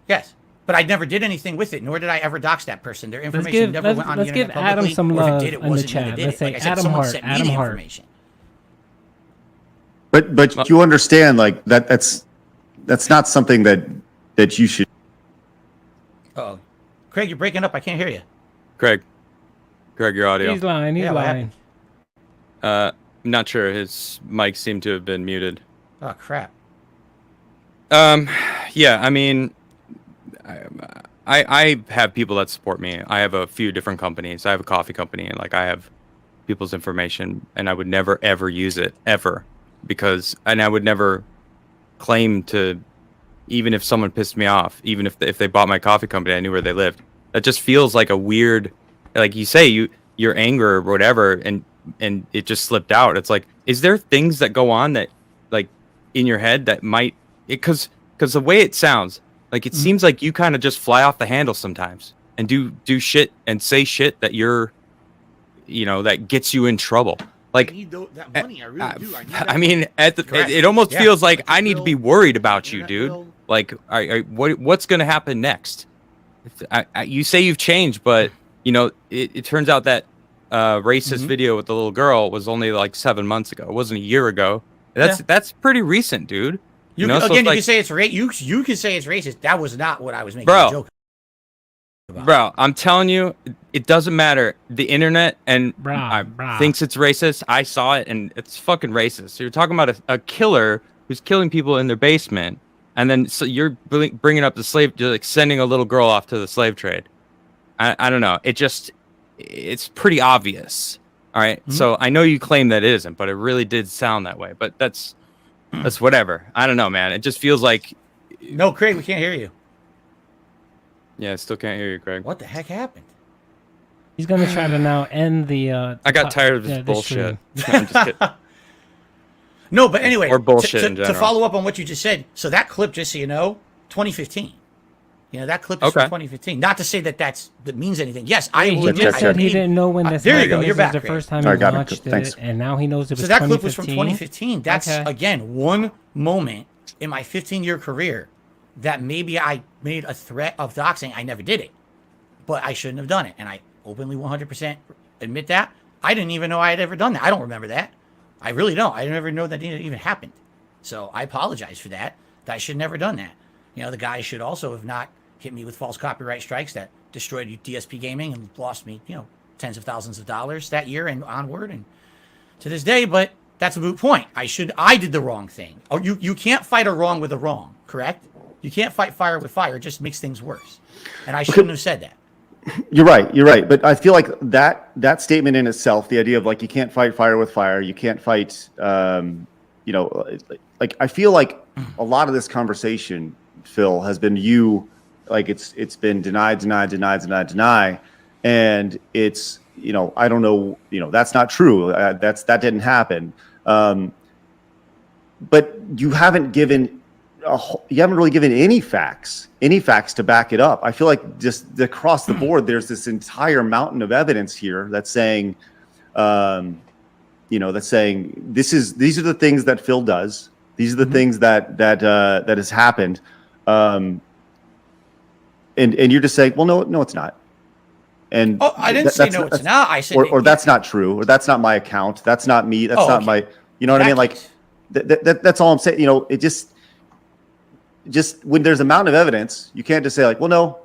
Yes. But I never did anything with it, nor did I ever dox that person. Their information never went on the internet
Let's give Adam
publicly,
some
or if
love
it did, it
in the
wasn't me
chat.
that did
Let's
it.
say
Like I said,
Adam
someone
Hart.
sent me
Adam
the
Hart.
information.
But you understand, like that's not something that you should.
Oh, Craig, you're breaking up. I can't hear you.
Craig, your audio.
He's lying. He's
Yeah, what
lying.
I'm not sure. His mic seemed to have been muted.
Oh crap.
Yeah, I mean, I have people that support me. I have a few different companies. I have a coffee company, and I have people's information, and I would never ever use it ever, and I would never claim to, even if someone pissed me off, even if they bought my coffee company, I knew where they lived. That just feels like a weird, like you say, your anger or whatever, and it just slipped out. It's like, is there things that go on that, in your head that might, because the way it sounds, it seems like you kind of just fly off the handle sometimes and do shit and say shit that you're, that gets you in trouble.
I need that money. I really do.
I mean, it almost feels like I need to be worried about you, dude. What's going to happen next? You say you've changed, but it turns out that racist video with the little girl was only 7 months ago. It wasn't a year ago. That's pretty recent, dude.
You can say it's you can say it's racist. That was not what I was making a joke about.
Bro, I'm telling you, it doesn't matter. The internet thinks it's racist. I saw it, and it's fucking racist. So you're talking about a killer who's killing people in their basement, and then you're bringing up the slave, sending a little girl off to the slave trade. I don't know. It's pretty obvious. All right. So I know you claim that it isn't, but it really did sound that way. But that's whatever. I don't know, man. It just feels like.
No, Craig, we can't hear you.
Yeah, I still can't hear you, Craig.
What the heck happened?
He's gonna try to now end the.
I got tired of this bullshit.
stream.
No, I'm just kidding.
No, but anyway,
Or bullshit in
to
general.
follow up on what you just said. So that clip, just so you know, 2015. That clip is from 2015. Not to say that means anything. Yes,
He just said he didn't know when this
there you
happened.
go. You're
This
back,
was the
Craig.
first time
All
he
right, got it.
watched
Thanks.
it, and now he knows it was
So that
2015.
clip was from 2015. That's
Okay.
again one moment in my 15-year career that maybe I made a threat of doxing. I never did it, but I shouldn't have done it. And I openly 100% admit that. I didn't even know I had ever done that. I don't remember that. I really don't. I never know that it even happened. So I apologize for that. I should have never done that. You know, the guy should also have not hit me with false copyright strikes that destroyed DSP Gaming and lost me, you know, tens of thousands of dollars that year and onward and to this day. But that's a moot point. I did the wrong thing. Oh, you can't fight a wrong with a wrong, correct? You can't fight fire with fire. It just makes things worse. And I shouldn't have said that.
You're right. But I feel like that statement in itself, the idea of like you can't fight fire with fire, you can't fight, you know, like I feel like a lot of this conversation, Phil, has been like it's been deny, and it's, you know, I don't know, you know, that's not true. That didn't happen. But you haven't really given any facts to back it up. I feel like just across the board, there's this entire mountain of evidence here that's saying, you know, these are the things that Phil does. These are the things that has happened. And you're just saying, well, no, it's not. And
I didn't say no, it's not. I said,
or that's not true, or that's not my account. That's not me. That's not my, you know what I mean? Like that's all I'm saying. You know, it just when there's a mountain of evidence, you can't just say like, well,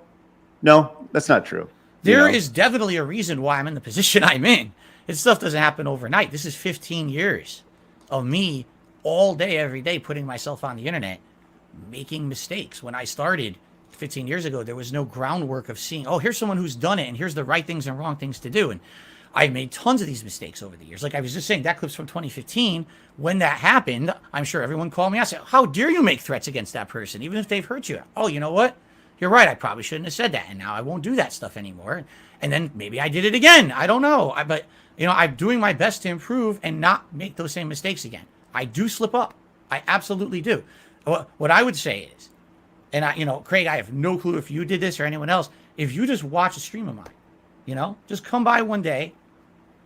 no, that's not true.
There is definitely a reason why I'm in the position I'm in. This stuff doesn't happen overnight. This is 15 years of me all day, every day, putting myself on the internet, making mistakes. When I started 15 years ago, there was no groundwork of seeing, oh, here's someone who's done it, and here's the right things and wrong things to do. And I've made tons of these mistakes over the years. Like I was just saying, that clip's from 2015. When that happened, I'm sure everyone called me. I said, how dare you make threats against that person, even if they've hurt you? Oh, you know what? You're right. I probably shouldn't have said that. And now I won't do that stuff anymore. And then maybe I did it again. I don't know. But, you know, I'm doing my best to improve and not make those same mistakes again. I do slip up. I absolutely do. What I would say is, and I, you know, Craig, I have no clue if you did this or anyone else. If you just watch a stream of mine, you know, just come by one day,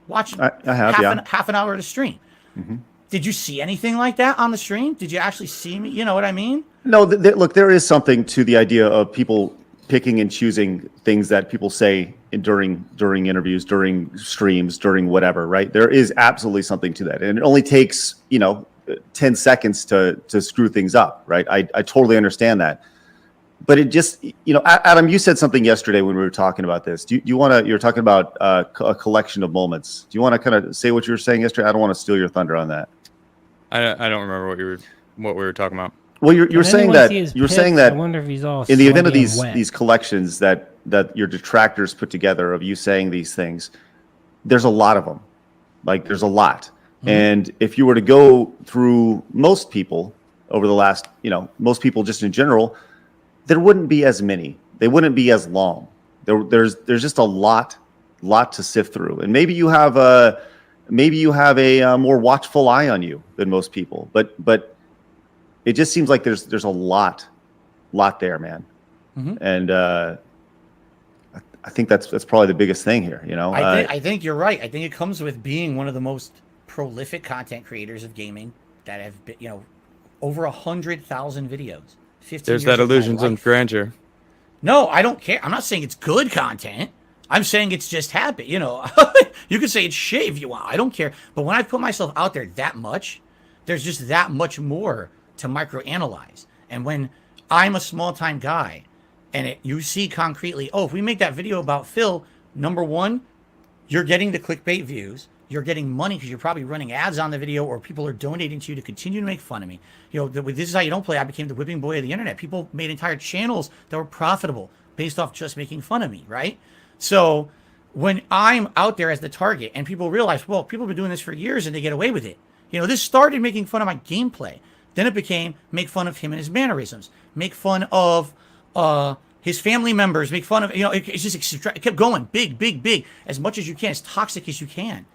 watch half an hour of the stream. Mm-hmm. Did you see anything like that on the stream? Did you actually see me? You know what I mean?
No, look, there is something to the idea of people picking and choosing things that people say during interviews, during streams, during whatever, right? There is absolutely something to that. And it only takes, you know, 10 seconds to screw things up, right? I totally understand that. But it just, you know, Adam, you said something yesterday when we were talking about this. Do you want to, you're talking about a collection of moments. Do you want to kind of say what you were saying yesterday? I don't want to steal your thunder on that.
I don't remember what we were talking about.
Well, you're saying that
I wonder if he's all
in the event of
wet.
these collections that your detractors put together of you saying these things, there's a lot of them. Like there's a lot. Mm-hmm. And if you were to go through most people over the last, you know, most people just in general, there wouldn't be as many. They wouldn't be as long. There's just a lot to sift through. And maybe you have a more watchful eye on you than most people. But it just seems like there's a lot there, man. Mm-hmm. And I think that's probably the biggest thing here. You know,
I think you're right. I think it comes with being one of the most prolific content creators of gaming that have been, you know, over 100,000 videos. 15
There's
years
that
of
illusions of grandeur.
No, I don't care. I'm not saying it's good content. I'm saying it's just habit. You know, you can say it's shit if you want. I don't care. But when I put myself out there that much, there's just that much more to microanalyze. And when I'm a small-time guy and you see concretely, oh, if we make that video about Phil, number one, you're getting the clickbait views. You're getting money because you're probably running ads on the video, or people are donating to you to continue to make fun of me. You know, this is how you don't play. I became the whipping boy of the internet. People made entire channels that were profitable based off just making fun of me, right? So when I'm out there as the target and people realize, well, people have been doing this for years and they get away with it. You know, this started making fun of my gameplay. Then it became make fun of him and his mannerisms, make fun of his family members, make fun of, you know, it's just, it kept going big, as much as you can, as toxic as you can.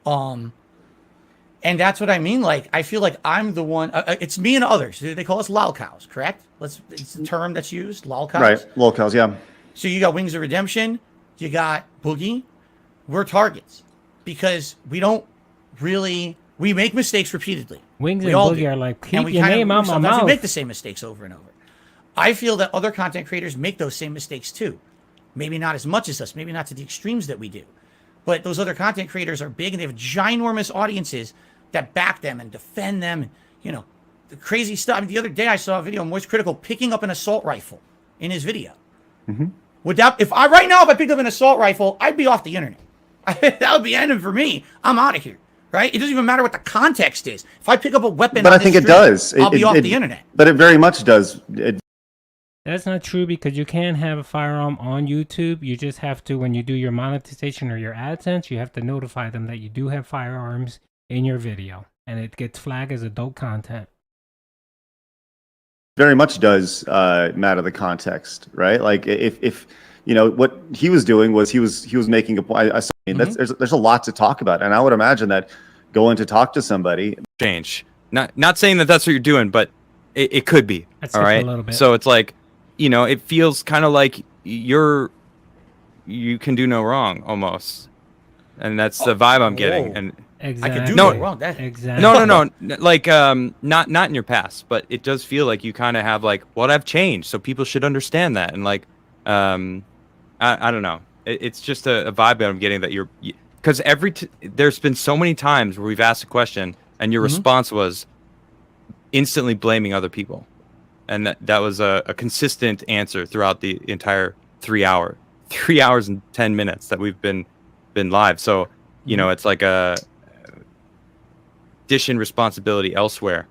And that's what I mean. Like, I feel like I'm the one, it's me and others. They call us lolcows, correct? It's the term that's used, lolcows.
Right, lolcows, yeah.
So you got Wings of Redemption, you got Boogie. We're targets because we don't really
We make mistakes repeatedly.
Wings
we
and
all
Boogie
do.
are like,
And
keep your name out my
sometimes
mouth.
we make the same mistakes over and over. I feel that other content creators make those same mistakes too. Maybe not as much as us, maybe not to the extremes that we do. But those other content creators are big and they have ginormous audiences that back them and defend them. You know, the crazy stuff. I mean, the other day I saw a video of Moist Critical picking up an assault rifle in his video. Would that, if I picked up an assault rifle, I'd be off the internet. That would be ending for me. I'm out of here. Right? It doesn't even matter what the context is. If I pick up a weapon,
But
on
I think
this
it
street,
does.
I'll be off the internet.
But it very much does.
That's not true because you can have a firearm on YouTube. You just have to, when you do your monetization or your AdSense, you have to notify them that you do have firearms in your video. And it gets flagged as adult content.
Very much does matter the context, right? Like if you know what he was doing was he was making a point. There's a lot to talk about, and I would imagine that going to talk to somebody
change. Not saying that that's what you're doing, but it could be.
That's
all
just a
right.
little bit.
So it's like, you know, it feels kind of like you can do no wrong almost, and that's the vibe I'm getting.
Whoa.
And
Exactly.
I could do
No,
no wrong. That
Exactly.
no, like not in your past, but it does feel like you kind of have like, well, I've changed, so people should understand that, and like, I don't know, it's just a vibe that I'm getting that you're, because there's been so many times where we've asked a question and your response was instantly blaming other people, and that was a consistent answer throughout the entire 3 hours and 10 minutes that we've been live. So you know, it's like a dishing responsibility elsewhere.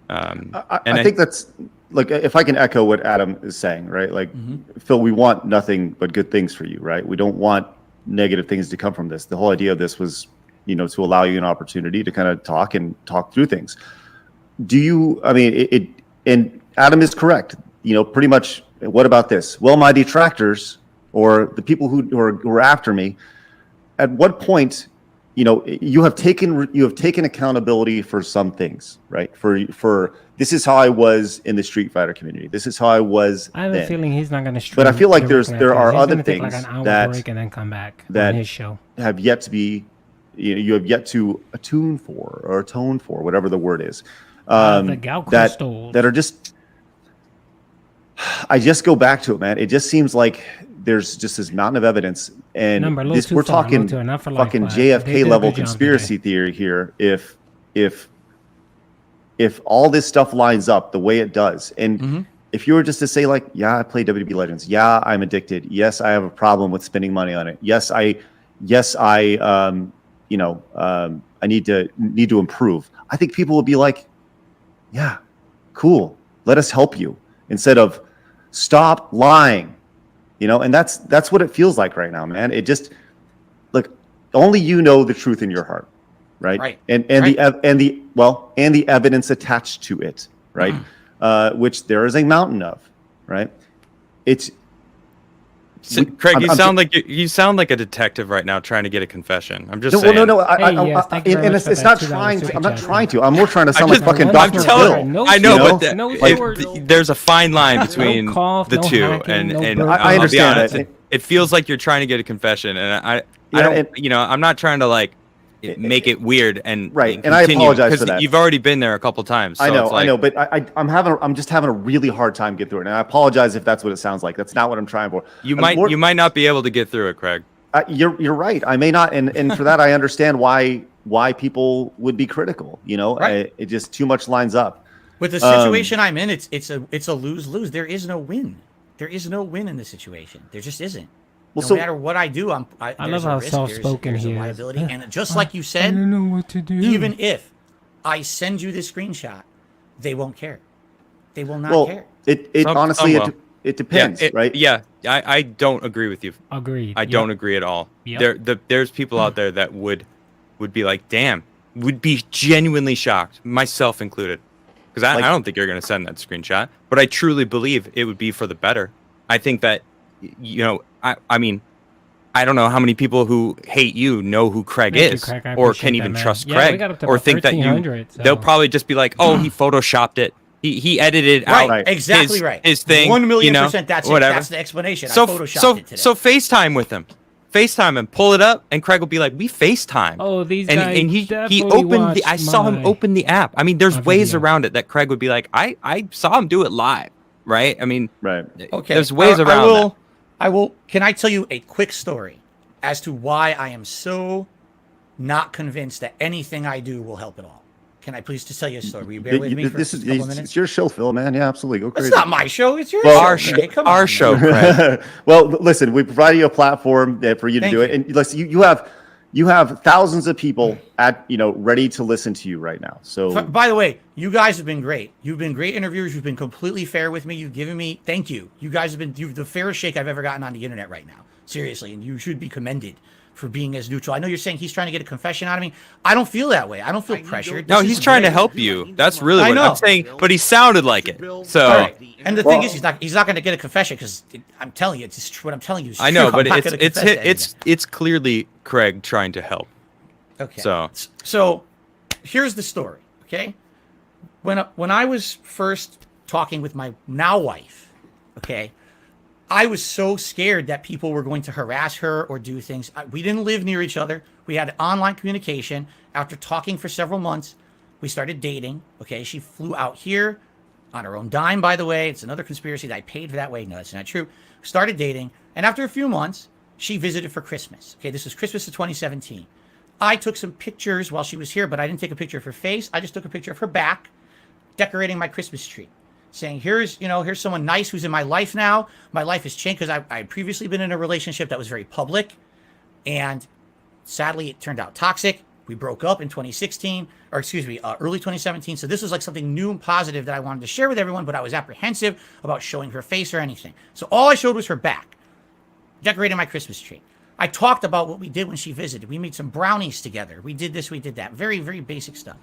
I think that's like, if I can echo what Adam is saying, right? Like, Phil, we want nothing but good things for you, right? We don't want negative things to come from this. The whole idea of this was, you know, to allow you an opportunity to kind of talk through things. And Adam is correct. You know, pretty much, what about this? Well, my detractors or the people who are after me, at what point, you know, you have taken accountability for some things, right? For this is how I was in the Street Fighter community. This is how I was.
I have a feeling he's not going to stream.
But I feel like there are
He's
other
gonna take
things
like an hour
that
break and then come back
that
on his show.
have yet to be, you have yet to attune for or atone for, whatever the word is.
The Gal crystals.
That are just. I just go back to it, man. It just seems like there's just this mountain of evidence, and we're talking fucking JFK level conspiracy theory here. If all this stuff lines up the way it does, and if you were just to say like, yeah, I play WWE Legends, yeah, I'm addicted, yes, I have a problem with spending money on it, yes, I need to improve. I think people will be like, yeah, cool, let us help you, instead of stop lying. You know, and that's what it feels like right now, man. It just, like, only you know the truth in your heart, right?
Right.
And
Right.
the evidence attached to it, right? Which there is a mountain of, right? It's
Craig, you sound like a detective right now trying to get a confession. I'm just saying.
No.
Thank you very much for
It's
that
not
$2
trying to.
super
I'm not
chat.
trying to. I'm more trying to sound like
just-
fucking
I'm
Dr.
telling
Phil.
you,
I know,
you know?
but
No
if-
words.
there's a fine line between
cough,
the
no
two,
hacking, no
and
burping.
I
I'll be
understand
honest,
that.
it feels like you're trying to get a confession, and I don't, you know, I'm not trying to like make it weird and
Right,
and
and I
continue,
apologize for
'cause
that.
You've already been there a couple times. So
I know,
it's like,
but I'm just having a really hard time getting through it, and I apologize if that's what it sounds like. That's not what I'm trying for.
you might not be able to get through it, Craig.
You're right. I may not, and for that I understand why people would be critical. You know,
Right.
it just too much lines up.
With the situation I'm in, it's a lose-lose. There is no win. There is no win in this situation. There just isn't.
Well,
No matter what I do,
I
there's
love
a
how
risk,
soft-spoken
there's a
he is.
liability, and just like you
I
said,
don't know what to do.
even if I send you this screenshot, they won't care. They will not
Well,
care.
it
Some
honestly
will.
it depends, right?
Yeah, I don't agree with you.
Agreed.
I don't agree at all.
Yep.
There's people out there that would be like, damn, would be genuinely shocked, myself included, because I don't think you're going to send that screenshot, but I truly believe it would be for the better. I think that, you know, I mean, I don't know how many people who hate you know who Craig
Thank you,
is,
Craig. I
or
appreciate
can
that,
even
man.
trust
Yeah, we
Craig,
got up to
or
about
think that
1,300, so-
they'll probably just be like, oh, he photoshopped it. He edited
Right,
out
exactly right.
his thing.
1,000,000%.
You know,
That's
whatever.
it. That's the explanation.
So
I photoshopped it today.
FaceTime with him. FaceTime him, pull it up, and Craig will be like, "We FaceTime."
Oh, these
and,
guys
and he
definitely
opened I saw him
watched
open the app. I mean, there's
my
ways
video.
around it that Craig would be like, I saw him do it live, right? I mean,
Right.
Okay.
there's ways around that.
I will. Can I tell you a quick story as to why I am so not convinced that anything I do will help at all? Can I please just tell you a story? Will you bear with me for
This
a
is
couple minutes?
it's your show, Phil, man. Yeah, absolutely. Go crazy.
It's not my show. It's your
Well,
show. Craig. Come
Our
on,
show,
man.
Craig.
Well, listen, we provided you a platform for you to
Thank
do it,
you.
and listen, you have thousands of people ready to listen to you right now. So,
By the way, you guys have been great. You've been great interviewers. You've been completely fair with me. You've given me, thank you. You guys have been the fairest shake I've ever gotten on the internet right now. Seriously, and you should be commended for being as neutral. I know you're saying he's trying to get a confession out of me. I don't feel that way. I don't feel pressured.
No,
This
he's
is
trying to
great.
help you. That's really
I
what
know.
I'm saying. But he sounded like it. So
All right. And the thing is, he's not going to get a confession because I'm telling you, it's just, what I'm telling you is
I know,
true. I'm
but
not gonna confess to anything.
it's clearly Craig trying to help.
Okay.
So
here's the story. Okay. When I was first talking with my now wife, okay, I was so scared that people were going to harass her or do things. We didn't live near each other. We had online communication. After talking for several months, we started dating. Okay. She flew out here on her own dime, by the way. It's another conspiracy that I paid for that way. No, that's not true. Started dating. And after a few months, she visited for Christmas. Okay. This was Christmas of 2017. I took some pictures while she was here, but I didn't take a picture of her face. I just took a picture of her back, decorating my Christmas tree, saying, here's someone nice who's in my life now. My life has changed because I had previously been in a relationship that was very public. And sadly, it turned out toxic. We broke up in 2016, or excuse me, early 2017. So this was like something new and positive that I wanted to share with everyone, but I was apprehensive about showing her face or anything. So all I showed was her back, decorating my Christmas tree. I talked about what we did when she visited. We made some brownies together. We did this, we did that. Very, very basic stuff.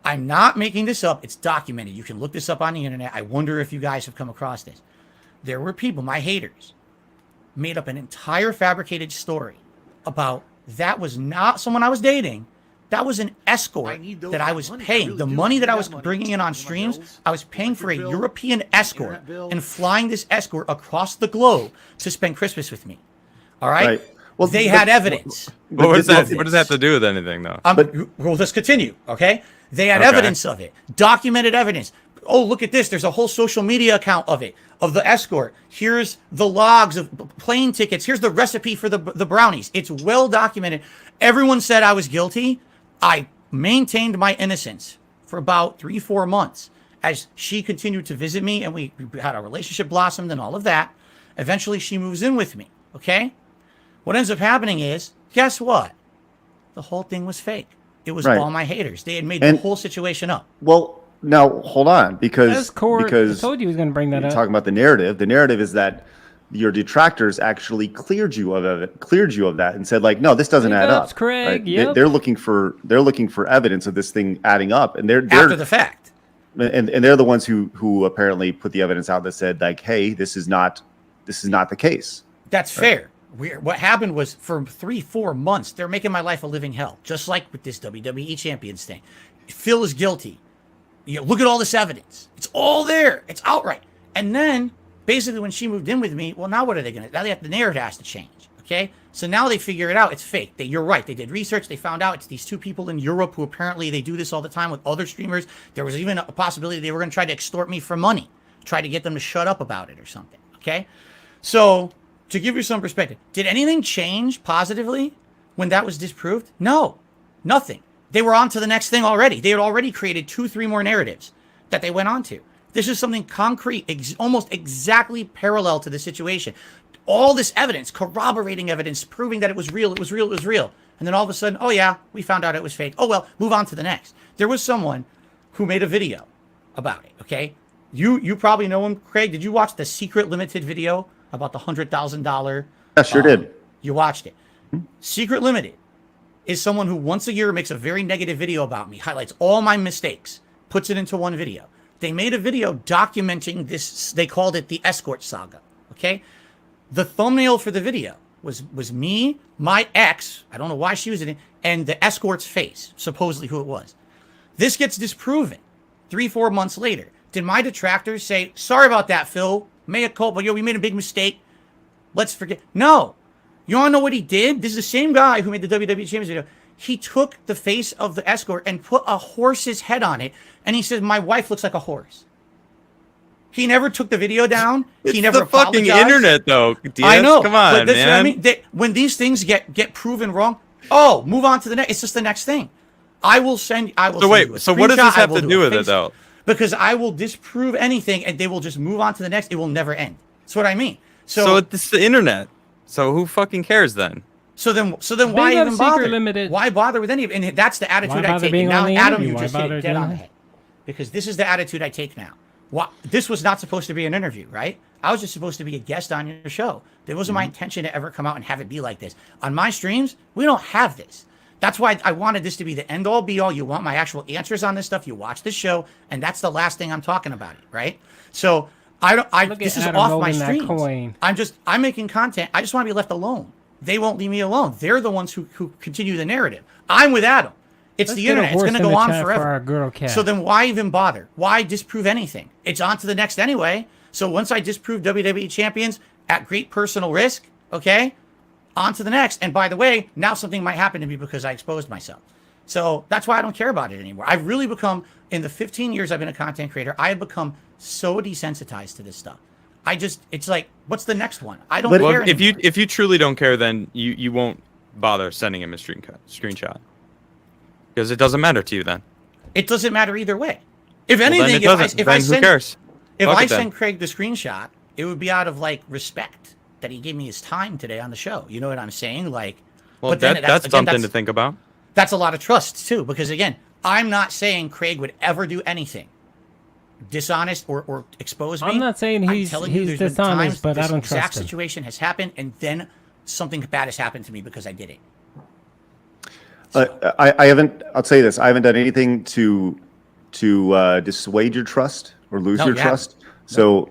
I'm not making this up. It's documented. You can look this up on the internet. I wonder if you guys have come across this. There were people, my haters, made up an entire fabricated story about that was not someone I was dating. That was an escort that I was paying. The money that I was bringing in on streams, I was paying for a European escort and flying this escort across the globe to spend Christmas with me. All right?
Right. Well,
they had evidence.
But what does
this-
that have to do with anything, though?
Well, let's continue, okay? They had evidence of it, documented evidence. Oh, look at this. There's a whole social media account of it, of the escort. Here's the logs of plane tickets. Here's the recipe for the brownies. It's well documented. Everyone said I was guilty. I maintained my innocence for about 3-4 months as she continued to visit me, and we had a relationship blossomed and all of that. Eventually, she moves in with me, okay? What ends up happening is, guess what? The whole thing was fake. It was all my haters. They had made the whole situation up.
Well, now hold on, because
I told you he was going to bring that
you're
up.
talking about the narrative. The narrative is that your detractors actually cleared you of that and said, like, no, this doesn't add up.
Craig.
Right?
Yep.
They're looking for evidence of this thing adding up, and they're
After the fact.
and they're the ones who apparently put the evidence out that said, like, hey, this is not the case.
That's fair. What happened was for 3-4 months, they're making my life a living hell, just like with this WWE Champions thing. Phil is guilty. Look at all this evidence. It's all there. It's outright. And then, basically, when she moved in with me, well, now what are they going to do? Now the narrative has to change, okay? So now they figure it out. It's fake. You're right. They did research. They found out it's these two people in Europe who apparently they do this all the time with other streamers. There was even a possibility they were going to try to extort me for money, try to get them to shut up about it or something, okay? So, to give you some perspective, did anything change positively when that was disproved? No, nothing. They were on to the next thing already. They had already created 2-3 more narratives that they went on to. This is something concrete, almost exactly parallel to the situation. All this evidence, corroborating evidence, proving that it was real, it was real, it was real. And then all of a sudden, oh yeah, we found out it was fake. Oh well, move on to the next. There was someone who made a video about it, okay? You probably know him, Craig. Did you watch the Secret Limited video about the $100,000?
Yeah, sure did.
You watched it. Secret Limited is someone who once a year makes a very negative video about me, highlights all my mistakes, puts it into one video. They made a video documenting this. They called it the escort saga, okay? The thumbnail for the video was me, my ex, I don't know why she was in it, and the escort's face, supposedly who it was. This gets disproven 3-4 months later. Did my detractors say, sorry about that, Phil, mea culpa, we made a big mistake, let's forget? No. You want to know what he did? This is the same guy who made the WWE Champions video. He took the face of the escort and put a horse's head on it, and he said, "My wife looks like a horse." He never took the video down. He never
the fucking
apologized.
internet, though. DS.
I know.
Come on,
but that's
man.
what I mean. When these things get proven wrong, oh, move on to the next. It's just the next thing. I will send. I will.
So
send
wait.
you a
So what does
screenshot,
this
I
have
will
to
a
do with it,
face-
though?
Because I will disprove anything, and they will just move on to the next. It will never end. That's what I mean.
So it's the internet. So who fucking cares then?
So then
Big
why
Up
even
Secret
bother?
Limited.
Why bother with any of it? And that's the attitude
Why
I
bother
take.
being
And now,
on the
Adam,
interview?
you
Why
just hit
bother
it dead on
doing
the
that?
head. Because this is the attitude I take now. This was not supposed to be an interview, right? I was just supposed to be a guest on your show. It wasn't my intention to ever come out and have it be like this. On my streams, we don't have this. That's why I wanted this to be the end all be all. You want my actual answers on this stuff. You watch this show, and that's the last thing I'm talking about, right? So this is
Adam
off my
holding that
streams.
coin.
I'm making content. I just want to be left alone. They won't leave me alone. They're the ones who continue the narrative. I'm with Adam. It's
Let's
the
get a
internet. It's
horse
going to
in
go
the
on
chat for
forever.
our girl cat.
So then why even bother? Why disprove anything? It's on to the next anyway. So once I disprove WWE champions at great personal risk, okay, on to the next. And by the way, now something might happen to me because I exposed myself. So that's why I don't care about it anymore. I've really become, in the 15 years I've been a content creator, I have become so desensitized to this stuff. It's like, what's the next one? I don't care
Well,
anymore.
if you truly don't care, then you won't bother sending him a screenshot because it doesn't matter to you then.
It doesn't matter either way. If
Well,
anything,
then it doesn't.
if I
Then who
send,
cares?
if
Fuck
I
it then.
send Craig the screenshot, it would be out of like respect that he gave me his time today on the show. You know what I'm saying? Like,
Well,
but then
that's something to think about.
That's a lot of trust too, because again, I'm not saying Craig would ever do anything dishonest or expose me.
I'm not saying
I'm
he's
telling you, there's been
dishonest,
times
but I
this
don't
exact
trust him.
situation has happened, and then something bad has happened to me because I did it.
I haven't. I'll tell you this. I haven't done anything to dissuade your trust or lose
No,
your
you haven't.
trust. So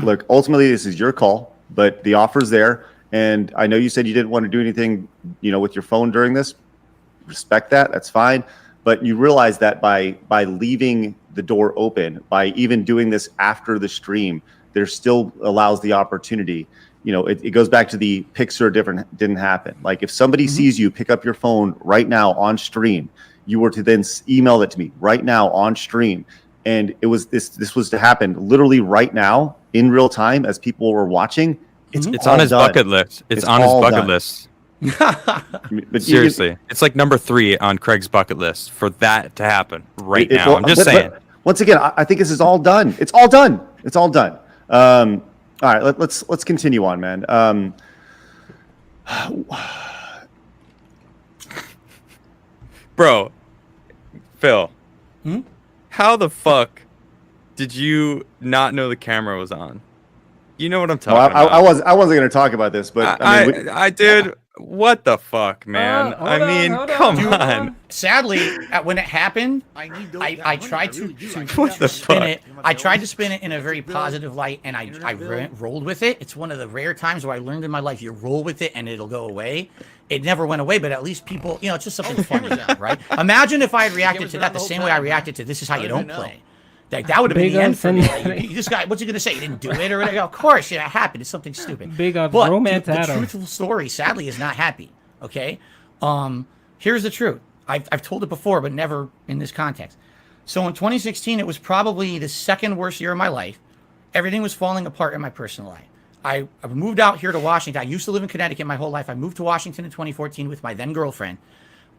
look. Ultimately, this is your call, but the offer's there. And I know you said you didn't want to do anything, with your phone during this. Respect that. That's fine. But you realize that by leaving the door open, by even doing this after the stream, there still allows the opportunity. It goes back to the picture didn't happen. Like if somebody sees you pick up your phone right now on stream, you were to then email it to me right now on stream, and it was this was to happen literally right now in real time as people were watching.
It's
all
on his
done.
bucket list. It's on his
all
bucket
done.
list.
But
Seriously, it's like number 3 on Craig's bucket list for that to happen right
It's
now.
all-
I'm just
but
saying.
Once again, I think this is all done. It's all done. It's all done. All right, let's continue on, man.
Bro, Phil,
Hmm?
how the fuck did you not know the camera was on? You know what I'm talking
Well,
about.
I wasn't going to talk about this, but
I did. What the fuck, man?
Hold
I
on,
mean,
hold
come
on.
on.
Sadly, when it happened, I tried to
What the
spin
fuck?
it. I tried to spin it in a very positive light, and I rolled with it. It's one of the rare times where I learned in my life you roll with it and it'll go away. It never went away, but at least people, it's just something funny, right? Imagine if I had reacted to that the same way I reacted to "This Is How You Don't Play." Like that would have been
Big
the end for me.
ups and-
Like, this guy, what's he gonna say? He didn't do it, or whatever? Of course, it happened. It's something stupid.
Big ups,
but
romance
the
Adam.
truthful story, sadly, is not happy. Okay, here's the truth. I've told it before, but never in this context. So in 2016, it was probably the second worst year of my life. Everything was falling apart in my personal life. I moved out here to Washington. I used to live in Connecticut my whole life. I moved to Washington in 2014 with my then girlfriend.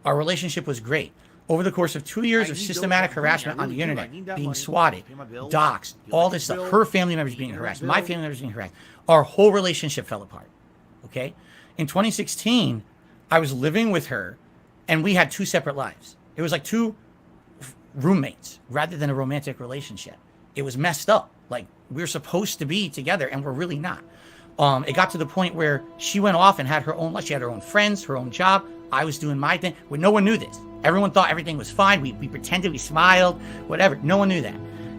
Our relationship was great. Over the course of 2 years of systematic harassment on the internet, being swatted, doxxed, all this stuff, her family members being harassed, my family members being harassed, our whole relationship fell apart. Okay? In 2016, I was living with her, and we had 2 separate lives. It was like 2 roommates rather than a romantic relationship. It was messed up. Like, we're supposed to be together, and we're really not. It got to the point where she went off and had her own life. She had her own friends, her own job. I was doing my thing. Well, no one knew this. Everyone thought everything was fine. We pretended, we smiled, whatever. No one knew that.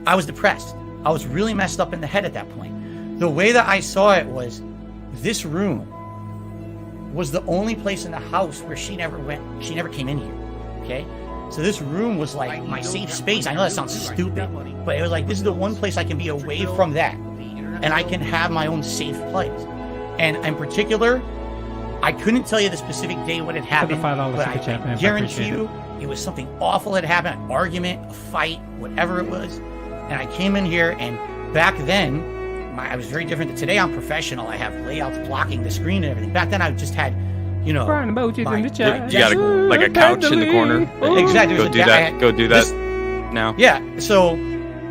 I was depressed. I was really messed up in the head at that point. The way that I saw it was, this room was the only place in the house where she never went. She never came in here. Okay? So this room was like my safe space. I know that sounds stupid, but it was like, this is the one place I can be away from that. And I can have my own safe place. And in particular, I couldn't tell you the specific day what had happened,
$5
but
super chat, man.
I
I
guarantee
appreciate
you it was something awful had happened, an argument, a fight, whatever it was. And I came in here, and back then, I was very different. Today I'm professional. I have layouts blocking the screen and everything. Back then I just had, you know,
Brian emojis in the chat.
You got like a couch in the corner.
Exactly.
Go do that. Go do that now.
Yeah. So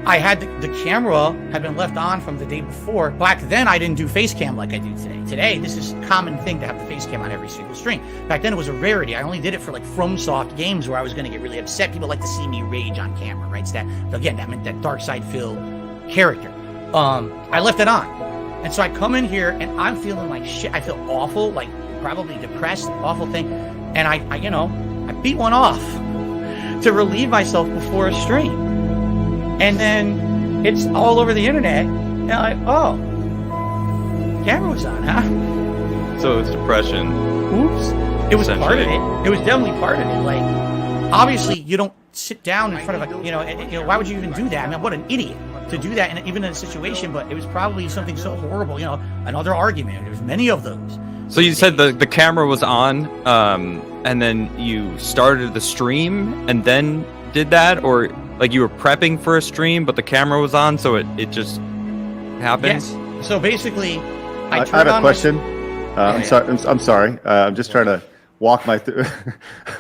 I had the camera had been left on from the day before. Back then I didn't do face cam like I do today. Today this is a common thing to have the face cam on every single stream. Back then it was a rarity. I only did it for like FromSoft games where I was going to get really upset. People like to see me rage on camera, right? So that meant that dark side Phil character. I left it on, and so I come in here and I'm feeling like shit. I feel awful, like probably depressed, awful thing, and I beat one off to relieve myself before a stream. And then it's all over the internet. And I'm like, oh, camera was on, huh?
So it's depression.
Oops. It was part of it. It was definitely part of it. Like, obviously, you don't sit down in front of a, why would you even do that? I mean, what an idiot to do that, even in a situation. But it was probably something so horrible. Another argument. There's many of those.
So you said the camera was on, and then you started the stream, and then did that, or like you were prepping for a stream, but the camera was on, so it just happened?
Yes. So basically,
I have a question. I'm sorry. I'm just trying to walk my through.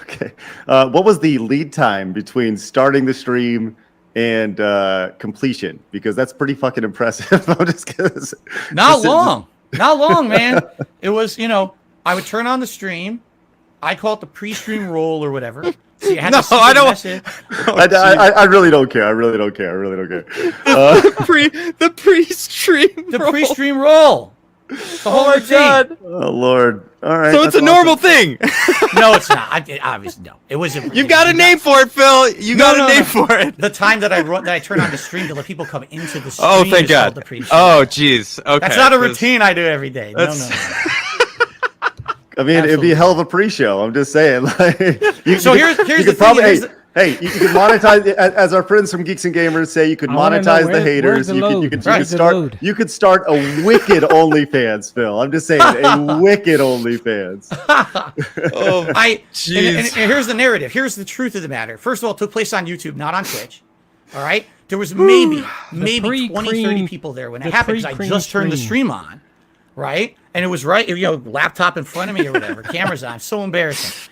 Okay. What was the lead time between starting the stream and completion? Because that's pretty fucking impressive. I'm just kidding.
Not long, man. It was, I would turn on the stream. I call it the pre-stream roll or whatever. See, I don't.
I really don't care. I really don't care.
The pre-stream
roll. The whole routine.
God.
Oh Lord! All right.
So it's a normal thing.
No, it's not. Obviously, no. It was.
You got a name for it, Phil. You got a name for it.
The time that I turn on the stream to let people come into the stream.
Oh, thank God. Oh, jeez. Okay.
That's not a routine I do every day. No.
I mean, it'd be a hell of a pre-show. I'm just saying. Here's
the thing.
Hey, you can monetize, as our friends from Geeks and Gamers say, you could monetize the haters. You could start a wicked OnlyFans, Phil. I'm just saying, a wicked OnlyFans.
And here's the narrative. Here's the truth of the matter. First of all, it took place on YouTube, not on Twitch. All right? There was maybe 20, 30 people there when it happened, because I just turned the stream on. Right? And it was right, laptop in front of me or whatever, cameras on. So embarrassing.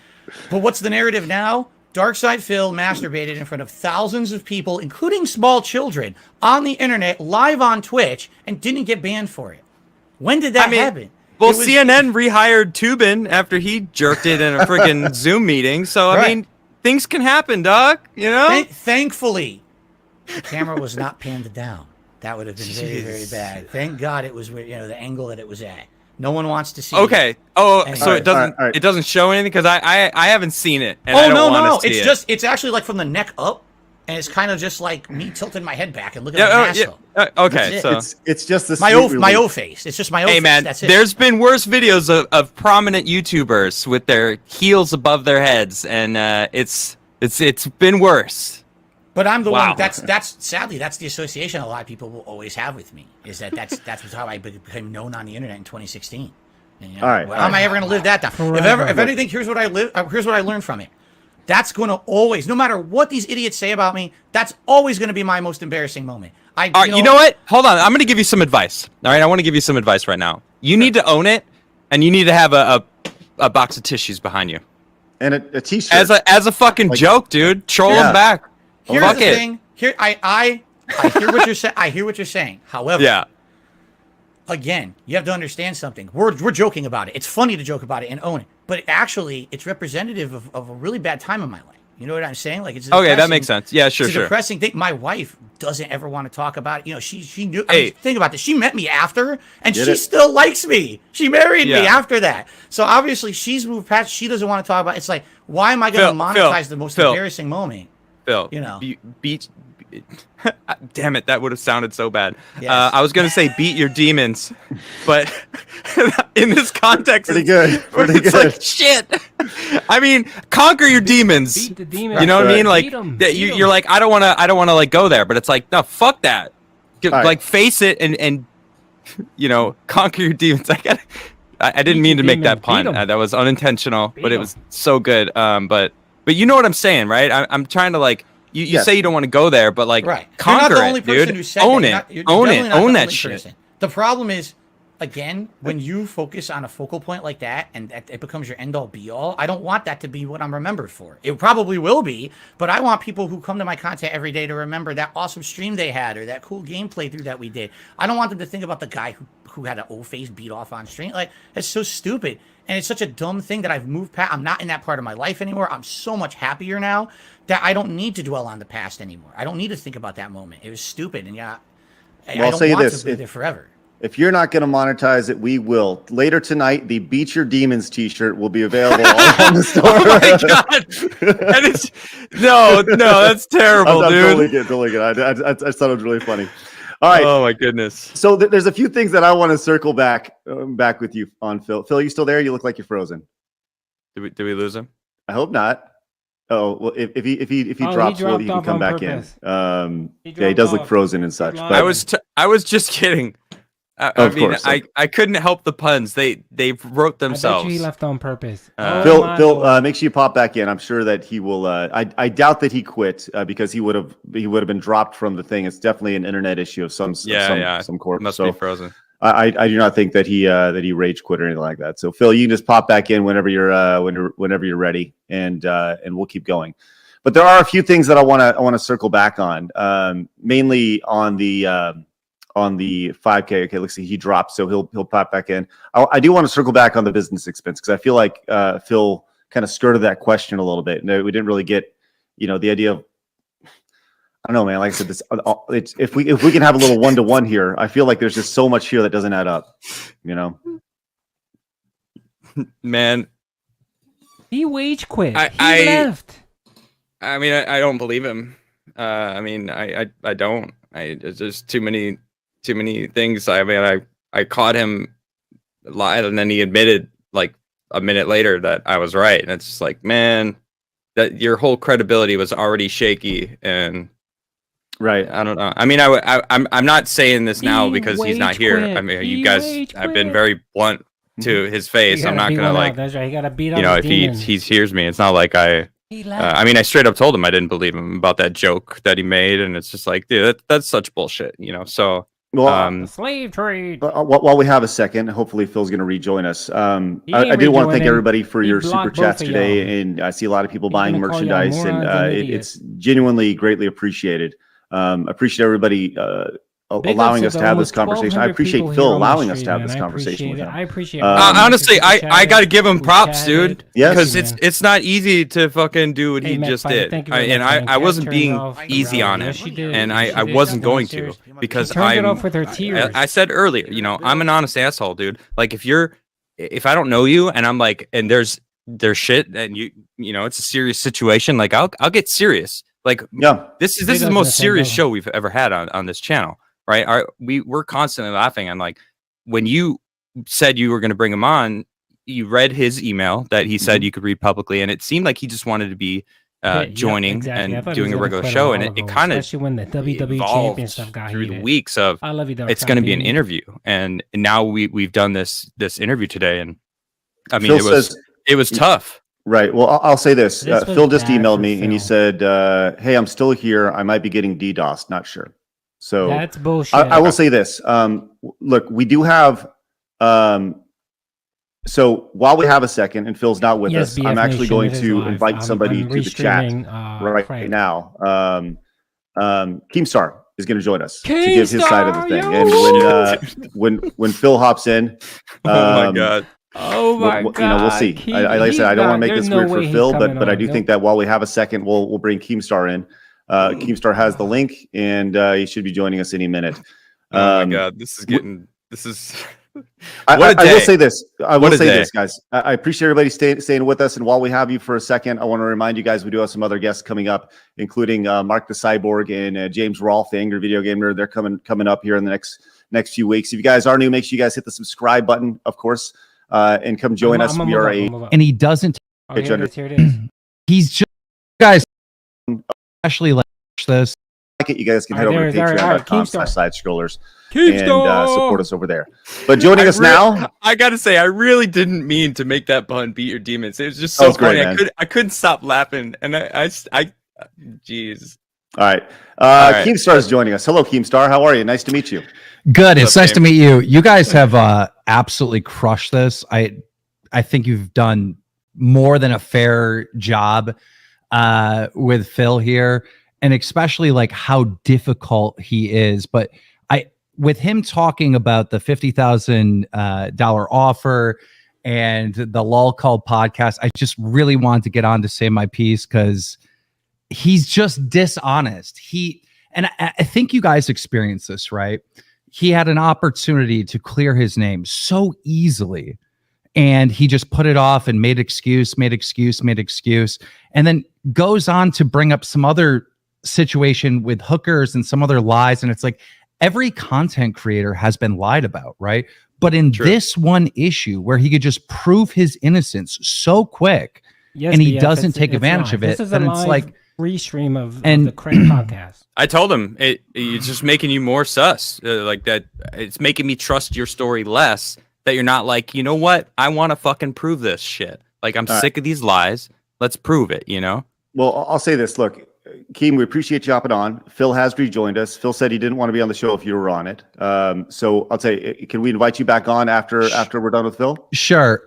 But what's the narrative now? Darkside Phil masturbated in front of thousands of people, including small children, on the internet, live on Twitch, and didn't get banned for it. When did that happen?
Well, CNN rehired Tubin after he jerked it in a friggin' Zoom meeting. So, I mean, things can happen, dog.
Thankfully, the camera was not panned down. That would have been very, very bad. Thank God it was, the angle that it was at. No one wants to see.
Okay.
It.
Oh, so it doesn't. It doesn't show anything because I haven't seen it. And I don't want to see
it. It's actually like from the neck up, and it's kind of just like me tilting my head back and looking at my asshole.
Okay, so
it's just this
my O face. It's just my O face. Hey man, that's it.
There's been worse videos of prominent YouTubers with their heels above their heads, and it's been worse.
But I'm the one. That's sadly that's the association a lot of people will always have with me. Is that's how I became known on the internet in 2016. And,
all right.
How am I ever going to live that down? If anything, here's what I learned from it. That's going to always, no matter what these idiots say about me, that's always going to be my most embarrassing moment.
You know what? Hold on. I'm going to give you some advice. All right. I want to give you some advice right now. You need to own it, and you need to have a box of tissues behind you
and a t-shirt
as a fucking joke, dude. Troll them back.
Here's the thing. Here, I hear what you're saying. I hear what you're saying. However, again, you have to understand something. We're joking about it. It's funny to joke about it and own it, but actually, it's representative of a really bad time in my life. You know what I'm saying? Like it's
okay. That makes sense. Yeah, sure.
It's a depressing thing. My wife doesn't ever want to talk about it. She knew. Hey, think about this. She met me after, and she still likes me. She married me after that. So obviously, she's moved past. She doesn't want to talk about it. It's like, why am I going to monetize the most embarrassing moment?
Phil, damn it, that would have sounded so bad. Yes. I was going to say beat your demons, but in this context,
pretty good.
Like, shit. I mean, conquer your demons.
Beat the demons.
You know what I mean? Like, you're like, I don't want to like go there, but it's like, no, fuck that. Like, face it and conquer your demons. I didn't mean to make that pun. That was unintentional, but it was so good. But you know what I'm saying, right? I'm trying to like you say you don't want to go there, but like conquer
You're not the only person
dude.
who said
Own
that.
it, own it, own that shit.
Person. The problem is, again, when you focus on a focal point like that and it becomes your end-all be-all, I don't want that to be what I'm remembered for. It probably will be, but I want people who come to my content every day to remember that awesome stream they had or that cool gameplay through that we did. I don't want them to think about the guy who had an old face beat off on stream. Like, it's so stupid. And it's such a dumb thing that I've moved past. I'm not in that part of my life anymore. I'm so much happier now that I don't need to dwell on the past anymore. I don't need to think about that moment. It was stupid. And I don't want to be there forever.
If you're not going to monetize it, we will. Later tonight, the Beat Your Demons t-shirt will be available all on the store.
Oh my God. That is, no, that's terrible,
I'm
dude.
Totally good. I thought it was really funny. All right.
Oh my goodness.
So there's a few things that I want to circle back with you on, Phil. Phil, you still there? You look like you're frozen.
Did we lose him?
I hope not. Oh, well, if he drops, well, he can come back in. Yeah, he does look frozen and such. But
I was just kidding. I mean, I couldn't help the puns. They wrote themselves.
I bet you he left on purpose.
Phil, make sure you pop back in. I'm sure that he will. I doubt that he quit because he would have been dropped from the thing. It's definitely an internet issue of some corp.
Must be frozen.
I do not think that he rage quit or anything like that. So Phil, you can just pop back in whenever you're ready, and we'll keep going. But there are a few things that I want to circle back on, mainly on the 5K. Okay, let's see, he dropped, so he'll pop back in. I do want to circle back on the business expense because I feel like Phil kind of skirted that question a little bit. No, we didn't really get, the idea of. I don't know, man. Like I said, it's if we can have a little one-to-one here, I feel like there's just so much here that doesn't add up.
Man,
he wage quit. He left.
I mean, I don't believe him. I mean, I don't. There's just too many things. I mean, I caught him lied, and then he admitted like a minute later that I was right. And it's just like, man, that your whole credibility was already shaky. And
right,
I don't know. I mean, I'm not saying this now because he's not here. I mean, you guys have been very blunt to his face. I'm not gonna like.
That's right. He gotta beat up.
If he hears me, it's not like I mean, I straight up told him I didn't believe him about that joke that he made, and it's just like, dude, that's such bullshit, So,
slave trade.
While we have a second, hopefully Phil's going to rejoin us. I do want to thank everybody for your super chats today, and I see a lot of people buying merchandise, and it's genuinely greatly appreciated. Appreciate everybody allowing us to have this conversation. I appreciate Phil allowing us to have this conversation with him.
I appreciate
honestly, I got to give him props, dude.
Yes.
Because it's not easy to fucking do what he just did. And I wasn't being easy on him. And I wasn't going to because I said earlier, I'm an honest asshole, dude. Like if I don't know you and I'm like, and there's shit and it's a serious situation, like I'll get serious. Like this is the most serious show we've ever had on this channel. Right. We're constantly laughing. I'm like, when you said you were going to bring him on, you read his email that he said you could read publicly. And it seemed like he just wanted to be joining and doing a regular show. And it kind of
when the WWE champion stuff got
through the weeks of
I love you,
it's going to be an interview. And now we've done this interview today. And I mean, it was tough.
Right. Well, I'll say this. Phil just emailed me and he said, hey, I'm still here. I might be getting DDoS. Not sure. So
that's bullshit.
I will say this. Look, we do have. So while we have a second and Phil's not with us, I'm actually going to invite somebody to the chat right now. Keemstar is going to join us to give his side of the thing. And when Phil hops in,
oh my god.
Oh my god!
We'll see. Like I said, I don't want to make this weird for Phil, but I do think that while we have a second, we'll bring Keemstar in. Keemstar has the link, and he should be joining us any minute.
Oh my god, this is.
I will say this. Guys. I appreciate everybody staying with us. And while we have you for a second, I want to remind you guys we do have some other guests coming up, including Mark the Cyborg and James Rolfe, the Angry Video Gamer. They're coming up here in the next few weeks. If you guys are new, make sure you guys hit the subscribe button, of course. And come join us. We are
and he doesn't.
Here it is.
He's just guys, especially like this.
You guys can head over to patreon.com/side scrollers. and support us over there. But joining us now,
I gotta say, I really didn't mean to make that pun beat your demons. It was just so funny.
Great,
I couldn't stop laughing, and I jeez.
All right. Keemstar is joining us. Hello, Keemstar. How are you? Nice to meet you.
Good. It's nice to meet you. You guys have absolutely crushed this. I think you've done more than a fair job with Phil here, and especially like how difficult he is. But with him talking about the $50,000 offer and the Lol Call podcast, I just really wanted to get on to say my piece because he's just dishonest. And I think you guys experienced this, right? He had an opportunity to clear his name so easily, and he just put it off and made excuse, and then goes on to bring up some other situation with hookers and some other lies. And it's like every content creator has been lied about, right? But in this one issue where he could just prove his innocence so quick, and he doesn't take advantage of it, then it's like
restream of the Craig podcast.
I told him it's just making you more sus, like that. It's making me trust your story less. That you're not like, you know what? I want to fucking prove this shit. Like I'm sick of these lies. Let's prove it. You know.
Well, I'll say this. Look, Keem, we appreciate you hopping on. Phil has rejoined us. Phil said he didn't want to be on the show if you were on it. So I'll say, can we invite you back on after we're done with Phil?
Sure.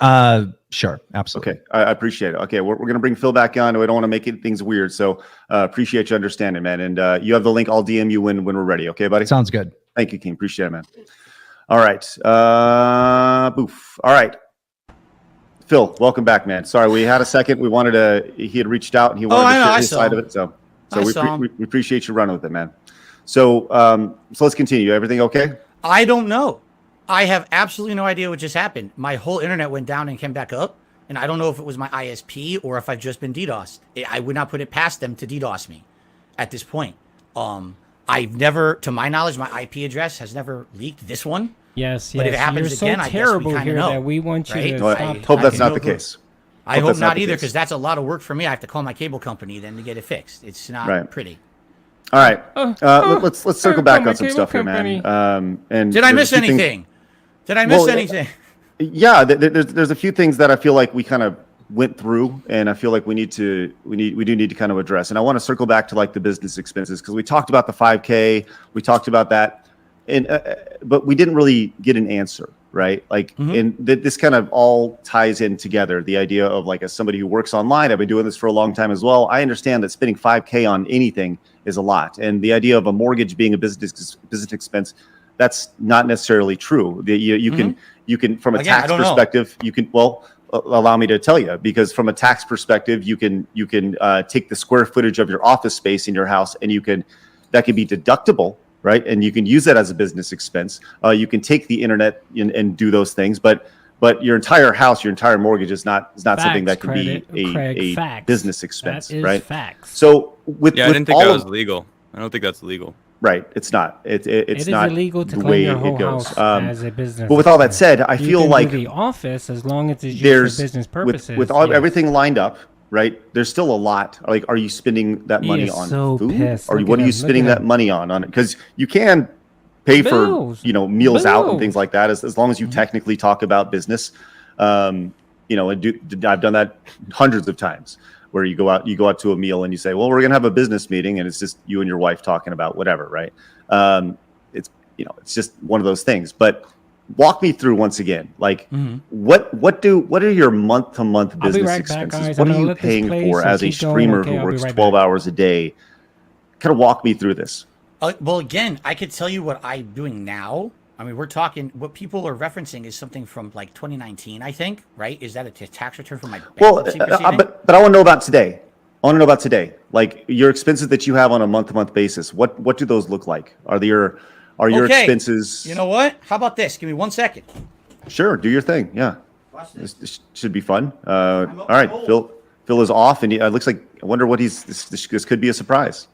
Sure. Absolutely.
Okay. I appreciate it. Okay. We're going to bring Phil back on. We don't want to make things weird. So appreciate you understanding, man. And you have the link. I'll DM you when we're ready. Okay, buddy?
Sounds good.
Thank you, Keem. Appreciate it, man. All right. Boof. All right. Phil, welcome back, man. Sorry, we had a second. He had reached out and he wanted to share his side of it. So we appreciate you running with it, man. So let's continue. Everything okay?
I don't know. I have absolutely no idea what just happened. My whole internet went down and came back up, and I don't know if it was my ISP or if I've just been DDoSed. I would not put it past them to DDoS me at this point. I've never, to my knowledge, my IP address has never leaked. This one.
Yes,
but if it happens
You're
again,
so
I
terrible
guess we
here
know,
that we want you
right?
to
Well,
stop.
I hope that's not the case.
I hope not either, because that's a lot of work for me. I have to call my cable company then to get it fixed. It's not pretty.
All right, let's circle back on some stuff here, man. And
did I miss anything? Did I miss anything?
Yeah, there's a few things that I feel like we kind of went through, and I feel like we do need to kind of address. And I want to circle back to like the business expenses, because we talked about the 5K, we talked about that, and but we didn't really get an answer, right? Like, and this kind of all ties in together. The idea of like, as somebody who works online, I've been doing this for a long time as well. I understand that spending 5K on anything is a lot, and the idea of a mortgage being a business expense, that's not necessarily true. You can from a tax perspective, you can allow me to tell you, because from a tax perspective, you can take the square footage of your office space in your house, and that can be deductible, right? And you can use that as a business expense. You can take the internet and do those things, but your entire house, your entire mortgage is not something that can be a business expense, right?
Facts.
So
I didn't think that was legal. I don't think that's legal.
Right, it's not. It's not
illegal to
the
claim
way
your
it
whole
goes.
house as a business.
But with all that said, I feel like
the office, as long as it's used for business purposes,
with everything lined up, right? There's still a lot. Like, are you spending that money on food, or what are you spending that money on it? Because you can pay for meals out and things like that, as long as you technically talk about business. I've done that hundreds of times, where you go out to a meal and you say, well, we're going to have a business meeting, and it's just you and your wife talking about whatever, right? It's just one of those things. But walk me through once again, like what are your month-to-month business expenses? What are you paying for as a streamer who works 12 hours a day? Kind of walk me through this.
Well, again, I could tell you what I'm doing now. I mean, we're talking, what people are referencing is something from like 2019, I think, right? Is that a tax return from my bankruptcy proceeding?
But I want to know about today. Like your expenses that you have on a month-to-month basis. What do those look like? Are your expenses?
You know what? How about this? Give me 1 second.
Sure, do your thing. Yeah,
Watch this.
this should be fun. All right, Phil is off, and it looks like, I wonder what this could be a surprise.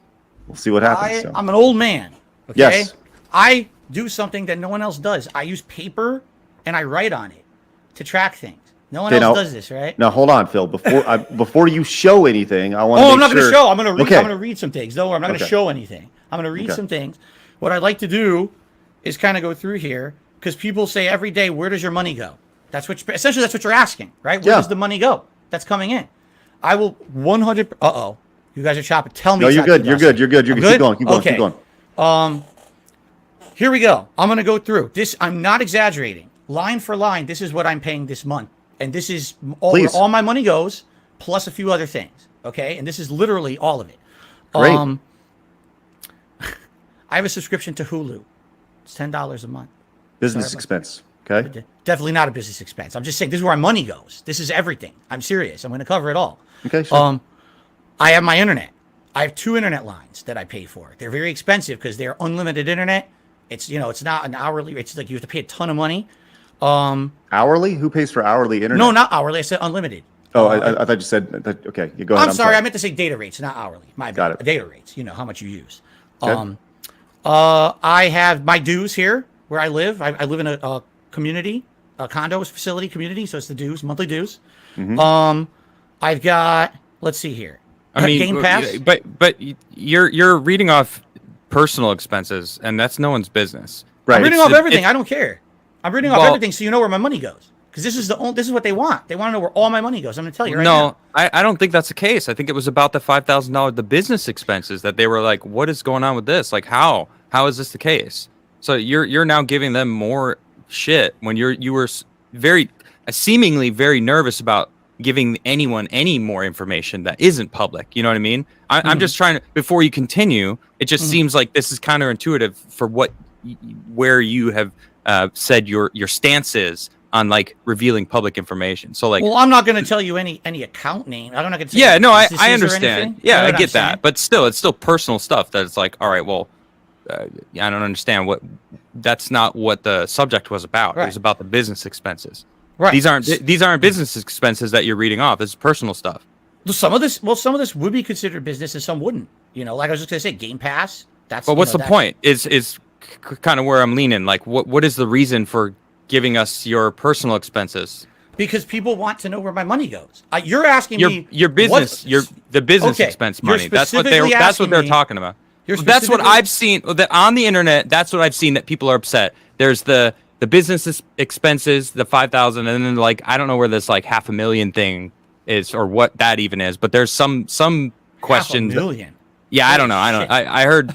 We'll see what happens.
I'm an old man. Okay?
Yes.
I do something that no one else does. I use paper and I write on it to track things. No one else does this, right?
Now hold on, Phil. Before you show anything, I want to.
I'm not going to show. I'm going to read. I'm going to read some things. No, I'm not going to show anything. I'm going to read some things. What I'd like to do is kind of go through here because people say every day, where does your money go? That's what essentially that's what you're asking, right? Where does the money go that's coming in? I will 100. You guys are chopping. Tell me.
No, you're good. You're good. You're good. You're good. Keep going. Keep going.
Okay.
Keep going.
Here we go. I'm going to go through this. I'm not exaggerating. Line for line, this is what I'm paying this month. And this is where all my money goes, plus a few other things. Okay? And this is literally all of it.
Great.
I have a subscription to Hulu. It's $10 a month.
Business expense. Okay.
Definitely not a business expense. I'm just saying this is where our money goes. This is everything. I'm serious. I'm going to cover it all.
Okay, sure.
I have my internet. I have 2 internet lines that I pay for. They're very expensive because they're unlimited internet. It's, it's not an hourly. It's like you have to pay a ton of money.
Hourly? Who pays for hourly internet?
No, not hourly. I said unlimited.
Oh, I thought you said that. Okay, you go ahead.
I'm sorry. I meant to say data rates, not hourly. My bad.
Got it.
Data rates. You know how much you use.
Okay.
I have my dues here where I live. I live in a community, a condo facility community. So it's the dues, monthly dues.
Mm-hmm.
I've got. Let's see here.
I mean,
Game Pass.
but you're reading off personal expenses, and that's no one's business.
Right.
I'm reading off everything. I don't care. I'm reading off everything so you know where my money goes. Because this is what they want. They want to know where all my money goes. I'm going to tell you right now.
No, I don't think that's the case. I think it was about the $5,000, the business expenses that they were like, what is going on with this? Like, how is this the case? So you're now giving them more shit when you were very seemingly very nervous about giving anyone any more information that isn't public. You know what I mean? I'm just trying to, before you continue, it just seems like this is counterintuitive for where you have said your stance is on like revealing public information. So like,
well, I'm not going to tell you any account name. I'm not going to tell
yeah,
you
no, I
businesses or
understand.
anything.
Yeah,
You know
I
what
get
I'm saying?
that, but still, it's still personal stuff that it's like, all right, well, I don't understand that's not what the subject was about. It was about the business expenses.
Right.
These aren't business expenses that you're reading off. It's personal stuff.
Some of this would be considered business and some wouldn't. Like I was just going to say, Game Pass. That's.
But what's the point? Is kind of where I'm leaning. Like, what is the reason for giving us your personal expenses?
Because people want to know where my money goes. You're asking me
your business, the business expense money. That's what they're talking about. That's what I've seen on the internet. That's what I've seen that people are upset. There's the business expenses, the 5,000, and then like I don't know where this like $500,000 thing is or what that even is. But there's some questions.
$500,000.
Yeah, I don't know. I heard.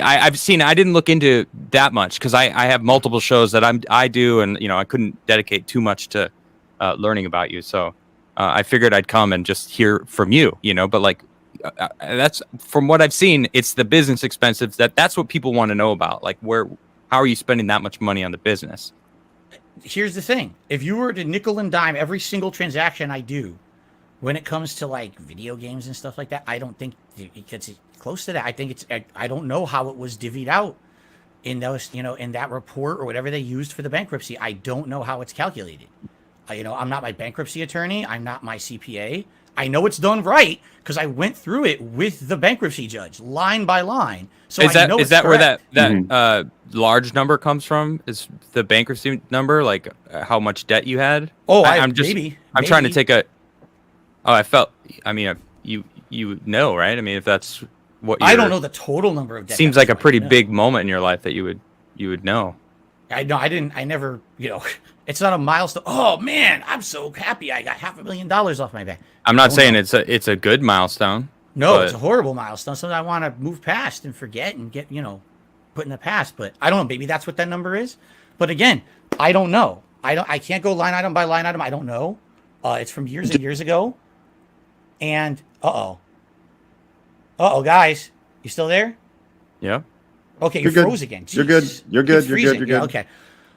I've seen. I didn't look into that much because I have multiple shows that I do, and I couldn't dedicate too much to learning about you. So I figured I'd come and just hear from you. But like that's from what I've seen. It's the business expenses that's what people want to know about. Like how are you spending that much money on the business?
Here's the thing: if you were to nickel and dime every single transaction I do, when it comes to like video games and stuff like that, I don't think it gets close to that. I think I don't know how it was divvied out in those, in that report or whatever they used for the bankruptcy. I don't know how it's calculated. I'm not my bankruptcy attorney. I'm not my CPA. I know it's done right because I went through it with the bankruptcy judge line by line. So is that
where that large number comes from? Is the bankruptcy number like how much debt you had?
Oh,
I'm trying to take a. Oh, you know, right? I mean, if that's what
I don't know the total number of debt.
Seems like a pretty big moment in your life that you would know.
I never, it's not a milestone. Oh man, I'm so happy I got $500,000 off my back.
I'm not saying it's a good milestone.
No, it's a horrible milestone. Something I want to move past and forget and get, put in the past. But I don't know. Maybe that's what that number is. But again, I don't know. I can't go line item by line item. I don't know. It's from years and years ago. And guys, you still there?
Yeah.
Okay, you froze again. Jeez.
You're good. You're good. You're good.
Okay.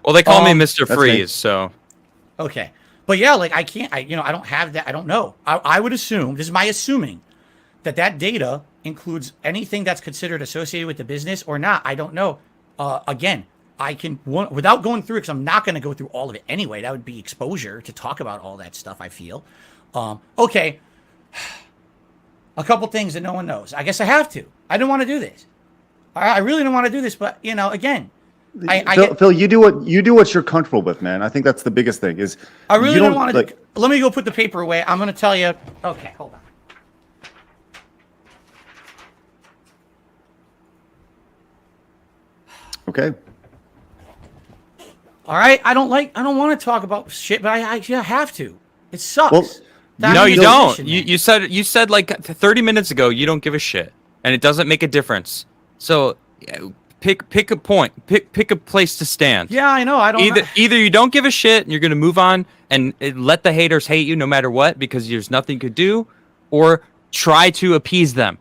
Well, they call me Mr. Freeze, so.
Okay, but yeah, like I can't. I don't have that. I don't know. I would assume, this is my assuming, that data includes anything that's considered associated with the business or not. I don't know. Again, I can without going through it, because I'm not going to go through all of it anyway. That would be exposure to talk about all that stuff. I feel. Okay. A couple things that no one knows. I guess I have to. I didn't want to do this. I really don't want to do this, but again,
Phil, you do what you're comfortable with, man. I think that's the biggest thing. Is
I really don't want to. Let me go put the paper away. I'm going to tell you. Okay, hold on.
Okay.
All right, I don't want to talk about shit, but I have to. It sucks.
Well,
No, you don't.
Man.
You said like 30 minutes ago you don't give a shit, and it doesn't make a difference. So pick a point, pick a place to stand.
Yeah, I know. I don't.
Either you don't give a shit and you're gonna move on and let the haters hate you no matter what because there's nothing you could do, or try to appease them.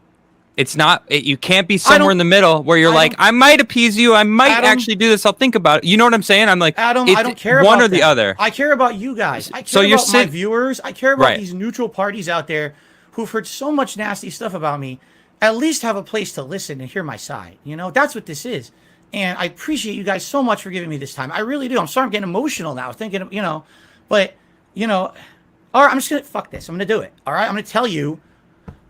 It's not. You can't be somewhere in the middle where you're like, I might appease you. I might actually do this. I'll think about it. You know what I'm saying? I'm like,
Adam, I don't care
one
about
or the other.
I care about you guys. I care about my viewers. I care about
Right.
these neutral parties out there who've heard so much nasty stuff about me. At least have a place to listen and hear my side. You know, that's what this is. And I appreciate you guys so much for giving me this time. I really do. I'm sorry I'm getting emotional now thinking, all right, I'm just going to, fuck this. I'm going to do it. All right. I'm going to tell you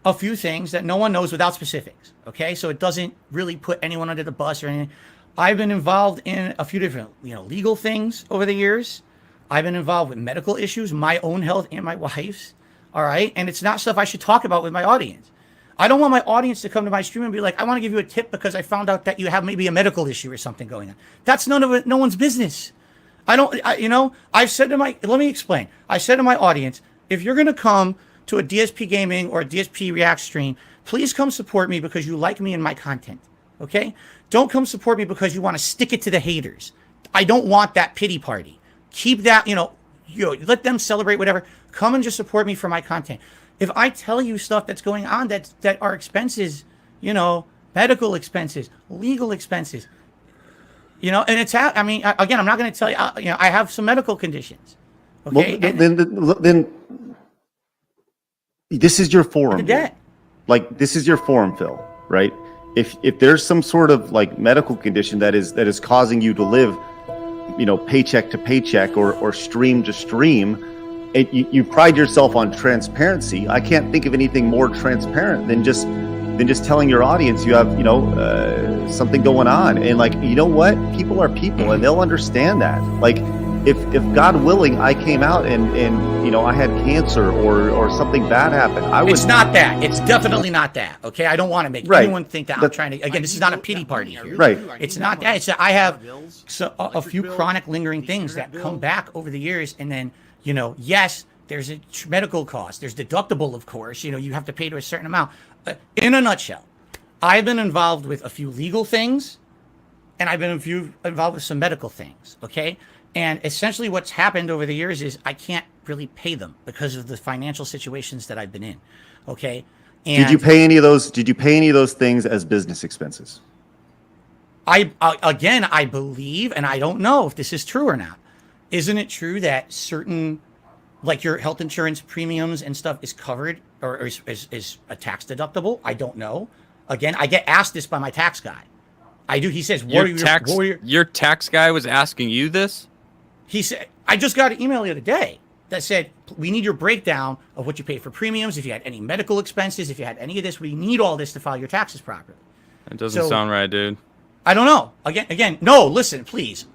a few things that no one knows without specifics. Okay. So it doesn't really put anyone under the bus or anything. I've been involved in a few different, legal things over the years. I've been involved with medical issues, my own health and my wife's. All right. And it's not stuff I should talk about with my audience. I don't want my audience to come to my stream and be like, I want to give you a tip because I found out that you have maybe a medical issue or something going on. That's no one's business. I've said to let me explain. I said to my audience, if you're going to come to a DSP Gaming or a DSP React stream, please come support me because you like me and my content. Okay? Don't come support me because you want to stick it to the haters. I don't want that pity party. Keep that, let them celebrate whatever. Come and just support me for my content. If I tell you stuff that's going on that are expenses, medical expenses, legal expenses, and it's out. I mean, again, I'm not going to tell you. I have some medical conditions. Okay.
Well, then this is your forum. Like this is your forum, Phil. Right? If there's some sort of like medical condition that is causing you to live, paycheck to paycheck or stream to stream. You pride yourself on transparency. I can't think of anything more transparent than just telling your audience you have something going on. And like, you know what? People are people and they'll understand that. Like if God willing I came out and I had cancer or something bad happened,
It's not that. It's definitely not that. Okay, I don't want to make anyone think that I'm trying to. Again, this is not a pity party here.
Right.
It's not that. It's that I have a few chronic lingering things that come back over the years, and then. Yes, there's a medical cost. There's deductible, of course. You have to pay to a certain amount. In a nutshell, I've been involved with a few legal things, and I've been involved with some medical things. Okay, and essentially, what's happened over the years is I can't really pay them because of the financial situations that I've been in. Okay, and
did you pay any of those? Did you pay any of those things as business expenses?
I believe, and I don't know if this is true or not. Isn't it true that certain, like your health insurance premiums and stuff is covered or is a tax deductible? I don't know. Again, I get asked this by my tax guy. I do. He says,
your tax guy was asking you this?
He said, I just got an email the other day that said, we need your breakdown of what you pay for premiums, if you had any medical expenses, if you had any of this, we need all this to file your taxes properly.
That doesn't sound right, dude.
I don't know. Again, no, listen, please.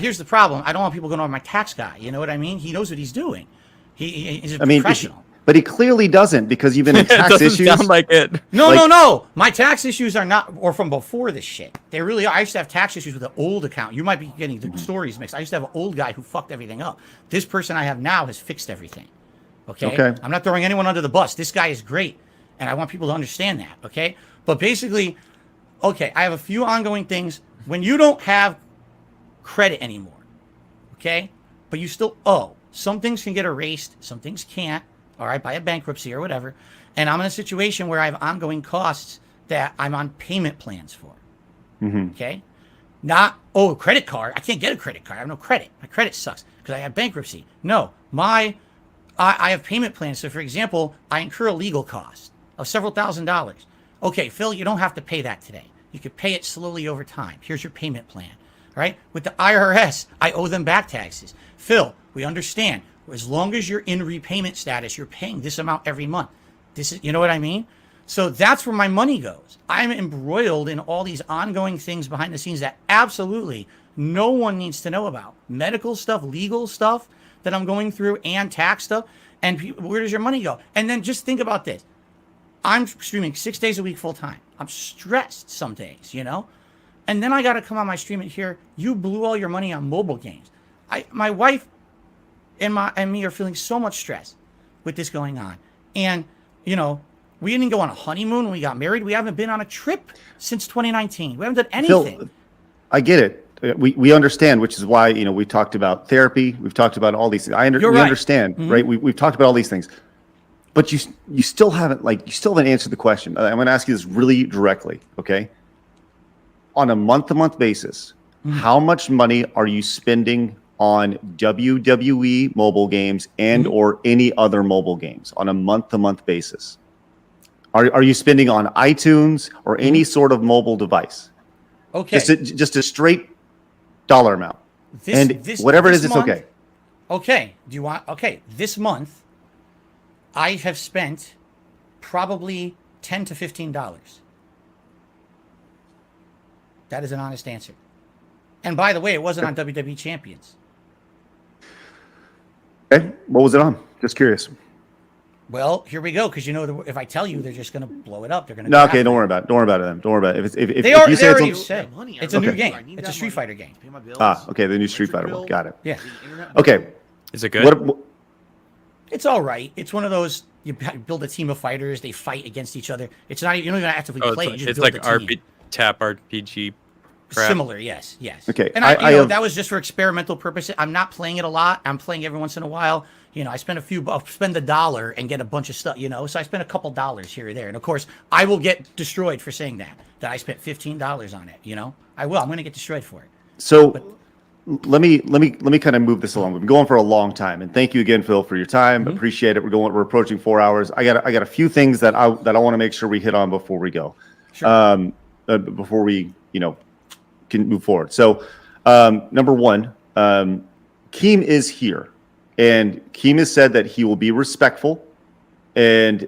Here's the problem. I don't want people going over my tax guy. You know what I mean? He knows what he's doing. He's a professional.
But he clearly doesn't because you've been in tax issues.
It doesn't sound like it.
No. My tax issues are not, or from before this shit. They really are. I used to have tax issues with the old account. You might be getting the stories mixed. I used to have an old guy who fucked everything up. This person I have now has fixed everything. Okay? I'm not throwing anyone under the bus. This guy is great. And I want people to understand that. Okay? But basically, I have a few ongoing things. When you don't have credit anymore, okay, but you still owe. Some things can get erased, some things can't, all right, by a bankruptcy or whatever. And I'm in a situation where I have ongoing costs that I'm on payment plans for. Okay, not credit card. I can't get a credit card. I have no credit. My credit sucks because I have bankruptcy. No, I have payment plans. So, for example, I incur a legal cost of several $1,000s. Okay, Phil, you don't have to pay that today. You could pay it slowly over time. Here's your payment plan. Right? With the IRS, I owe them back taxes. Phil, we understand. As long as you're in repayment status, you're paying this amount every month. This is, you know what I mean? So that's where my money goes. I'm embroiled in all these ongoing things behind the scenes that absolutely no one needs to know about. Medical stuff, legal stuff that I'm going through, and tax stuff. And where does your money go? And then just think about this. I'm streaming 6 days a week full time. I'm stressed some days, And then I got to come on my stream and hear you blew all your money on mobile games. my wife and me are feeling so much stress with this going on. And, you know, we didn't go on a honeymoon when we got married. We haven't been on a trip since 2019. We haven't done anything.
Phil, I get it. We understand, which is why, you know, we talked about therapy. We've talked about all these things. We understand, right? We've talked about all these things. But you still haven't answered the question. I'm going to ask you this really directly, okay? On a month-to-month basis, how much money are you spending on WWE mobile games and or any other mobile games on a month-to-month basis? Are you spending on iTunes or any sort of mobile device?
Okay.
Just a straight dollar amount. Whatever it is, it's okay.
Okay. This month, I have spent probably $10 to $15. That is an honest answer. And by the way, it wasn't on WWE Champions.
Okay. What was it on? Just curious.
Well, here we go. Because you know, if I tell you, they're just going to blow it up. They're going to.
No, okay. Don't worry about it. Don't worry about it. Then. Don't worry about it. If
they
you say
already
it's
said it's a new game. It's a Street Fighter game.
Okay. The new Street Fighter one. Got it.
Yeah.
Okay.
Is it good?
It's all right. It's one of those. You build a team of fighters. They fight against each other. It's not. You don't even actively play.
It's like tap RPG. Crap.
Similar, yes.
Okay.
And that was just for experimental purposes. I'm not playing it a lot. I'm playing every once in a while. You know, I spend $1 and get a bunch of stuff, you know, so I spend a couple dollars here or there. And of course, I will get destroyed for saying that I spent $15 on it, you know. I will. I'm going to get destroyed for it.
So let me kind of move this along. We've been going for a long time, and thank you again, Phil, for your time. Appreciate it. We're approaching 4 hours. I got a few things that I want to make sure we hit on before we go.
Sure.
Before we, you know, can move forward. So, number one, Keem is here, and Keem has said that he will be respectful, and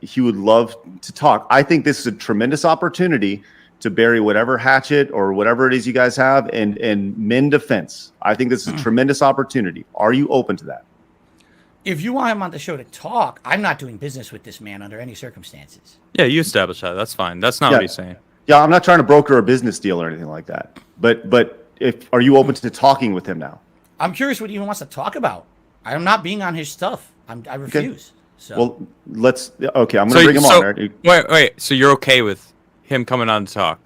he would love to talk. I think this is a tremendous opportunity to bury whatever hatchet or whatever it is you guys have and mend a fence. I think this is a tremendous opportunity. Are you open to that?
If you want him on the show to talk, I'm not doing business with this man under any circumstances.
Yeah, you established that. That's fine. That's not what he's saying.
Yeah, I'm not trying to broker a business deal or anything like that. But are you open to talking with him now?
I'm curious what he even wants to talk about. I'm not being on his stuff. I refuse.
Okay.
So.
Well, I'm going to bring him on. Right?
Wait. So you're okay with him coming on to talk?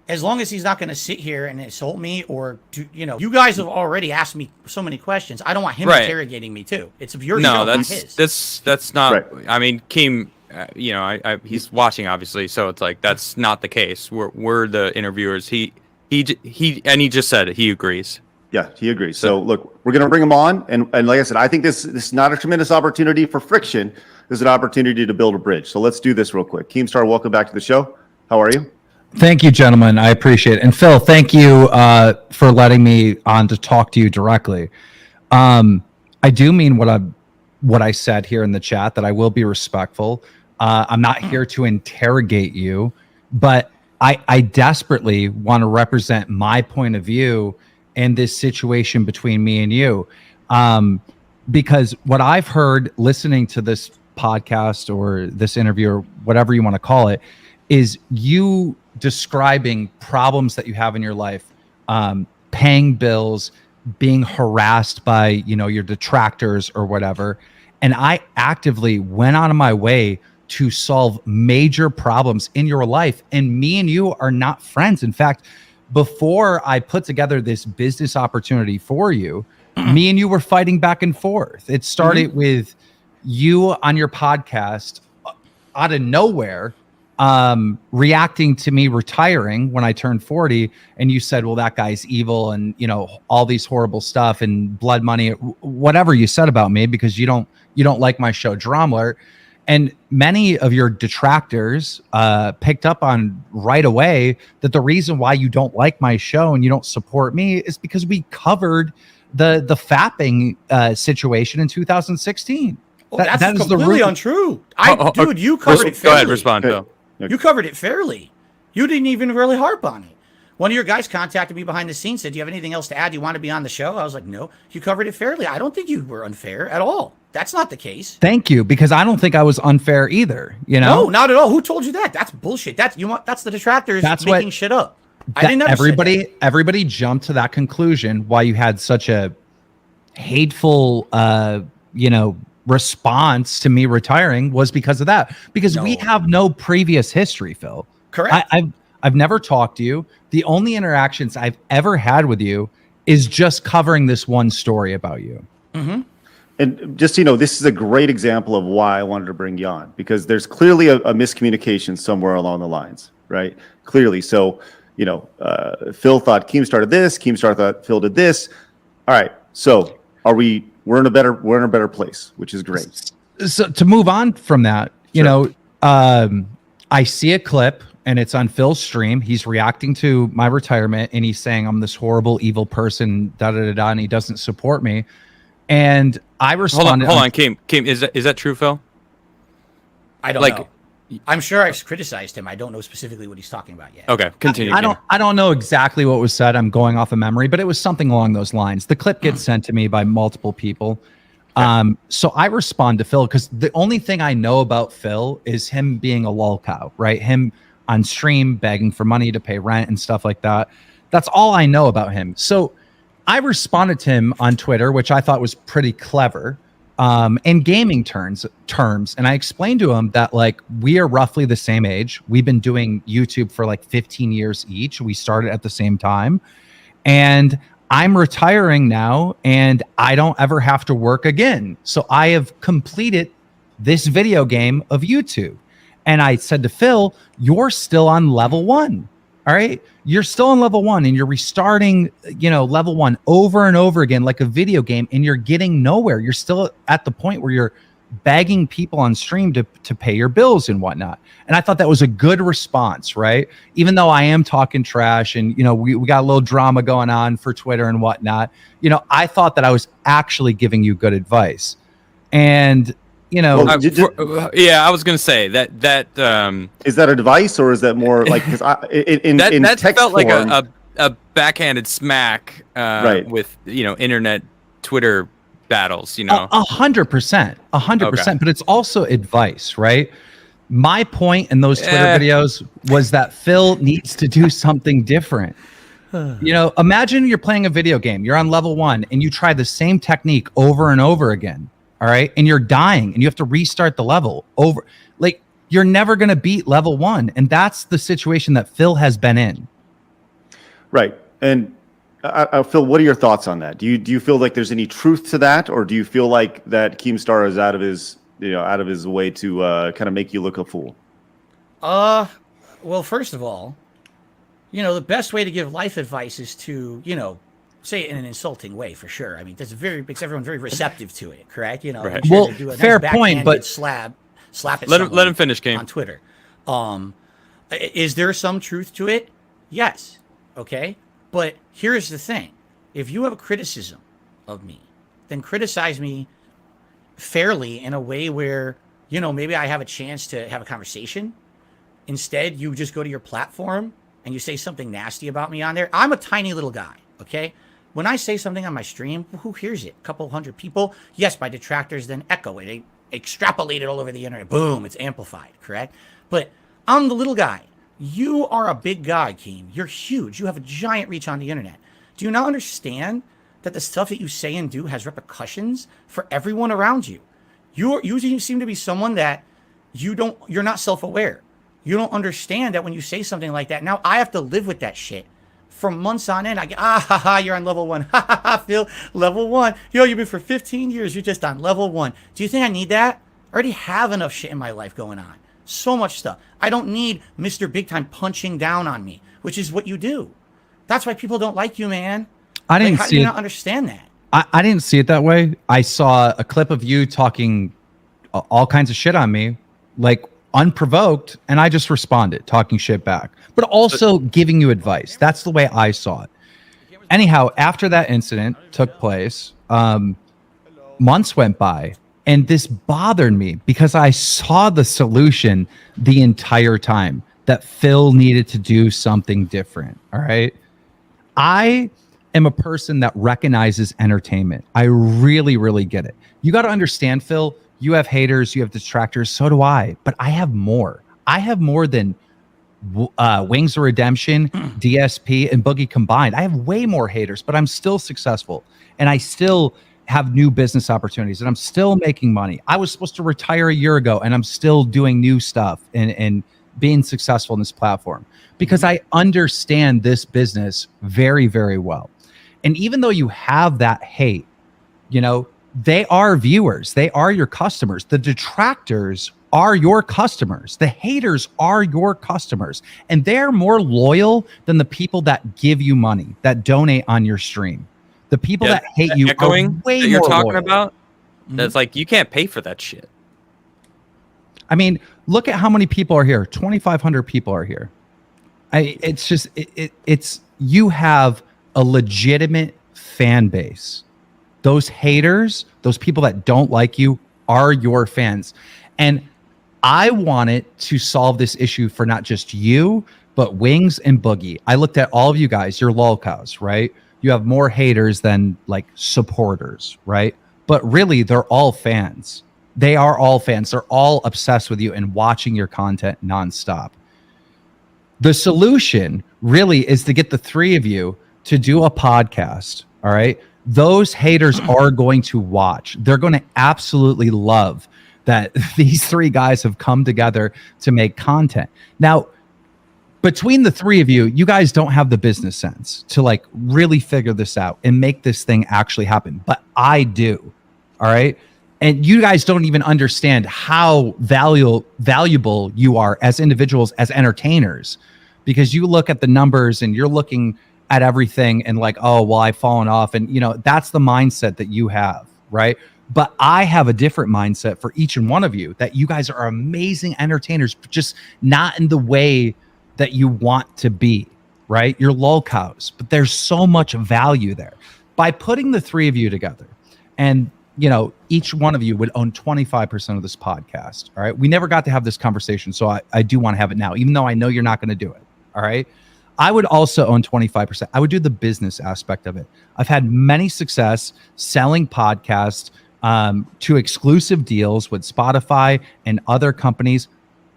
As long as he's not going to sit here and insult me or do, you know, you guys have already asked me so many questions. I don't want him interrogating me too. It's your show, not his.
That's not. Right. I mean, Keem. You know, he's watching obviously, so it's like that's not the case. We're the interviewers. He just said it. He agrees.
Yeah, he agrees. So look, we're gonna bring him on, and like I said, I think this is not a tremendous opportunity for friction. This is an opportunity to build a bridge. So let's do this real quick. Keemstar, welcome back to the show. How are you?
Thank you, gentlemen. I appreciate it. And Phil, thank you for letting me on to talk to you directly. I do mean what I said here in the chat, that I will be respectful. I'm not here to interrogate you, but I desperately want to represent my point of view in this situation between me and you. Because what I've heard listening to this podcast or this interview or whatever you want to call it is you describing problems that you have in your life, paying bills, being harassed by, you know, your detractors or whatever. And I actively went out of my way to solve major problems in your life. And me and you are not friends. In fact, before I put together this business opportunity for you, me and you were fighting back and forth. It started with you on your podcast out of nowhere, reacting to me retiring when I turned 40. And you said, well, that guy's evil and, you know, all these horrible stuff and blood money, whatever you said about me, because you don't like my show Drama Alert. And many of your detractors picked up on right away that the reason why you don't like my show and you don't support me is because we covered the fapping situation in 2016.
Well, that's completely untrue. Dude, you covered it fairly.
Go ahead, respond, Phil.
You covered it fairly. You didn't even really harp on it. One of your guys contacted me behind the scenes, said, do you have anything else to add? Do you want to be on the show? I was like, no, you covered it fairly. I don't think you were unfair at all. That's not the case.
Thank you, because I don't think I was unfair either. You know,
no, not at all. Who told you that? That's bullshit. That's the detractors making shit up. I didn't understand that.
Everybody jumped to that conclusion why you had such a hateful, response to me retiring was because of that. Because we have no previous history, Phil.
Correct.
I've never talked to you. The only interactions I've ever had with you is just covering this one story about you.
Mm-hmm.
And just, this is a great example of why I wanted to bring you on, because there's clearly a miscommunication somewhere along the lines, right? Clearly. So, Phil thought Keemstar did this. Keemstar thought Phil did this. All right. So we're in a better place, which is great.
So to move on from that, I see a clip and it's on Phil's stream. He's reacting to my retirement and he's saying I'm this horrible, evil person, and he doesn't support me. And I responded.
Hold on, Keem, is that true, Phil?
I don't know. I'm sure I've criticized him. I don't know specifically what he's talking about yet.
Okay, continue.
I don't know exactly what was said. I'm going off of memory, but it was something along those lines. The clip gets sent to me by multiple people. So I respond to Phil because the only thing I know about Phil is him being a lolcow, right? Him on stream begging for money to pay rent and stuff like that. That's all I know about him. So I responded to him on Twitter, which I thought was pretty clever, in gaming terms. And I explained to him that we are roughly the same age. We've been doing YouTube for 15 years each. We started at the same time. And I'm retiring now and I don't ever have to work again. So I have completed this video game of YouTube. And I said to Phil, you're still on level 1. All right. You're still on level 1 and you're restarting, level 1 over and over again, like a video game, and you're getting nowhere. You're still at the point where you're begging people on stream to pay your bills and whatnot. And I thought that was a good response, right? Even though I am talking trash and, we got a little drama going on for Twitter and whatnot, I thought that I was actually giving you good advice. And,
I was gonna say that
is that advice or is that more because in
that
text
felt
form,
like a backhanded smack
right.
with internet Twitter battles,
100%, but it's also advice, right? My point in those Twitter videos was that Phil needs to do something different. Imagine you're playing a video game, you're on level 1 and you try the same technique over and over again. All right. And you're dying and you have to restart the level over. You're never going to beat level 1. And that's the situation that Phil has been in. Right.
And Phil, what are your thoughts on that? Do you feel like there's any truth to that? Or do you feel like that Keemstar is out of his way to kind of make you look a fool?
Well, first of all, the best way to give life advice is to, say it in an insulting way, for sure. I mean, makes everyone very receptive to it, correct?
Right.
Sure to do a
fair
nice
point, but
slap it.
Let him finish, Game,
on Twitter. Is there some truth to it? Yes. Okay. But here's the thing: if you have a criticism of me, then criticize me fairly in a way where maybe I have a chance to have a conversation. Instead, you just go to your platform and you say something nasty about me on there. I'm a tiny little guy. Okay. When I say something on my stream, who hears it? A couple hundred people. Yes, my detractors then echo it. They extrapolate it all over the internet. Boom, it's amplified, correct? But I'm the little guy. You are a big guy, Keem. You're huge. You have a giant reach on the internet. Do you not understand that the stuff that you say and do has repercussions for everyone around you? You seem to be someone that you're not self-aware. You don't understand that when you say something like that, now I have to live with that shit. For months on end, I get, you're on level 1. Phil, level 1. You've been for 15 years. You're just on level 1. Do you think I need that? I already have enough shit in my life going on. So much stuff. I don't need Mr. Big Time punching down on me, which is what you do. That's why people don't like you, man.
I didn't
how
see
do you
it.
not understand that?
I didn't see it that way. I saw a clip of you talking all kinds of shit on me, unprovoked, and I just responded, talking shit back, but also giving you advice. That's the way I saw it. Anyhow, after that incident took place, months went by, and this bothered me because I saw the solution the entire time, that Phil needed to do something different. All right. I am a person that recognizes entertainment. I really, really get it. You got to understand, Phil, you have haters, you have detractors, so do I, but I have more. I have more than Wings of Redemption, DSP, and Boogie combined. I have way more haters, but I'm still successful, and I still have new business opportunities, and I'm still making money. I was supposed to retire a year ago, and I'm still doing new stuff and being successful in this platform because I understand this business very, very well. And even though you have that hate, you know, they are viewers. They are your customers. The detractors are your customers. The haters are your customers. And they're more loyal than the people that give you money, that donate on your stream. The people that hate you are way
that you're
more
talking
loyal.
about. That's like, you can't pay for that shit.
I mean, look at how many people are here. 2,500 people are here. It's just, it's you have a legitimate fan base. Those haters, those people that don't like you are your fans. And I wanted to solve this issue for not just you, but Wings and Boogie. I looked at all of you guys, you're lolcows, right? You have more haters than like supporters, right? But really, they're all fans. They are all fans. They're all obsessed with you and watching your content nonstop. The solution really is to get the three of you to do a podcast, all right? Those haters are going to watch. They're going to absolutely love that these three guys have come together to make content. Now, between the three of you, you guys don't have the business sense to like really figure this out and make this thing actually happen. But I do, all right? And you guys don't even understand how valuable you are as individuals, as entertainers, because you look at the numbers and you're looking at everything and like, oh, well, I've fallen off. And, you know, that's the mindset that you have, right? But I have a different mindset for each and one of you, that you guys are amazing entertainers, but just not in the way that you want to be, right? You're lolcows, but there's so much value there. By putting the three of you together, and, you know, each one of you would own 25% of this podcast, all right? We never got to have this conversation, so I do want to have it now, even though I know you're not going to do it, all right? I would also own 25%. I would do the business aspect of it. I've had many success selling podcasts to exclusive deals with Spotify and other companies,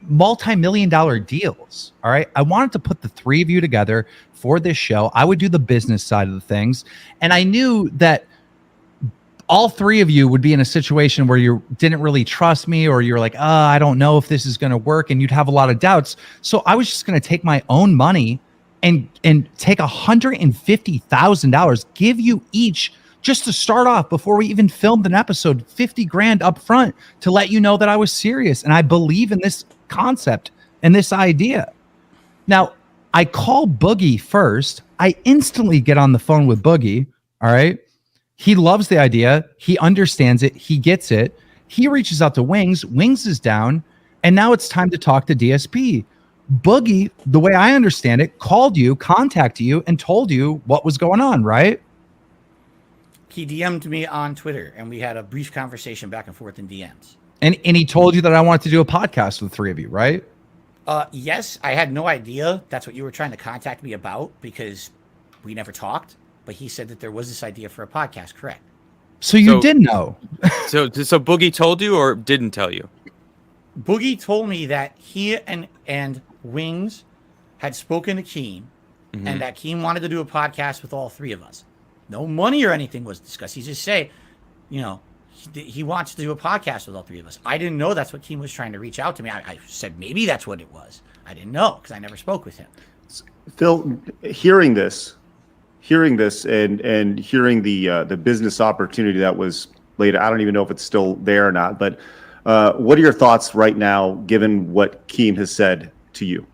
multi-million-dollar deals. All right. I wanted to put the three of you together for this show. I would do the business side of the things. And I knew that all three of you would be in a situation where you didn't really trust me, or you're like, I don't know if this is going to work. And you'd have a lot of doubts. So I was just going to take my own money and take $150,000, give you each, just to start off before we even filmed an episode, 50 grand up front to let you know that I was serious and I believe in this concept and this idea. Now, I call Boogie first. I instantly get on the phone with Boogie. All right. He loves the idea. He understands it. He gets it. He reaches out to Wings. Wings is down. And now it's time to talk to DSP. Boogie, the way I understand it, called you, contacted you, and told you what was going on, right?
He DM'd me on Twitter, and we had a brief conversation back and forth in DMs.
And he told you that I wanted to do a podcast with the three of you, right?
Yes, I had no idea that's what you were trying to contact me about because we never talked. But he said that there was this idea for a podcast, correct?
So you did know.
so Boogie told you or didn't tell you?
Boogie told me that he and Wings had spoken to Keem, and that Keem wanted to do a podcast with all three of us. No money or anything was discussed. He just said, you know, he wants to do a podcast with all three of us. I didn't know that's what Keem was trying to reach out to me. I said maybe that's what it was. I didn't know because I never spoke with him.
Phil, hearing this and hearing the business opportunity that was laid, I don't even know if it's still there or not, but what are your thoughts right now, given what Keem has said to you?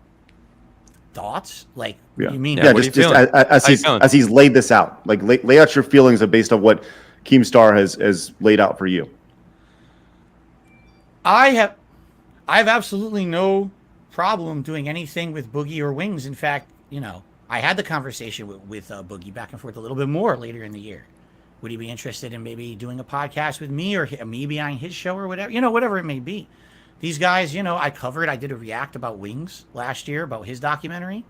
Thoughts? Like,
Yeah.
you mean?
Yeah, just as he's laid this out, like lay out your feelings based on what Keemstar has laid out for you.
I have absolutely no problem doing anything with Boogie or Wings. In fact, you know, I had the conversation with Boogie back and forth a little bit more later in the year. Would he be interested in maybe doing a podcast with me or me being on his show or whatever? You know, whatever it may be. These guys, you know, I did a react about Wings last year, about his documentary.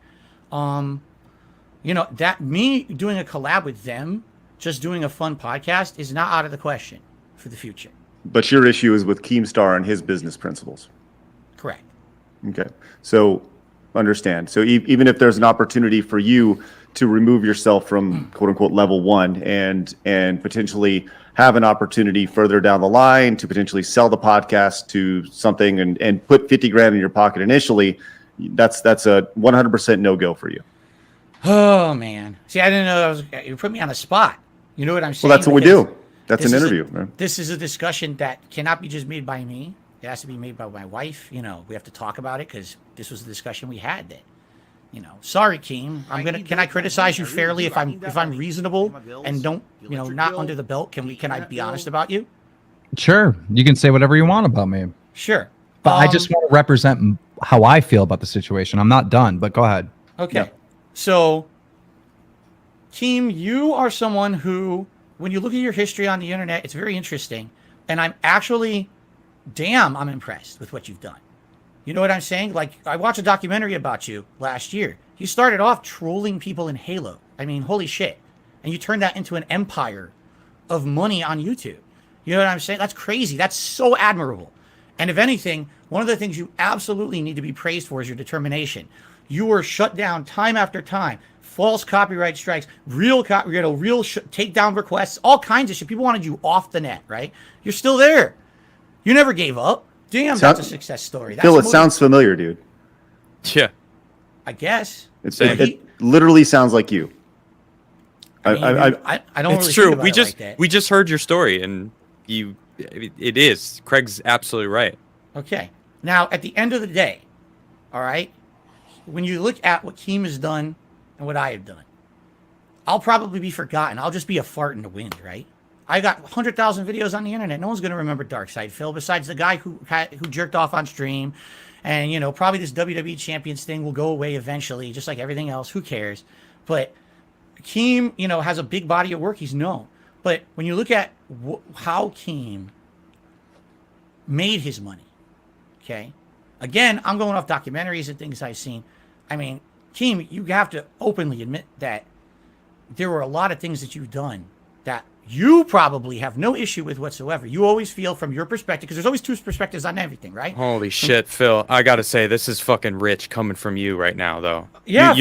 You know, that me doing a collab with them, just doing a fun podcast is not out of the question for the future.
But your issue is with Keemstar and his business principles.
Correct.
Okay. So understand. So even if there's an opportunity for you to remove yourself from quote unquote level 1 and potentially have an opportunity further down the line to potentially sell the podcast to something and put 50 grand in your pocket initially, that's a 100% no-go for you.
Oh man. See, I didn't know you put me on the spot. You know what I'm saying?
Well, that's what we do. That's an interview. Right?
This is a discussion that cannot be just made by me. It has to be made by my wife. You know, we have to talk about it because this was a discussion we had that, you know, sorry, Keem. Can I criticize you fairly if I'm reasonable and don't, you know, not under the belt? Can I be honest about you?
Sure. You can say whatever you want about me.
Sure.
But I just want to represent how I feel about the situation. I'm not done, but go ahead.
Okay.
Yeah.
So, Keem, you are someone who, when you look at your history on the internet, it's very interesting. And I'm impressed with what you've done. You know what I'm saying? Like, I watched a documentary about you last year. You started off trolling people in Halo. I mean, holy shit. And you turned that into an empire of money on YouTube. You know what I'm saying? That's crazy. That's so admirable. And if anything, one of the things you absolutely need to be praised for is your determination. You were shut down time after time. False copyright strikes, real takedown requests, all kinds of shit. People wanted you off the net, right? You're still there. You never gave up. Damn, that's a success story.
Phil, it sounds familiar, dude.
Yeah.
I guess.
It literally sounds like you.
I don't
It's
really
true.
think about
We just heard your story, and it is. Craig's absolutely right.
Okay. Now, at the end of the day, all right, when you look at what Keem has done and what I have done, I'll probably be forgotten. I'll just be a fart in the wind, right? I got 100,000 videos on the internet. No one's going to remember Darkside Phil besides the guy who jerked off on stream. And, you know, probably this WWE Champions thing will go away eventually, just like everything else. Who cares? But Keem, you know, has a big body of work. He's known. But when you look at how Keem made his money, okay? Again, I'm going off documentaries and things I've seen. I mean, Keem, you have to openly admit that there were a lot of things that you've done that you probably have no issue with whatsoever. You always feel from your perspective, because there's always two perspectives on everything, right?
Holy shit, Phil! I gotta say, this is fucking rich coming from you right now, though.
Yeah,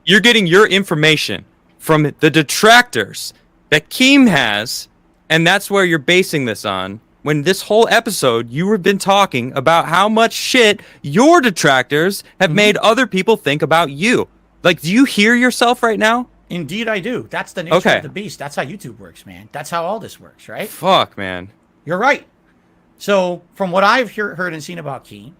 you're getting your information from the detractors that Keem has, and that's where you're basing this on. When this whole episode, you have been talking about how much shit your detractors have made other people think about you. Like, do you hear yourself right now?
Indeed, I do. That's the nature of the beast. That's how YouTube works, man. That's how all this works, right?
Fuck, man.
You're right. So, from what I've heard and seen about Keem,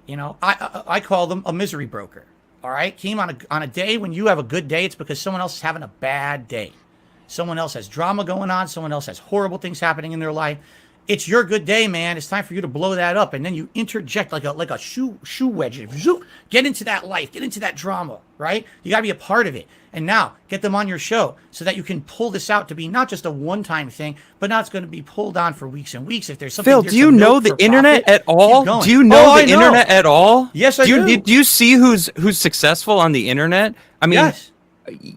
you know, I call them a misery broker. All right, Keem, on a day when you have a good day, it's because someone else is having a bad day. Someone else has drama going on. Someone else has horrible things happening in their life. It's your good day, man. It's time for you to blow that up, and then you interject like a shoe wedge. Get into that life. Get into that drama, right? You gotta be a part of it. And now get them on your show so that you can pull this out to be not just a one-time thing, but now it's going to be pulled on for weeks and weeks. If there's something,
Phil, do you know the internet at all? Do you know the internet at all?
Yes, I do.
Do you see who's successful on the internet? I mean,
yes.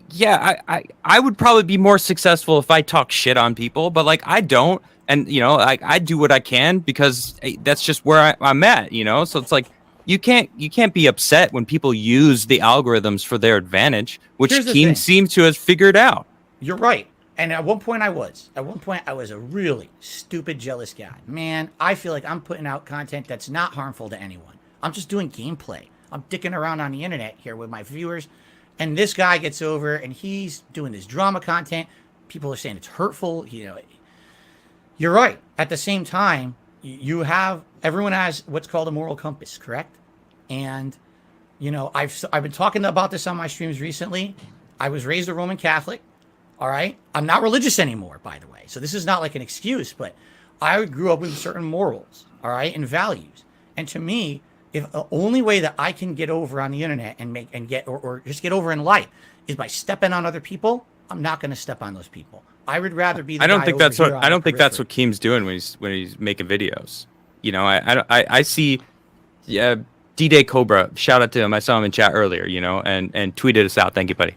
Yeah, I would probably be more successful if I talk shit on people, but like I don't. And, you know, I do what I can because that's just where I'm at, you know? So it's like, you can't be upset when people use the algorithms for their advantage, which Keem seems to have figured out.
You're right. And at one point I was a really stupid, jealous guy. Man, I feel like I'm putting out content that's not harmful to anyone. I'm just doing gameplay. I'm dicking around on the internet here with my viewers. And this guy gets over and he's doing this drama content. People are saying it's hurtful, you know. You're right. At the same time, everyone has what's called a moral compass, correct? And, you know, I've been talking about this on my streams recently. I was raised a Roman Catholic, all right? I'm not religious anymore, by the way. So this is not like an excuse, but I grew up with certain morals, all right, and values. And to me, if the only way that I can get over on the internet or just get over in life is by stepping on other people, I'm not going to step on those people. I would rather be.
I don't think that's what Keem's doing when he's making videos. You know, I see, D-Day Cobra. Shout out to him. I saw him in chat earlier. You know, and tweeted us out. Thank you, buddy.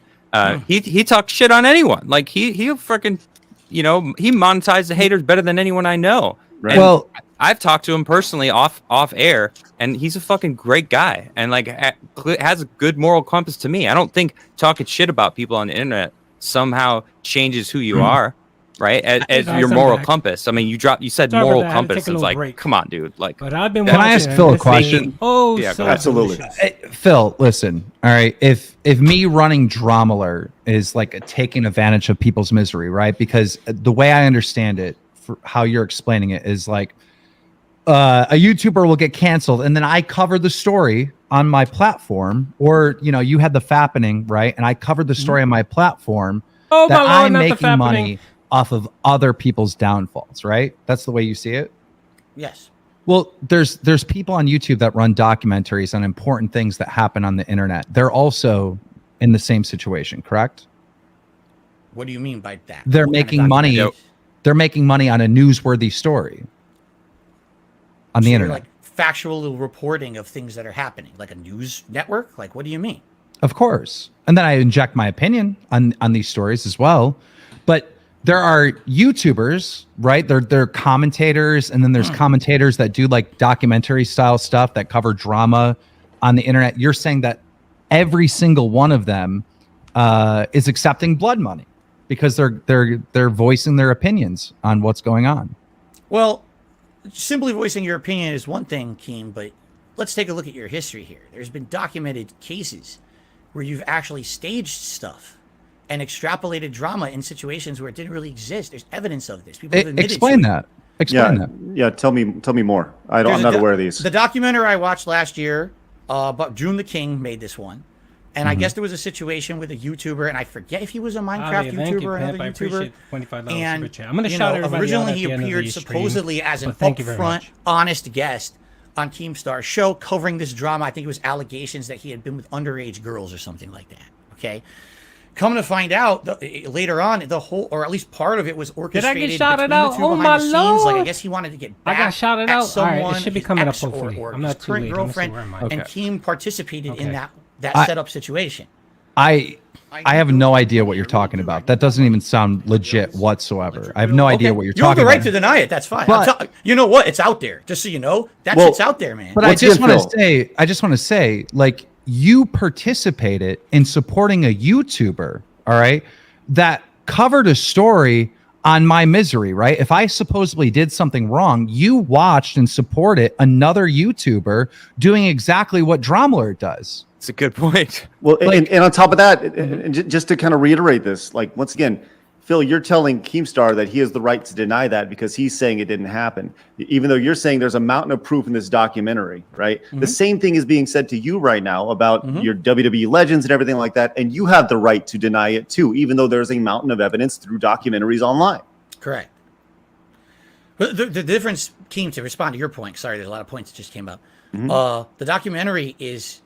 He talks shit on anyone. Like he'll freaking, you know, he monetizes the haters better than anyone I know.
Right.
Well,
I've talked to him personally off air, and he's a fucking great guy, and like has a good moral compass to me. I don't think talking shit about people on the internet somehow changes who you are, right? As your moral compass. I mean, you said moral compass. It's like, come on, dude. Like,
but I've been.
Can I ask Phil a question?
Oh,
yeah,
so
absolutely.
delicious.
Phil, listen. All right, if me running Dramaler is like taking advantage of people's misery, right? Because the way I understand it, for how you're explaining it, is like a YouTuber will get canceled, and then I cover the story on my platform, or you had the fappening, right? And I covered the story on my platform.
Oh,
that
my Lord,
I'm
not the
making
fappening.
money off of other people's downfalls, right? That's the way you see it.
Yes.
Well, there's people on YouTube that run documentaries on important things that happen on the internet. They're also in the same situation, correct?
What do you mean by that?
They're
What kind of
making money.
documentaries?
They're making money on a newsworthy story on the
So you're
internet.
like factual reporting of things that are happening, like a news network. Like, what do you mean?
Of course. And then I inject my opinion on these stories as well. But there are YouTubers, right? They're commentators, and then there's commentators that do like documentary style stuff that cover drama on the internet. You're saying that every single one of them is accepting blood money because they're voicing their opinions on what's going on.
Well, simply voicing your opinion is one thing, Keem, but let's take a look at your history here. There's been documented cases where you've actually staged stuff and extrapolated drama in situations where it didn't really exist. There's evidence of this. People have admitted
Explain
to it.
that. Explain that.
Yeah, tell me more. I'm not aware of these.
The documentary I watched last year, about June the King made this one. And I guess there was a situation with a YouTuber, and I forget if he was a Minecraft YouTuber or another YouTuber. And,
I'm going to shout everybody
originally
out
he
at the end of
appeared
the stream,
supposedly as an
but thank you very
upfront,
much.
honest guest on Keemstar's show covering this drama. I think it was allegations that he had been with underage girls or something like that. Okay. Coming to find out, later on, the whole, or at least part of it, was orchestrated.
Did I get shouted
between
out?
the two
Oh,
behind
my
the scenes. Like, I
Lord.
guess he wanted to get
I
back
got shouted
at
out?
someone,
All right, it should be
his
coming up,
ex or-
hopefully.
or
I'm
his
not too
current
late. Let me see,
girlfriend,
where am I?
and
Okay.
Keem participated in
Okay.
that setup situation.
I have no idea what you're talking about. That doesn't even sound legit whatsoever. I have no idea what you're
You have
talking
the right
about.
to deny it. That's fine.
But-
you know what? It's out there. Just so you know, that shit's out there, man.
But
What's
I just
good,
want
Phil?
to say, like, you participated in supporting a YouTuber, all right, that covered a story on my misery, right? If I supposedly did something wrong, you watched and supported another YouTuber doing exactly what Dromler does.
it's a good point.
Well,
Like-
and on top of that, and just to kind of reiterate this, like, once again, Phil, you're telling Keemstar that he has the right to deny that because he's saying it didn't happen, even though you're saying there's a mountain of proof in this documentary, right? The same thing is being said to you right now about your WWE legends and everything like that, and you have the right to deny it too, even though there's a mountain of evidence through documentaries online.
Correct. But the difference, Keem, to respond to your point, sorry, there's a lot of points that just came up. The documentary is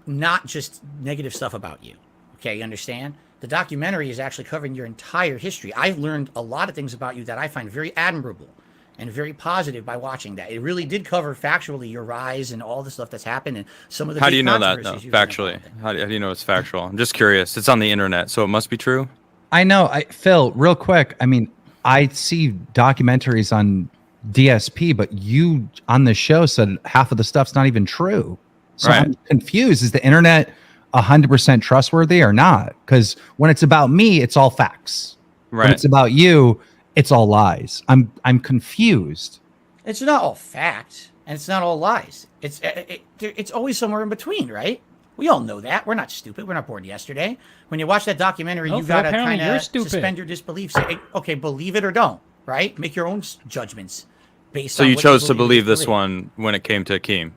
not just negative stuff about you. Okay, you understand? The documentary is actually covering your entire history. I've learned a lot of things about you that I find very admirable and very positive by watching that. It really did cover factually your rise and all the stuff that's happened and some of the
How
big
do you know that, though?
controversies you've been
Factually,
involved in.
how do you know it's factual? I'm just curious. It's on the internet, so it must be true.
I know. Phil, real quick. I mean, I see documentaries on DSP, but you on the show said half of the stuff's not even true. So
Right.
I'm confused. Is the internet 100% trustworthy or not? Because when it's about me, it's all facts. When
Right.
it's about you, it's all lies. I'm confused.
It's not all facts and it's not all lies. It's always somewhere in between, right? We all know that. We're not stupid. We're not born yesterday. When you watch that documentary,
Oh,
you
Phil,
gotta
apparently
kind
you're
of
stupid.
suspend your disbelief. Say, hey, okay, believe it or don't, right? Make your own judgments based
So
on
you
what
chose to believe
is
this one when it came to Akeem.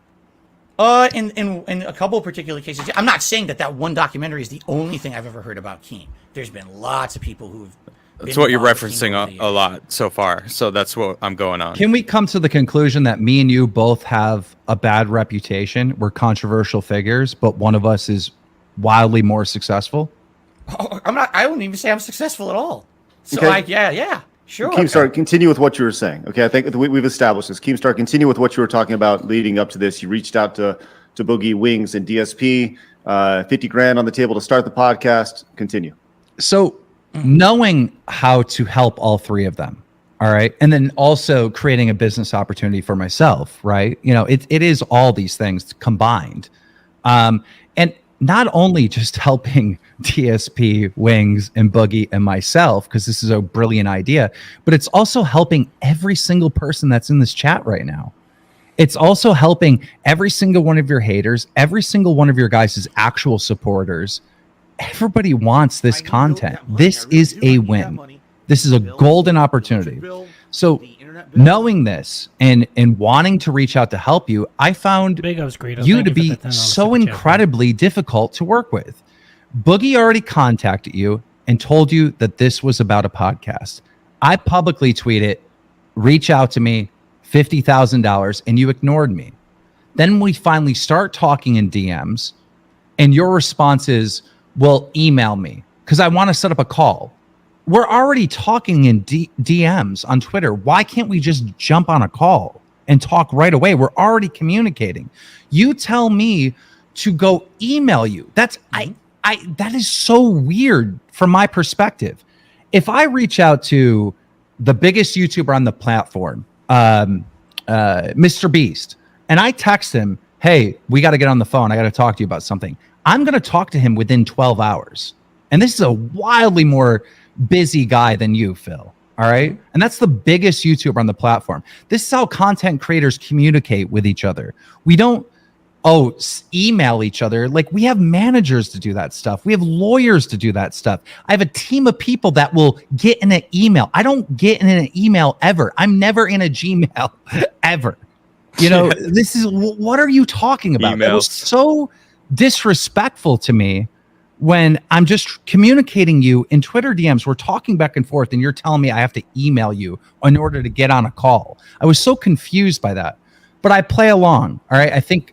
In a couple of particular cases, I'm not saying that one documentary is the only thing I've ever heard about Keem. There's been lots of people who've.
That's
been
what you're
involved with Keem
referencing
over the
a
years.
lot so far. So that's what I'm going on.
Can we come to the conclusion that me and you both have a bad reputation? We're controversial figures, but one of us is wildly more successful?
Oh, I'm not. I wouldn't even say I'm successful at all. So
Okay.
yeah, sure.
Keemstar, continue with what you were saying. Okay, I think we've established this. Keemstar, continue with what you were talking about leading up to this. You reached out to Boogie Wings and DSP, 50 grand on the table to start the podcast. Continue.
So knowing how to help all three of them, All right. And then also creating a business opportunity for myself, right? You know, it is all these things combined. And not only just helping DSP, Wings, and Boogie and myself, because this is a brilliant idea, but it's also helping every single person that's in this chat right now. It's also helping every single one of your haters, every single one of your guys' actual supporters. Everybody wants this content. This is a win. This is a golden opportunity. So knowing this and wanting to reach out to help you, I found you to be so incredibly difficult to work with. Boogie already contacted you and told you that this was about a podcast. I publicly tweeted, reach out to me, $50,000, and you ignored me. Then we finally start talking in DMs, and your response is, well, email me because I want to set up a call. We're already talking in DMs on Twitter. Why can't we just jump on a call and talk right away? We're already communicating. You tell me to go email you. That is so weird from my perspective. If I reach out to the biggest YouTuber on the platform, Mr. Beast, and I text him, hey, we got to get on the phone. I got to talk to you about something. I'm going to talk to him within 12 hours. And this is a wildly more busy guy than you, Phil. All right. And that's the biggest YouTuber on the platform. This is how content creators communicate with each other. We don't, email each other. Like, we have managers to do that stuff. We have lawyers to do that stuff. I have a team of people that will get in an email. I don't get in an email ever. I'm never in a Gmail ever. You know, this is, what are you talking about? That was so disrespectful to me. When I'm just communicating you in Twitter DMs, we're talking back and forth, and you're telling me I have to email you in order to get on a call. I was so confused by that, but I play along. All right. I think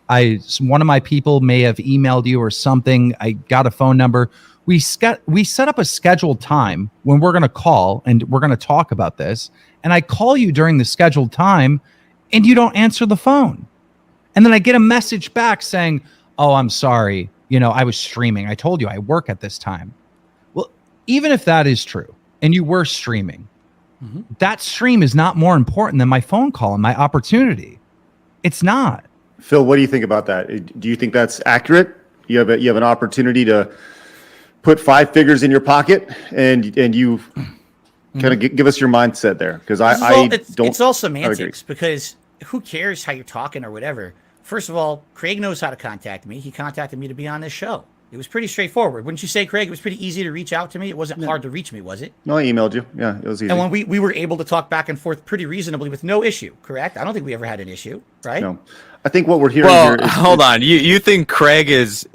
one of my people may have emailed you or something. I got a phone number. We set up a scheduled time when we're going to call and we're going to talk about this. And I call you during the scheduled time and you don't answer the phone. And then I get a message back saying, oh, I'm sorry. You know, I was streaming. I told you I work at this time. Well, even if that is true and you were streaming, that stream is not more important than my phone call and my opportunity. It's not.
Phil, what do you think about that? Do you think that's accurate? You have an opportunity to put 5 figures in your pocket, and you kind of give us your mindset there, because
it's all semantics, because who cares how you're talking or whatever. First of all, Craig knows how to contact me. He contacted me to be on this show. It was pretty straightforward. Wouldn't you say, Craig? It was pretty easy to reach out to me. It wasn't hard to reach me, was it?
No, I emailed you. Yeah, it was easy.
And when we were able to talk back and forth pretty reasonably with no issue, correct? I don't think we ever had an issue, right?
No. I think what we're hearing
here
is...
hold on. You think Craig is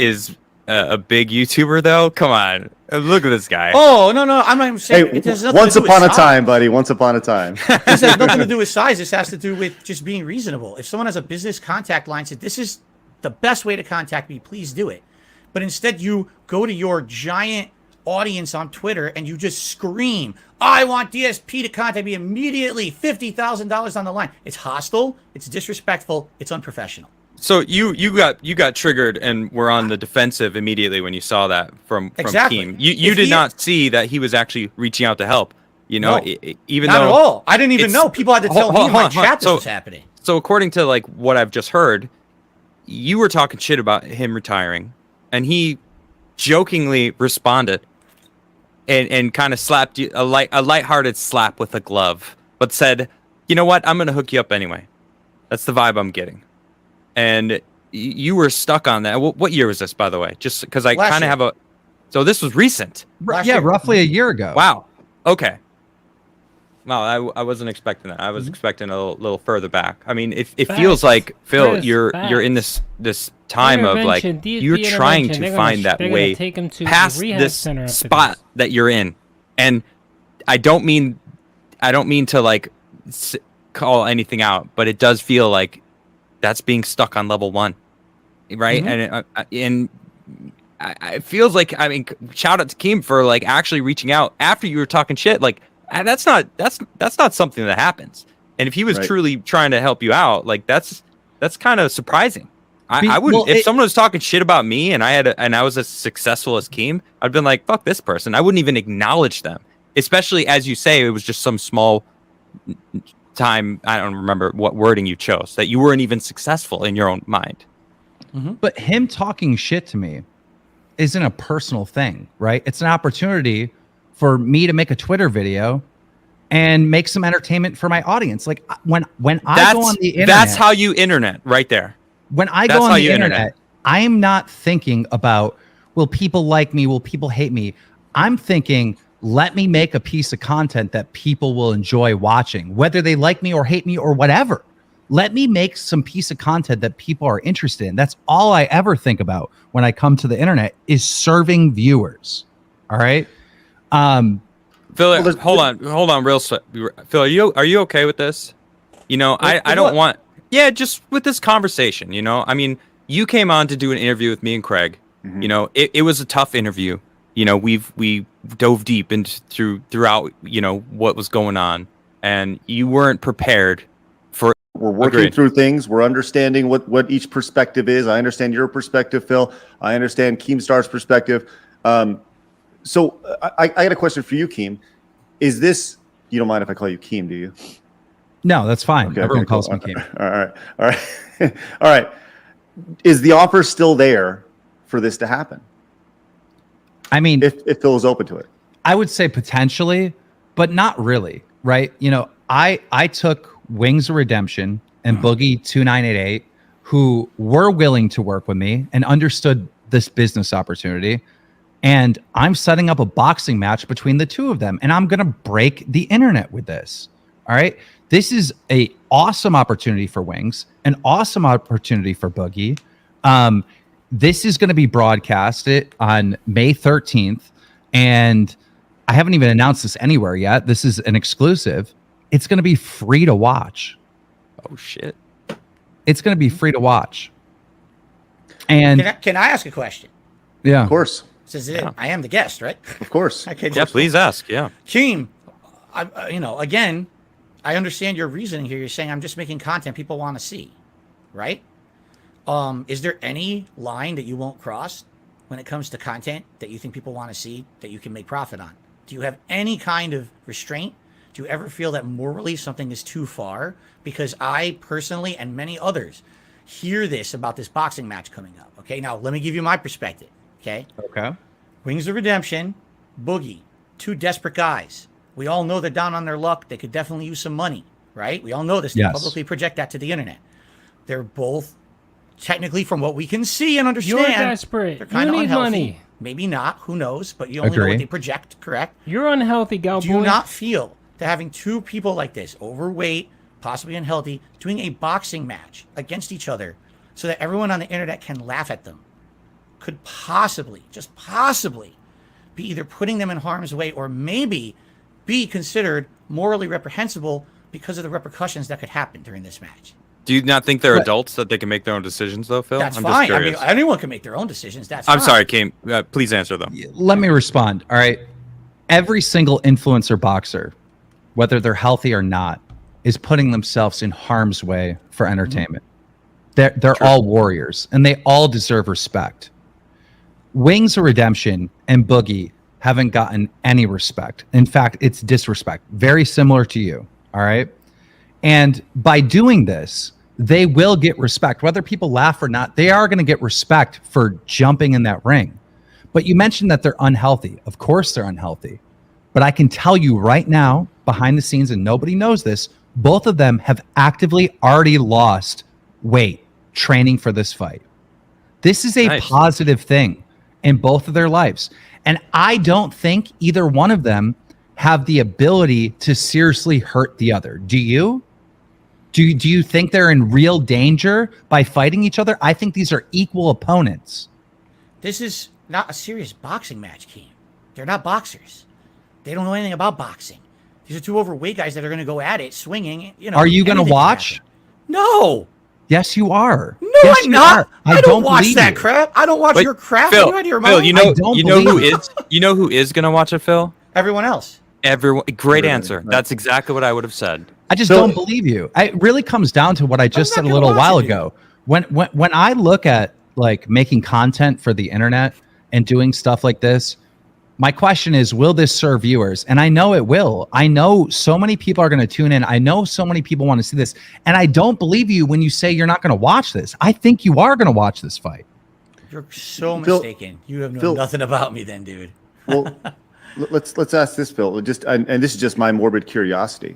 a big YouTuber, though? Come on. Look at this guy.
Oh, no. I'm not even saying...
Hey, once upon a time, buddy. Once upon a time.
This has nothing to do with size. This has to do with just being reasonable. If someone has a business contact line, said, this is the best way to contact me, please do it. But instead you go to your giant audience on Twitter and you just scream, I want DSP to contact me immediately, $50,000 on the line. It's hostile, it's disrespectful, it's unprofessional.
So you got triggered and were on the defensive immediately when you saw that from Keem. You did not see that he was actually reaching out to help. You know, even
not
though
at all. I didn't even know. People had to tell me in my chat this was happening.
So according to like what I've just heard, you were talking shit about him retiring, and he jokingly responded and kind of slapped you a lighthearted slap with a glove, but said, "You know what? I'm going to hook you up anyway." That's the vibe I'm getting. And you were stuck on that. What year was this, by the way? Just because I kind of have a... So this was recent.
Yeah, roughly a year ago.
Wow. Okay. Wow, I wasn't expecting that. I was expecting a little further back. I mean, it feels like, Phil, you're in this time of like you're trying to find that way past this spot that you're in, and I don't mean to like call anything out, but it does feel like that's being stuck on level 1, right? And it feels like, I mean, shout out to Keem for like actually reaching out after you were talking shit, like. That's not something that happens. And if he was truly trying to help you out, like that's kind of surprising. I wouldn't, if someone was talking shit about me and I was as successful as Keem, I'd been like, fuck this person. I wouldn't even acknowledge them, especially as you say, it was just some small time. I don't remember what wording you chose. That you weren't even successful in your own mind.
But him talking shit to me isn't a personal thing, right? It's an opportunity for me to make a Twitter video and make some entertainment for my audience. Like when I go on the internet,
that's how you internet right there.
When I go on the internet, I'm not thinking about, will people like me? Will people hate me? I'm thinking, let me make a piece of content that people will enjoy watching, whether they like me or hate me or whatever. Let me make some piece of content that people are interested in. That's all I ever think about when I come to the internet, is serving viewers. All right.
Phil, hold on, real quick. Phil, are you okay with this? You know, I don't want. Yeah, just with this conversation. You know, I mean, you came on to do an interview with me and Craig. You know, it was a tough interview. You know, we dove deep into throughout. You know what was going on, and you weren't prepared for.
We're working through things. We're understanding what each perspective is. I understand your perspective, Phil. I understand Keemstar's perspective. So I got a question for you, Keem. Is this, you don't mind if I call you Keem, do you?
No, that's fine.
Okay,
Everyone
cool.
calls me Keem.
All right. All right. Is the offer still there for this to happen?
I mean,
if Phil is open to it,
I would say potentially, but not really, right? You know, I took Wings of Redemption and Boogie 2988, who were willing to work with me and understood this business opportunity. And I'm setting up a boxing match between the two of them. And I'm going to break the internet with this. All right. This is an awesome opportunity for Wings, an awesome opportunity for Boogie. This is going to be broadcasted on May 13th. And I haven't even announced this anywhere yet. This is an exclusive. It's going to be free to watch.
Oh, shit.
It's going to be free to watch. And
can I ask a question?
Yeah.
Of course.
I am the guest, right?
Of course.
Yeah, please ask. Yeah.
Keem, again, I understand your reasoning here. You're saying I'm just making content people want to see, right? Is there any line that you won't cross when it comes to content that you think people want to see that you can make profit on? Do you have any kind of restraint? Do you ever feel that morally something is too far? Because I personally and many others hear this about this boxing match coming up. Okay, now let me give you my perspective. Okay. Wings of Redemption, Boogie, two desperate guys. We all know they're down on their luck. They could definitely use some money, right? We all know this. They publicly project that to the internet. They're both, technically, from what we can see and understand,
you're desperate.
They're kind of unhealthy. Money.
Maybe
not. Who knows? But you only know what they project, correct?
You're unhealthy, Galboy.
Do you not feel that having two people like this, overweight, possibly unhealthy, doing a boxing match against each other so that everyone on the internet can laugh at them, could possibly, just possibly, be either putting them in harm's way or maybe be considered morally reprehensible because of the repercussions that could happen during this match?
Do you not think they're adults that they can make their own decisions, though, Phil?
That's fine. I mean, anyone can make their own decisions. That's fine.
I'm sorry, Keem. Please answer them.
Let me respond. All right. Every single influencer boxer, whether they're healthy or not, is putting themselves in harm's way for entertainment. They're all warriors, and they all deserve respect. Wings of Redemption and Boogie haven't gotten any respect. In fact, it's disrespect. Very similar to you. All right. And by doing this, they will get respect. Whether people laugh or not, they are going to get respect for jumping in that ring. But you mentioned that they're unhealthy. Of course they're unhealthy. But I can tell you right now, behind the scenes, and nobody knows this, both of them have actively already lost weight training for this fight. This is a positive thing in both of their lives. And I don't think either one of them have the ability to seriously hurt the other. Do you? Do you think they're in real danger by fighting each other? I think these are equal opponents.
This is not a serious boxing match, Keem. They're not boxers. They don't know anything about boxing. These are two overweight guys that are going to go at it, swinging. You know.
Are you going to watch?
No.
Yes, you are.
No,
yes,
I'm not. I don't watch that
you.
crap. I don't watch your crap.
Phil,
Are you out of your mind?
Phil, you know who is gonna watch it, Phil?
Everyone else.
Everyone. Great answer. Right. That's exactly what I would have said.
I just don't believe you. It really comes down to what I just said a little while ago. When I look at like making content for the internet and doing stuff like this, My question is, will this serve viewers? And I know it will. I know so many people are going to tune in. I know so many people want to see this. And I don't believe you when you say you're not going to watch this. I think you are going to watch this fight.
You're so
Phil-
mistaken. You have known
Phil-
nothing about me then, dude.
Well, let's ask this, Phil. And this is just my morbid curiosity.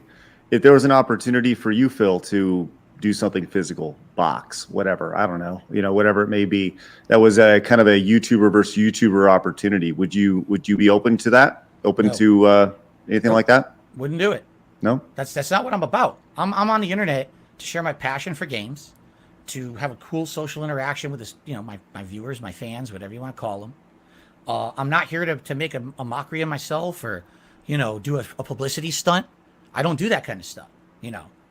If there was an opportunity for you, Phil, to do something physical, box, whatever, I don't know, whatever it may be, that was a kind of a YouTuber versus YouTuber opportunity. Would you be open to that? Open
No.
to anything like that?
Wouldn't do it.
No.
That's not what I'm about. I'm on the internet to share my passion for games, to have a cool social interaction with this, my viewers, my fans, whatever you want to call them. I'm not here to make a mockery of myself or, do a publicity stunt. I don't do that kind of stuff.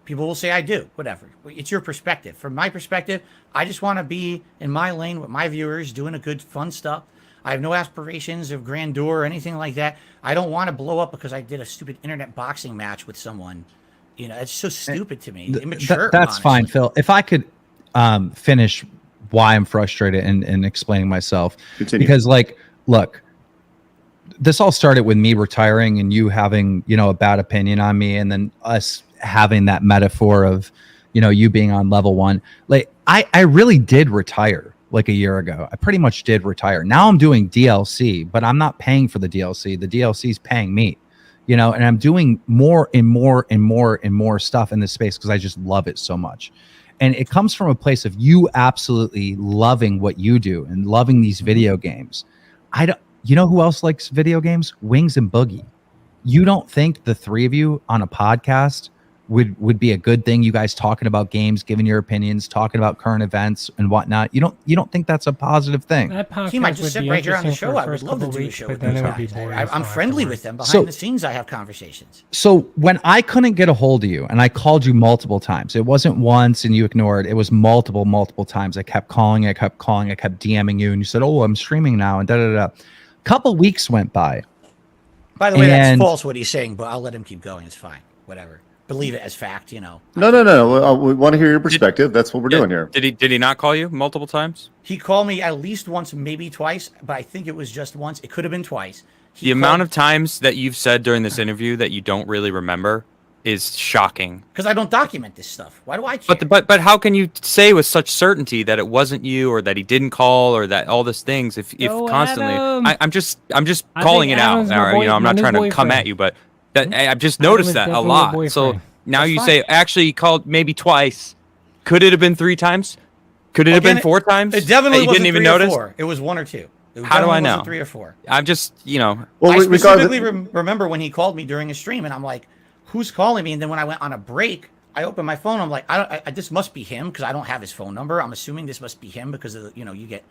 People will say I do, whatever. It's your perspective. From my perspective, I just want to be in my lane with my viewers, doing a good, fun stuff. I have no aspirations of grandeur or anything like that. I don't want to blow up because I did a stupid internet boxing match with someone. It's so stupid to me. Immature.
That's fine,
honestly.
Phil. If I could finish why I'm frustrated and explaining myself.
Continue.
Because, look, this all started with me retiring and you having, a bad opinion on me, and then us having that metaphor of, you being on level 1. I really did retire a year ago. I pretty much did retire. Now I'm doing DLC, but I'm not paying for the DLC. The DLC is paying me, and I'm doing more and more and more and more stuff in this space because I just love it so much. And it comes from a place of you absolutely loving what you do and loving these video games. You know who else likes video games? Wings and Boogie. You don't think the three of you on a podcast would be a good thing? You guys talking about games, giving your opinions, talking about current events and whatnot. You don't think that's a positive thing?
That podcast
He might just
would
sit
be
right here on the
interesting
show.
for
I would
first
love to
couple
do a
weeks,
show
but
with
then
those
it would be
guys.
boring.
I'm
so
friendly
afterwards.
with them. Behind
So-
the scenes, I have conversations.
So when I couldn't get a hold of you and I called you multiple times, it wasn't once and you ignored, it was multiple times. I kept calling, I kept DMing you, and you said, "Oh, I'm streaming now," and da. Couple weeks went by.
By the way, that's
And-
false what he's saying, but I'll let him keep going. It's fine. Whatever. Believe it as fact,
No. We want to hear your perspective. That's what we're doing here.
Did he not call you multiple times?
He called me at least once, maybe twice, but I think it was just once. It could have been twice.
The amount of times that you've said during this interview that you don't really remember is shocking.
Because I don't document this stuff. Why do I care?
But how can you say with such certainty that it wasn't you, or that he didn't call, or that all these things if
Go
constantly
Adam.
I'm just
I
calling
think
it out.
Adam's my
Or, I'm not
new
trying to come
boyfriend.
at you, but that I've just
Adam
noticed
is
that a
definitely
lot.
your
So
boyfriend.
now
That's
you
fine.
say actually he called maybe twice. Could it have been 3 times? Could it have been 4 times?
It definitely
that you
wasn't
didn't even
3 or
notice.
4. It was 1 or 2. It
How do I
definitely wasn't
know?
3 or 4.
I'm just
Well,
I
regardless,
specifically remember when he called me during a stream, and I'm like, "Who's calling me?" And then when I went on a break, I opened my phone. I'm like, "This must be him," because I don't have his phone number. I'm assuming this must be him because of you get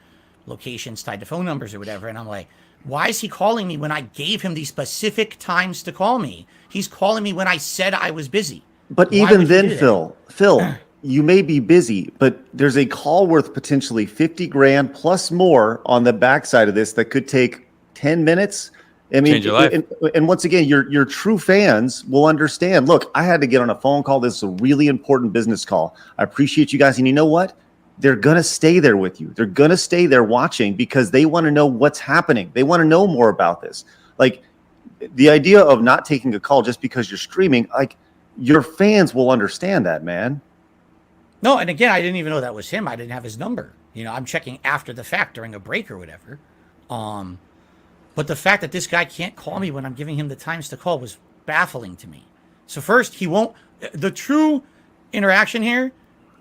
locations tied to phone numbers or whatever. And I'm like, "Why is he calling me when I gave him these specific times to call me? He's calling me when I said I was busy."
But
Why
even
would you
then,
do that?
Phil, you may be busy, but there's a call worth potentially 50 grand plus more on the backside of this that could take 10 minutes. I mean,
Change your life.
And once again, your true fans will understand. Look, I had to get on a phone call. This is a really important business call. I appreciate you guys. And you know what? They're going to stay there with you. They're going to stay there watching because they want to know what's happening. They want to know more about this. Like the idea of not taking a call just because you're streaming, your fans will understand that, man.
No, and again, I didn't even know that was him. I didn't have his number. I'm checking after the fact during a break or whatever. But the fact that this guy can't call me when I'm giving him the times to call was baffling to me. So first, he won't. The true interaction here,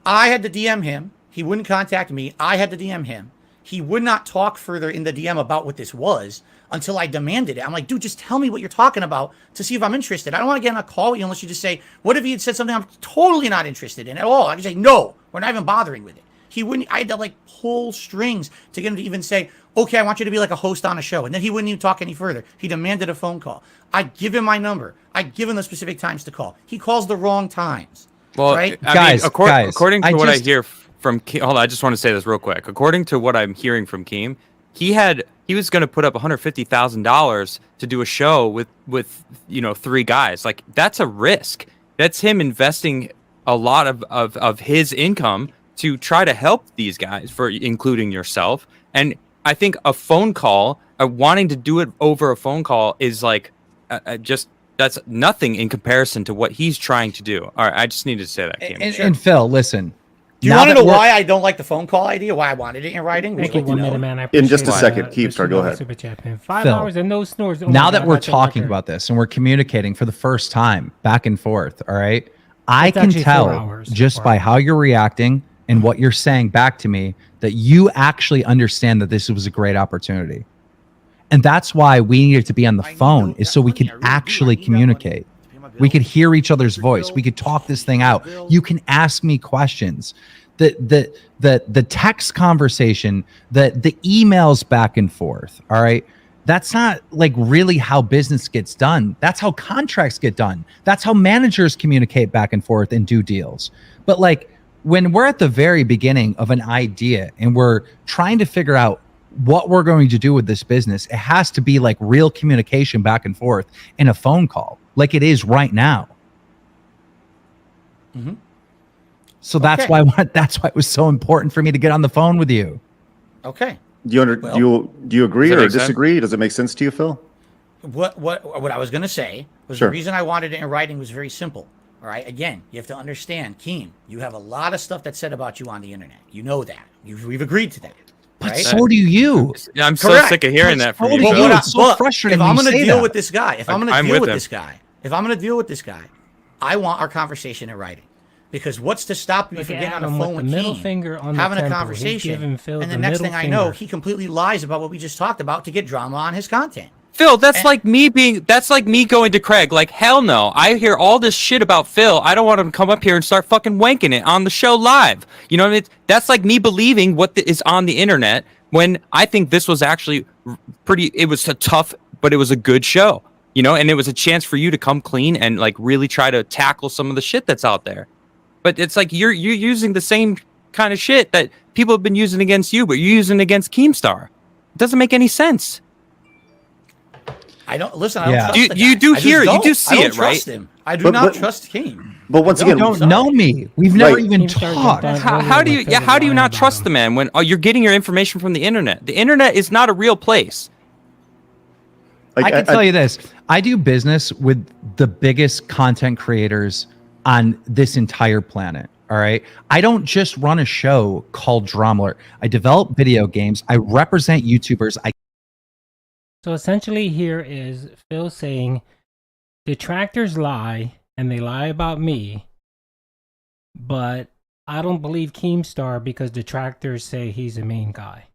I had to DM him. He wouldn't contact me. I had to DM him. He would not talk further in the DM about what this was until I demanded it. I'm like, dude, just tell me what you're talking about to see if I'm interested. I don't want to get on a call with you unless you just say, what if he had said something I'm totally not interested in at all? I could say, no, we're not even bothering with it. He wouldn't. I had to pull strings to get him to even say, okay, I want you to be like a host on a show. And then he wouldn't even talk any further. He demanded a phone call. I give him my number. I give him the specific times to call. He calls the wrong times.
Well,
right?
guys, according to what I
just-
hear from Keem, hold on, I just want to say this real quick. According to what I'm hearing from Keem, he was going to put up $150,000 to do a show with 3 guys. That's a risk. That's him investing a lot of his income to try to help these guys, for including yourself. And I think a phone call, wanting to do it over a phone call is like just that's nothing in comparison to what he's trying to do. All right, I just needed to say that, Kim.
And Phil, listen.
Do you want to know why I don't like the phone call idea? Why I wanted it in writing?
Thank you, 1 minute, man. I
In just a
appreciate
second,
that.
Keepstar, go ahead.
Super chat, man. 5
Phil,
hours and no snores. Oh
now
my
that
God,
we're
that's a
talking
record.
about this and we're communicating for the first time back and forth, all right, I
It's
can
actually 4
tell
hours.
just
4
by
hours.
how you're reacting and what you're saying back to me that you actually understand that this was a great opportunity. And that's why we needed to be on the phone, is so we could actually communicate. We could hear each other's voice. We could talk this thing out. You can ask me questions. The text conversation, the emails back and forth, all right? That's not like really how business gets done. That's how contracts get done. That's how managers communicate back and forth and do deals. But like when we're at the very beginning of an idea and we're trying to figure out what we're going to do with this business, it has to be like real communication back and forth in a phone call, like it is right now.
Mm-hmm.
So that's
Okay.
why it was so important for me to get on the phone with you.
Okay.
Do you agree
Does that
or
make sense?
disagree? Does it make sense to you, Phil?
What I was going to say was
Sure.
the reason I wanted it in writing was very simple. All right. Again, you have to understand, Keem, you have a lot of stuff that's said about you on the internet. You know that. We've agreed to that.
But
right?
so do you.
Yeah, I'm so
Correct.
sick of hearing that from
But
you.
what
Phil.
I- it's so frustrating
if
when
I'm
you
going to
say
deal
that.
with this guy, if I'm going to
I'm
deal
with
with
him.
this guy, I want our conversation in writing. Because what's to stop me
Look
from
at
getting on
Adam
the phone
with
with
the middle
Keem,
finger on the
having a
temple. He's
conversation,
giving Phil
and the
the
next
middle
thing I know,
finger.
he completely lies about what we just talked about to get drama on his content.
Phil, that's like me going to Craig. Like, hell no. I hear all this shit about Phil. I don't want him to come up here and start fucking wanking it on the show live. You know what I mean? That's like me believing what is on the internet when I think this was actually it was a tough, but it was a good show. You know, and it was a chance for you to come clean and like really try to tackle some of the shit that's out there. But it's like you're using the same kind of shit that people have been using against you, but you're using it against Keemstar. It doesn't make any sense.
I don't listen. I don't
Yeah.
trust the guy.
You do
I just
hear- you
don't.
do see
I don't
it, right?
trust him. I do
But-
not
but-
trust Keem.
But once
I
again,
You don't
Sorry.
know me. We've never
Right.
even
Keemstar
talked.
jumped on
How do
earlier
you
when Phil
how do you
was
not
lying
trust
about
the
him.
man when you're getting your information from the internet? The internet is not a real place.
I can tell you this. I do business with the biggest content creators on this entire planet. All right. I don't just run a show called Dromler. I develop video games. I represent YouTubers.
So essentially, here is Phil saying detractors lie and they lie about me, but I don't believe Keemstar because detractors say he's a mean guy.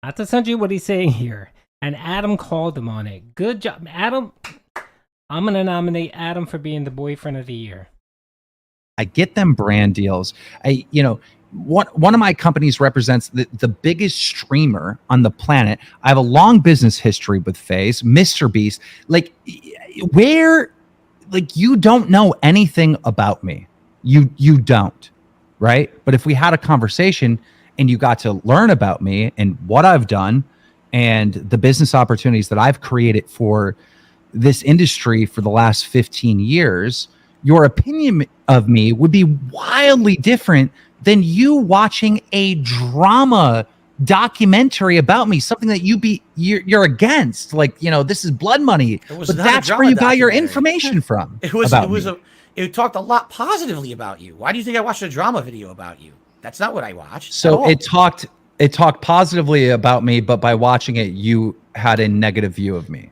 That's essentially what he's saying here. And Adam called him on it. Good job, Adam. I'm going to nominate Adam for being the boyfriend of the year.
I get them brand deals. One of my companies represents the biggest streamer on the planet. I have a long business history with FaZe, Mr. Beast. Like, you don't know anything about me. You don't, right? But if we had a conversation and you got to learn about me and what I've done and the business opportunities that I've created for this industry for the last 15 years, your opinion of me would be wildly different than you watching a drama documentary about me, something that you're against. Like, this is blood money.
It was
But
not a
that's where
drama
you got your
documentary.
information from.
It talked a lot positively about you. Why do you think I watched a drama video about you? That's not what I watched.
So
at all.
it talked positively about me, but by watching it, you had a negative view of me.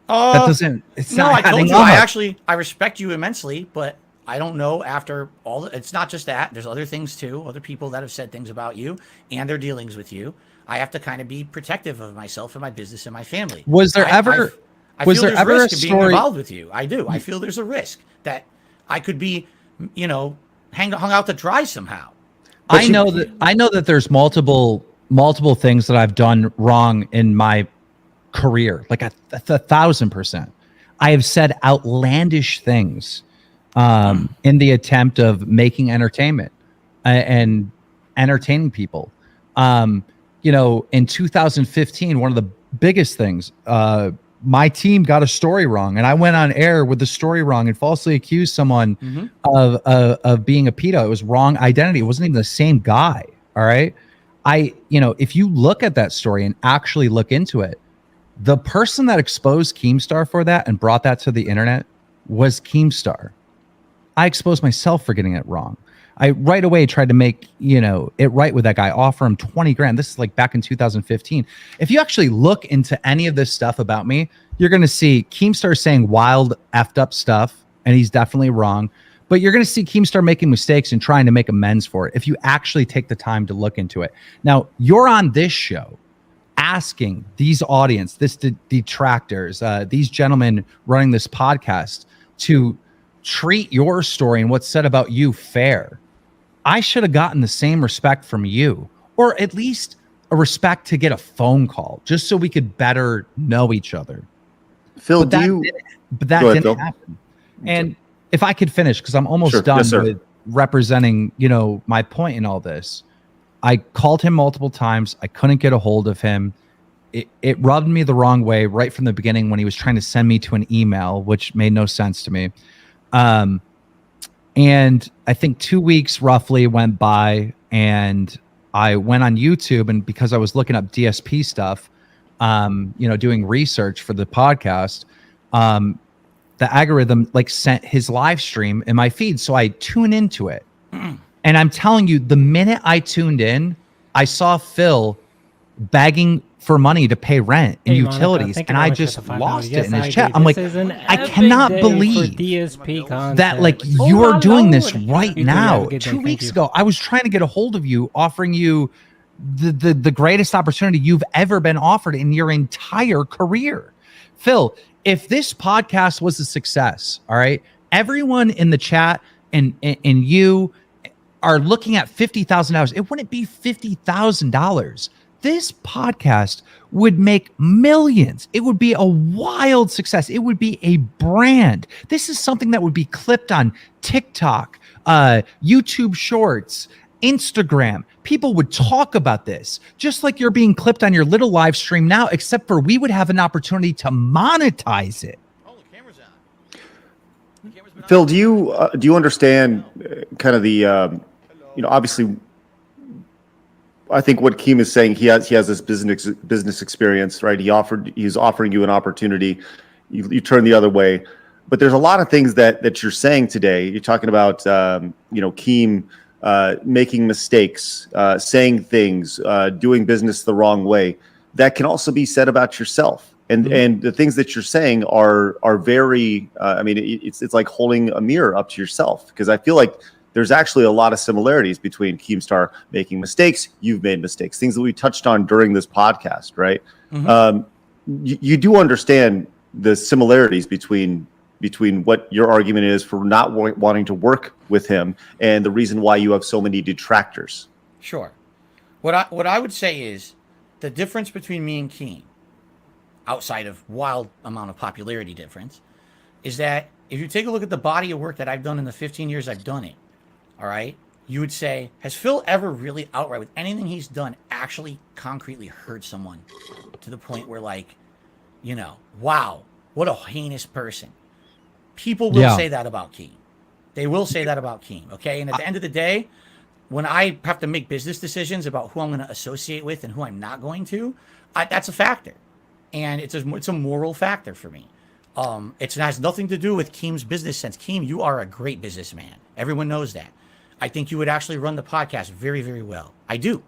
That doesn't. It's
No,
not
I told
adding
you.
up.
I respect you immensely, but I don't know after all. It's not just that. There's other things too. Other people that have said things about you and their dealings with you. I have to kind of be protective of myself and my business and my family.
Was there ever? Was
feel
there
there's
ever a
risk in being
story?
involved with you? I do. I feel there's a risk that I could be, hung out to dry somehow.
I know that there's multiple things that I've done wrong in my career, like 1,000%. I have said outlandish things in the attempt of making entertainment and entertaining people. In 2015, one of the biggest things, my team got a story wrong, and I went on air with the story wrong and falsely accused someone of being a pedo. It was wrong identity. It wasn't even the same guy. All right. if you look at that story and actually look into it, the person that exposed Keemstar for that and brought that to the internet was Keemstar. I exposed myself for getting it wrong. I right away tried to make, it right with that guy, offer him 20 grand. This is like back in 2015. If you actually look into any of this stuff about me, you're going to see Keemstar saying wild effed up stuff, and he's definitely wrong. But you're going to see Keemstar making mistakes and trying to make amends for it if you actually take the time to look into it. Now, you're on this show asking these audience, this detractors, these gentlemen running this podcast to treat your story and what's said about you fair. I should have gotten the same respect from you, or at least a respect to get a phone call just so we could better know each other.
Phil,
but that didn't happen. And if I could finish, because I'm almost done with representing, my point in all this. I called him multiple times. I couldn't get a hold of him. It rubbed me the wrong way right from the beginning when he was trying to send me to an email, which made no sense to me. And I think 2 weeks roughly went by, and I went on YouTube, and because I was looking up DSP stuff, doing research for the podcast, the algorithm sent his live stream in my feed. So I tune into it. And I'm telling you, the minute I tuned in, I saw Phil begging for money to pay rent and utilities, and I just lost it in his chat. I'm like, I cannot believe that you are doing this right now. 2 weeks ago, I was trying to get a hold of you, offering you the greatest opportunity you've ever been offered in your entire career. Phil, if this podcast was a success, all right, everyone in the chat and you are looking at $50,000. It wouldn't be $50,000. This podcast would make millions. It would be a wild success. It would be a brand. This is something that would be clipped on TikTok, YouTube Shorts, Instagram. People would talk about this, just like you're being clipped on your little live stream now, except for we would have an opportunity to monetize it.
Oh, the camera's on.
Phil, do you understand kind of the obviously, I think what Keem is saying, he has this business experience, right? He's offering you an opportunity, you turn the other way, but there's a lot of things that you're saying today. You're talking about Keem making mistakes, saying things, doing business the wrong way. That can also be said about yourself. And the things that you're saying are very. It's like holding a mirror up to yourself, because I feel like there's actually a lot of similarities between Keemstar making mistakes. You've made mistakes, things that we touched on during this podcast, right? You do understand the similarities between what your argument is for not wanting to work with him and the reason why you have so many detractors.
Sure. What I would say is the difference between me and Keem, outside of wild amount of popularity difference, is that if you take a look at the body of work that I've done in the 15 years I've done it, all right, you would say, has Phil ever really outright, with anything he's done, actually concretely hurt someone to the point where, wow, what a heinous person? People will say that about Keem. They will say that about Keem, okay? And at the end of the day, when I have to make business decisions about who I'm going to associate with and who I'm not going to, that's a factor. And it's a moral factor for me. It has nothing to do with Keem's business sense. Keem, you are a great businessman. Everyone knows that. I think you would actually run the podcast very, very well. I do.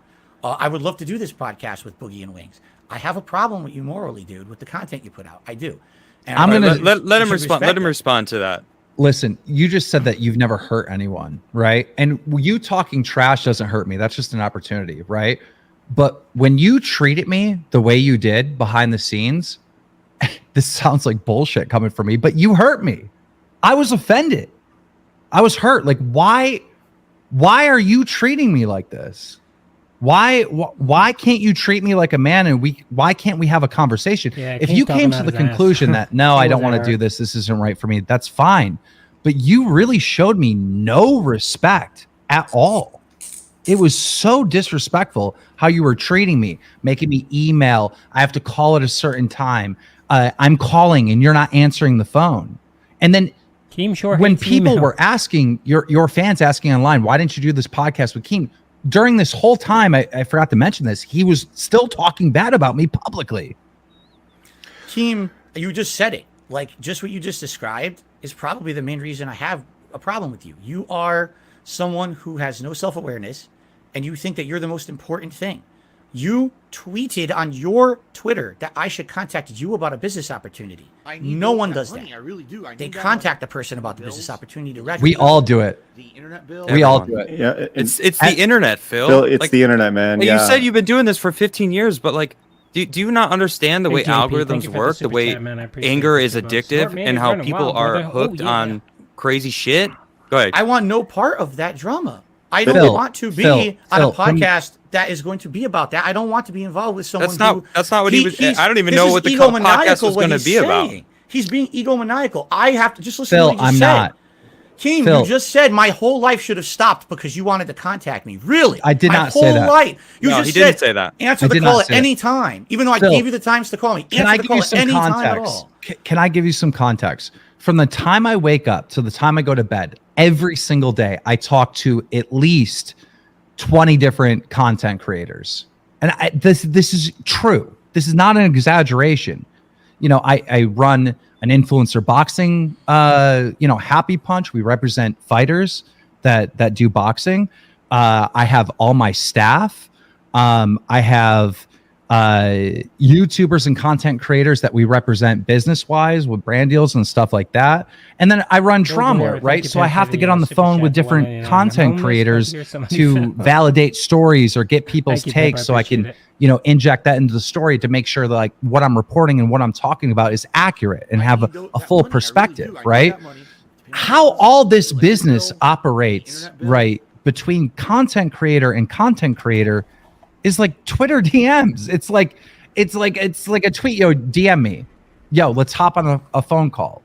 I would love to do this podcast with Boogie and Wings. I have a problem with you morally, dude, with the content you put out. I do. And
I'm gonna let him respond. Let him respond to that.
Listen, you just said that you've never hurt anyone, right? And you talking trash doesn't hurt me. That's just an opportunity, right? But when you treated me the way you did behind the scenes, this sounds like bullshit coming from me, but you hurt me. I was offended. I was hurt. Why are you treating me like this? Why can't you treat me like a man, and why can't we have a conversation? If you came to the conclusion that no, I don't want to do this isn't right for me, that's fine. But you really showed me no respect at all. It was so disrespectful how you were treating me, making me email. I have to call at a certain time. I'm calling and you're not answering the phone. And then when people were asking, your fans asking online, why didn't you do this podcast with Keem? during this whole time, I forgot to mention this, he was still talking bad about me publicly.
Team, you just said it. Like, just what you just described is probably the main reason I have a problem with you. You are someone who has no self-awareness, and you think that you're the most important thing. You tweeted on your Twitter that I should contact you about a business opportunity. No one does that.
I really do.
They contact the person about the business opportunity directly.
We all do it.
The internet bill.
We all do it.
Yeah,
It's the internet, Phil.
Phil, it's
Like,
the internet, man.
You
Yeah.
said you've been doing this for 15 years, but like, do you not understand the way
Hey, JP, thank
algorithms
you for the
work, the
super
way
chat, man. I appreciate
anger
it.
is
Smart
addictive,
man,
and
you're
how
running
people
wild,
are
brother. Oh,
hooked
yeah,
on
yeah.
crazy shit? Go ahead.
I want no part of that drama. I don't
Phil,
want to be
Phil,
on a
Phil, from-
podcast that is going to be about that. I don't want to be involved with someone
That's not what he was.
he's-
I don't even
this
know
is
what the podcast
egomaniacal
was
what
going to
he's
be about.
saying. He's being egomaniacal. I have to just listen
Phil,
to what he
I'm
just
not.
said. Keem,
Phil.
you just said my whole life should have stopped because you wanted to contact me. Really?
I did
my
not say
whole
that.
life. You
No,
just
he didn't
said,
say that.
Answer
I
the
did
call
not
at
say that.
any time, even though I
Phil,
gave you the times to call me.
Can
Answer
I
the
give
call
you
at
some
any time at
context?
all.
Can I give you some context? From the time I wake up to the time I go to bed, every single day, I talk to at least 20 different content creators. And this is true. This is not an exaggeration. You know, I run an influencer boxing, Happy Punch. We represent fighters that do boxing. I have all my staff. I have YouTubers and content creators that we represent business-wise with brand deals and stuff like that. And then I run drama,
Lord,
right?
thank you,
So I
Pat,
have
for
to
the,
get on the
super
phone
chat
with
for
different
199.
content
Homeless,
creators
here's somebody
to
said.
validate stories or get people's
Thank you, Pep,
takes
I
so I can,
appreciate it.
inject that into the story to make sure that like what I'm reporting and what I'm talking about is accurate and have a full perspective, right? How all this business operates, right, between content creator and content creator is like Twitter DMs. It's like a tweet, DM me. Yo, let's hop on a phone call.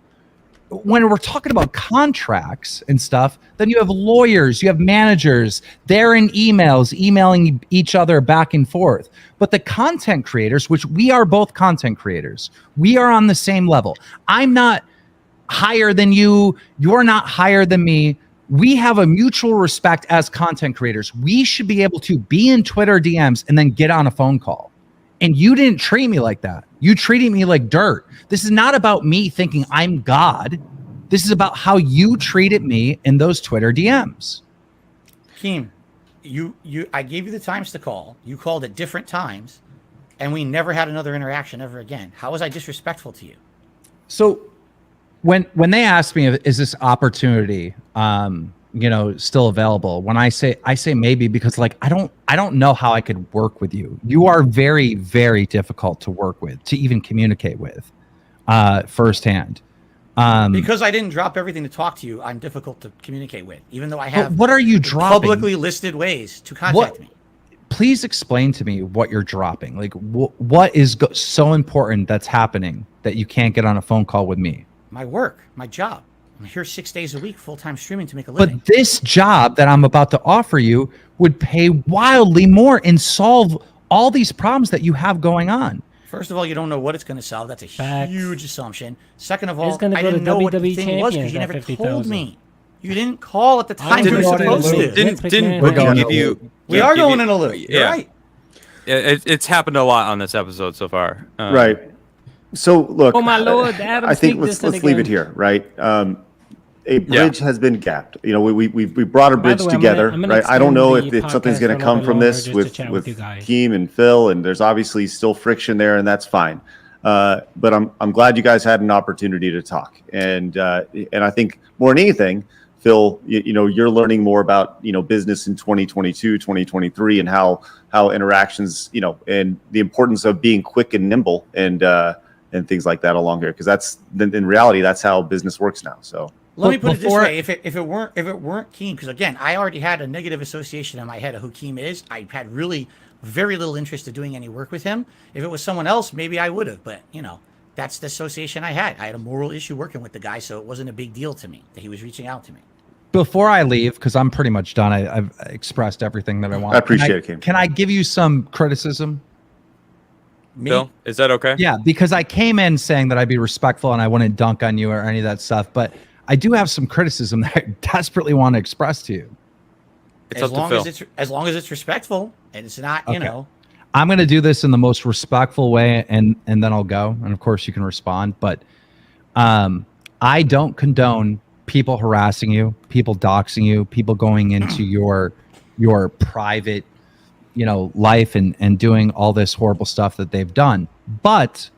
When we're talking about contracts and stuff, then you have lawyers, you have managers, they're in emails, emailing each other back and forth. But the content creators, which we are both content creators, we are on the same level. I'm not higher than you. You're not higher than me. We have a mutual respect as content creators. We should be able to be in Twitter DMs and then get on a phone call. And you didn't treat me like that. You treated me like dirt. This is not about me thinking I'm God. This is about how you treated me in those Twitter DMs.
Keem, I gave you the times to call. You called at different times, and we never had another interaction ever again. How was I disrespectful to you?
So when they ask me, is this opportunity, still available? When I say maybe, because like, I don't know how I could work with you. You are very, very difficult to work with, to even communicate with, firsthand.
Because I didn't drop everything to talk to you, I'm difficult to communicate with, even though I have
what are you dropping?
Publicly listed ways to contact me.
Please explain to me what you're dropping. Like, what is so important that's happening that you can't get on a phone call with me?
My work, my job. I'm here 6 days a week, full-time streaming to make a living.
But this job that I'm about to offer you would pay wildly more and solve all these problems that you have going on.
First of all, you don't know what it's going to solve. That's a
Facts.
huge assumption. Second of
He's
all,
gonna
I
go to
didn't know what the
WWE
thing was because
champions
you
at
never
50,000.
told me. You didn't call at the time you were
Didn't-
supposed to.
Didn't
We're
Ricky
going
give
in a
you?
We are
give
going
you-
in a loop. You're
Yeah.
right.
It's happened a lot on this episode so far.
Right. So look,
Oh, my Lord, Adam,
I think
speak
let's
this in
leave
again.
it here, right? A bridge has been gapped. We brought a
By
bridge
the way, I'm
together,
gonna
right? I don't know
extend
if
the
something's
podcast
going
for
to
a
come
little
from
bit
this
longer just
with
to chat with you guys.
Keem and Phil, and there's obviously still friction there, and that's fine. But I'm glad you guys had an opportunity to talk, and I think more than anything, Phil, you're learning more about business in 2022, 2023, and how interactions, and the importance of being quick and nimble and things like that along here, because that's in reality that's how business works now. So
Let me put it this
Before-
way: if it weren't Keem, because again, I already had a negative association in my head of who Keem is. I had really very little interest in doing any work with him. If it was someone else, maybe I would have. But that's the association I had. I had a moral issue working with the guy, so it wasn't a big deal to me that he was reaching out to me.
Before I leave, because I'm pretty much done, I've expressed everything that I want.
I appreciate it, Keem.
Can I give you some criticism?
Me?
Phil, is that okay?
Yeah, because I came in saying that I'd be respectful and I wouldn't dunk on you or any of that stuff, but I do have some criticism that I desperately want to express to you.
It's
as
up to
long
Phil.
as long as it's respectful and it's not, you
Okay.
know.
I'm going to do this in the most respectful way, and then I'll go. And of course, you can respond. But I don't condone people harassing you, people doxing you, people going into your private, life and doing all this horrible stuff that they've done. But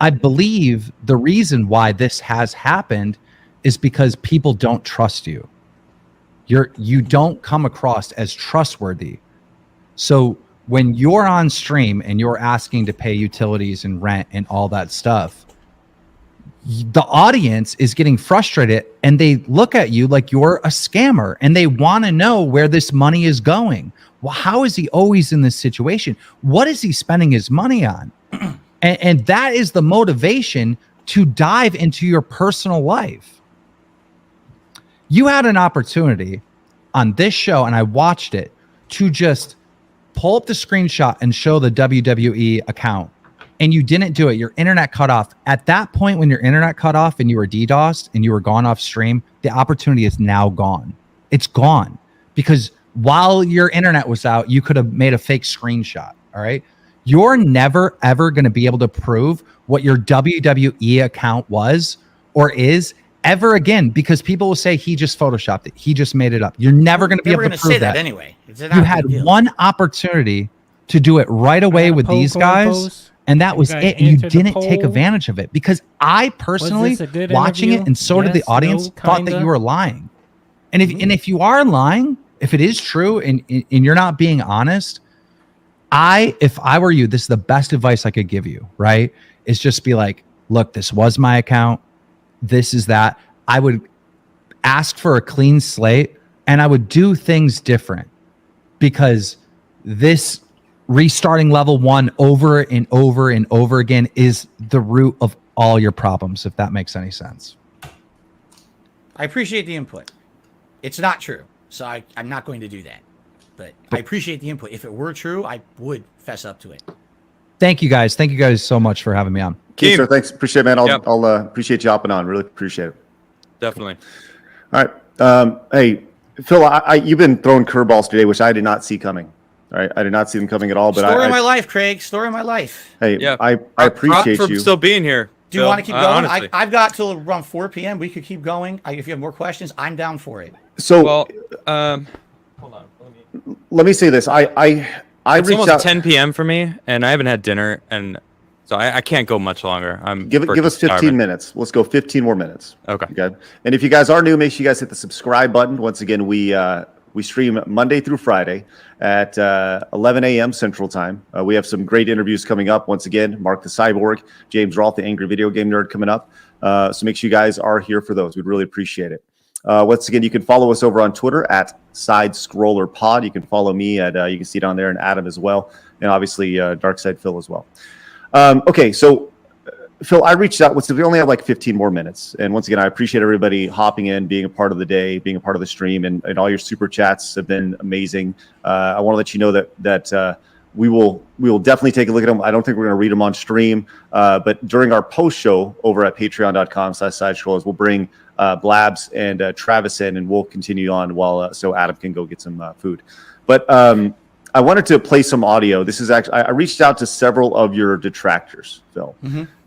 I believe the reason why this has happened is because people don't trust you. You don't come across as trustworthy. So when you're on stream and you're asking to pay utilities and rent and all that stuff, the audience is getting frustrated and they look at you like you're a scammer and they want to know where this money is going. Well, how is he always in this situation? What is he spending his money on? And that is the motivation to dive into your personal life. You had an opportunity on this show, and I watched it, to just pull up the screenshot and show the WWE account, and you didn't do it. Your internet cut off. At that point, when your internet cut off and you were DDoSed and you were gone off stream, the opportunity is now gone. It's gone because while your internet was out, you could have made a fake screenshot. All right. You're never, ever going to be able to prove what your WWE account was or is ever again, because people will say he just photoshopped it. He just made it up. You're never going to be able to prove
say
that
anyway.
You had one opportunity to do it right away with these guys, and that was it. And you didn't take advantage of it because I personally, watching it, and so did the audience, thought that you were lying. And if you are lying, if it is true, and you're not being honest, if I were you, this is the best advice I could give you, right? Is just be like, look, this was my account. This is that. I would ask for a clean slate and I would do things different, because this restarting level 1 over and over and over again is the root of all your problems, if that makes any sense.
I appreciate the input. It's not true, so I'm not going to do that. But I appreciate the input. If it were true, I would fess up to it.
Thank you guys. Thank you guys so much for having me on.
Keith, sir, thanks. Appreciate it, man. I'll appreciate you hopping on. Really appreciate it.
Definitely.
All right. Hey, Phil, you've been throwing curveballs today, which I did not see coming. All right. I did not see them coming at all. But
Story of my life, Craig. Story of my life.
Hey, yeah. I appreciate
for
you
still being here.
Do you want to keep going?
Honestly.
I've got till around 4 p.m. We could keep going. If you have more questions, I'm down for it.
So,
hold on.
Let me say this. I
it's
reached
almost
out.
10 p.m. for me, and I haven't had dinner, and so I can't go much longer.
Give us 15 minutes. Let's go 15 more minutes.
Okay.
And if you guys are new, make sure you guys hit the subscribe button. Once again, we stream Monday through Friday at 11 a.m. Central Time. We have some great interviews coming up. Once again, Mark the Cyborg, James Rolfe, the Angry Video Game Nerd, coming up. So make sure you guys are here for those. We'd really appreciate it. Once again, you can follow us over on Twitter at SidescrollerPod. You can follow me at, you can see down there, and Adam as well. And obviously, Darkside Phil as well. Okay, so Phil, I reached out. We only have like 15 more minutes. And once again, I appreciate everybody hopping in, being a part of the day, being a part of the stream, and all your super chats have been amazing. I want to let you know that we will definitely take a look at them. I don't think we're going to read them on stream, but during our post show over at patreon.com/sidescrollers, we'll bring Blabs and Travis in, and we'll continue on while so Adam can go get some food. But I wanted to play some audio. This is actually, I reached out to several of your detractors, Phil,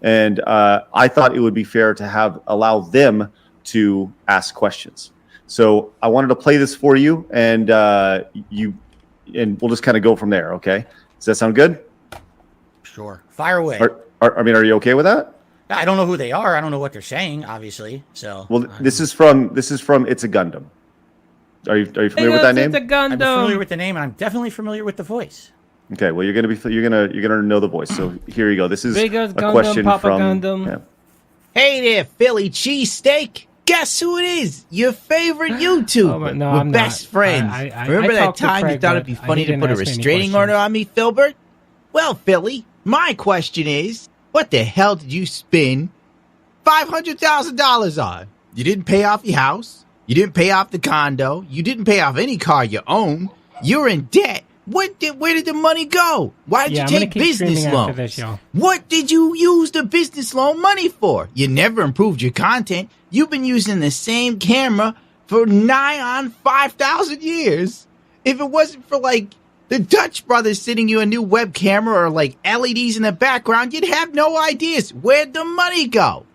and I thought it would be fair to allow them to ask questions. So I wanted to play this for you, and we'll just kind of go from there. Okay, does that sound good?
Sure, fire away.
Are you okay with that?
I don't know who they are. I don't know what they're saying, obviously. So
well, this is from It's a Gundam. Are you familiar with that name?
I'm familiar with the name, and I'm definitely familiar with the voice.
Okay, well you're gonna know the voice. So here you go. This is
Biggest
a
Gundam,
question
Papa
from.
Gundam.
Yeah.
Hey there, Philly cheesesteak. Guess who it is? Your favorite YouTuber.
Oh, no,
We're
I'm
best
not.
friends. Remember that
talked to
time
Craig,
you thought
but
it'd be
he
funny to
didn't
put a
ask me any
restraining order
questions.
on me, Filbert? Well, Philly, my question is, what the hell did you spend $500,000 on? You didn't pay off your house. You didn't pay off the condo. You didn't pay off any car you own. You're in debt. Where did the money go? Why did you take business loans? What did you use the business loan money for? You never improved your content. You've been using the same camera for nigh on 5,000 years. If it wasn't for like the Dutch brothers sending you a new web camera or like LEDs in the background, you'd have no ideas. Where'd the money go?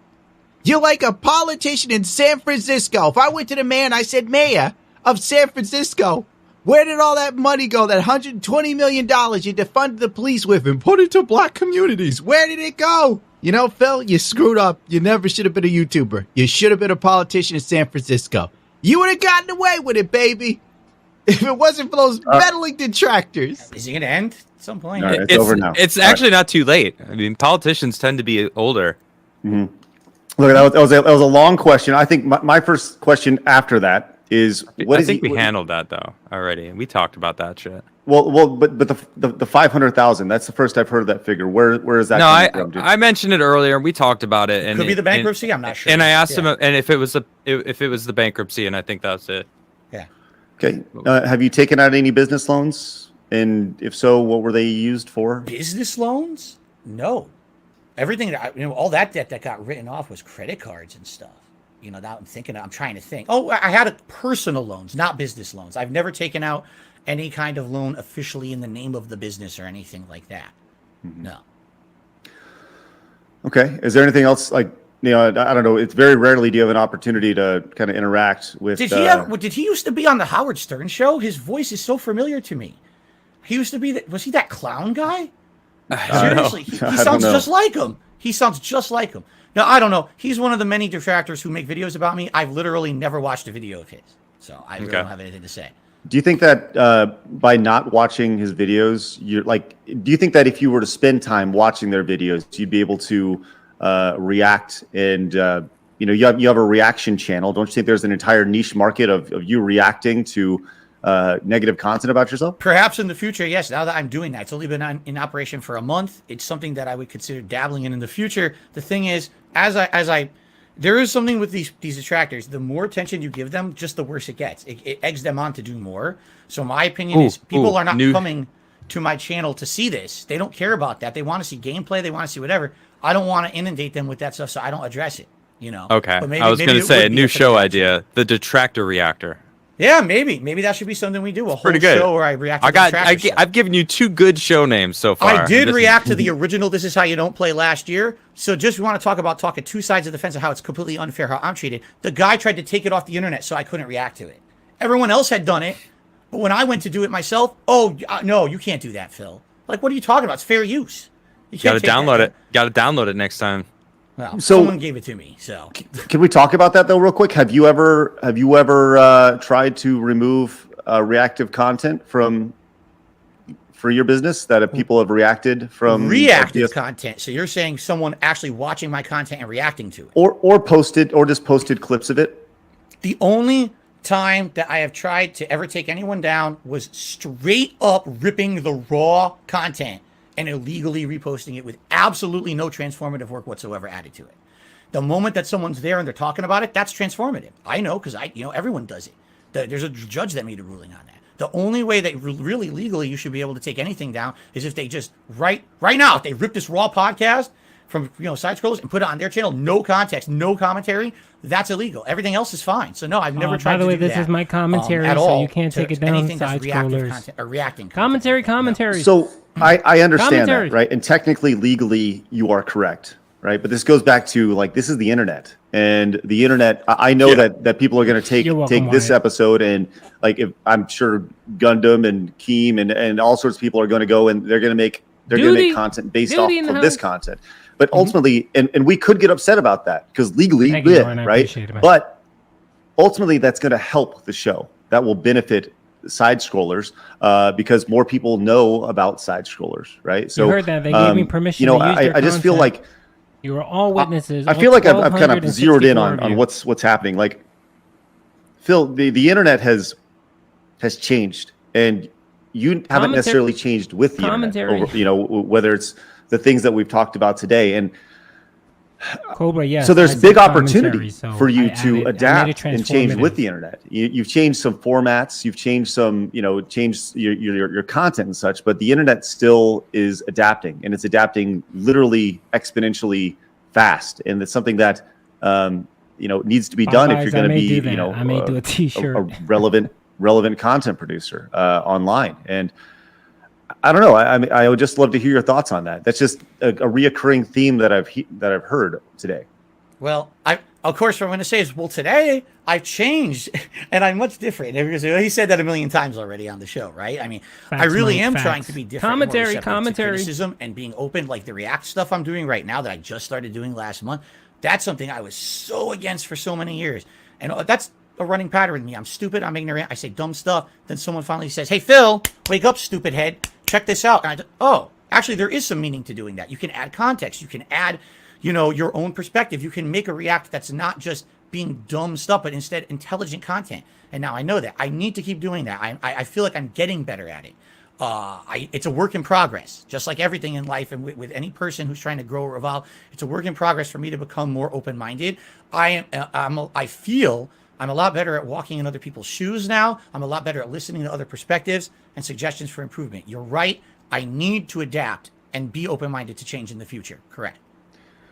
You're like a politician in San Francisco. If I went to the mayor and I said, Mayor of San Francisco, where did all that money go? That $120 million you defunded the police with and put it to black communities. Where did it go? You know, Phil, you screwed up. You never should have been a YouTuber. You should have been a politician in San Francisco. You would have gotten away with it, baby. If it wasn't for those meddling detractors.
Is it going to end at some point?
Right, it's over now.
It's actually not too late. I mean, politicians tend to be older.
Mm-hmm. Look, that was a long question. I think my first question after that is,
I think we handled that though already. We talked about that shit.
Well, but the 500,000. That's the first I've heard of that figure. Where is that?
No, I mentioned it earlier. We talked about it. And
could be the bankruptcy. I'm not sure.
And I asked him, and if it was the bankruptcy, and I think that's it.
Yeah.
Okay. Have you taken out any business loans? And if so, what were they used for?
Business loans? No. Everything that all that debt that got written off was credit cards and stuff. You know, now I'm trying to think. Oh, I had personal loans, not business loans. I've never taken out any kind of loan officially in the name of the business or anything like that. Mm-hmm. No.
Okay. Is there anything else like, I don't know. It's very rarely do you have an opportunity to kind of interact with.
Did he used to be on the Howard Stern show? His voice is so familiar to me. He used to be. Was he that clown guy? Seriously, he sounds just like him. He sounds just like him. Now, I don't know. He's one of the many detractors who make videos about me. I've literally never watched a video of his, so I really don't have anything to say.
Do you think that by not watching his videos, do you think that if you were to spend time watching their videos, you'd be able to react and, you have a reaction channel. Don't you think there's an entire niche market of you reacting to negative content about yourself?
Perhaps in the future, yes. Now that I'm doing that, it's only been in operation for a month. It's something that I would consider dabbling in the future. The thing is, there is something with these detractors. The more attention you give them, just the worse it gets. It eggs them on to do more. So my opinion is people are not coming to my channel to see this. They don't care about that. They want to see gameplay. They want to see whatever. I don't want to inundate them with that stuff, so I don't address it.
Okay. But I was going to say a new show idea, the detractor reactor.
Yeah, maybe that should be something we do. A whole show where I react to detractor
I've given you 2 good show names so far.
I did react to the original This Is How You Don't Play last year. So just we want to talk about talking 2 sides of the fence of how it's completely unfair how I'm treated. The guy tried to take it off the internet, so I couldn't react to it. Everyone else had done it, but when I went to do it myself, no, you can't do that, Phil. Like, what are you talking about? It's fair use.
You got to download it. Got to download it next time.
Well, someone gave it to me, so.
Can we talk about that though, real quick? Have you ever tried to remove reactive content for your business that people have reacted from?
Reactive content. So you're saying someone actually watching my content and reacting to it,
or just posted clips of it?
The only time that I have tried to ever take anyone down was straight up ripping the raw content and illegally reposting it with absolutely no transformative work whatsoever added to it. The moment that someone's there and they're talking about it, that's transformative. I know, because everyone does it. There's a judge that made a ruling on that. The only way that really legally you should be able to take anything down is if they just right now, if they rip this raw podcast from side scrollers and put it on their channel, no context, no commentary, that's illegal. Everything else is fine. So no, I've never tried to do that.
By the way, this is my commentary, so you can't take it down. Side scrollers
or reacting
commentary.
So I understand that, right? And technically, legally, you are correct, right? But this goes back to this is the internet, and the internet. I know that people are going to take this episode and if I'm sure Gundam and Keem and all sorts of people are going to go and they're going to make content based off of this content. But ultimately, and we could get upset about that because legally, right? But ultimately, that's going to help the show. That will benefit side scrollers because more people know about side scrollers, right? So
you heard that they gave me permission.
I just feel like
you were all witnesses.
I feel like I've kind of zeroed in on what's happening. Like, Phil, the internet has changed, and you haven't necessarily changed with the internet. Whether it's the things that we've talked about today, and
Cobra, yes.
So there's big opportunity for you to adapt and change with the internet. You've changed some formats, you've changed some, changed your content and such, but the internet still is adapting, and it's adapting literally exponentially fast. And it's something that needs to be done if you're going to be,
I may do a t-shirt.
a relevant relevant content producer online. And I don't know. I would just love to hear your thoughts on that. That's just a reoccurring theme that I've heard today.
Well, of course, what I'm going to say is, well, today I've changed and I'm much different. Because he said that a million times already on the show, right? I mean,
facts,
I really
Mike,
am
facts.
trying to be different.
Commentary,
more
commentary.
to criticism and being open. Like the React stuff I'm doing right now that I just started doing last month. That's something I was so against for so many years. And that's a running pattern with me. I'm stupid. I'm ignorant. I say dumb stuff. Then someone finally says, hey, Phil, wake up, stupid head. Check this out. And actually, there is some meaning to doing that. You can add context. You can add, your own perspective. You can make a React that's not just being dumb stuff, but instead intelligent content. And now I know that. I need to keep doing that. I feel like I'm getting better at it. It's a work in progress, just like everything in life. And with any person who's trying to grow or evolve, it's a work in progress for me to become more open-minded. I feel I'm a lot better at walking in other people's shoes now. I'm a lot better at listening to other perspectives and suggestions for improvement. You're right. I need to adapt and be open-minded to change in the future. Correct.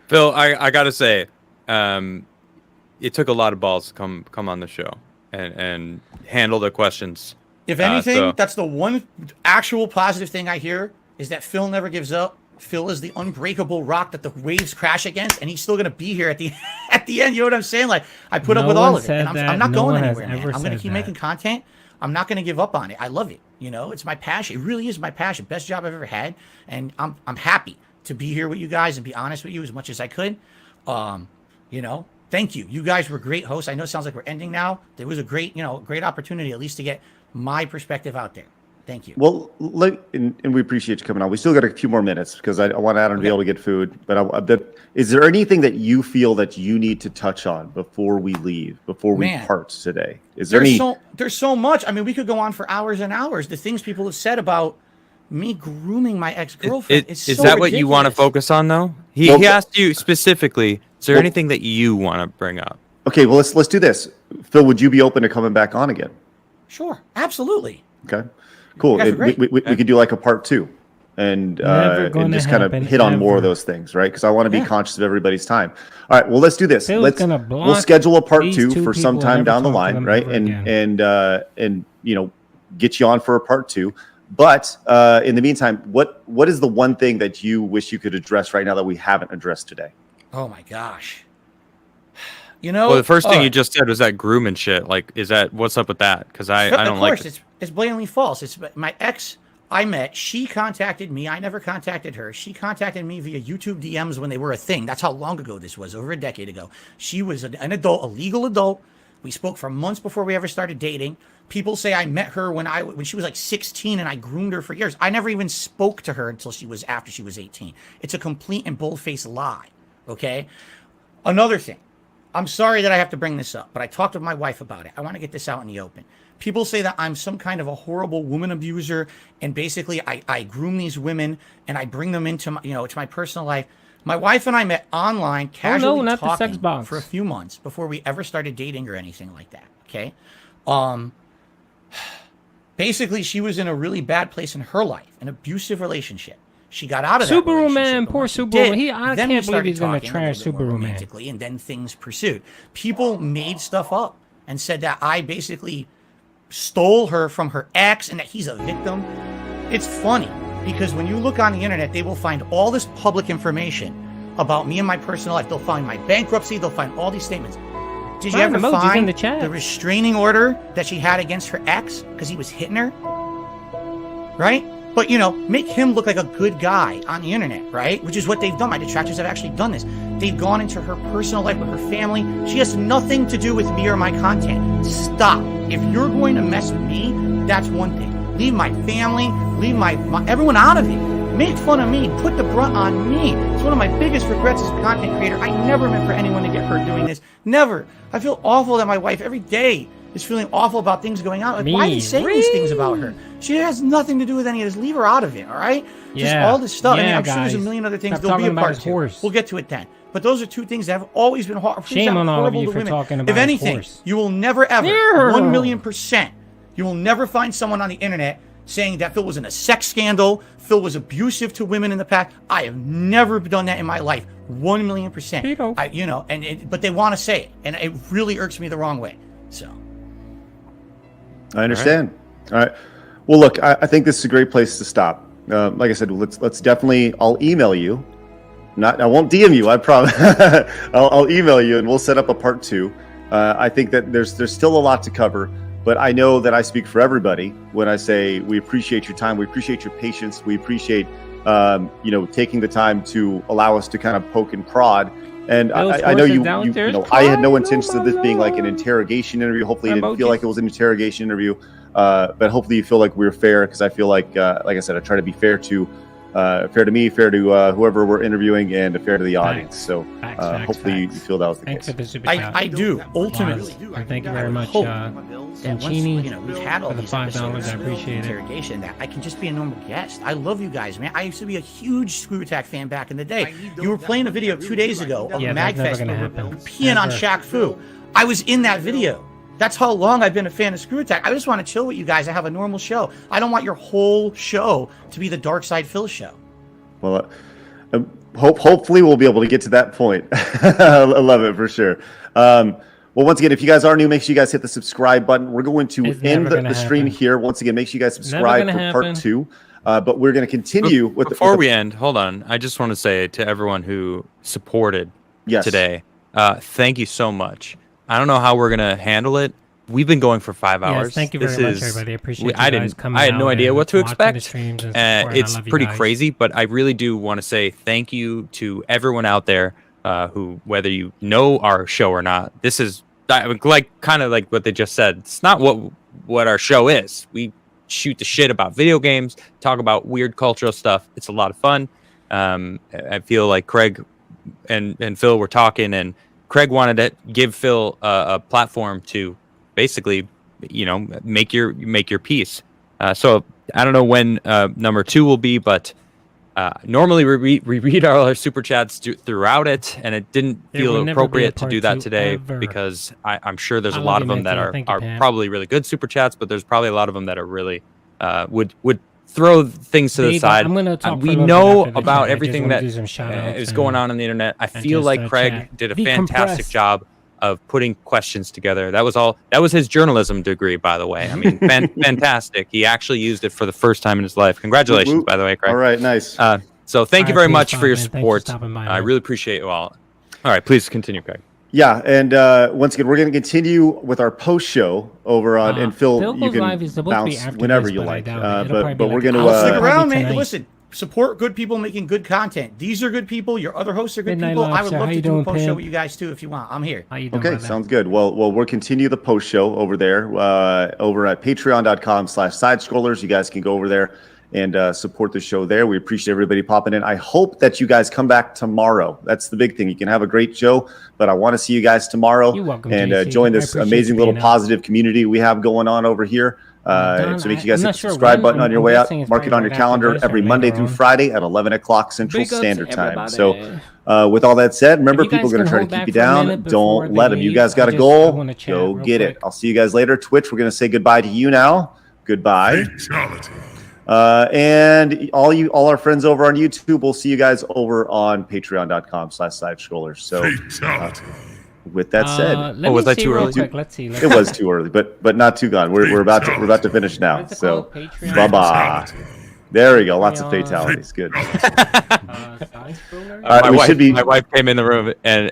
Phil, I gotta say, it took a lot of balls to come on the show and handle the questions.
If anything, that's the one actual positive thing I hear is that Phil never gives up. Phil is the unbreakable rock that the waves crash against, and he's still gonna be here at the end. You know what I'm saying? Like I put up with all of it, and I'm not going anywhere, man. I'm gonna keep making content. I'm not gonna give up on it. I love it. It's my passion. It really is my passion. Best job I've ever had, and I'm happy to be here with you guys and be honest with you as much as I could. Thank you. You guys were great hosts. I know it sounds like we're ending now. There was a great opportunity at least to get my perspective out there. Thank you.
Well, and we appreciate you coming on. We still got a few more minutes because I want Adam to be able to get food. But is there anything that you feel that you need to touch on before we leave, before we part today? Is there
There's so much. I mean, we could go on for hours and hours. The things people have said about me grooming my ex-girlfriend. Is
that what you want to focus on, though? He asked you specifically. Is there anything that you want to bring up?
Okay, well, let's do this. Phil, would you be open to coming back on again?
Sure, absolutely.
Okay. Cool. We could do like a part 2 and just kind of hit on more of those things, right? Because I want to be conscious of everybody's time. All right. Well, let's do this. We'll schedule a part 2 for some time down the line, right? And get you on for a part 2. But in the meantime, what is the one thing that you wish you could address right now that we haven't addressed today?
Oh my gosh.
Well, the first thing you just said was that grooming shit. Like, what's up with that? Because I don't like it.
It's blatantly false. It's my ex I met. She contacted me. I never contacted her. She contacted me via YouTube DMs when they were a thing. That's how long ago this was, over a decade ago. She was an adult, a legal adult. We spoke for months before we ever started dating. People say I met her when she was like 16 and I groomed her for years. I never even spoke to her until after she was 18. It's a complete and bold-faced lie. Okay? Another thing. I'm sorry that I have to bring this up, but I talked with my wife about it. I want to get this out in the open. People say that I'm some kind of a horrible woman abuser, and basically I groom these women and I bring them into to my personal life. My wife and I met online, casually talking for a few months before we ever started dating or anything like that. Okay, basically she was in a really bad place in her life, an abusive relationship. She got out of that
Subaru man, poor Subaru. I can't believe he's gonna trash Subaru man.
And then things pursued. People made stuff up and said that I basically stole her from her ex and that he's a victim. It's funny because when you look on the internet, they will find all this public information about me and my personal life. They'll find my bankruptcy. They'll find all these statements. Did you ever find the restraining order that she had against her ex because he was hitting her? Right? But, make him look like a good guy on the internet, right? Which is what they've done. My detractors have actually done this. They've gone into her personal life with her family. She has nothing to do with me or my content. Stop. If you're going to mess with me, that's one thing. Leave my family, leave my everyone out of it. Make fun of me. Put the brunt on me. It's one of my biggest regrets as a content creator. I never meant for anyone to get hurt doing this. Never. I feel awful that my wife every day is feeling awful about things going on. Like, why are you saying these things about her? She has nothing to do with any of this. Leave her out of it, all right? Just all this stuff. I'm sure there's a million other things. There'll be a part 2. We'll get to it then. But those are two things that have always been horrible.
Shame on all of you for talking about
If anything, you will never, ever, 1,000,000%, you will never find someone on the internet saying that Phil was in a sex scandal, Phil was abusive to women in the past. I have never done that in my life. 1,000,000%. But they want to say it, and it really irks me the wrong way. So.
I understand. All right. Well, look, I think this is a great place to stop. Like I said, let's definitely. I'll email you. I won't DM you. I promise. I'll email you, and we'll set up a part 2. I think that there's still a lot to cover, but I know that I speak for everybody when I say we appreciate your time, we appreciate your patience, we appreciate taking the time to allow us to kind of poke and prod. And I know you know, I had no intention of this being like an interrogation interview. Hopefully you didn't feel like it was an interrogation interview, but hopefully you feel like we're fair, because I feel like I said, I try to be fair to me, fair to whoever we're interviewing, and fair to the audience. So hopefully you feel that was the case.
I do, ultimately.
And thank you very much, Sanchini,
we've had all
for the
these
$5. I appreciate it.
Interrogation, that I can just be a normal guest. I love you guys, man. I used to be a huge Screw Attack fan back in the day. You were playing a video 2 days ago of MagFest peeing on Shaq Fu. I was in that video. That's how long I've been a fan of Screw Attack. I just want to chill with you guys and have a normal show. I don't want your whole show to be the Dark Side Phil show.
Well, hopefully we'll be able to get to that point. I love it for sure. Well, once again, if you guys are new, make sure you guys hit the subscribe button. We're going to end the stream here. Once again, make sure you guys subscribe for part 2. But we're going to continue with
before we end. Hold on, I just want to say to everyone who supported today, thank you so much. I don't know how we're gonna handle it. We've been going for 5 hours.
Yes, thank you very much, everybody. I appreciate you guys coming
I had no
out
idea
and
what to
watching the
expect.
streams and
It's pretty crazy, but I really do want to say thank you to everyone out there who, whether you know our show or not, this is like kind of like what they just said. It's not what our show is. We shoot the shit about video games, talk about weird cultural stuff. It's a lot of fun. I feel like Craig and Phil were talking, and Craig wanted to give Phil a platform to basically, make your piece. So I don't know when number 2 will be, but normally we read all our super chats throughout it, and it didn't feel appropriate to do that today because I'm sure there's a lot of them that are probably really good super chats, but there's probably a lot of them that are really would throw things to the side. We know about everything that is going on the internet. I feel like Craig did a fantastic job of putting questions together. That was his journalism degree, by the way. I mean, fantastic. He actually used it for the first time in his life. Congratulations, by the way, Craig.
All right, nice.
So thank you very much for your support. I really appreciate you all. All right, please continue, Craig.
Yeah, and once again, we're going to continue with our post show over on, and Phil, you can bounce whenever you like. But we're going to
stick around, man. Listen, support good people making good content. These are good people. Your other hosts are good people. I would love to do a post show with you guys too if you want. I'm here.
Okay, sounds good. Well, we'll continue the post show over there, over at patreon.com/sidescrollers. You guys can go over there and support the show there. We appreciate everybody popping in. I hope that you guys come back tomorrow. That's the big thing. You can have a great show, but I want to see you guys tomorrow.
You're welcome,
and join this amazing little positive community we have going on over here. So make sure you guys hit the subscribe button on your way out. Mark it on your calendar every Monday through Friday at 11 o'clock Central Standard Time. So with all that said, remember, people are going to try to keep you down. Don't let them. You guys got a goal. Go get it. I'll see you guys later. Twitch, we're going to say goodbye to you now. Goodbye. And all our friends over on YouTube, we'll see you guys over on patreon.com/sidescrollers. So with that said,
was that too early?
Let's see.
It was too early, but not too gone. We're about to finish now. So bye bye. There we go. Lots of fatalities. Good. All right,
my wife came in the room and.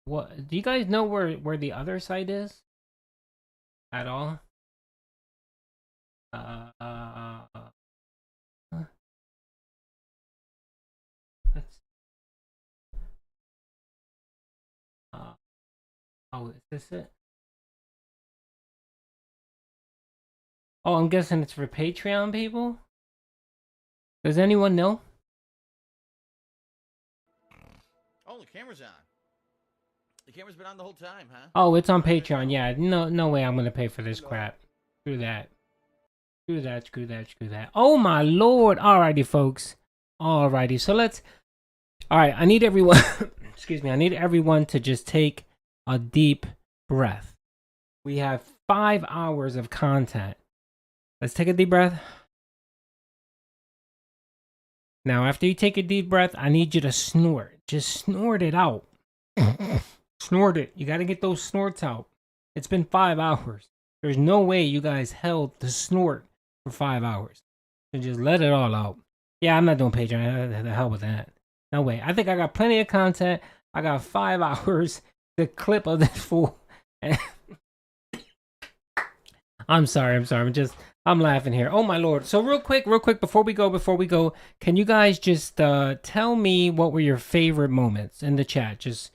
What do you guys know where the other side is? At all? Oh, is this it? Oh, I'm guessing it's for Patreon people? Does anyone know?
Oh, the camera's on. The camera's been on the whole time, huh?
Oh, it's on Patreon. Yeah, no way I'm gonna pay for this crap. Screw that. Screw that. Oh my lord. Alrighty, folks. Alrighty, so let's. Alright, I need everyone. Excuse me. I need everyone to just take a deep breath. We have 5 hours of content. Let's take a deep breath. Now, after you take a deep breath, I need you to snort. Just snort it out. Snort it. You got to get those snorts out. It's been 5 hours. There's no way you guys held the snort for 5 hours. So just let it all out. Yeah, I'm not doing Patreon. The hell with that. No way. I think I got plenty of content. I got 5 hours. The clip of this fool. I'm sorry. I'm laughing here. Oh my Lord. So real quick, before we go, can you guys just tell me what were your favorite moments in the chat? Just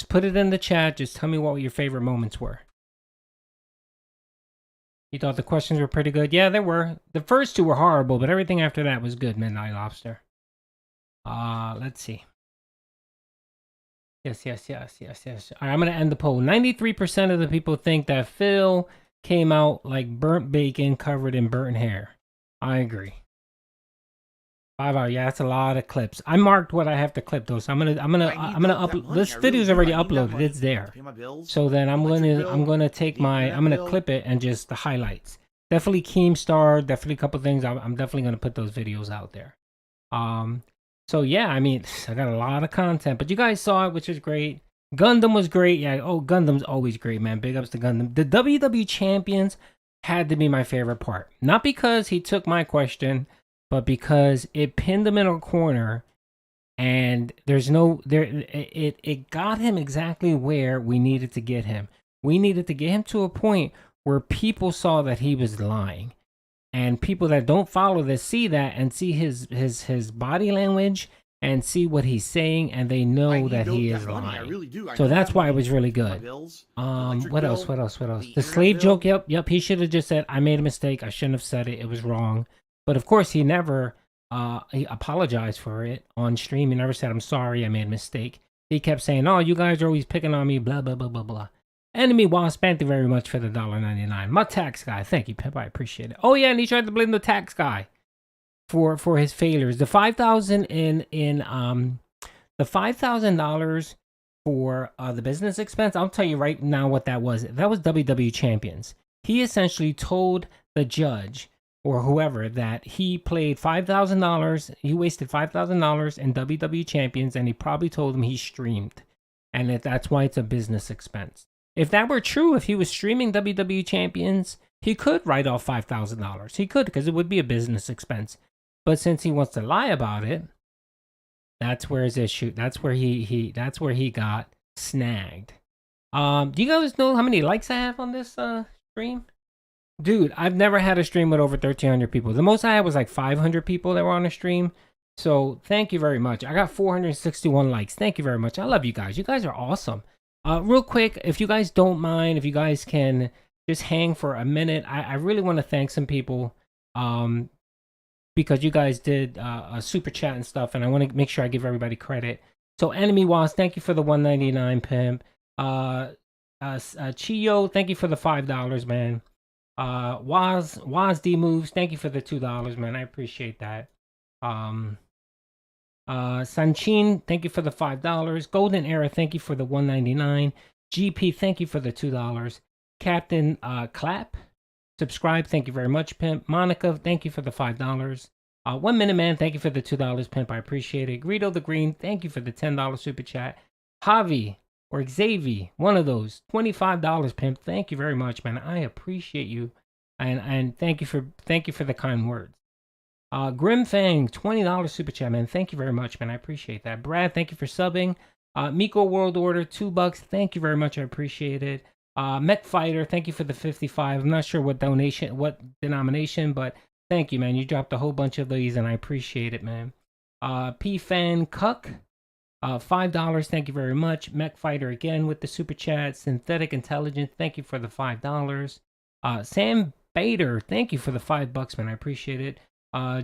put it in the chat. Just tell me what your favorite moments were. You thought the questions were pretty good? Yeah, they were. The first 2 were horrible, but everything after that was good, Midnight Lobster. Let's see. Yes. All right, I'm going to end the poll. 93% of the people think that Phil came out like burnt bacon covered in burnt hair. I agree. 5 hours. Yeah, that's a lot of clips. I marked what I have to clip though, so I'm gonna upload. This video's already uploaded. It's there. So then I'm gonna clip it and just the highlights. Definitely Keemstar. Definitely a couple things. I'm definitely gonna put those videos out there. So yeah, I mean, I got a lot of content, but you guys saw it, which is great. Gundam was great. Yeah. Oh, Gundam's always great, man. Big ups to Gundam. The WWE Champions had to be my favorite part, not because he took my question, but because it pinned him in a corner, and it got him exactly where we needed to get him. We needed to get him to a point where people saw that he was lying, and people that don't follow this see that and see his body language and see what he's saying, and they know that he is lying. So that's why it was really good. What else? The slave joke. Yep. He should have just said, "I made a mistake. I shouldn't have said it. It was wrong." But of course, he never he apologized for it on stream. He never said, "I'm sorry, I made a mistake." He kept saying, "Oh, you guys are always picking on me." Blah blah blah blah blah. Enemy Wasp, thank you very much for the $1.99. My tax guy, thank you, Pip. I appreciate it. Oh yeah, and he tried to blame the tax guy for his failures. The $5,000 the $5,000 for the business expense. I'll tell you right now what that was. That was WWE Champions. He essentially told the judge or whoever that he played $5,000. He wasted $5,000 in WWE Champions, and he probably told him he streamed, and that's why it's a business expense. If that were true, if he was streaming WWE Champions, he could write off $5,000. He could, because it would be a business expense. But since he wants to lie about it, that's where his issue. That's where he got snagged. Do you guys know how many likes I have on this stream? Dude, I've never had a stream with over 1,300 people. The most I had was like 500 people that were on a stream. So thank you very much. I got 461 likes. Thank you very much. I love you guys. You guys are awesome. Real quick, if you guys don't mind, if you guys can just hang for a minute, I really want to thank some people. Because you guys did a super chat and stuff, and I want to make sure I give everybody credit. So Enemy Was, thank you for the $1.99, pimp. Chio, thank you for the $5, man. Waz D Moves, thank you for the $2, man. I appreciate that. Sanchin, thank you for the $5. Golden Era, thank you for the $1.99. GP, thank you for the $2. Captain Clap, subscribe, thank you very much, pimp. Monica, thank you for the $5. 1 Minute Man, thank you for the $2, pimp. I appreciate it. Greedo the Green, thank you for the $10 super chat. Javi or Xavier, one of those, $25, pimp. Thank you very much, man. I appreciate you, and thank you for the kind words. Grim Fang, $20 super chat, man. Thank you very much, man. I appreciate that. Brad, thank you for subbing. Miko World Order, $2. Thank you very much. I appreciate it. Mech Fighter, thank you for the 55. I'm not sure what denomination, but thank you, man. You dropped a whole bunch of these, and I appreciate it, man. P Fan Cuck, $5. Thank you very much. Mech Fighter again with the super chat. Synthetic Intelligence, thank you for the $5. Sam Bader, thank you for the $5, man. I appreciate it.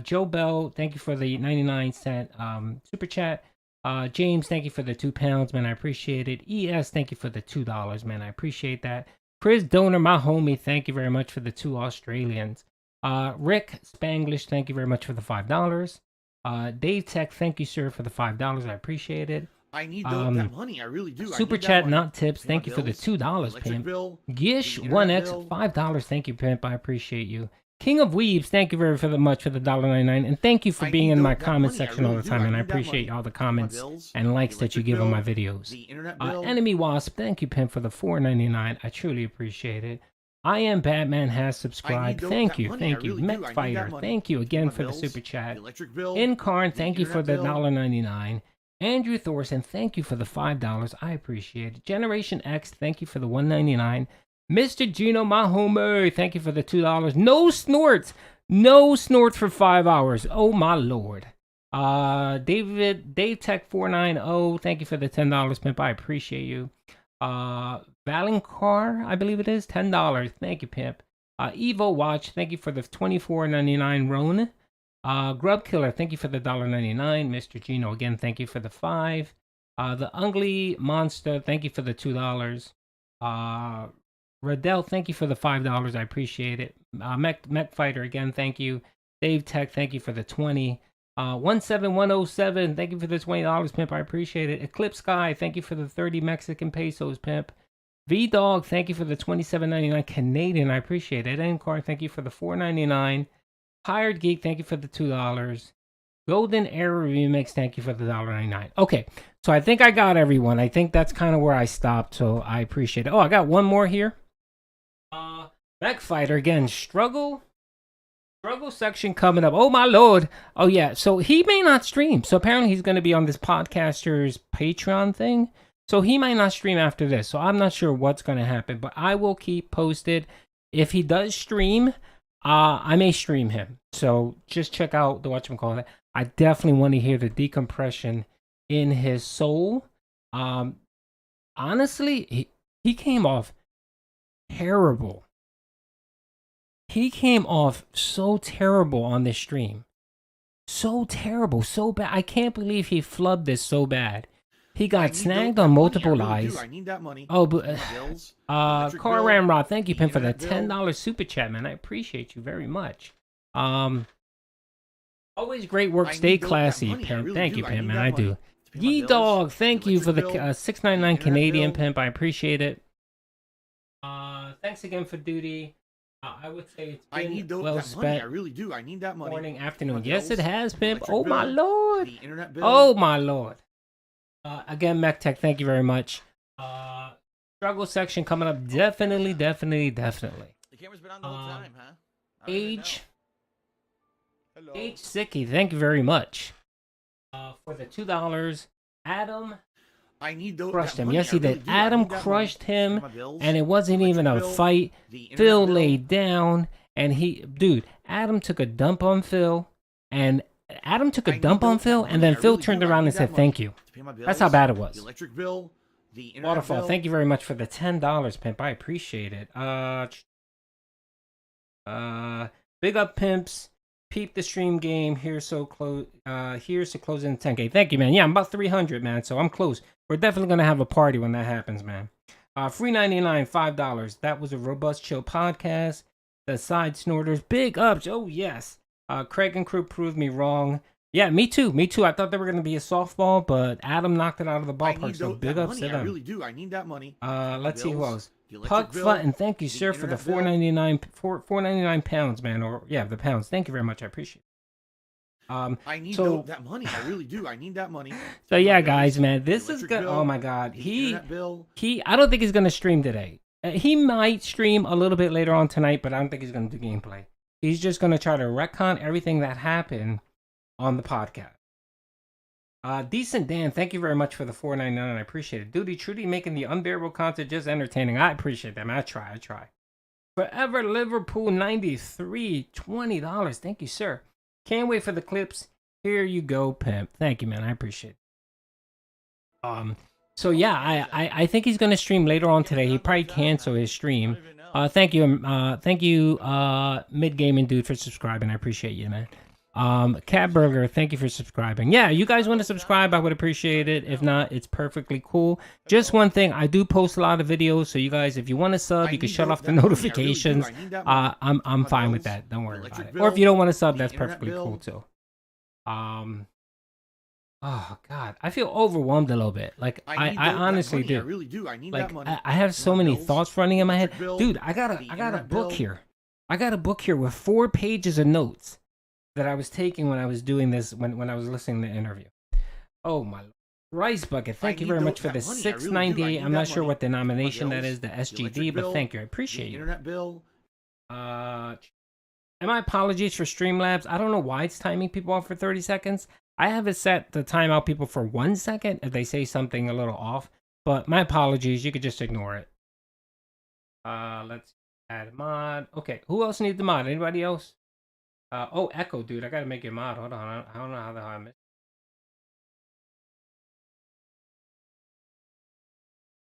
Joe Bell, thank you for the 99-cent super chat. James, thank you for the £2, man. I appreciate it. ES, thank you for the $2, man. I appreciate that. Chris Donor, my homie, thank you very much for the 2 Australians. Rick Spanglish, thank you very much for the $5. Dave Tech, thank you, sir, for the $5. I appreciate it.
I need that money. I really do.
Super chat, not tips. Thank you for the $2, pimp. Gish 1X, $5. Thank you, pimp. I appreciate you. King of Weebs, thank you very much for the $1.99, and thank you for being in my comment section all the time, and I appreciate all the comments and likes that you give on my videos. Enemy Wasp, thank you, Pimp, for the $4.99. I truly appreciate it. I Am Batman has subscribed. Thank you. Met Fighter, thank you again for the super chat. Incarn, thank you for the $1.99. Andrew Thorson, thank you for the $5. I appreciate it. Generation X, thank you for the $1.99. Mr. Gino, my homie, thank you for the $2. No snorts. No snorts for 5 hours. Oh, my Lord. Dave Tech 490, thank you for the $10, Pimp. I appreciate you. Valencar, I believe it is, $10. Thank you, Pimp. Evo Watch, thank you for the $24.99. Roan. Grub Killer, thank you for the $1.99. Mr. Gino, again, thank you for the $5. The Ugly Monster, thank you for the $2. Radell, thank you for the $5. I appreciate it. Mech Fighter, again, thank you. Dave Tech, thank you for the 20. 17107, thank you for the $20, Pimp. I appreciate it. Eclipse Sky, thank you for the 30 Mexican pesos, Pimp. V-Dog, thank you for the $27.99 Canadian. I appreciate it. Encar, thank you for the $4.99. Hired Geek, thank you for the $2. Golden Era Remix, thank you for the $1.99. Okay, so I think I got everyone. I think that's kind of where I stopped, so I appreciate it. Oh, I got one more here. Mech Fighter, again, Struggle section coming up. Oh, my Lord. Oh, yeah, so he may not stream. So apparently he's going to be on this podcaster's Patreon thing. So he might not stream after this. So I'm not sure what's going to happen, but I will keep posted. If he does stream, I may stream him. So just check out the whatchamacallit. I definitely want to hear the decompression in his soul. Honestly, he came off terrible. He came off so terrible on this stream. So terrible, so bad. I can't believe he flubbed this so bad. He got snagged on multiple lies.
I need that money.
Oh, but Car Ramrod, thank you, Pimp, for the $10 super chat, man. I appreciate you very much. Always great work. Stay classy, Pimp. Thank you, Pimp, man. I do. Yee Dog, thank you for the $6.99 Canadian, Pimp. I appreciate it. Thanks again for duty. I would say it's been well spent.
I really do. I need that money.
Morning, afternoon. Yes, it has, Pimp. Oh, my Lord. Oh, my Lord. Again, Mech Tech, thank you very much. Struggle section coming up. Definitely.
The camera's been on the whole time, huh?
H Sicky, thank you very much. For the $2. Adam crushed him. Yes, he did. Adam crushed him, and it wasn't even a fight. Phil laid down, and Adam took a dump on Phil, and then Phil turned around and said thank you. That's how bad it was. Waterfall, thank you very much for the $10, Pimp. I appreciate it. Big up, Pimps. Peep the stream game. Here's to close in 10K. Thank you, man. Yeah, I'm about 300, man, so I'm close. We're definitely gonna have a party when that happens, man. Free 99, $5. That was a Robust Chill podcast. The Side Snorters, big ups. Oh yes. Craig and crew proved me wrong. Yeah, me too. I thought they were gonna be a softball, but Adam knocked it out of the ballpark. So big ups to them.
I really do. I need that money.
Let's see who else. Puck Flutton, thank you, sir, for the $4.99 pounds, man. Or yeah, the pounds. Thank you very much. I appreciate it.
I need that money. I really do. I need that money.
So yeah, guys, man, this is good. Oh my God, I don't think he's gonna stream today. He might stream a little bit later on tonight, but I don't think he's gonna do gameplay. He's just gonna try to retcon everything that happened on the podcast. Decent Dan, thank you very much for the $4.99. I appreciate it. Duty Trudy making the unbearable content just entertaining. I appreciate that, man. I try. Forever Liverpool 93, $20. Thank you, sir. Can't wait for the clips. Here you go, Pimp. Thank you, man. I appreciate it. So yeah, I think he's gonna stream later on today. He probably cancel his stream. Thank you, Mid Gaming Dude, for subscribing. I appreciate you, man. Cat Burger, thank you for subscribing. Yeah, you guys want to subscribe, I would appreciate it. If not, it's perfectly cool. Just one thing, I do post a lot of videos, so you guys, if you want to sub, you can shut off the notifications. I'm fine with that. Don't worry about it. Or if you don't want to sub, that's perfectly cool too. Oh God, I feel overwhelmed a little bit. Like I honestly do.
I really do. I need
like
that money.
I have so many thoughts running in my head, dude. I got a book here. I got a book here with 4 pages of notes that I was taking when I was doing this, when I was listening to the interview. Oh my rice bucket! Thank you very much for the $6.98. I'm not sure what denomination that is, the SGD, but thank you. I appreciate you.
Internet bill.
And my apologies for Streamlabs. I don't know why it's timing people off for 30 seconds. I have it set to time out people for 1 second if they say something a little off. But my apologies. You could just ignore it. Let's add a mod. Okay, who else needs the mod? Anybody else? Oh, Echo, dude. I gotta make you a mod. Hold on. I don't know how the hell I missed.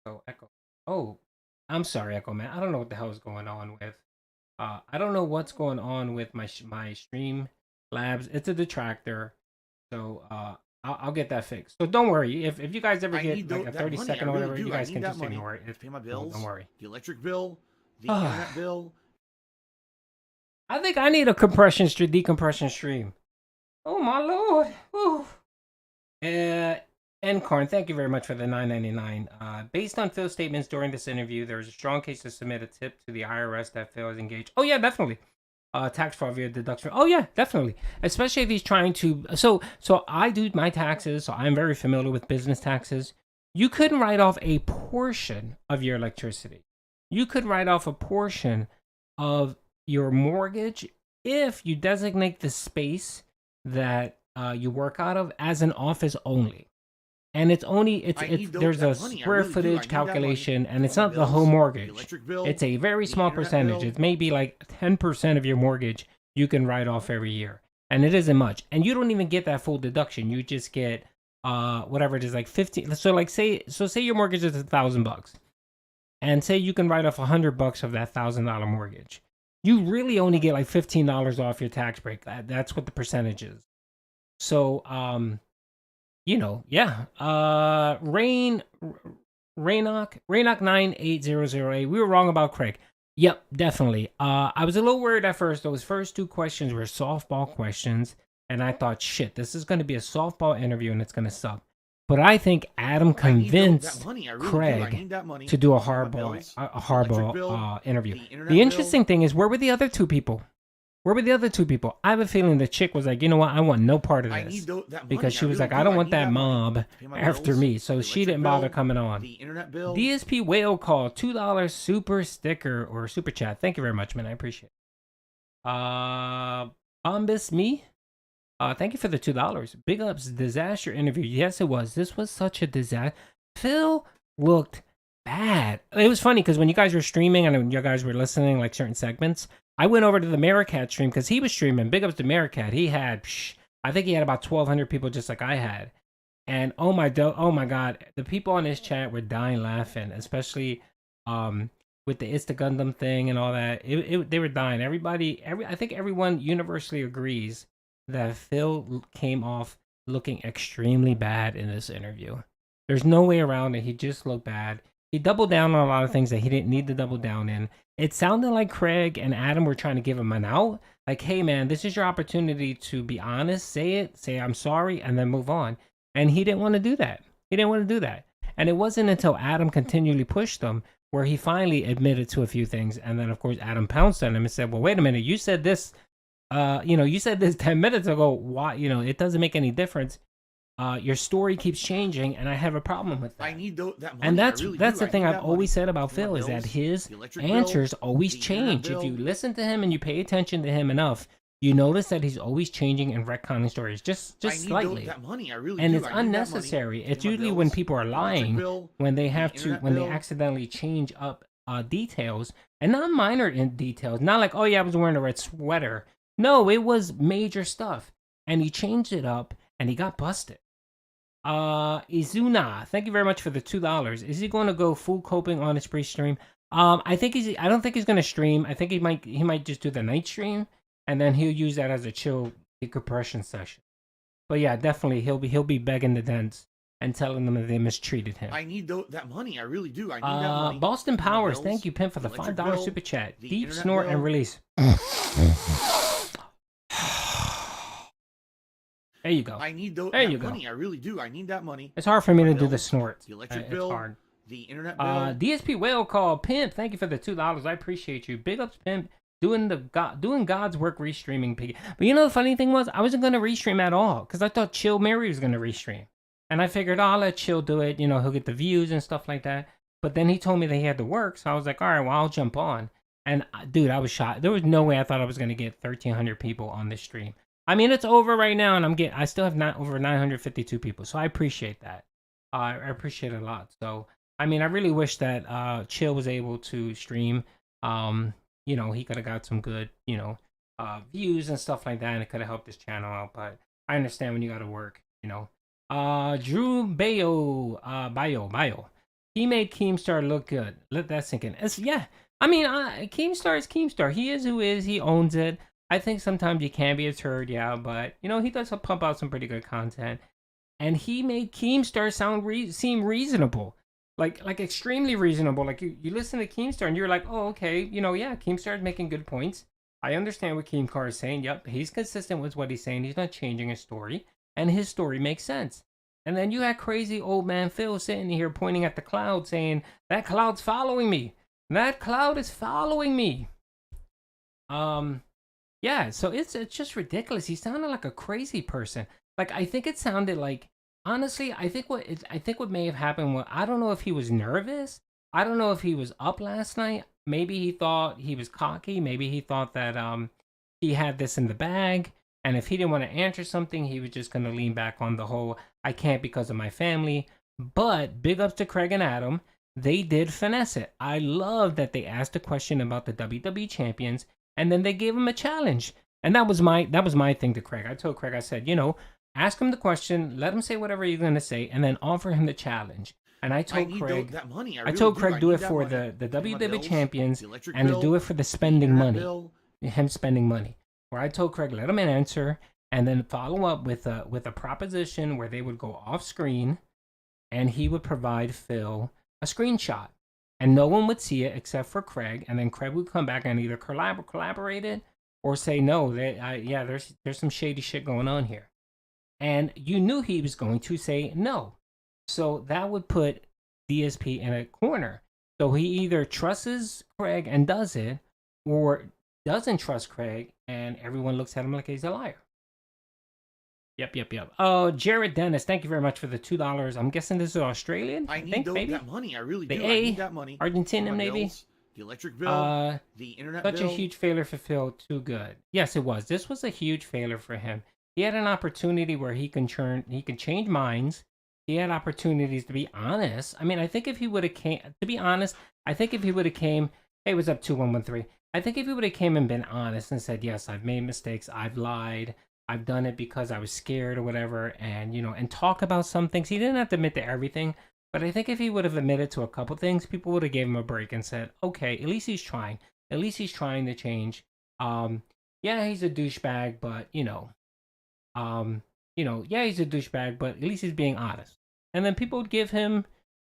Oh, Echo. Oh, I'm sorry, Echo, man. I don't know what the hell is going on with. I don't know what's going on with my Stream Labs. It's a detractor, so I'll get that fixed. So don't worry. If you guys ever get like a 30-second or whatever, you guys can just ignore it.
Pay my bills.
Don't worry.
The electric bill, the internet bill.
I think I need a decompression stream. Oh my lord. Whew. Ncorn, thank you very much for the $9.99. Based on Phil's statements during this interview, there is a strong case to submit a tip to the IRS that Phil is engaged. Oh yeah, definitely. Tax fraud via deduction. Oh yeah, definitely. Especially if he's trying to. So I do my taxes, so I'm very familiar with business taxes. You couldn't write off a portion of your electricity. You could write off a portion of your mortgage if you designate the space that you work out of as an office only. And it's there's a square footage calculation, and it's not the whole mortgage. It's a very small percentage. It's maybe like 10% of your mortgage you can write off every year, and it isn't much. And you don't even get that full deduction. You just get whatever it is, like 15. So like say your mortgage is $1,000, and say you can write off $100 of that $1,000 mortgage. You really only get like $15 off your tax break. That's what the percentage is. So yeah. Raynock 98008. We were wrong about Craig. Yep, definitely. I was a little worried at first. Those first 2 questions were softball questions, and I thought, shit, this is going to be a softball interview, and it's going to suck. But I think Adam convinced Craig to do a hardball interview. The interesting thing is, where were the other 2 people? Where were the other 2 people? I have a feeling the chick was like, you know what? I want no part of this. Because she was like, I don't want that mob after me. So she didn't bother coming on. DSP Whale Call, $2 super sticker or super chat. Thank you very much, man. I appreciate it. Bombus Me. Thank you for the $2. Big ups, disaster interview. Yes, it was. This was such a disaster. Phil looked bad. It was funny because when you guys were streaming and when you guys were listening, like certain segments, I went over to the Maricat stream because he was streaming. Big ups to Maricat. He had, I think he had about 1,200 people just like I had. And oh my God, the people on his chat were dying laughing, especially with the It's the Gundam thing and all that. They were dying. I think everyone universally agrees that Phil came off looking extremely bad in this interview. There's no way around it. He just looked bad. He doubled down on a lot of things that he didn't need to double down in. It sounded like Craig and Adam were trying to give him an out. Like, hey, man, this is your opportunity to be honest. Say I'm sorry, and then move on. And he didn't want to do that. And it wasn't until Adam continually pushed him where he finally admitted to a few things. And then, of course, Adam pounced on him and said, well, wait a minute. You said this, you said this 10 minutes ago. Why, it doesn't make any difference. Your story keeps changing, and I have a problem with that.
I need that money.
And that's the thing I've always said about Phil is that his answers always change. If you listen to him and you pay attention to him enough, you notice that he's always changing and retconning stories, just slightly.
That money. I really
and
do.
it's unnecessary. It's usually when people are lying, when they accidentally change up details, and not minor in details. Not like, oh yeah, I was wearing a red sweater. No, it was major stuff, and he changed it up, and he got busted. Izuna, thank you very much for the $2. Is he going to go full coping on his pre-stream? I don't think he's going to stream. I think he might just do the night stream, and then he'll use that as a chill decompression session. But yeah, definitely he'll be begging the dents and telling them that they mistreated him.
I need that money. I really do. I need that money.
Boston Powers, thank you, Pimp, for the $5 super chat. Deep snort and release. There you go.
I need that money. I really do. I need that money.
It's hard for me to do the snort.
The electric bill.
It's hard.
The internet bill.
DSP Whale Call, Pimp, thank you for the $2. I appreciate you. Big ups, Pimp. doing God's work restreaming Piggy. But you know the funny thing was, I wasn't gonna restream at all because I thought Chill Mary was gonna restream, and I figured I'll let Chill do it. You know, he'll get the views and stuff like that. But then he told me that he had to work, so I was like, all right, well, I'll jump on. And dude, I was shocked. There was no way I thought I was gonna get 1,300 people on this stream. I mean, it's over right now, and I still have not over 952 people, so I appreciate that. I appreciate it a lot. So, I mean, I really wish that Chill was able to stream. You know, he could have got some good, you know, views and stuff like that, and it could have helped his channel out. But I understand when you got to work, you know. Drew Bio. He made Keemstar look good. Let that sink in. Yeah, I mean, Keemstar is Keemstar. He is who is. He owns it. I think sometimes you can be a turd, yeah, but you know, he does pump out some pretty good content. And he made Keemstar seem reasonable. Like extremely reasonable. Like you listen to Keemstar and you're like, oh, okay, you know, yeah, Keemstar is making good points. I understand what Keemstar is saying. Yep, he's consistent with what he's saying. He's not changing his story, and his story makes sense. And then you had crazy old man Phil sitting here pointing at the cloud saying, that cloud's following me. That cloud is following me. Yeah, so it's just ridiculous. He sounded like a crazy person. Like, I think it sounded like, honestly, I think what may have happened was, I don't know if he was nervous. I don't know if he was up last night. Maybe he thought he was cocky. Maybe he thought that he had this in the bag. And if he didn't want to answer something, he was just going to lean back on the whole, I can't because of my family. But big ups to Craig and Adam. They did finesse it. I love that they asked a question about the WWE champions, and then they gave him a challenge. And that was my thing to Craig. I told Craig, I said, you know, ask him the question, let him say whatever you're going to say, and then offer him the challenge. And I told Craig, I told Craig do it for the WWE champions and to do it for the spending money, him spending money. Where I told Craig, let him answer, and then follow up with a proposition where they would go off screen, and he would provide Phil a screenshot, and no one would see it except for Craig, and then Craig would come back and either collaborate it or say no, yeah, there's some shady shit going on here. And you knew he was going to say no. So that would put DSP in a corner. So he either trusts Craig and does it, or doesn't trust Craig and everyone looks at him like he's a liar. Yep. Oh, Jared Dennis, thank you very much for the $2. I'm guessing this is Australian. I think maybe
that money. I really do.
I
need that money.
Argentina, maybe.
Bills, the electric bill, the internet
such
bill.
A huge failure for Phil. Too good. Yes, it was. This was a huge failure for him. He had an opportunity where he can change minds. He had opportunities to be honest. I mean, I think if he would have came, to be honest, I think if he would have came, hey, what's up, 2113? I think if he would have came and been honest and said, yes, I've made mistakes, I've lied, I've done it because I was scared or whatever, and, you know, and talk about some things. He didn't have to admit to everything, but I think if he would have admitted to a couple things, people would have gave him a break and said, okay, at least he's trying. At least he's trying to change. Yeah, he's a douchebag, but, yeah, he's a douchebag, but at least he's being honest. And then people would give him,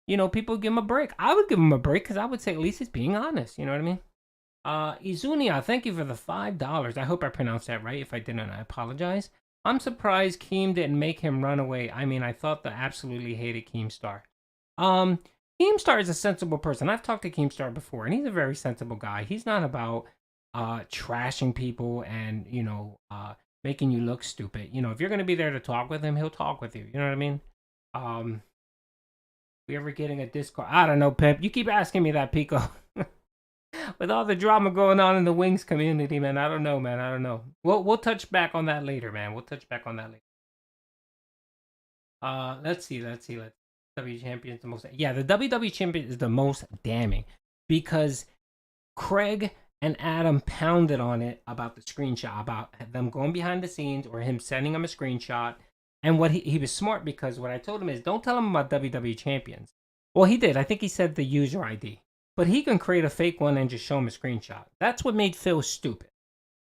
people would give him a break. I would give him a break because I would say at least he's being honest. You know what I mean? Izunia, thank you for the $5. I hope I pronounced that right. If I didn't, I apologize. I'm surprised Keem didn't make him run away. I mean, I thought that absolutely hated Keemstar. Keemstar is a sensible person. I've talked to Keemstar before, and he's a very sensible guy. He's not about trashing people and, making you look stupid. If you're going to be there to talk with him, he'll talk with you. You know what I mean? We ever getting a Discord? I don't know, Pep. You keep asking me that, Pico. With all the drama going on in the Wings community, man, I don't know, man. I don't know. We'll touch back on that later, man. We'll touch back on that later. Let's see. WWE champion is the most. Yeah, the WWE champion is the most damning because Craig and Adam pounded on it about the screenshot, about them going behind the scenes or him sending him a screenshot. And what he was smart because what I told him is don't tell him about WWE champions. Well, he did. I think he said the user ID. But he can create a fake one and just show him a screenshot. That's what made Phil stupid.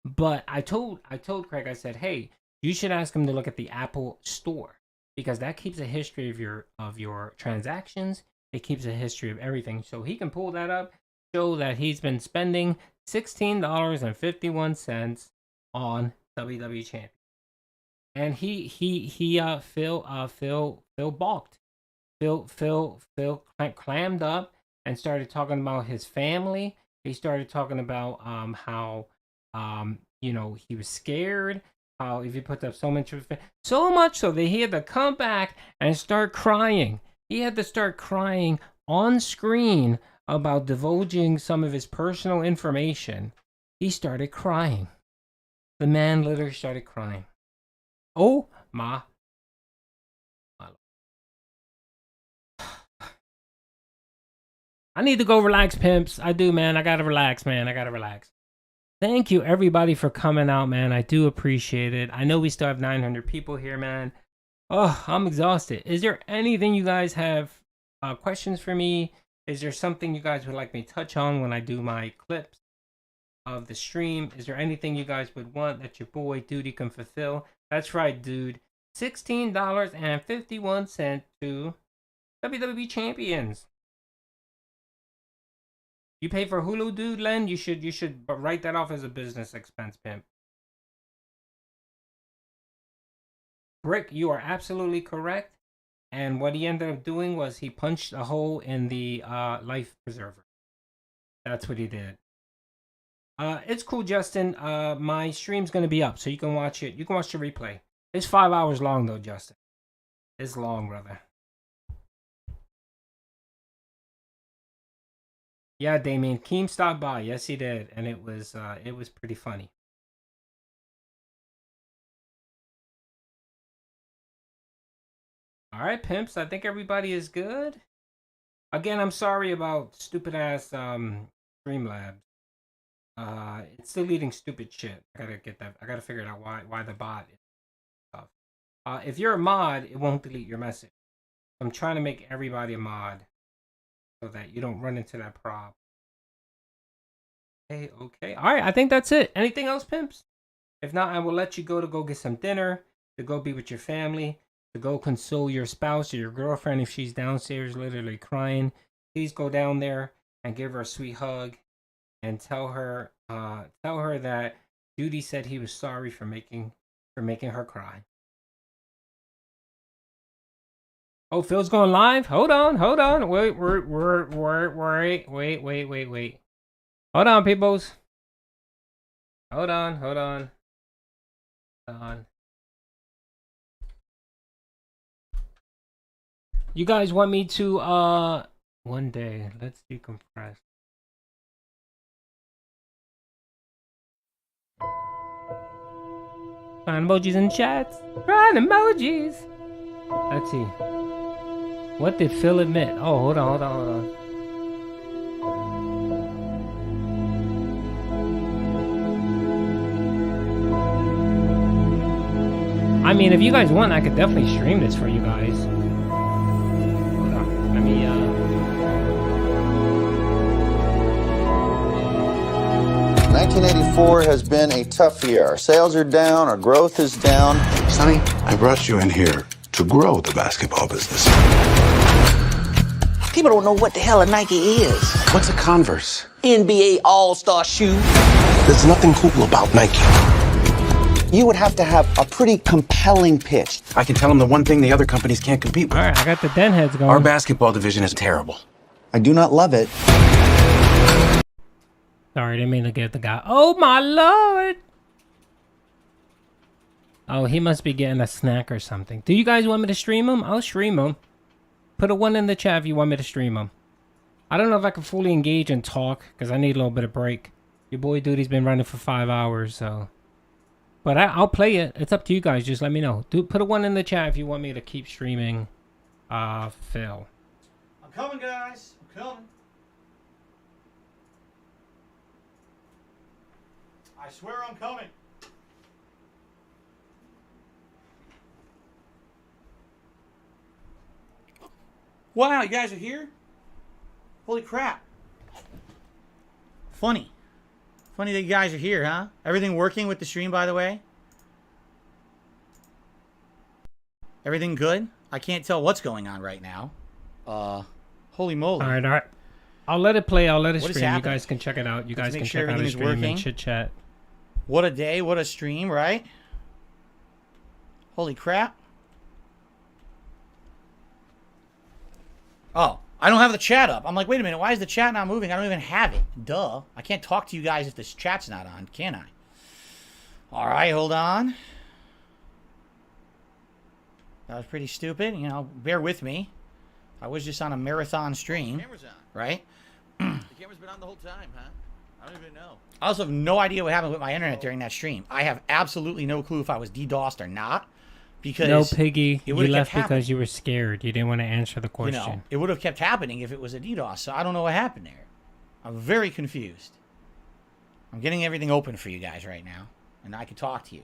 But I told Craig, I said, hey, you should ask him to look at the Apple Store because that keeps a history of your transactions. It keeps a history of everything. So he can pull that up, show that he's been spending $16.51 on WWE Champion. And Phil balked. Phil clammed up and started talking about his family He started talking about how you know, he was scared. How if he put up so much so that he had to come back and start crying. He had to start crying on screen about divulging some of his personal information. He started crying. The man literally started crying. Oh my. I need to go relax, pimps. I do, man. I gotta relax, man. I gotta relax. Thank you, everybody, for coming out, man. I do appreciate it. I know we still have 900 people here, man. Oh, I'm exhausted. Is there anything you guys have questions for me? Is there something you guys would like me to touch on when I do my clips of the stream? Is there anything you guys would want that your boy Duty can fulfill? That's right, dude. $16.51 to WWE Champions. You pay for Hulu, dude, Len? You should write that off as a business expense, pimp. Brick, you are absolutely correct. And what he ended up doing was he punched a hole in the life preserver. That's what he did. It's cool, Justin. My stream's gonna be up, so you can watch it. You can watch the replay. It's 5 hours long though, Justin. It's long, brother. Yeah, Damien. Keem stopped by. Yes, he did, and it was pretty funny. All right, pimps. I think everybody is good. Again, I'm sorry about stupid ass Streamlabs. It's still eating stupid shit. I gotta get that. I gotta figure out why the bot is tough. If you're a mod, it won't delete your message. I'm trying to make everybody a mod so that you don't run into that problem. Okay. All right, I think that's it. Anything else, pimps? If not, I will let you go get some dinner, to go be with your family, to go console your spouse or your girlfriend if she's downstairs literally crying. Please go down there and give her a sweet hug and tell her that Duty said he was sorry for making her cry. Oh, Phil's going live? Hold on. Wait. Hold on, peoples. Hold on. You guys want me to one day, let's decompress. Find emojis in chats. Find emojis. Let's see. What did Phil admit? Oh, hold on. I mean, if you guys want, I could definitely stream this for you guys. Hold on. Let me,
1984 has been a tough year. Our sales are down, our growth is down.
Sonny, I brought you in here to grow the basketball business.
People don't know what the hell a Nike is.
What's a Converse?
NBA All-Star shoe.
There's nothing cool about Nike.
You would have to have a pretty compelling pitch.
I can tell them the one thing the other companies can't compete with.
All right, I got the den heads going.
Our basketball division is terrible.
I do not love it.
Sorry, didn't mean to get the guy. Oh my lord! Oh, he must be getting a snack or something. Do you guys want me to stream him? I'll stream him. Put a 1 in the chat if you want me to stream him. I don't know if I can fully engage and talk because I need a little bit of break. Your boy Duty's been running for 5 hours, so. But I'll play it. It's up to you guys. Just let me know. Put a 1 in the chat if you want me to keep streaming Phil.
I'm coming, guys. I'm coming. I swear I'm coming.
Wow, you guys are here? Holy crap. Funny. Funny that you guys are here, huh? Everything working with the stream, by the way? Everything good? I can't tell what's going on right now. Holy moly.
All right. I'll let it play. I'll let it
What is
stream. You
happening?
guys can check it out. You
Let's
guys
make
can
sure
check out the
everything is
stream
working.
and chit chat.
What a day, what a stream, right? Holy crap. Oh, I don't have the chat up. I'm like, wait a minute, why is the chat not moving? I don't even have it. Duh. I can't talk to you guys if this chat's not on, can I? All right, hold on. That was pretty stupid. You know, bear with me. I was just on a marathon stream.
The camera's on.
Right?
The camera's been on the whole time, huh? I don't even know.
I also have no idea what happened with my internet during that stream. I have absolutely no clue if I was DDoSed or not. Because
no, Piggy, you left
because
happening. You were scared. You didn't want to answer the question.
You know, it would have kept happening if it was a DDoS. So I don't know what happened there. I'm very confused. I'm getting everything open for you guys right now. And I can talk to you.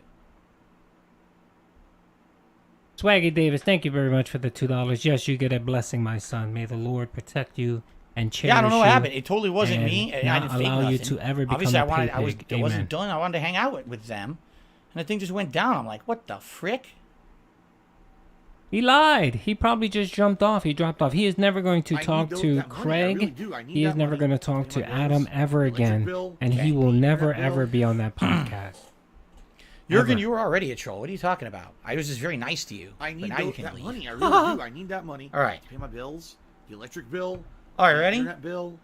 Swaggy Davis, thank you very much for the $2. Yes, you get a blessing, my son. May the Lord protect you and cherish you.
Yeah, I don't know what happened. It totally wasn't me.
And
I
not
didn't fake
allow
nothing.
you to ever become
Obviously,
a pig.
I wasn't done. I wanted to hang out with them. And the thing just went down. I'm like, what the frick?
He lied. He probably just jumped off. He dropped off. He is never going to talk to Craig. He is never going to talk to Adam ever again. And he will never, ever be on that podcast.
Jurgen, you were already a troll. What are you talking about? I was just very nice to you.
I need
that
leave. Money. I really do. I need that money.
All right.
To pay my bills, the electric bill.
All right, ready?
Internet bill.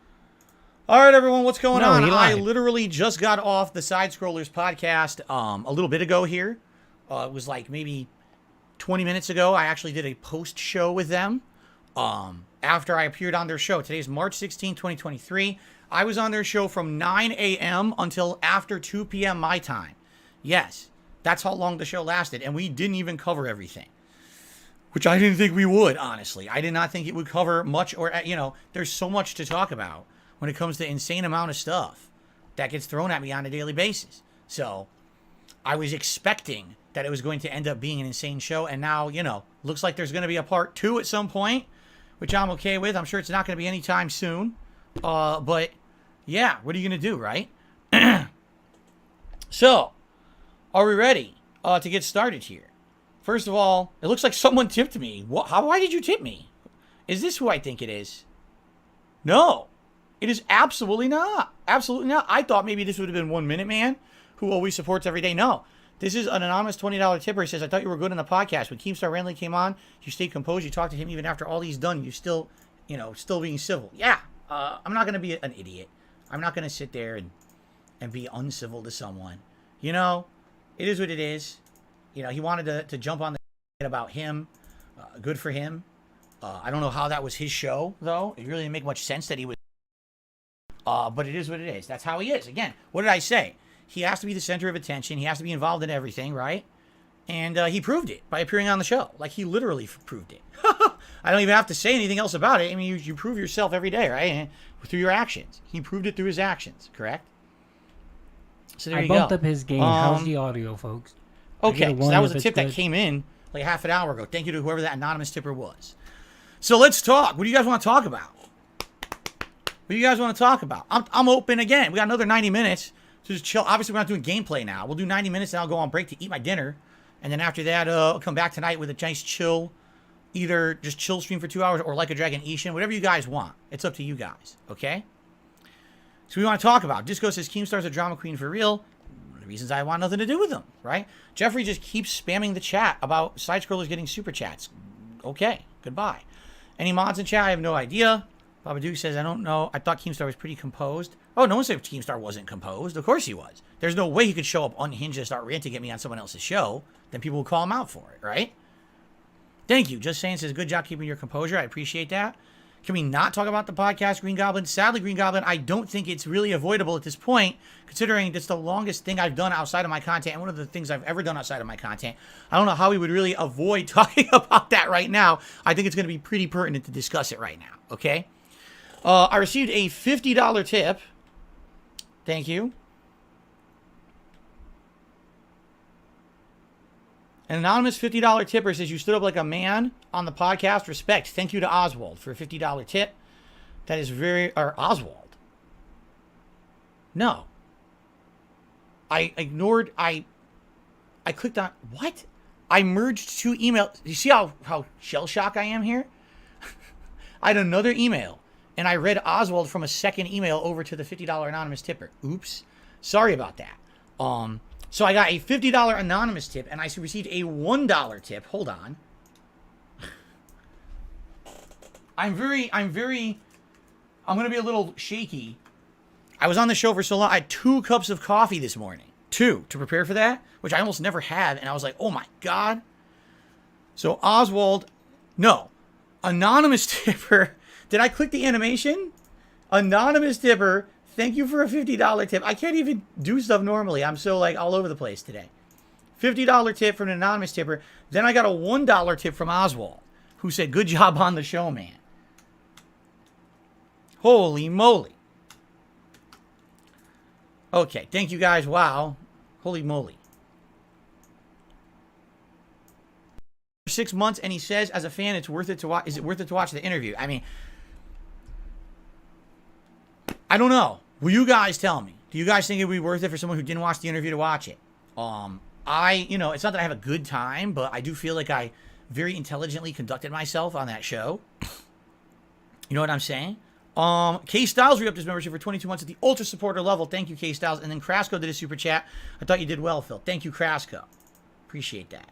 All right, everyone, what's going on? I
lied.
literally just got off the Side Scrollers podcast a little bit ago here. It was like maybe 20 minutes ago. I actually did a post show with them after I appeared on their show. Today's March 16, 2023. I was on their show from 9 a.m. until after 2 p.m. my time. Yes, that's how long the show lasted, and we didn't even cover everything, which I didn't think we would, honestly. I did not think it would cover much, or, you know, there's so much to talk about when it comes to insane amount of stuff that gets thrown at me on a daily basis. So I was expecting that it was going to end up being an insane show, and now, you know, looks like there's going to be a part 2 at some point, which I'm okay with. I'm sure it's not going to be anytime soon. But yeah, what are you going to do, right? So, are we ready to get started here? First of all, it looks like someone tipped me. Why did you tip me? Is this who I think it is? No, it is absolutely not. Absolutely not. I thought maybe this would have been 1 Minute Man, who always supports every day. No, this is an anonymous $20 tipper. He says, I thought you were good on the podcast. When Keemstar randomly came on, you stayed composed. You talked to him even after all he's done. You still, you know, still being civil. Yeah, I'm not going to be an idiot. I'm not going to sit there and be uncivil to someone. You know, it is what it is. You know, he wanted to jump on the about him. Good for him. I don't know how that was his show, though. It really didn't make much sense that he was. But it is what it is. That's how he is. Again, what did I say? He has to be the center of attention. He has to be involved in everything, right? And he proved it by appearing on the show. Like, he literally proved it. I don't even have to say anything else about it. I mean, you prove yourself every day, right? And through your actions. He proved it through his actions, correct? So there you go.
I bumped up his game. How's the audio, folks?
Okay, so that was a tip that came in like half an hour ago. Thank you to whoever that anonymous tipper was. So let's talk. What do you guys want to talk about? What do you guys want to talk about? I'm open again. We got another 90 minutes to just chill. Obviously, we're not doing gameplay now. We'll do 90 minutes, and I'll go on break to eat my dinner. And then after that, I'll come back tonight with a nice chill, either just chill stream for 2 hours or Like a Dragon Ishin, whatever you guys want. It's up to you guys, okay? So we want to talk about. Disco says Keemstar's a drama queen for real. One of the reasons I want nothing to do with them, right? Jeffrey just keeps spamming the chat about side scrollers getting super chats. Okay, goodbye. Any mods in chat? I have no idea. Baba Duke says, I don't know. I thought Keemstar was pretty composed. Oh, no one said Keemstar wasn't composed. Of course he was. There's no way he could show up unhinged and start ranting at me on someone else's show. Then people will call him out for it, right? Thank you. Just saying says, good job keeping your composure. I appreciate that. Can we not talk about the podcast, Green Goblin? Sadly, Green Goblin, I don't think it's really avoidable at this point, considering it's the longest thing I've done outside of my content, and one of the things I've ever done outside of my content. I don't know how we would really avoid talking about that right now. I think it's going to be pretty pertinent to discuss it right now, okay? I received a $50 tip. Thank you. An anonymous $50 tipper says, you stood up like a man on the podcast. Respect. Thank you to Oswald for a $50 tip. That is very... Or Oswald. No. I ignored... I clicked on... What? I merged two emails. You see how shell-shocked I am here? I had another email. And I read Oswald from a second email over to the $50 anonymous tipper. Oops. Sorry about that. So I got a $50 anonymous tip, and I received a $1 tip. Hold on. I'm going to be a little shaky. I was on the show for so long. I had 2 cups of coffee this morning. 2 to prepare for that, which I almost never have. And I was like, oh my God. So Oswald, no. Anonymous tipper. Did I click the animation? Anonymous tipper. Thank you for a $50 tip. I can't even do stuff normally. I'm so like all over the place today. $50 tip from an anonymous tipper. Then I got a $1 tip from Oswald, who said, good job on the show, man. Holy moly. Okay, thank you guys. Wow. Holy moly. 6 months, and he says, as a fan, it's worth it to watch. Is it worth it to watch the interview? I mean, I don't know. Will you guys tell me? Do you guys think it would be worth it for someone who didn't watch the interview to watch it? You know, it's not that I have a good time, but I do feel like I very intelligently conducted myself on that show. You know what I'm saying? K Styles re-upped his membership for 22 months at the Ultra Supporter level. Thank you, K Styles. And then Crasco did a super chat. I thought you did well, Phil. Thank you, Crasco. Appreciate that.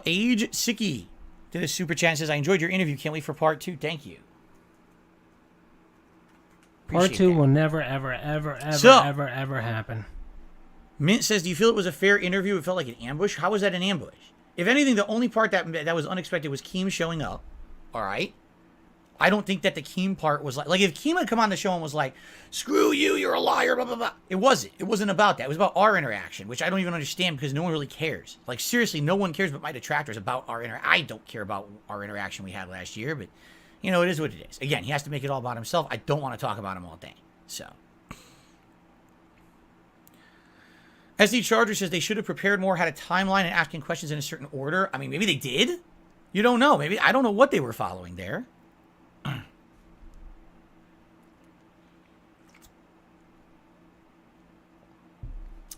Age Sicky did a super chat and says, I enjoyed your interview. Can't wait for part 2. Thank you.
Part 2 will never, ever happen.
Mint says, do you feel it was a fair interview? It felt like an ambush. How was that an ambush? If anything, the only part that was unexpected was Keem showing up. All right. I don't think that the Keem part was like if Keem had come on the show and was like, screw you, you're a liar, blah, blah, blah. It wasn't. It wasn't about that. It was about our interaction, which I don't even understand because no one really cares. Like, seriously, no one cares but my detractors about our interaction. I don't care about our interaction we had last year, but, you know, it is what it is. Again, he has to make it all about himself. I don't want to talk about him all day. So. SD Charger says they should have prepared more, had a timeline, and asking questions in a certain order. I mean, maybe they did. You don't know. Maybe I don't know what they were following there.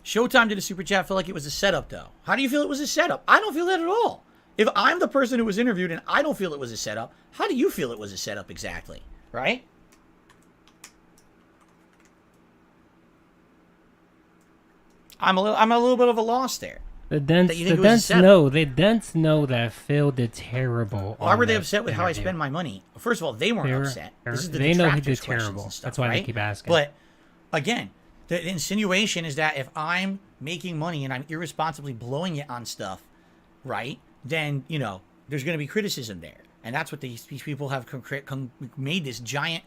Showtime did a super chat. Felt like it was a setup, though. How do you feel it was a setup? I don't feel that at all. If I'm the person who was interviewed and I don't feel it was a setup, how do you feel it was a setup exactly? Right? I'm a little bit of a loss there.
The Dents know that Phil did terrible.
Why were they upset with how I spend my money? First of all, they weren't upset. This is the
they know he did
detractors' questions
terrible.
and stuff,
That's why
right?
they keep asking.
But again, the insinuation is that if I'm making money and I'm irresponsibly blowing it on stuff, right, then, you know, there's going to be criticism there. And that's what these people have made this giant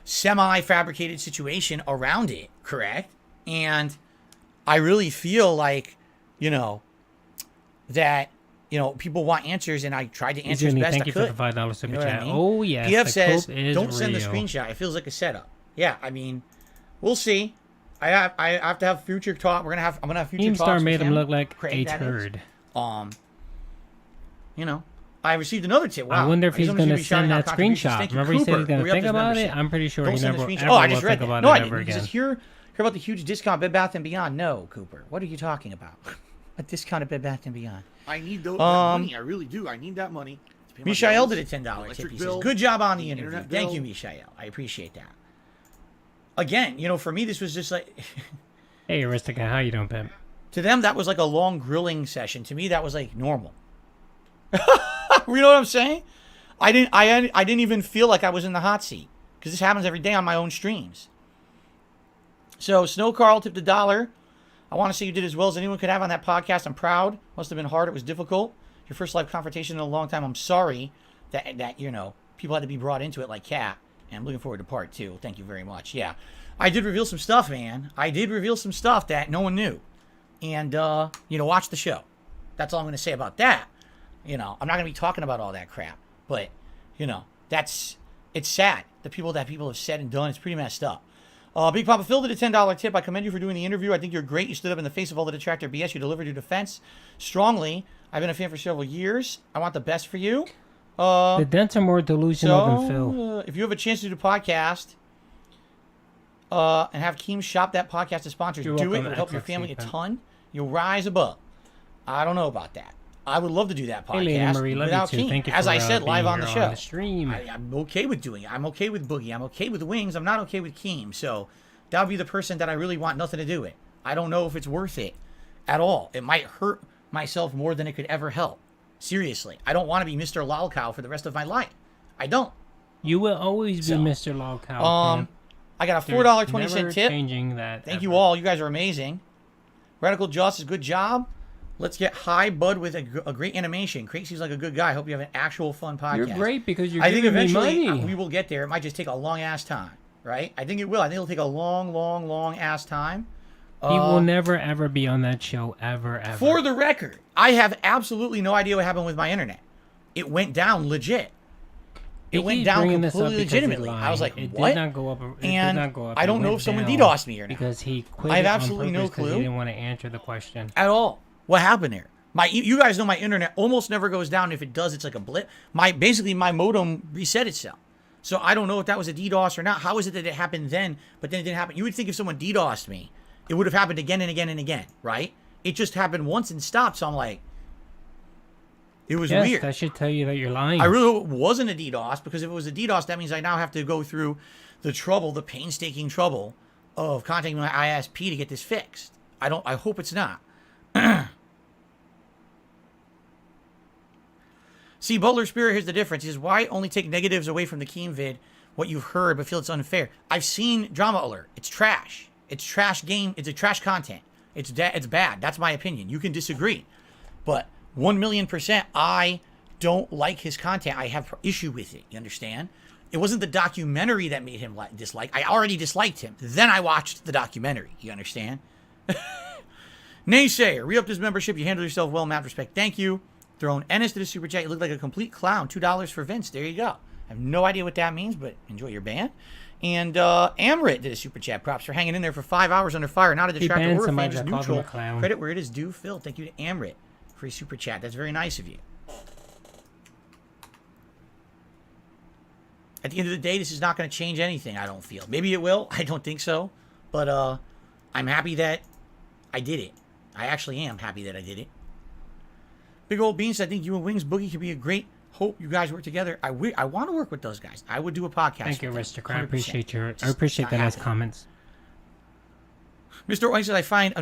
semi-fabricated situation around it, correct? And I really feel like, you know, that, you know, people want answers, and I tried to answer as best I could.
Thank you for the $5 super
you know
chat.
I mean?
Oh, yes.
PF says, don't send the
real.
screenshot. It feels like a setup. Yeah, I mean, we'll see. I have to have future talk. I'm gonna have future talks.
Keemstar made
with
him look like
Craig,
a turd.
You know, I received another tip. Wow.
I wonder if he's going to send that screenshot. Remember he said he's going to think about it?
Membership.
I'm pretty sure he never ever
I just
will
read
think
that.
about
No, I
it
didn't.
ever
He
again.
says, hear about the huge discount Bed Bath & Beyond. No, Cooper. What are you talking about? A discount at Bed Bath & Beyond.
I need that money. I really do. I need that money.
Mishael did a $10 tip. He says, good job on the interview.
Internet
Thank
bill.
you, Mishael. I appreciate that. Again, you know, for me, this was just like...
Hey, Aristica, how you doing, pimp?
To them, that was like a long grilling session. To me, that was like normal. You know what I'm saying? I didn't even feel like I was in the hot seat because this happens every day on my own streams. So Snow Carl tipped $1. I want to say you did as well as anyone could have on that podcast. I'm proud. Must have been hard. It was difficult. Your first live confrontation in a long time. I'm sorry that you know, people had to be brought into it like Cat. And I'm looking forward to part 2. Thank you very much. Yeah, I did reveal some stuff, man. I did reveal some stuff that no one knew. And you know, watch the show. That's all I'm going to say about that. You know, I'm not going to be talking about all that crap. But you know, it's sad. The people have said and done. It's pretty messed up. Big Papa Phil did a $10 tip. I commend you for doing the interview. I think you're great. You stood up in the face of all the detractor BS. You delivered your defense strongly. I've been a fan for several years. I want the best for you.
The Dents are more delusional than Phil.
If you have a chance to do a podcast and have Keem shop that podcast to sponsors, do it. It will help your family a ton. You'll rise above. I don't know about that. I would love to do that podcast without Keem. As I said, live on the show. I'm okay with doing it. I'm okay with Boogie. I'm okay with Wings. I'm not okay with Keem. So that would be the person that I really want nothing to do with. I don't know if it's worth it at all. It might hurt myself more than it could ever help. Seriously. I don't want to be Mr. Lolcow for the rest of my life. I don't.
You will always be Mr. Lolcow.
I got a $4.20 tip.
Changing that.
Thank you all. You guys are amazing. Radical Justice, good job. Let's get high Bud with a great animation. Craig seems like a good guy. I hope you have an actual fun podcast.
You're great because you're
I think
giving
eventually
me money.
We will get there. It might just take a long ass time, right? I think it will. I think it'll take a long ass time.
He will never ever be on that show ever.
For the record, I have absolutely no idea what happened with my internet. It went down legit. It went down completely legitimately. I was like, what?
Did not go up,
and
did not go up.
I don't know if someone DDoSed me or not.
Because he quit.
I have absolutely no clue.
He didn't want to answer the question
at all. What happened there? You guys know my internet almost never goes down. If it does, it's like a blip. Basically my modem reset itself. So I don't know if that was a DDoS or not. How is it that it happened then, but then it didn't happen? You would think if someone DDoSed me, it would have happened again and again and again, right? It just happened once and stopped. So I'm like, it was weird.
That should tell you that you're lying.
I really wasn't a DDoS, because if it was a DDoS, that means I now have to go through the painstaking trouble of contacting my ISP to get this fixed. I hope it's not. See, Butler Spirit, here's the difference. He says, why only take negatives away from the Keem vid, what you've heard, but feel it's unfair? I've seen Drama Alert. It's trash. It's trash game. It's a trash content. It's bad. That's my opinion. You can disagree. But 1,000,000%, I don't like his content. I have issue with it. You understand? It wasn't the documentary that made him dislike. I already disliked him. Then I watched the documentary. You understand? Naysayer, re-upped his membership. You handled yourself well, Matt. Respect. Thank you. Throwing Ennis to the super chat. You look like a complete clown. $2 for Vince. There you go. I have no idea what that means, but enjoy your band. And Amrit did a super chat. Props for hanging in there for 5 hours under fire. Not a detractor. We're fans, just neutral. Credit where it is due. Phil, thank you to Amrit for a super chat. That's very nice of you. At the end of the day, this is not going to change anything, I don't feel. Maybe it will. I don't think so. But I'm happy that I did it. I actually am happy that I did it. Big Old Beans, I think you and Wings Boogie could be a great hope you guys work together. I want to work with those guys. I would do a podcast.
Thank you, Aristocrat. I appreciate the nice comments.
Mr. White says, I find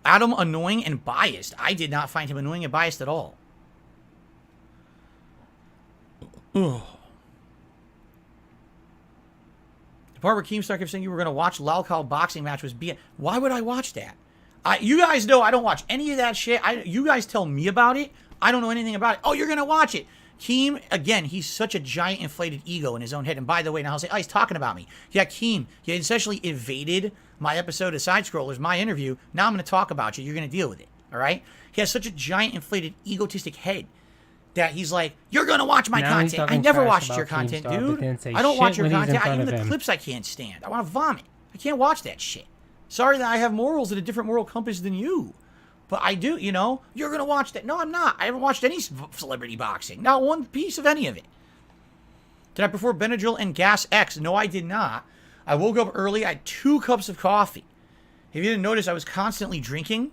Adam annoying and biased. I did not find him annoying and biased at all. Ugh. The part where Keemstar kept saying you were going to watch Lalcal boxing match was why would I watch that? You guys know I don't watch any of that shit. You guys tell me about it. I don't know anything about it. Oh, you're going to watch it. Keem, again, he's such a giant inflated ego in his own head. And by the way, now I'll say, oh, he's talking about me. Yeah, Keem, he essentially evaded my episode of Side Scrollers, my interview. Now I'm going to talk about you. You're going to deal with it. All right? He has such a giant inflated egotistic head that he's like, you're going to watch my content. I never watched your content, dude. I don't watch your content. Even the clips I can't stand. I want to vomit. I can't watch that shit. Sorry that I have morals at a different moral compass than you. But I do, you know. You're going to watch that. No, I'm not. I haven't watched any celebrity boxing. Not one piece of any of it. Did I prefer Benadryl and Gas X? No, I did not. I woke up early. I had 2 cups of coffee. If you didn't notice, I was constantly drinking.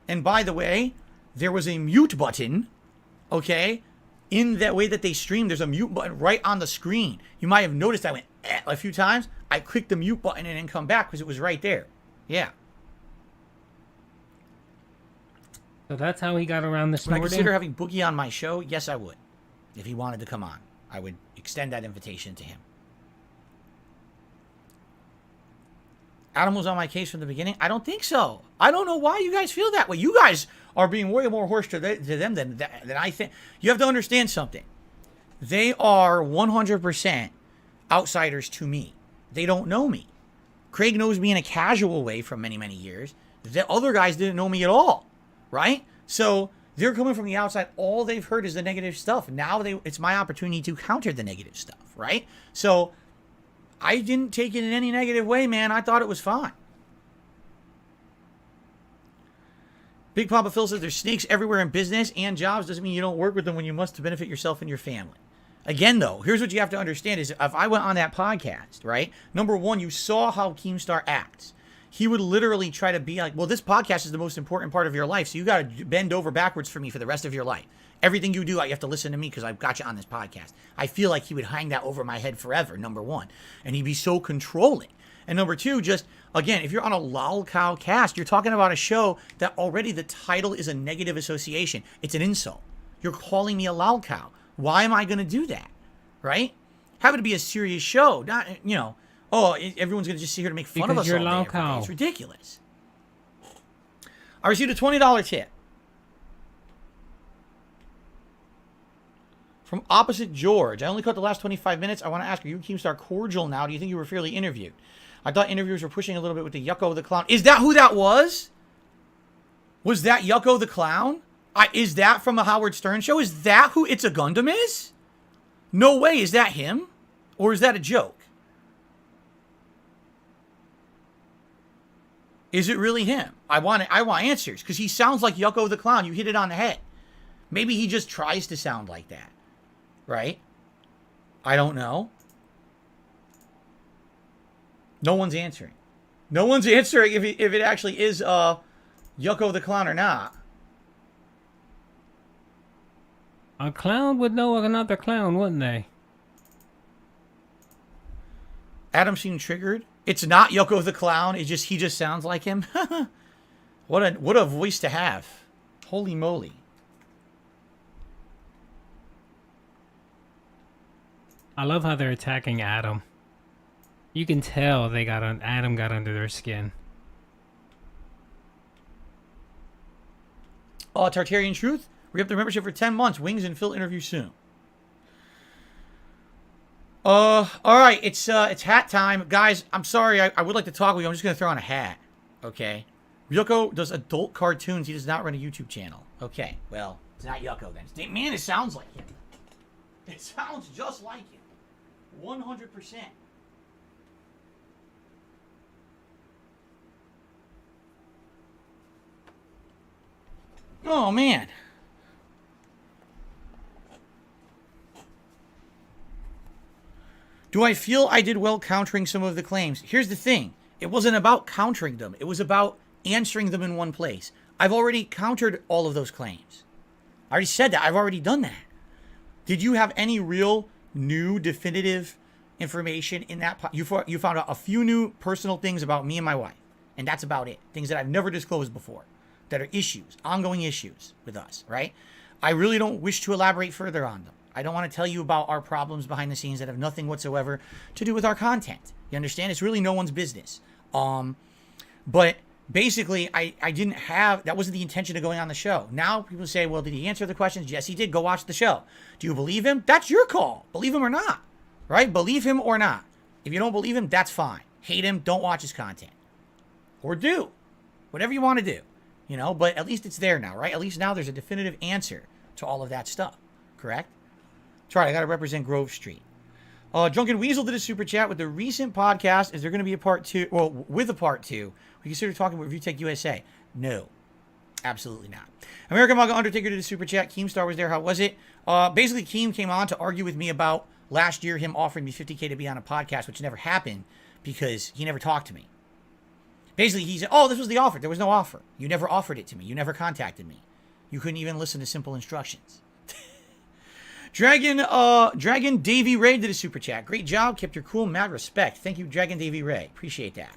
And by the way, there was a mute button, okay? In that way that they stream, there's a mute button right on the screen. You might have noticed I went a few times. I clicked the mute button and then come back because it was right there. Yeah.
So that's how he got around the snorting?
Would I consider having Boogie on my show? Yes, I would. If he wanted to come on, I would extend that invitation to him. Adam was on my case from the beginning. I don't think so. I don't know why you guys feel that way. You guys are being way more harsh to them than I think. You have to understand something. They are 100% outsiders to me. They don't know me. Craig knows me in a casual way from many, many years. The other guys didn't know me at all, right? So they're coming from the outside. All they've heard is the negative stuff. Now it's my opportunity to counter the negative stuff, right? So I didn't take it in any negative way, man. I thought it was fine. Big Papa Phil says there's snakes everywhere in business and jobs. Doesn't mean you don't work with them when you must to benefit yourself and your family. Again, though, here's what you have to understand is if I went on that podcast, right? Number one, you saw how Keemstar acts. He would literally try to be like, well, this podcast is the most important part of your life, so you got to bend over backwards for me for the rest of your life. Everything you do, you have to listen to me because I've got you on this podcast. I feel like he would hang that over my head forever, number one. And he'd be so controlling. And number two, just, again, if you're on a lolcow cast, you're talking about a show that already the title is a negative association. It's an insult. You're calling me a lolcow. Why am I going to do that? Right? Have it be a serious show. Not, you know, oh, everyone's going to just sit here to make fun of us all day every day. It's ridiculous. I received a $20 tip from Opposite George. I only caught the last 25 minutes. I want to ask, are you Keemstar cordial now? Do you think you were fairly interviewed? I thought interviewers were pushing a little bit with the Yucko the Clown. Is that who that was? Was that Yucko the Clown? Is that from a Howard Stern show? Is that who It's a Gundam is? No way. Is that him? Or is that a joke? Is it really him? I want answers because he sounds like Yucko the Clown. You hit it on the head. Maybe he just tries to sound like that. Right? I don't know. No one's answering. No one's answering if it actually is Yucko the Clown or not.
A clown would know another clown, wouldn't they?
Adam seemed triggered. It's not Yucko the Clown. He just sounds like him. What a voice to have. Holy moly.
I love how they're attacking Adam. You can tell Adam got under their skin.
Tartarian Truth. Re-up the membership for 10 months. Wings and Phil interview soon. All right. It's hat time. Guys, I'm sorry. I would like to talk with you. I'm just going to throw on a hat. Okay. Yucko does adult cartoons. He does not run a YouTube channel. Okay. Well, it's not Yucko then. Man, it sounds like him. It sounds just like him. 100%. Oh, man. Do I feel I did well countering some of the claims? Here's the thing. It wasn't about countering them. It was about answering them in one place. I've already countered all of those claims. I already said that. I've already done that. Did you have any real new definitive information in that? You found out a few new personal things about me and my wife. And that's about it. Things that I've never disclosed before. That are issues, ongoing issues with us, right? I really don't wish to elaborate further on them. I don't want to tell you about our problems behind the scenes that have nothing whatsoever to do with our content. You understand? It's really no one's business. But basically, I didn't have, that wasn't the intention of going on the show. Now people say, well, did he answer the questions? Yes, he did. Go watch the show. Do you believe him? That's your call. Believe him or not, right? Believe him or not. If you don't believe him, that's fine. Hate him, don't watch his content. Or do. Whatever you want to do. You know, but at least it's there now, right? At least now there's a definitive answer to all of that stuff. Correct? That's right. I got to represent Grove Street. Drunken Weasel did a super chat with the recent podcast. Is there going to be a part two? Well, with a part two, we consider talking about Review Tech USA. No, absolutely not. American Manga Undertaker did a super chat. Keemstar was there. How was it? Basically, Keem came on to argue with me about last year him offering me $50K to be on a podcast, which never happened because he never talked to me. Basically, he said, oh, this was the offer. There was no offer. You never offered it to me. You never contacted me. You couldn't even listen to simple instructions. Dragon Davy Ray did a super chat. Great job. Kept your cool. Mad respect. Thank you, Dragon Davy Ray. Appreciate that.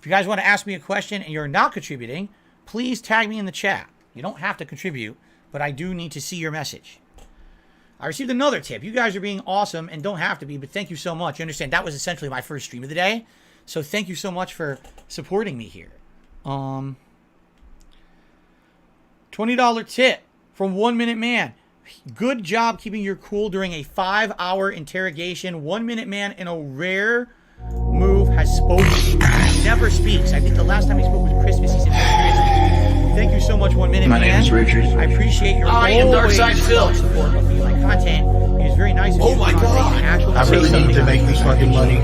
If you guys want to ask me a question and you're not contributing, please tag me in the chat. You don't have to contribute, but I do need to see your message. I received another tip. You guys are being awesome and don't have to be, but thank you so much. You understand, that was essentially my first stream of the day. So thank you so much for supporting me here. $20 tip from 1 Minute Man. Good job keeping your cool during a 5-hour interrogation. 1 Minute Man, in a rare move, has spoken. He never speaks. I think the last time he spoke was Christmas. He said, thank you so much, 1 Minute Man.
My name is Richard.
I appreciate your
I am Darkside Phil.
support of me, my content. It is very nice of you.
Oh my God. I really need to make this fucking money.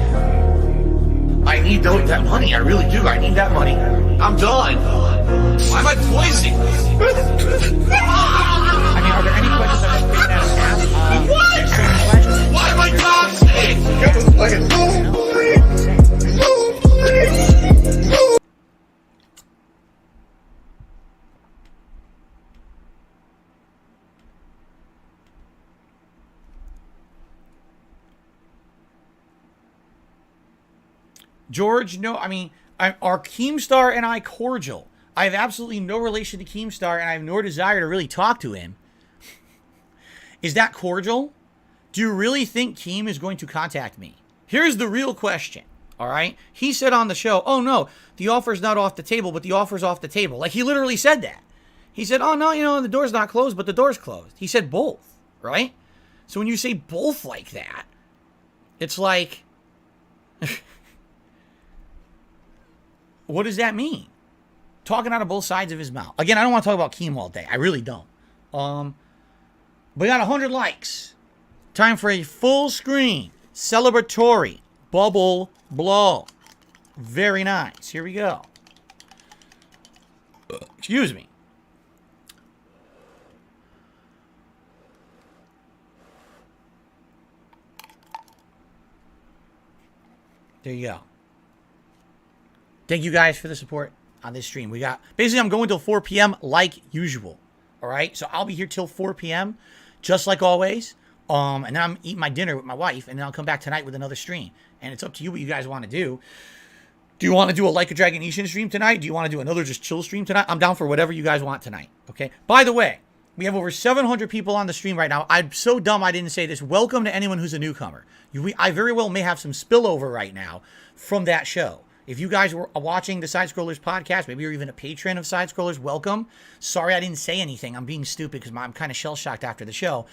I need that money. I really do. I need that money. I'm done. Why am I poisoning?
I mean, are there any questions I should ask?
What? Why am I toxic?
George, no, I mean, are Keemstar and I cordial? I have absolutely no relation to Keemstar, and I have no desire to really talk to him. Is that cordial? Do you really think Keem is going to contact me? Here's the real question, all right? He said on the show, oh, no, the offer's not off the table, but the offer's off the table. Like, he literally said that. He said, oh, no, you know, the door's not closed, but the door's closed. He said both, right? So when you say both like that, it's like, what does that mean? Talking out of both sides of his mouth. Again, I don't want to talk about Keem all day. I really don't. We got 100 likes. Time for a full screen celebratory bubble blow. Very nice. Here we go. Excuse me. There you go. Thank you guys for the support on this stream. We got, basically I'm going till 4 p.m. like usual. All right. So I'll be here till 4 p.m. just like always. And then I'm eating my dinner with my wife, and then I'll come back tonight with another stream. And it's up to you what you guys want to do. Do you want to do a Like a Dragon Ishin stream tonight? Do you want to do another just chill stream tonight? I'm down for whatever you guys want tonight. Okay. By the way, we have over 700 people on the stream right now. I'm so dumb I didn't say this. Welcome to anyone who's a newcomer. I very well may have some spillover right now from that show. If you guys were watching the Side Scrollers podcast, maybe you're even a patron of Side Scrollers, welcome. Sorry I didn't say anything. I'm being stupid because I'm kind of shell-shocked after the show.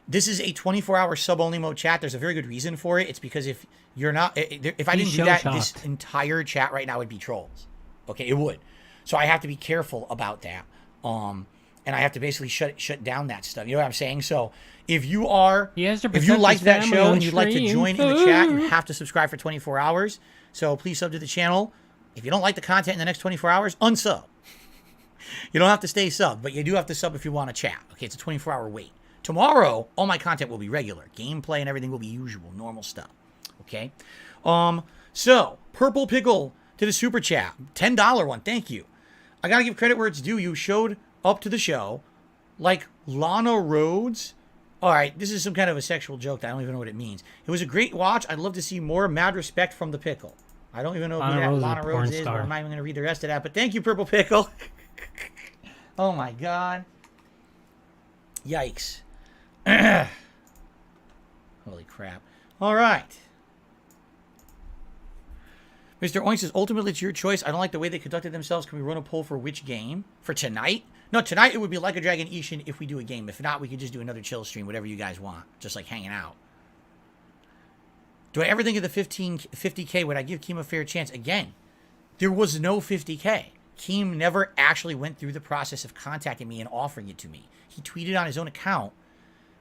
This is a 24-hour sub-only mode chat. There's a very good reason for it. It's because if you're not, if I didn't do that, this entire chat right now would be trolls. Okay, it would. So I have to be careful about that. And I have to basically shut down that stuff. You know what I'm saying? So if you are, if you like that show and you'd like to join in the chat, you have to subscribe for 24 hours. So please sub to the channel. If you don't like the content in the next 24 hours, unsub. You don't have to stay sub, but you do have to sub if you want to chat. Okay, it's a 24-hour wait. Tomorrow, all my content will be regular. Gameplay and everything will be usual, normal stuff. Okay? So, Purple Pickle to the super chat. $10 one, thank you. I gotta give credit where it's due. You showed up to the show like Lana Rhoades. All right, this is some kind of a sexual joke that I don't even know what it means. It was a great watch. I'd love to see more mad respect from the pickle. I don't even know who that Lana Rhoades is, but I'm not even going to read the rest of that. But thank you, Purple Pickle. Oh, my God. Yikes. Holy crap. All right. Mr. Oink says, ultimately, it's your choice. I don't like the way they conducted themselves. Can we run a poll for which game? For tonight? No, tonight it would be Like a Dragon Ishin if we do a game. If not, we could just do another chill stream, whatever you guys want. Just like hanging out. Do I ever think of the 50K? Would I give Keem a fair chance? Again, there was no 50K. Keem never actually went through the process of contacting me and offering it to me. He tweeted on his own account.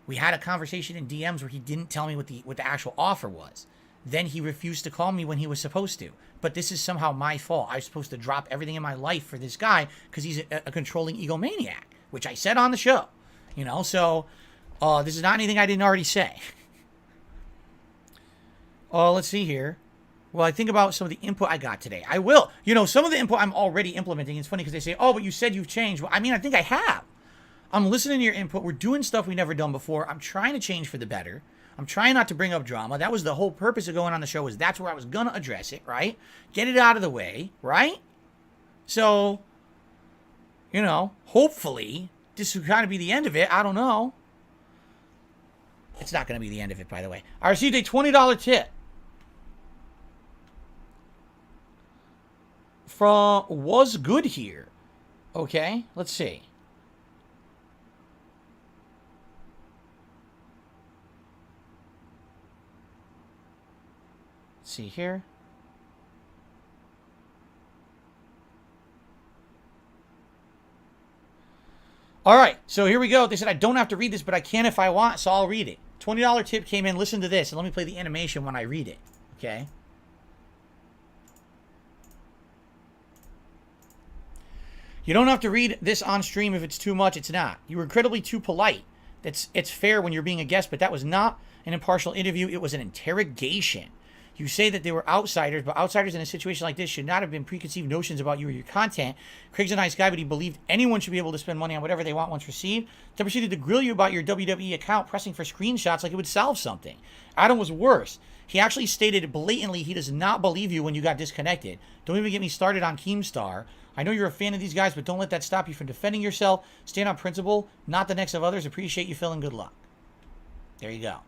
We had a conversation in DMs where he didn't tell me what the actual offer was. Then he refused to call me when he was supposed to. But this is somehow my fault. I was supposed to drop everything in my life for this guy because he's a controlling egomaniac, which I said on the show. You know, so this is not anything I didn't already say. Let's see here. Well, I think about some of the input I got today. I will. You know, some of the input I'm already implementing. It's funny because they say, oh, but you said you've changed. Well, I mean, I think I have. I'm listening to your input. We're doing stuff we've never done before. I'm trying to change for the better. I'm trying not to bring up drama. That was the whole purpose of going on the show, was that's where I was going to address it, right? Get it out of the way, right? So, you know, hopefully this will kind of be the end of it. I don't know. It's not going to be the end of it, by the way. I received a $20 tip from Was Good Here. Okay, let's see. See here. All right, so here we go. They said I don't have to read this, but I can if I want, so I'll read it. $20 tip came in. Listen to this, and let me play the animation when I read it. Okay. You don't have to read this on stream if it's too much. It's not. You were incredibly too polite. It's fair when you're being a guest, but that was not an impartial interview. It was an interrogation. You say that they were outsiders, but outsiders in a situation like this should not have been preconceived notions about you or your content. Craig's a nice guy, but he believed anyone should be able to spend money on whatever they want once received. Then proceeded to grill you about your WWE account, pressing for screenshots like it would solve something. Adam was worse. He actually stated blatantly he does not believe you when you got disconnected. Don't even get me started on Keemstar. I know you're a fan of these guys, but don't let that stop you from defending yourself. Stand on principle, not the necks of others. Appreciate you, Phil, and good luck. There you go.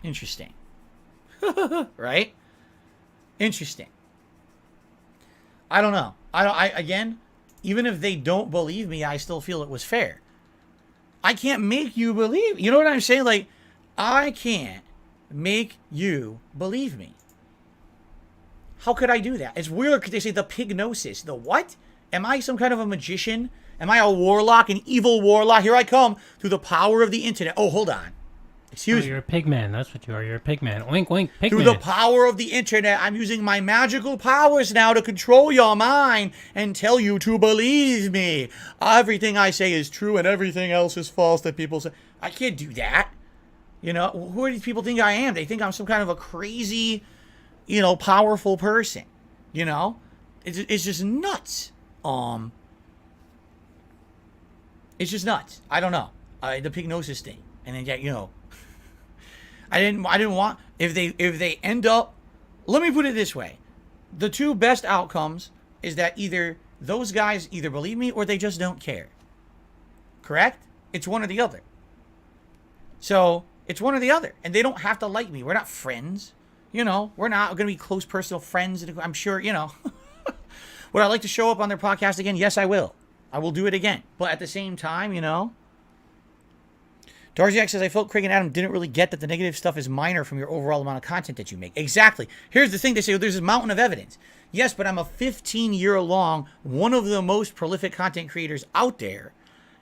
Interesting. Right? Interesting. I don't know. Again, even if they don't believe me, I still feel it was fair. I can't make you believe. You know what I'm saying? Like, I can't make you believe me. How could I do that? It's weird because they say the pignosis. The what? Am I some kind of a magician? Am I a warlock, an evil warlock? Here I come through the power of the internet. Oh, hold on. Excuse me.
You're a pigman. That's what you are. You're a pigman. Oink, oink, pigman.
Through the power of the internet, I'm using my magical powers now to control your mind and tell you to believe me. Everything I say is true and everything else is false that people say. I can't do that. You know, who do these people think I am? They think I'm some kind of a crazy, you know, powerful person. You know? It's just nuts. It's just nuts. I don't know. The pignosis thing. And then, yeah, you know, I didn't want, if they end up, let me put it this way. The two best outcomes is that either those guys either believe me or they just don't care. Correct? It's one or the other. So, it's one or the other. And they don't have to like me. We're not friends. You know, we're not going to be close personal friends. I'm sure, you know. Would I like to show up on their podcast again? Yes, I will. I will do it again. But at the same time, you know. Darziak says, I felt Craig and Adam didn't really get that the negative stuff is minor from your overall amount of content that you make. Exactly. Here's the thing. They say, well, there's a mountain of evidence. Yes, but I'm a 15-year-long, one of the most prolific content creators out there.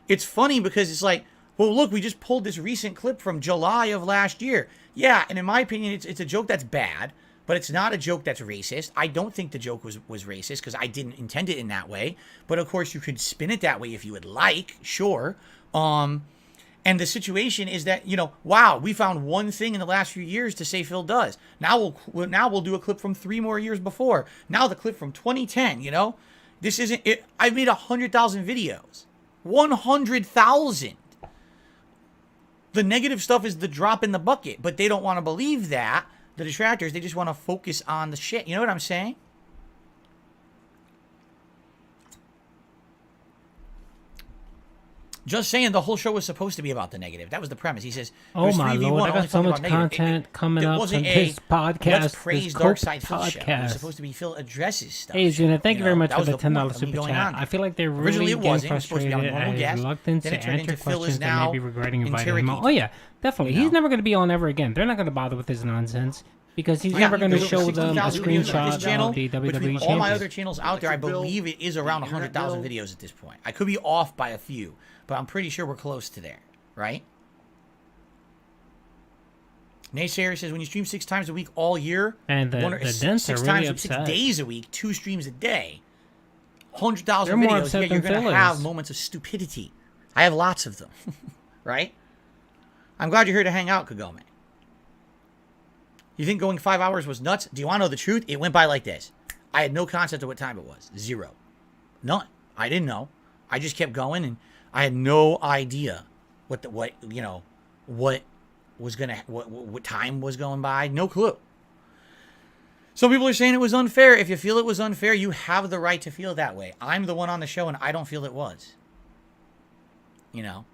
It's funny because it's like, well, look, we just pulled this recent clip from July of last year. Yeah, and in my opinion, it's a joke that's bad, but it's not a joke that's racist. I don't think the joke was racist because I didn't intend it in that way. But, of course, you could spin it that way if you would like. Sure. And the situation is that, you know, wow, we found one thing in the last few years to say Phil does. Now we'll do a clip from 3 more years before. Now the clip from 2010, you know? This isn't it. I've made 100,000 videos. 100,000. The negative stuff is the drop in the bucket, but they don't want to believe that. The detractors, they just want to focus on the shit. You know what I'm saying? Just saying, the whole show was supposed to be about the negative. That was the premise. He says,
"Oh my lord, I got so much content coming up on this podcast.
Let's praise Dark Side Phil show. It was supposed to be Phil addresses stuff.
Hey, Zuna, thank you very much for the $10 super chat. I feel like they're really getting frustrated at reluctance to answer questions that may be regarding inviting him. Oh yeah, definitely. He's never going to be on ever again. They're not going to bother with his nonsense. Because he's never going to show them a screenshot of the WWE Championship.
All my other channels out there, I believe it is around 100,000 videos at this point. I could be off by a few, but I'm pretty sure we're close to there, right? Naysayer says, when you stream 6 times a week all year,
and the dents are really upset.
6 days a week, 2 streams a day, 100,000 videos, yeah, you're going to have moments of stupidity. I have lots of them, right? I'm glad you're here to hang out, Kagome. You think going 5 hours was nuts? Do you want to know the truth? It went by like this. I had no concept of what time it was. 0. None. I didn't know. I just kept going, and I had no idea what time was going by. No clue. Some people are saying it was unfair. If you feel it was unfair, you have the right to feel that way. I'm the one on the show, and I don't feel it was. You know.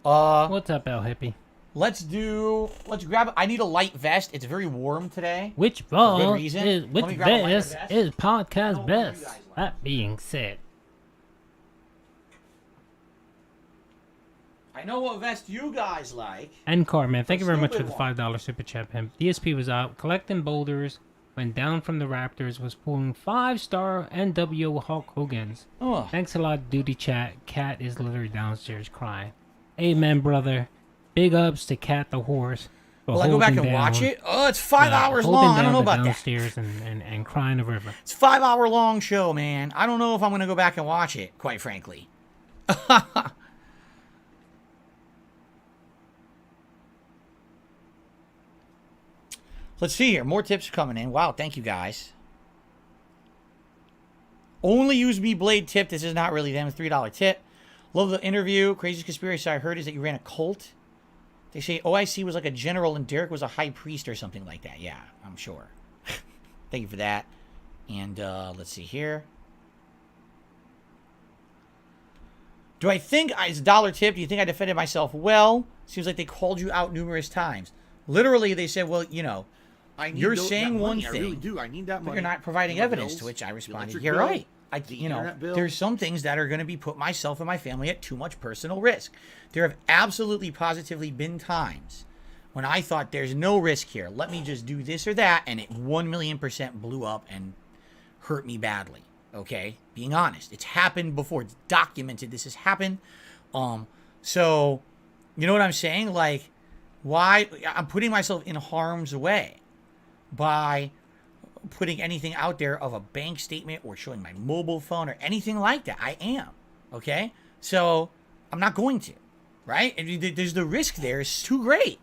What's up, El Hippie?
Let's grab it. I need a light vest. It's very warm today.
Which vest is podcast best? That being said.
I know what vest you guys like.
And Carman, thank you very much for the $5 super chat, pimp. DSP was out collecting boulders, went down from the Raptors, was pulling 5-star NWO Hulk Hogan's.
Oh.
Thanks a lot, Duty Chat. Cat is literally downstairs crying. Amen, brother. Big ups to Cat the Horse.
Will I go back and watch it? Oh, it's 5 hours long. I don't know about
downstairs and crying the river.
It's a 5-hour long show, man. I don't know if I'm going to go back and watch it, quite frankly. Let's see here. More tips coming in. Wow, thank you guys. Only use me blade tip. This is not really them. $3 tip. Love the interview. Craziest conspiracy I heard is that you ran a cult. They say OIC was like a general and Derek was a high priest or something like that. Yeah, I'm sure. Thank you for that. And let's see here. Do I think, it's a dollar tip, do you think I defended myself well? Seems like they called you out numerous times. Literally, they said, well, you know, you're saying one thing,
I really do. I need that money.
but you're not providing evidence, to which I responded, you're right. You know, there's some things that are going to be put myself and my family at too much personal risk. There have absolutely positively been times when I thought there's no risk here. Let me just do this or that, and it 1,000,000% blew up and hurt me badly. Okay, being honest, it's happened before. It's documented. This has happened. So you know what I'm saying? Like, why I'm putting myself in harm's way by putting anything out there of a bank statement or showing my mobile phone or anything like that. I am. Okay, so I'm not going to. Right? And there's the risk there. It's too great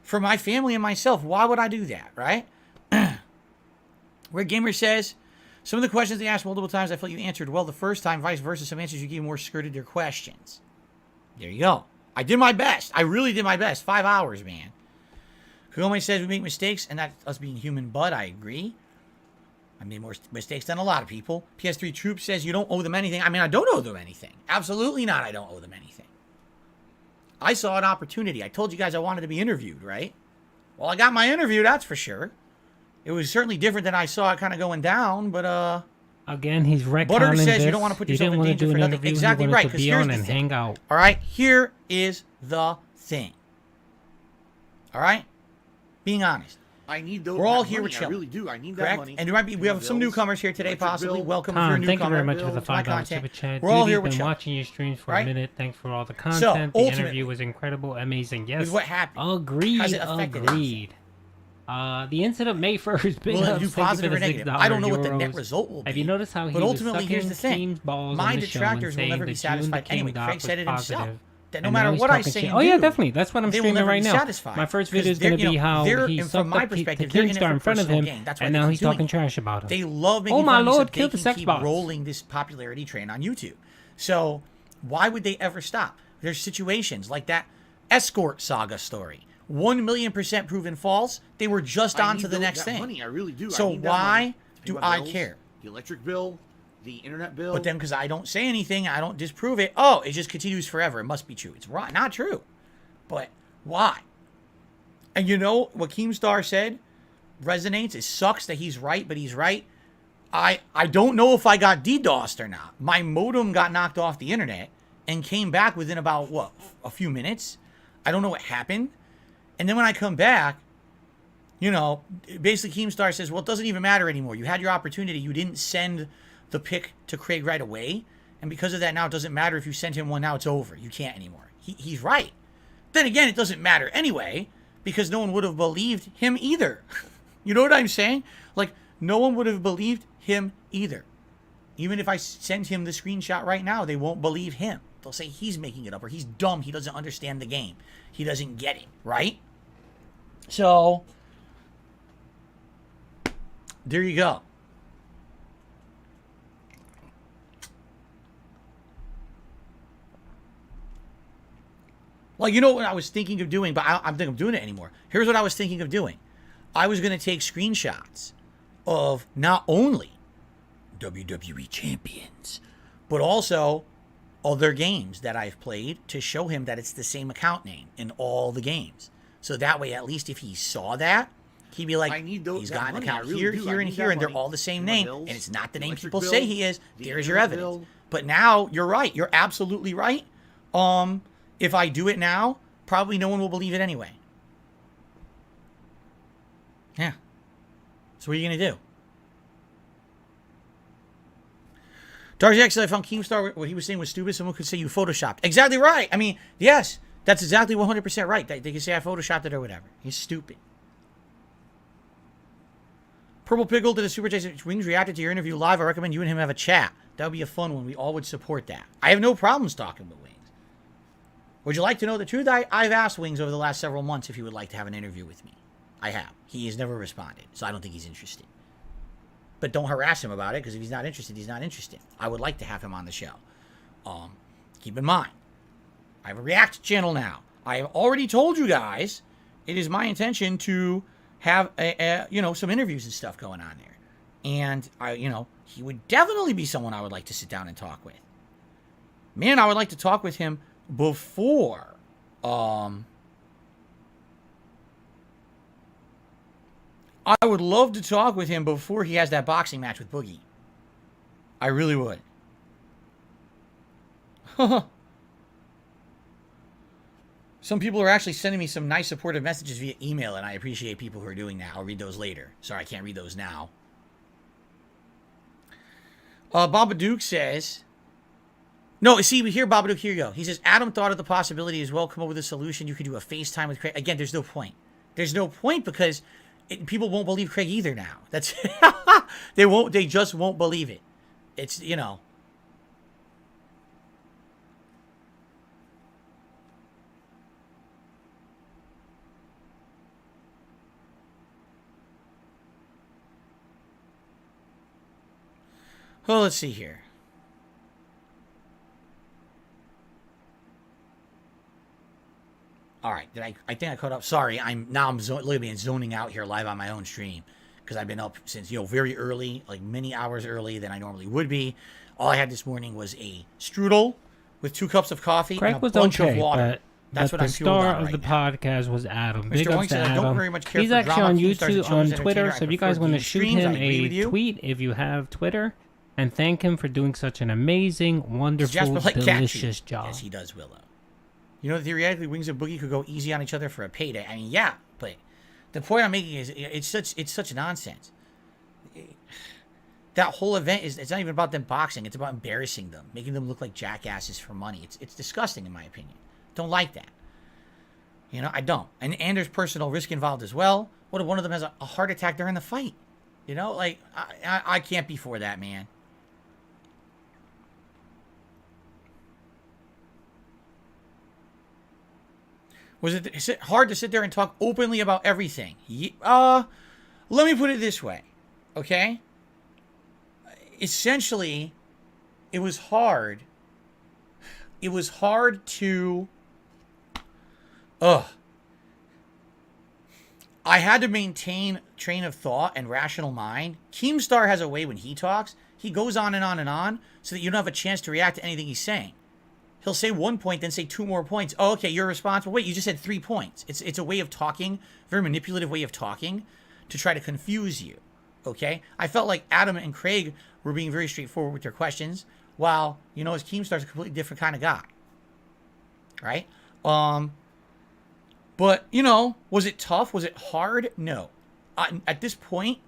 for my family and myself. Why would I do that? Right? Where Gamer says, some of the questions they asked multiple times, I felt you answered well the first time. Vice versa, some answers you gave more skirted their questions. There you go. I did my best. I really did my best. 5 hours, man. Kagome says we make mistakes, and that's us being human, but I agree. I made more mistakes than a lot of people. PS3 Troop says you don't owe them anything. I mean, I don't owe them anything. Absolutely not. I don't owe them anything. I saw an opportunity. I told you guys I wanted to be interviewed, right? Well, I got my interview, that's for sure. It was certainly different than I saw it kind of going down, but
again, he's retconning
Butter says
this.
you don't want to put yourself in
want
danger
to do
for
an
nothing.
interview.
Exactly
he
right.
To
Because
be
here's
on
the
and
thing.
hang out.
All right, here is the thing. All right, being honest.
I need those.
We're all here with
I
chilling.
really do. I need
Correct?
that money.
And there might be, we have some newcomers here today, possibly. Welcome if you're a
Tom,
newcomer.
thank you very much for the
to my
$5
content.
super chat.
We're all
Dude,
here
you've
with
been
chilling.
watching your streams for
Right?
a minute. Thanks for all the
So,
content. The
ultimately,
interview was incredible, amazing. Yes.
with what happened,
Agreed.
has it affected
Agreed. The incident May 1st. Big
Will it
ups.
do
Thank you
positive
for
or
the
negative?
$6
I don't know what the net
euros.
result will be.
Have you noticed how he
But
was
ultimately, here's the
sucking
thing.
Team's balls
My
on the show and
detractors will
saying
never
that
be satisfied
June the
anyway.
King
Craig
Doc
said
was
it himself.
positive.
That no
And
matter
now he's
what I
talking
say
shit.
and
Oh yeah,
do,
definitely. That's what I'm
they will
streaming
never
right
be
now.
satisfied.
My first
Because
video is going to
they're,
be how
they're-
he
and
sucked
from my
up the
perspective, they're in it
Keemstar
for
in front of
personal
him,
gain. That's why
and
they
now
keep
he's
doing
talking
it.
trash about him.
They love making
Oh my
fun of
lord,
so
kill
they
the
can
sex
keep
bots.
rolling this popularity train on YouTube. So why would they ever stop? There's situations like that escort saga story. 1,000,000% proven false. They were just on to the next thing.
Money, I really do.
So
I need that
why
money.
do
My
I
bills,
care?
The electric bill, the internet bill.
But then because I don't say anything, I don't disprove it. Oh, it just continues forever. It must be true. It's right, not true. But why? And you know what Keemstar said resonates. It sucks that he's right, but he's right. I don't know if I got DDoSed or not. My modem got knocked off the internet and came back within about, what, a few minutes? I don't know what happened. And then when I come back, you know, basically Keemstar says, well, it doesn't even matter anymore. You had your opportunity. You didn't send the pic to Craig right away. And because of that, now it doesn't matter if you send him one. Now it's over. You can't anymore. He's right. Then again, it doesn't matter anyway, because no one would have believed him either. You know what I'm saying? Like, no one would have believed him either. Even if I send him the screenshot right now, they won't believe him. They'll say he's making it up or he's dumb. He doesn't understand the game. He doesn't get it, right? So, there you go. Well, you know what I was thinking of doing, but I don't think I'm doing it anymore. Here's what I was thinking of doing. I was going to take screenshots of not only WWE champions, but also other games that I've played to show him that it's the same account name in all the games. So that way, at least if he saw that, he'd be like, he's got an account here, here, and here, and they're all the same name, and it's not the name people say he is. There's your evidence. But now, you're right. You're absolutely right. If I do it now, probably no one will believe it anyway. Yeah. So what are you going to do? Darjack said, I found Keemstar, what he was saying was stupid. Someone could say you photoshopped. Exactly right. I mean, yes, that's exactly 100% right. They can say I photoshopped it or whatever. He's stupid. Purple Pickle did a super chat. Wings reacted to your interview live. I recommend you and him have a chat. That would be a fun one. We all would support that. I have no problems talking with Wings. Would you like to know the truth? I've asked Wings over the last several months if he would like to have an interview with me. I have. He has never responded, so I don't think he's interested. But don't harass him about it, because if he's not interested, he's not interested. I would like to have him on the show. Keep in mind, I have a React channel now. I have already told you guys it is my intention to have some interviews and stuff going on there. And he would definitely be someone I would like to sit down and talk with. Man, I would like to talk with him before I would love to talk with him before he has that boxing match with Boogie. I really would. Some people are actually sending me some nice supportive messages via email, and I appreciate people who are doing that. I'll read those later. Sorry, I can't read those now. Babadook says... No, see, here, Babadook, here you go. He says, Adam thought of the possibility as well, come up with a solution. You could do a FaceTime with Craig. Again, there's no point. There's no point because people won't believe Craig either now. That's... They just won't believe it. It's, Well, let's see here. All right, I think I caught up. Sorry, literally zoning out here live on my own stream because I've been up since very early, like many hours early than I normally would be. All I had this morning was a strudel with 2 cups of coffee and a bunch of water. That's what I'm fueled on right now.
The star of the podcast was Adam. Big
Mr.
ups to
Oink said, I don't
Adam.
very much care
He's
for
actually
drama.
on
Keemstar's a
YouTube, on
chosen
Twitter.
entertainer.
So if you
I
guys
prefer
want to
these
shoot
streams.
him
I agree with
a
you.
tweet, if you have Twitter, and thank him for doing such an amazing, wonderful,
Jasper like cat
delicious
food.
job.
Yes, he does, Willow. Theoretically, Wings and Boogie could go easy on each other for a payday. I mean, yeah, but the point I'm making is it's such nonsense. That whole event it's not even about them boxing. It's about embarrassing them, making them look like jackasses for money. It's disgusting in my opinion. Don't like that. I don't. And there's personal risk involved as well. What if one of them has a heart attack during the fight? I can't be for that, man. Was it hard to sit there and talk openly about everything? Let me put it this way, okay? Essentially, it was hard. It was hard to... I had to maintain train of thought and rational mind. Keemstar has a way when he talks. He goes on and on and on so that you don't have a chance to react to anything he's saying. He'll say 1 point, then say 2 more points. Oh, okay, you're responsible. Wait, you just said 3 points. It's a way of talking, very manipulative way of talking to try to confuse you, okay? I felt like Adam and Craig were being very straightforward with their questions, while, as Keemstar's a completely different kind of guy, right? But, was it tough? Was it hard? No. At this point,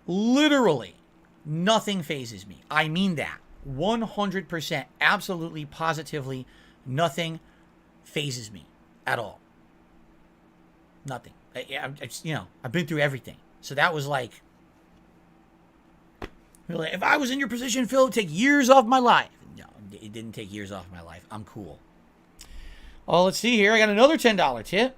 literally, nothing phases me. I mean that. 100%, absolutely, positively, nothing phases me at all. Nothing. I've been through everything. So that was like, if I was in your position, Phil, it would take years off my life. No, it didn't take years off my life. I'm cool. Oh, let's see here. I got another $10 tip.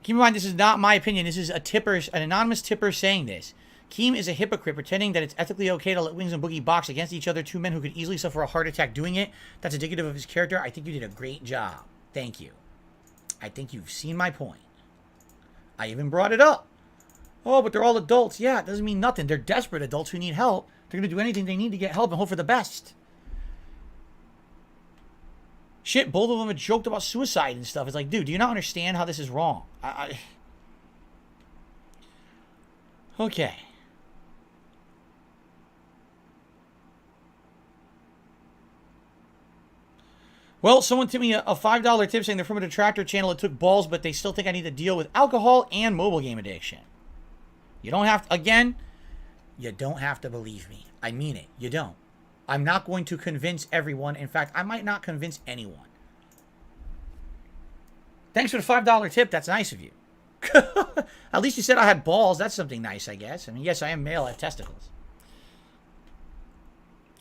Keep in mind, this is not my opinion. This is an anonymous tipper saying this. Keem is a hypocrite, pretending that it's ethically okay to let Wings and Boogie box against each other, 2 men who could easily suffer a heart attack doing it. That's indicative of his character. I think you did a great job. Thank you. I think you've seen my point. I even brought it up. Oh, but they're all adults. Yeah, it doesn't mean nothing. They're desperate adults who need help. They're going to do anything they need to get help and hope for the best. Shit, both of them had joked about suicide and stuff. It's like, dude, do you not understand how this is wrong? Okay. Well, someone tipped me a $5 tip saying they're from a detractor channel. It took balls, but they still think I need to deal with alcohol and mobile game addiction. You don't have to, again, you don't have to believe me. I mean it. You don't. I'm not going to convince everyone. In fact, I might not convince anyone. Thanks for the $5 tip. That's nice of you. At least you said I had balls. That's something nice, I guess. I mean, yes, I am male. I have testicles.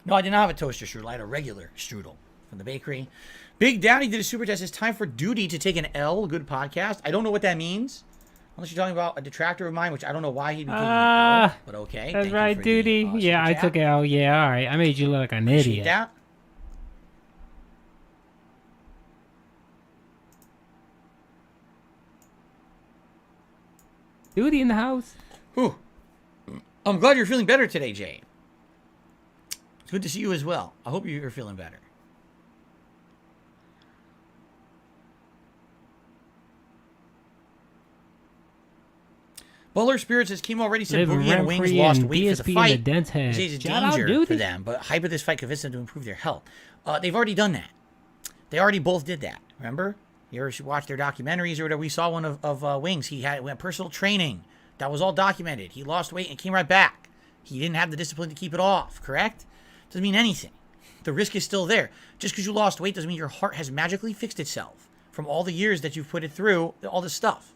No, I did not have a toaster strudel. I had a regular strudel from the bakery. Big Daddy did a super test. It's time for duty to take an L. Good podcast. I don't know what that means.
Unless you're talking about a detractor of mine, which I don't know why he'd be taking an L, but okay.
That's
Thank
right,
you for
Duty.
the,
Yeah, I
super
took
chat.
it out. Yeah, all right. I made you look like an
Appreciate
idiot.
that.
Duty in the house.
Whew. I'm glad you're feeling better today, Jay. It's good to see you as well. I hope you're feeling better. Butler Spirit says Kim already said
Living
Boogie and Wings
rent-free
lost
and
weight for
DSP
the
in
fight.
the dense head.
He says it's
Shout out,
danger
Duty.
for them, but hype of this fight convinced them to improve their health. They've already done that. They already both did that. Remember? You ever watch their documentaries or whatever? We saw one of Wings. He went personal training. That was all documented. He lost weight and came right back. He didn't have the discipline to keep it off, correct? Doesn't mean anything. The risk is still there. Just because you lost weight doesn't mean your heart has magically fixed itself from all the years that you've put it through, all this stuff.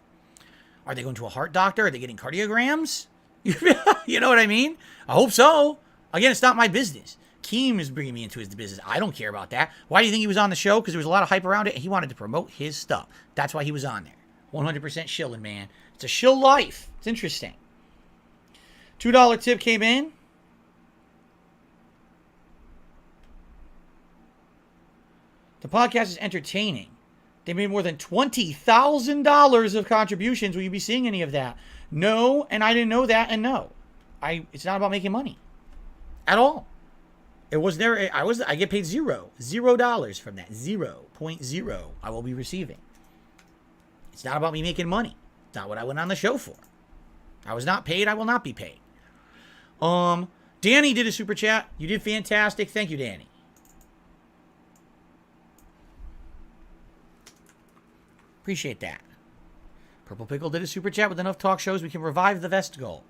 Are they going to a heart doctor? Are they getting cardiograms? You know what I mean? I hope so. Again, it's not my business. Keem is bringing me into his business. I don't care about that. Why do you think he was on the show? Because there was a lot of hype around it, and he wanted to promote his stuff. That's why he was on there. 100% shilling, man. It's a shill life. It's interesting. $2 tip came in. The podcast is entertaining. They made more than $20,000 of contributions. Will you be seeing any of that? No, and I didn't know that, and no. It's not about making money. At all. It was there. I get paid $0 from that. 0.0 I will be receiving. It's not about me making money. It's not what I went on the show for. I was not paid. I will not be paid. Danny did a super chat. You did fantastic. Thank you, Danny. Appreciate that. Purple Pickle did a super chat with enough talk shows we can revive the vest goal.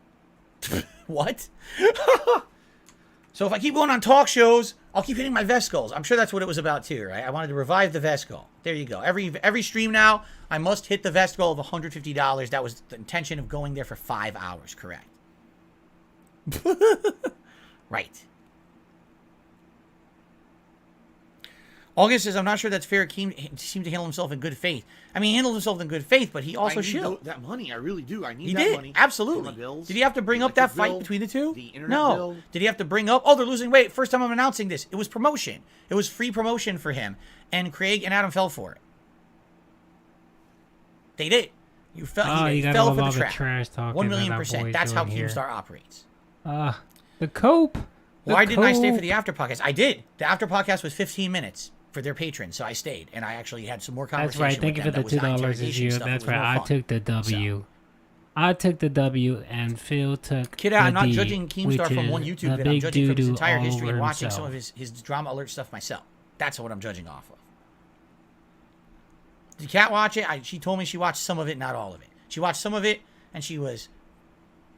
What? So if I keep going on talk shows, I'll keep hitting my vest goals. I'm sure that's what it was about too, right? I wanted to revive the vest goal. There you go. Every stream now, I must hit the vest goal of $150. That was the intention of going there for 5 hours, correct? Right. August says, I'm not sure that's fair. Keem seemed to handle himself in good faith. I mean, he handled himself in good faith, but he also shilled.
That money, I really do. I need
He
that
did,
money.
absolutely.
For my bills,
did he have to bring
the
up that
electric
fight
bill,
between the two?
the internet
No.
bill.
Did he have to bring up, oh, they're losing weight. First time I'm announcing this. It was promotion. It was free promotion for him. And Craig and Adam fell for it. They did. You fell,
you
he
gotta
fell
love
for
all
the
the
trap.
trash talking
1
that
million
our
%.
boys
That's how
doing here.
Keemstar operates.
The cope.
Why didn't I stay for the after podcast? I did. The after podcast was 15 minutes for their patrons, so I stayed, and I actually had some more
That's
conversation.
right. Thank you
with
for
them.
the
That was not
$2 as
interrogation
you.
stuff. It
That's
was more
right. I
fun.
took the W. I took the W, and Phil took
Kid,
the
I'm not
D,
judging Keemstar
which
from one
is
YouTube
a
vid. I'm
big
judging from his
doo-doo
entire
all
history and
over
watching
himself.
some of his drama alert stuff myself. That's what I'm judging off of. Did Kat watch it? She told me she watched some of it, not all of it. She watched some of it, and she was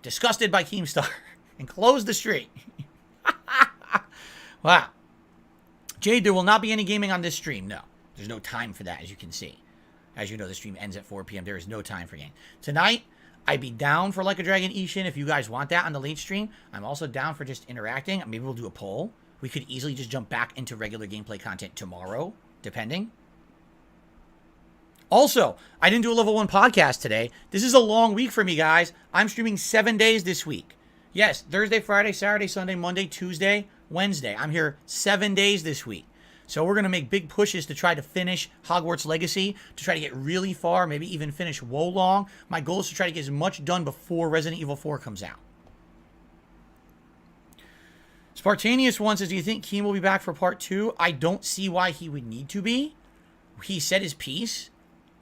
disgusted by Keemstar and closed the stream. Wow. Jade, there will not be any gaming on this stream. No. There's no time for that, as you can see. As you know, the stream ends at 4 p.m. There is no time for game. Tonight, I'd be down for Like a Dragon Ishin if you guys want that on the late stream. I'm also down for just interacting. Maybe we'll do a poll. We could easily just jump back into regular gameplay content tomorrow, depending. Also, I didn't do a level 1 podcast today. This is a long week for me, guys. I'm streaming 7 days this week. Yes, Thursday, Friday, Saturday, Sunday, Monday, Tuesday, Wednesday. I'm here 7 days this week. So we're going to make big pushes to try to finish Hogwarts Legacy, to try to get really far, maybe even finish Wolong. My goal is to try to get as much done before Resident Evil 4 comes out. Spartanius one says, do you think Keem will be back for part 2? I don't see why he would need to be. He said his piece,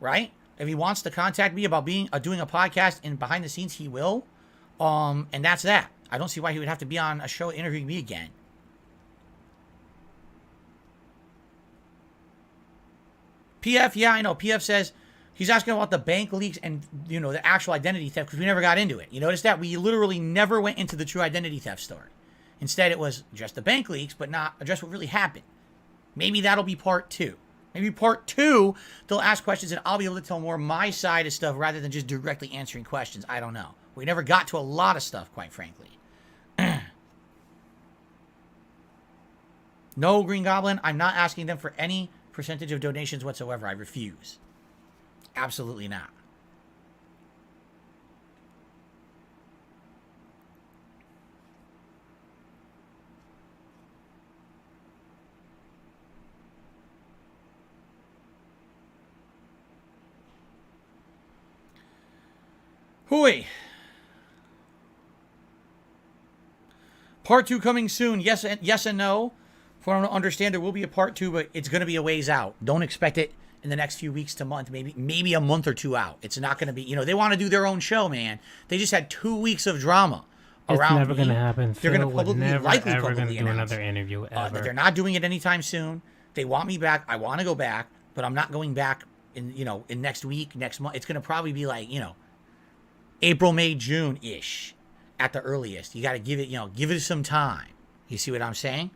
right? If he wants to contact me about doing a podcast and behind the scenes, he will. And that's that. I don't see why he would have to be on a show interviewing me again. PF, yeah, I know. PF says he's asking about the bank leaks and, you know, the actual identity theft because we never got into it. You notice that? We literally never went into the true identity theft story. Instead, it was address the bank leaks, but not address what really happened. Maybe that'll be part 2. Maybe part 2, they'll ask questions and I'll be able to tell more my side of stuff rather than just directly answering questions. I don't know. We never got to a lot of stuff, quite frankly. No, Green Goblin, I'm not asking them for any percentage of donations whatsoever. I refuse. Absolutely not.
Hooey. Part 2 coming soon. Yes and no. For I don't understand, there will be a part 2, but it's going to be a ways out. Don't expect it in the next few weeks to month, maybe a month or 2 out. It's not going to be, they want to do their own show, man. They just had 2 weeks of drama around.
It's never going to happen.
They're going to publicly, likely
ever
publicly
do
announce
another interview ever.
that they're not doing it anytime soon. They want me back. I want to go back, but I'm not going back in next week, next month. It's going to probably be like, April, May, June-ish at the earliest. You got to give it some time. You see what I'm saying?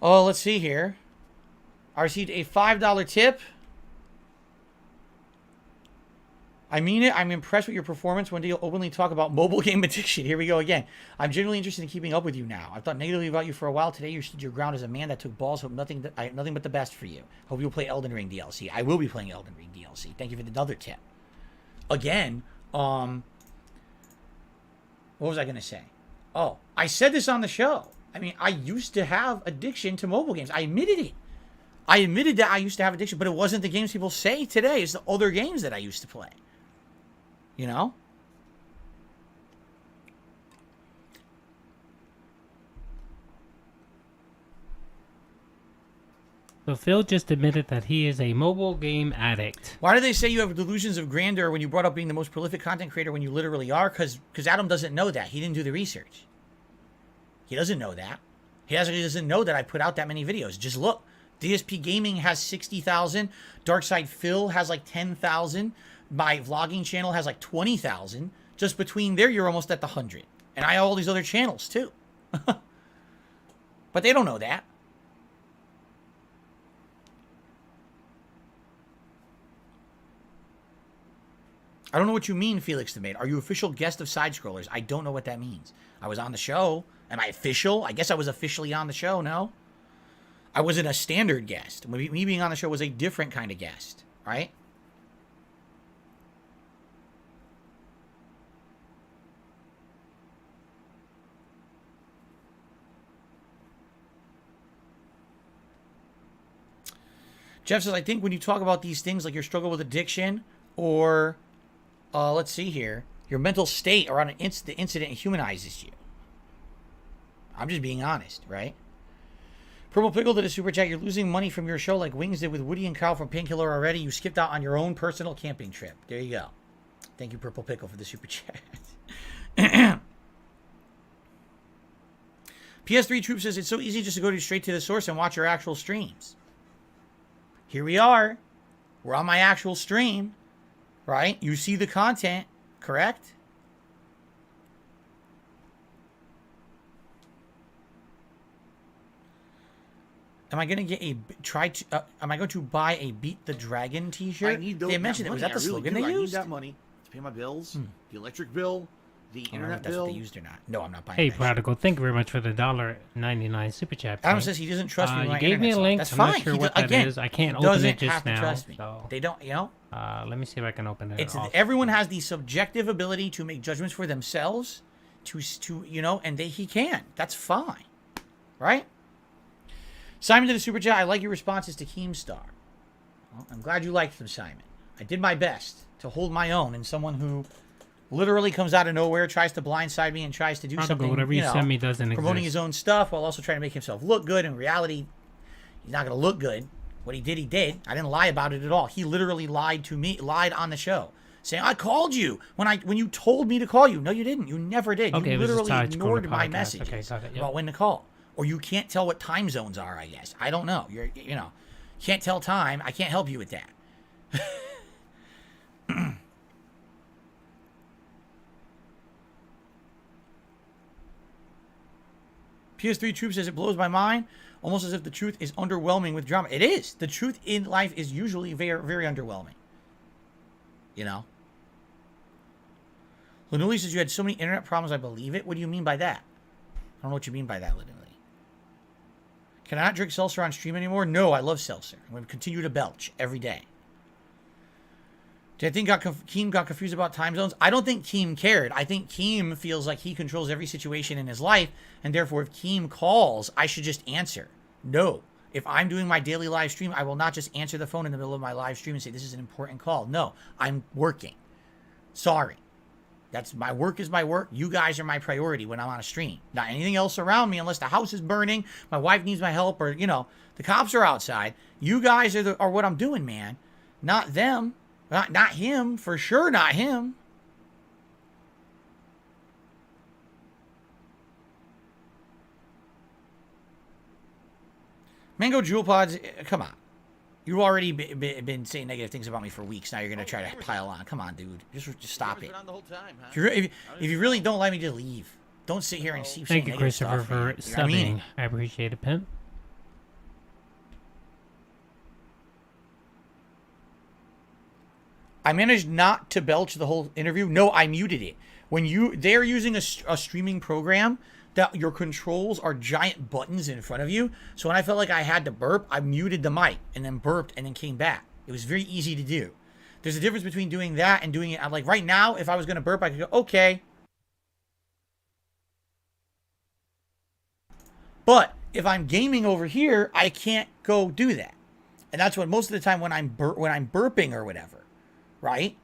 Oh, let's see here. I received a $5 tip. I mean it. I'm impressed with your performance when you openly talk about mobile game addiction. Here we go again. I'm genuinely interested in keeping up with you now. I've thought negatively about you for a while. Today you stood your ground as a man that took balls. Hope nothing but the best for you. Hope you'll play Elden Ring DLC. I will be playing Elden Ring DLC. Thank you for another tip. Again, what was I going to say? Oh, I said this on the show. I mean, I used to have addiction to mobile games. I admitted it. I admitted that I used to have addiction, but it wasn't the games people say today. It's the other games that I used to play.
So Phil just admitted that he is a mobile game addict.
Why do they say you have delusions of grandeur when you brought up being the most prolific content creator when you literally are? Because Adam doesn't know that. He didn't do the research. He doesn't know that. He doesn't know that I put out that many videos. Just look. DSP Gaming has 60,000. Darkside Phil has like 10,000. My vlogging channel has like 20,000. Just between there, you're almost at the 100. And I have all these other channels too. But they don't know that. I don't know what you mean, Felix the Maid. Are you official guest of Side Scrollers? I don't know what that means. I was on the show. Am I official? I guess I was officially on the show, no? I wasn't a standard guest. Me being on the show was a different kind of guest, right? Jeff says, I think when you talk about these things like your struggle with addiction or, let's see here, your mental state around the incident humanizes you. I'm just being honest, right? Purple Pickle did a super chat. You're losing money from your show like Wings did with Woody and Kyle from Painkiller already. You skipped out on your own personal camping trip. There you go. Thank you, Purple Pickle, for the super chat. PS3 Troop says, it's so easy just to go straight to the source and watch your actual streams. Here we are. We're on my actual stream, right? You see the content, correct? Am I going to get am I going to buy a Beat the Dragon t-shirt?
I need
they mentioned it. Was that the slogan they used?
I need that money to pay my bills, the electric bill, the internet bill.
That's what they used or not. No, I'm not buying
Hey,
that
Prodigal, thank you very much for the $1.99 super chat.
Adam says he doesn't trust me with my
you gave me a link.
That's
I'm
fine.
not sure what that is. I can't open it just now. Trust me. So,
they don't,
let me see if I can open it.
Everyone has the subjective ability to make judgments for themselves, and he can. That's fine, right? Simon did a super chat. I like your responses to Keemstar. Well, I'm glad you liked them, Simon. I did my best to hold my own in someone who literally comes out of nowhere, tries to blindside me, and tries to do something.
Whatever you send me doesn't
promoting
exist.
his own stuff while also trying to make himself look good. In reality, he's not going to look good. What he did, he did. I didn't lie about it at all. He literally lied to me, lied on the show, saying I called you when you told me to call you. No, you didn't. You never did.
Okay,
you literally ignored my messages
about
when to call. Or you can't tell what time zones are, I guess. I don't know. Can't tell time. I can't help you with that. PS3 Troop says it blows my mind, almost as if the truth is underwhelming with drama. It is. The truth in life is usually very, very underwhelming. Lanuli says you had so many internet problems, I believe it. What do you mean by that? I don't know what you mean by that, Lanuli. Can I not drink seltzer on stream anymore? No, I love seltzer. I'm going to continue to belch every day. Do I think Keem got confused about time zones? I don't think Keem cared. I think Keem feels like he controls every situation in his life, and therefore if Keem calls, I should just answer. No, If I'm doing my daily live stream, I will not just answer the phone in the middle of my live stream and say, this is an important call. No, I'm working. Sorry. That's my work is my work. You guys are my priority when I'm on a stream. Not anything else around me unless the house is burning, my wife needs my help, or, the cops are outside. You guys are what I'm doing, man. Not them. Not him. For sure not him. Mango Jewel Pods, come on. You've already been saying negative things about me for weeks. Now you're going to try to pile on. Come on, dude. Just stop it. If you really don't like me, just leave. Don't sit here and keep saying negative stuff.
Thank you, Christopher, for subbing. I appreciate it, Pimp.
I managed not to belch the whole interview. No, I muted it. When they're using a streaming program that your controls are giant buttons in front of you. So when I felt like I had to burp, I muted the mic and then burped and then came back. It was very easy to do. There's a difference between doing that and doing it. Like right now, if I was going to burp, I could go, okay. But if I'm gaming over here, I can't go do that. And that's what most of the time when I'm burping or whatever, right?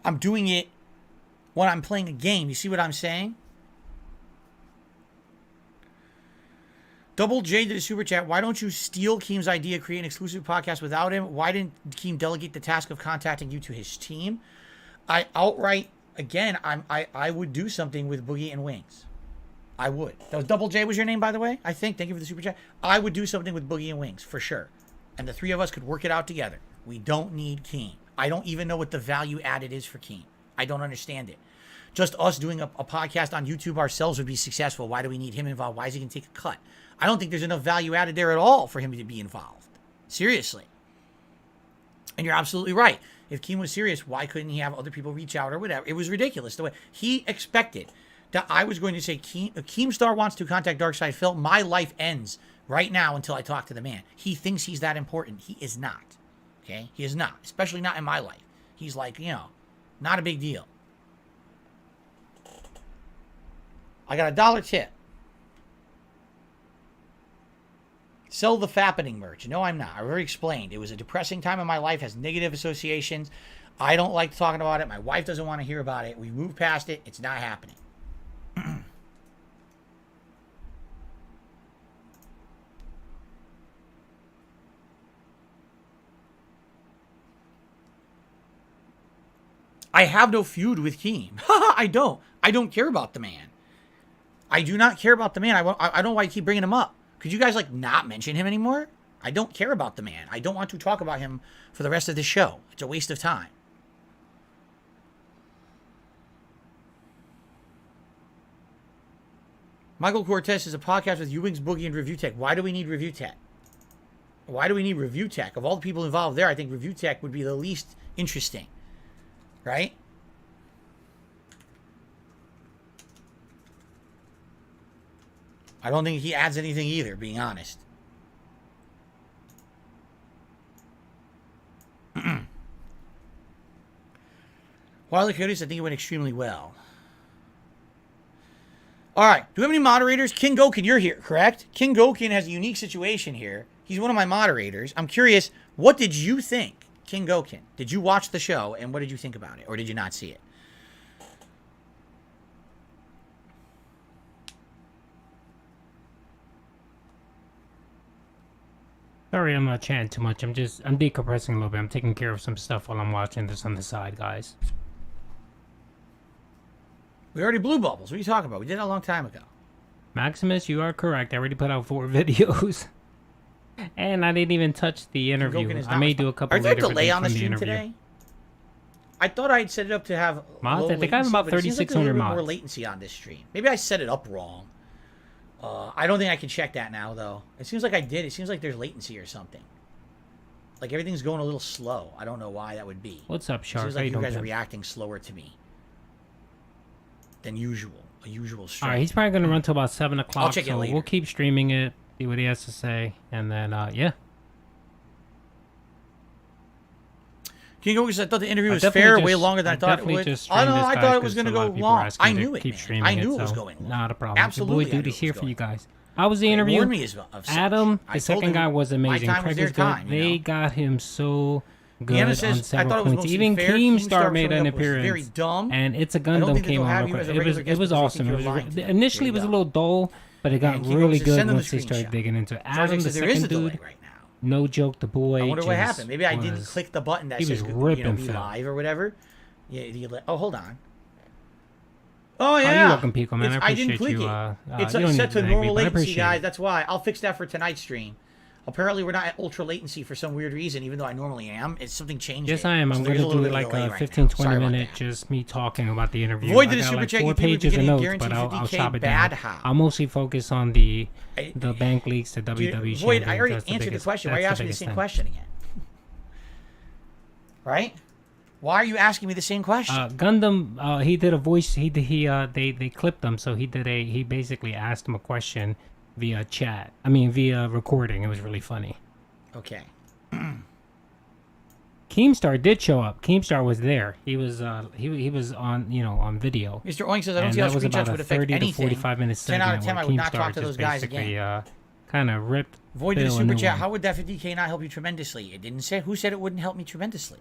I'm doing it when I'm playing a game. You see what I'm saying? Double J did a super chat. Why don't you steal Keem's idea, create an exclusive podcast without him? Why didn't Keem delegate the task of contacting you to his team? I would do something with Boogie and Wings. I would. That was Double J was your name, by the way, I think. Thank you for the super chat. I would do something with Boogie and Wings, for sure. And the three of us could work it out together. We don't need Keem. I don't even know what the value added is for Keem. I don't understand it. Just us doing a podcast on YouTube ourselves would be successful. Why do we need him involved? Why is he going to take a cut? I don't think there's enough value added there at all for him to be involved. Seriously. And you're absolutely right. If Keem was serious, why couldn't he have other people reach out or whatever? It was ridiculous. The way he expected that I was going to say, Keemstar wants to contact Darkside Phil. My life ends right now until I talk to the man. He thinks he's that important. He is not. Okay? He is not. Especially not in my life. He's like, not a big deal. I got $1 tip. Sell the fappening merch. No, I'm not. I already explained. It was a depressing time in my life, has negative associations. I don't like talking about it. My wife doesn't want to hear about it. We moved past it. It's not happening. I have no feud with Keem. I don't. I don't care about the man. I do not care about the man. I don't know why you keep bringing him up. Could you guys, not mention him anymore? I don't care about the man. I don't want to talk about him for the rest of the show. It's a waste of time. Michael Cortez is a podcast with Ewings, Boogie, and Review Tech. Why do we need Review Tech? Why do we need Review Tech? Of all the people involved there, I think Review Tech would be the least interesting. Right? I don't think he adds anything either, being honest. Wildly Coyotes, I think it went extremely well. All right. Do we have any moderators? King Gokin, you're here, correct? King Gokin has a unique situation here. He's one of my moderators. I'm curious, what did you think, King Gokin? Did you watch the show, and what did you think about it? Or did you not see it?
Sorry, I'm not chatting too much. I'm decompressing a little bit. I'm taking care of some stuff while I'm watching this on the side, guys.
We already blew bubbles. What are you talking about? We did it a long time ago.
Maximus, you are correct. I already put out 4 videos. And I didn't even touch the interview. I may do a couple later.
Is there a delay on the stream today? I thought I'd set it up to have
mods. I think I have about 3,600 mods.
More latency on this stream. Maybe I set it up wrong. I don't think I can check that now, though. It seems like I did. It seems like there's latency or something. Like everything's going a little slow. I don't know why that would be.
What's up, Shark?
It seems like you guys are reacting slower to me than usual. A usual stream.
All right, he's probably going to run till about 7 o'clock.
I'll check it later.
We'll keep streaming it, see what he has to say, and then, yeah.
King Gogus, I thought the interview was fair, way longer than I thought it would. Oh, no, I thought it was going to go long. I knew it, man. I knew it was going long.
Not a problem.
Absolutely.
Boy, dude, he's here for you guys. How was the interview?
Warned me of such.
Adam,
I
the
told
second
him
guy was amazing.
my time
Craig
was their
is good.
time, you
They
know?
got him so good
Deanna
on
says, I
several
thought it was
points.
mostly
Even
fair.
Keemstar made
showing
an
up was very
appearance.
dumb.
And It's a
I don't
Gundam
think
came
they'll
on
have
real
you
quick.
as a
It was
regular guest because they
awesome.
think
It was
you're lying to them.
initially
There
it was a
you
little dull, but it got
And Kiko
really
says,
good
send them
once
the
they started
screenshot.
digging into it.
George
Adam, the
says there is a
second
delay
dude,
right now.
no joke, the boy.
I wonder what
just
happened. Maybe I didn't
was-
click the button that
he
says
was
be
ripping Phil.
live or whatever. Yeah. Oh, hold on. Oh yeah.
Oh, you're welcome, Pico, man.
It's-
I
didn't
appreciate
click
you.
it. It's
You don't
set
need
to
thank me,
normal
but I
latency,
appreciate
guys.
it.
That's why. I'll fix that for tonight's stream. Apparently, we're not at ultra latency for some weird reason, even though I normally am. It's something changed.
Yes, I am. I'm
So
going
there's
to
a little
do
bit of
like
delay
a
right
15,
now.
20
Sorry about
minute
that.
just me talking about the interview.
Void
I
did a
got
super
like
chat.
4
You people
pages of
getting
notes,
guaranteed
but I'll
50K
chop it
bad
down.
how?
I'll mostly focus on the bank leaks, the WWE
Void,
champions.
I already
That's the
answered the
biggest-
question. Why are you
that's
asking me the
biggest
same
thing.
question again? Right? Why are you asking me the same question?
Gundam, he did a voice. They clipped him, so he basically asked him a question via chat. I mean, via recording. It was really funny.
Okay.
Keemstar did show up. Keemstar was there. He was he was on on video.
Mr. Oink says, I don't
And
see how
that was
screenshots
about a
would affect
30 to
anything.
45 minute
10
segment
out of 10,
where
I would not
Keemstar
talk to
just
those guys
basically
again.
kind of ripped
Void did a
Phil a
super
new
chat.
one.
How would that 50K not help you tremendously? It didn't say. Who said it wouldn't help me tremendously?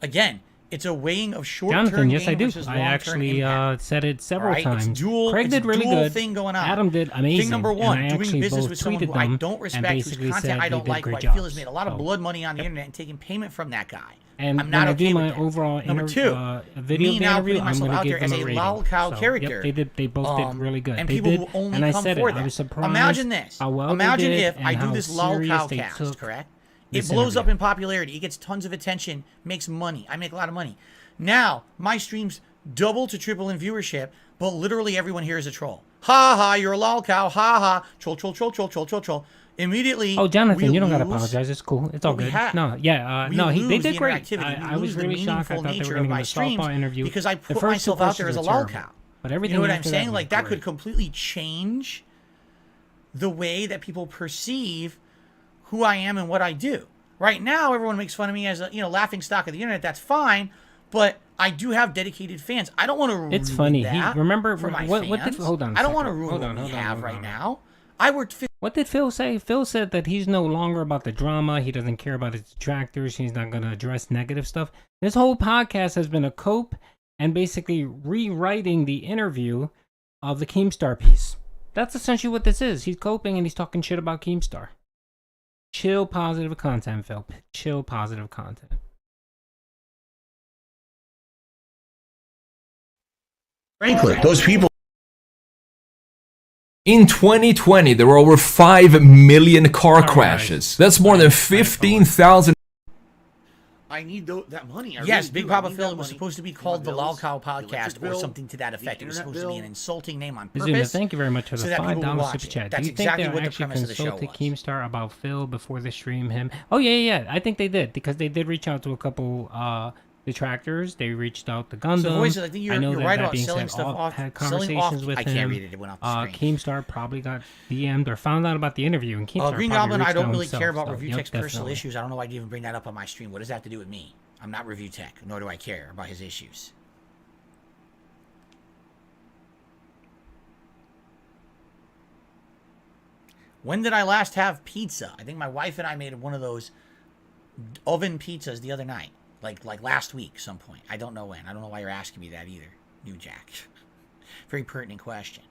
Again, it's a weighing of short-term
Jonathan, yes, I
gain
do.
versus
I
long-term
actually
impact.
said it several
Alright,
times.
It's dual,
Craig
it's
did really
dual
good.
thing going on.
Adam did amazing.
Thing number one,
and I
doing
actually
business
both
with someone who
tweeted
I
them
don't
and
respect, whose
basically
content
said
I
they
don't
did
like, who I
great
feel has
jobs.
made a lot of
So-
blood money on the internet and taking payment from that guy.
And
I'm not
when I
okay
do
with
my
that.
overall
Number two,
video
me
of the
now
interview,
putting
I'm
myself
going
out
to
there
give
as
them
a
a rating.
lolcow
So,
character.
Yep, they both did really good.
And
they
people
did,
will only
and I
come
said
for
it.
that.
I was surprised.
Imagine this.
How well
Imagine
they did
if I
and
do
how
this
serious
lolcow
they
cast,
took
correct? It
this
blows up
interview.
in popularity. It gets tons of attention, makes money. I make a lot of money. Now, my streams double to triple in viewership, but literally everyone here is a troll. Ha ha, you're a lolcow. Ha ha. Troll, troll, troll, troll, troll, troll, troll. Immediately.
Oh, Jonathan,
we
you don't gotta
lose
apologize. It's cool. It's all
what we
good.
have.
No, yeah,
We
no, they
lose
did
the
great.
interactivity. We
I was
lose the
really shocked. I
meaningful
thought they
nature
were
of
going to
my
get a
streams
softball interview
because I
The
put
first two
myself out there as
questions
a
were
lolcow.
terrible, but
You
everything
know what I'm
after
saying?
was
Like that could
great.
completely change the way that people perceive who I am and what I do. Right now, everyone makes fun of me as a laughing stock of the internet. That's fine, but I do have dedicated fans. I don't want to ruin
It's funny.
that
Remember
for my
what
fans.
did hold on?
I don't want to
to
ruin what we have right now. I worked.
What did Phil say? Phil said that he's no longer about the drama. He doesn't care about his detractors. He's not going to address negative stuff. This whole podcast has been a cope and basically rewriting the interview of the Keemstar piece. That's essentially what this is. He's coping and he's talking shit about Keemstar. Chill positive content, Phil. Chill positive content.
Frankly, those people. In 2020, there were over 5 million car crashes. That's more than 15,000.
I need that money. I
Yes,
really
Big
do.
Papa
I need
Phil
that
was
money.
supposed to be
Pay my
called the
bills,
Lolcow
the
Podcast
electric
or
bill,
something to that effect.
the
It was supposed
internet
to be an
bill.
insulting name on
Zuna,
purpose.
thank you very much for
so
the
that people would
$5
watch
super
it.
chat.
That's
Do you
exactly
think they
what the
actually
premise of the show
consulted
was.
Keemstar about Phil before they stream him? Oh yeah. I think they did because they did reach out to a couple detractors. They reached out to Gundam.
So Voices, I think you're
know that
right
that
about
being
selling
said,
stuff
all-
off.
had
Selling
conversations
off.
with
I
him.
can't read it. It went off the screen.
Keemstar probably got DM'd or found out about the interview, and Keemstar
Green
probably
Goblin, I
reached
don't
out
really
himself,
care about
so,
Review
yep,
Tech's personal
definitely.
issues. I don't know why you even bring that up on my stream. What does that have to do with me? I'm not Review Tech, nor do I care about his issues. When did I last have pizza? I think my wife and I made one of those oven pizzas the other night. Like last week, some point. I don't know when. I don't know why you're asking me that either, New Jack. Very pertinent question.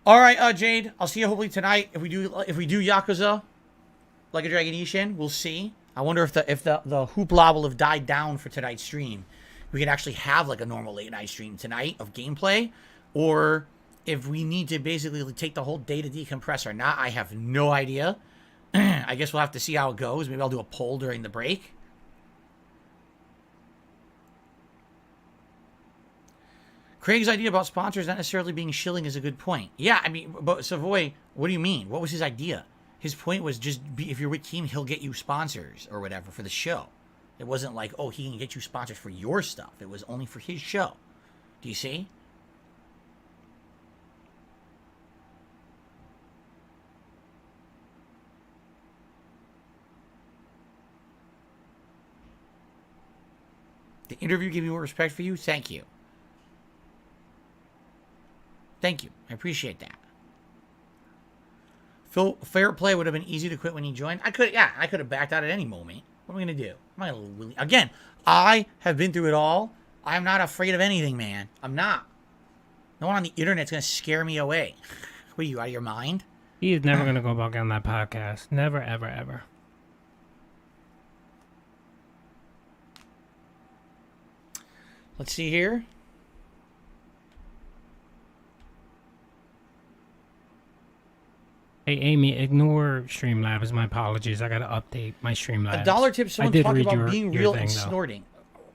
All right, Jade. I'll see you hopefully tonight. If we do Yakuza, like a Dragon Ishin, we'll see. I wonder if the hoopla will have died down for tonight's stream. We can actually have like a normal late night stream tonight of gameplay, or if we need to basically take the whole day to decompress or not. I have no idea. I guess we'll have to see how it goes. Maybe I'll do a poll during the break. Craig's idea about sponsors not necessarily being shilling is a good point. Yeah, I mean, but Savoy, what do you mean? What was his idea? His point was just if you're with Keem, he'll get you sponsors or whatever for the show.
It wasn't like, oh, he can get you sponsors for your stuff. It was only for his show. Do you see? The interview gave me more respect for you. Thank you. Thank you. I appreciate that. Phil, fair play would have been easy to quit when he joined. I could have backed out at any moment. What am I going to do? I'm not gonna, again, I have been through it all. I'm not afraid of anything, man. I'm not. No one on the internet's going to scare me away. What are you, out of your mind?
He is never going to go back on that podcast. Never, ever, ever.
Let's see here.
Hey, Amy, ignore Streamlabs. My apologies. I got to update my Streamlabs.
A dollar tip, someone talking about being real and snorting.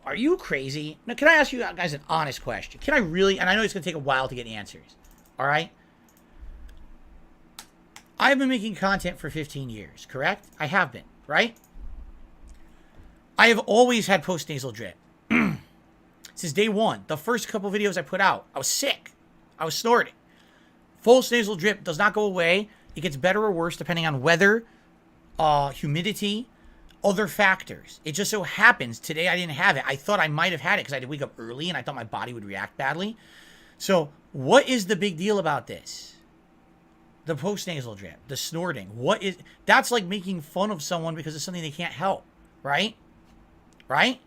Are you crazy? Now, can I ask you guys an honest question? Can I really, and I know it's going to take a while to get answers, all right? I've been making content for 15 years, correct? I have been, right? I have always had post-nasal drip. Since day one, the first couple videos I put out, I was sick. I was snorting. Post-nasal drip does not go away. It gets better or worse depending on weather, humidity, other factors. It just so happens today I didn't have it. I thought I might have had it because I did wake up early and I thought my body would react badly. So what is the big deal about this? The post-nasal drip, the snorting. That's like making fun of someone because it's something they can't help, right? Right?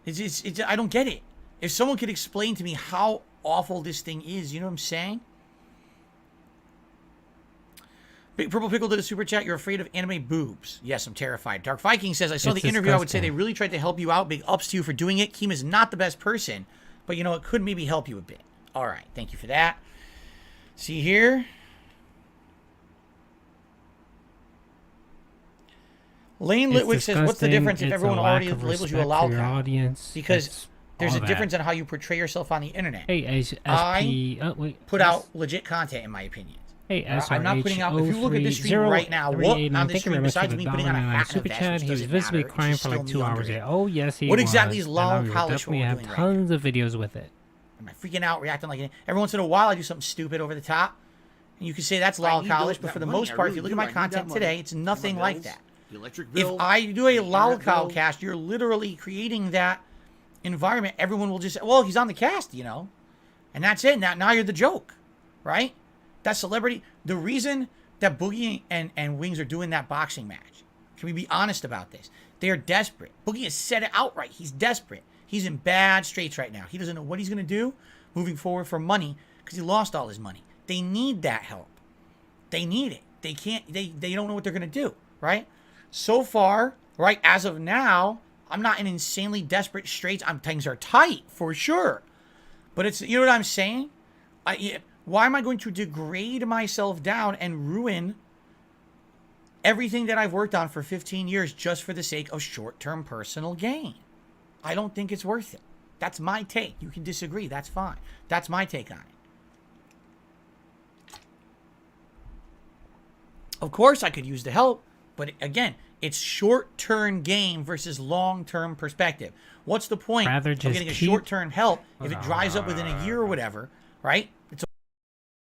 I don't get it. If someone could explain to me how awful this thing is, you know what I'm saying? Big Purple Pickle did a super chat. You're afraid of anime boobs. Yes, I'm terrified. Dark Viking says, I saw the interview. I would say they really tried to help you out. Big ups to you for doing it. Keem is not the best person, but you know, it could maybe help you a bit. All right. Thank you for that. See here. Lane Litwick says, what's the difference if everyone already labels you a lolcow? Because there's a difference in how you portray yourself on the internet.
Hey,
I put out legit content, in my opinion.
Hey,
I'm not putting out. If you look at this stream right now, what on this stream besides me putting on a hat
super chat? He was visibly crying for like 2 hours. Oh yes, he was.
What exactly is lolcow?
We have tons of videos with it.
Am I freaking out, reacting like it? Every once in a while, I do something stupid over the top, and you can say that's lolcow. But for the most part, if you look at my content today, it's nothing like that. If I do a lolcow cast, you're literally creating that environment. Everyone will just say, well, he's on the cast, you know, and that's it. Now you're the joke, right? That celebrity. The reason that Boogie and Wings are doing that boxing match, can we be honest about this? They are desperate. Boogie has said it outright. He's desperate. He's in bad straits right now. He doesn't know what he's going to do moving forward for money because he lost all his money. They need that help. They need it. They can't. They don't know what they're going to do, right? So far, right, as of now, I'm not in insanely desperate straits. Things are tight, for sure. But it's, you know what I'm saying? Why am I going to degrade myself down and ruin everything that I've worked on for 15 years just for the sake of short-term personal gain? I don't think it's worth it. That's my take. You can disagree. That's fine. That's my take on it. Of course, I could use the help. But again, it's short-term gain versus long-term perspective. What's the point of getting a short-term help if it dries up within a year or whatever, right?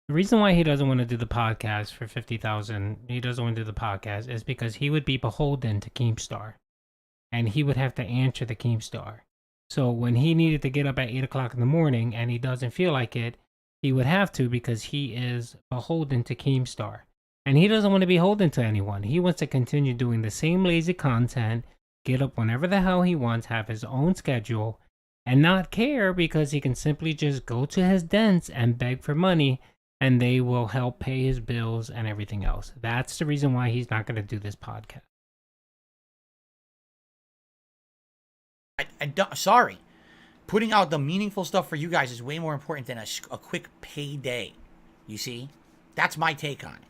The reason why he doesn't want to do the podcast for 50,000, he doesn't want to do the podcast, is because he would be beholden to Keemstar. And he would have to answer the Keemstar. So when he needed to get up at 8 o'clock in the morning and he doesn't feel like it, he would have to because he is beholden to Keemstar. And he doesn't want to be beholden to anyone. He wants to continue doing the same lazy content, get up whenever the hell he wants, have his own schedule, and not care because he can simply just go to his dents and beg for money, and they will help pay his bills and everything else. That's the reason why he's not going to do this podcast.
Sorry. Putting out the meaningful stuff for you guys is way more important than a quick payday. You see? That's my take on it.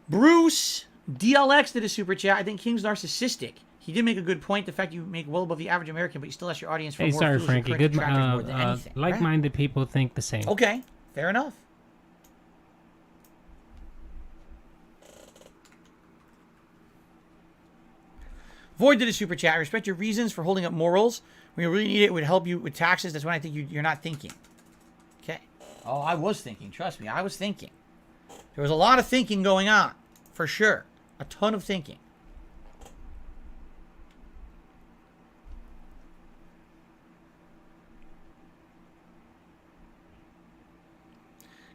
Bruce DLX did a super chat. I think King's narcissistic. He did make a good point. The fact you make well above the average American, but you still ask your audience for more.
Sorry, Frankie. Good, like-minded people think the same.
Okay, fair enough. Void did a super chat. I respect your reasons for holding up morals. When you really need it, it would help you with taxes. That's when I think you're not thinking. Okay. Oh, I was thinking. Trust me, I was thinking. There was a lot of thinking going on, for sure. A ton of thinking.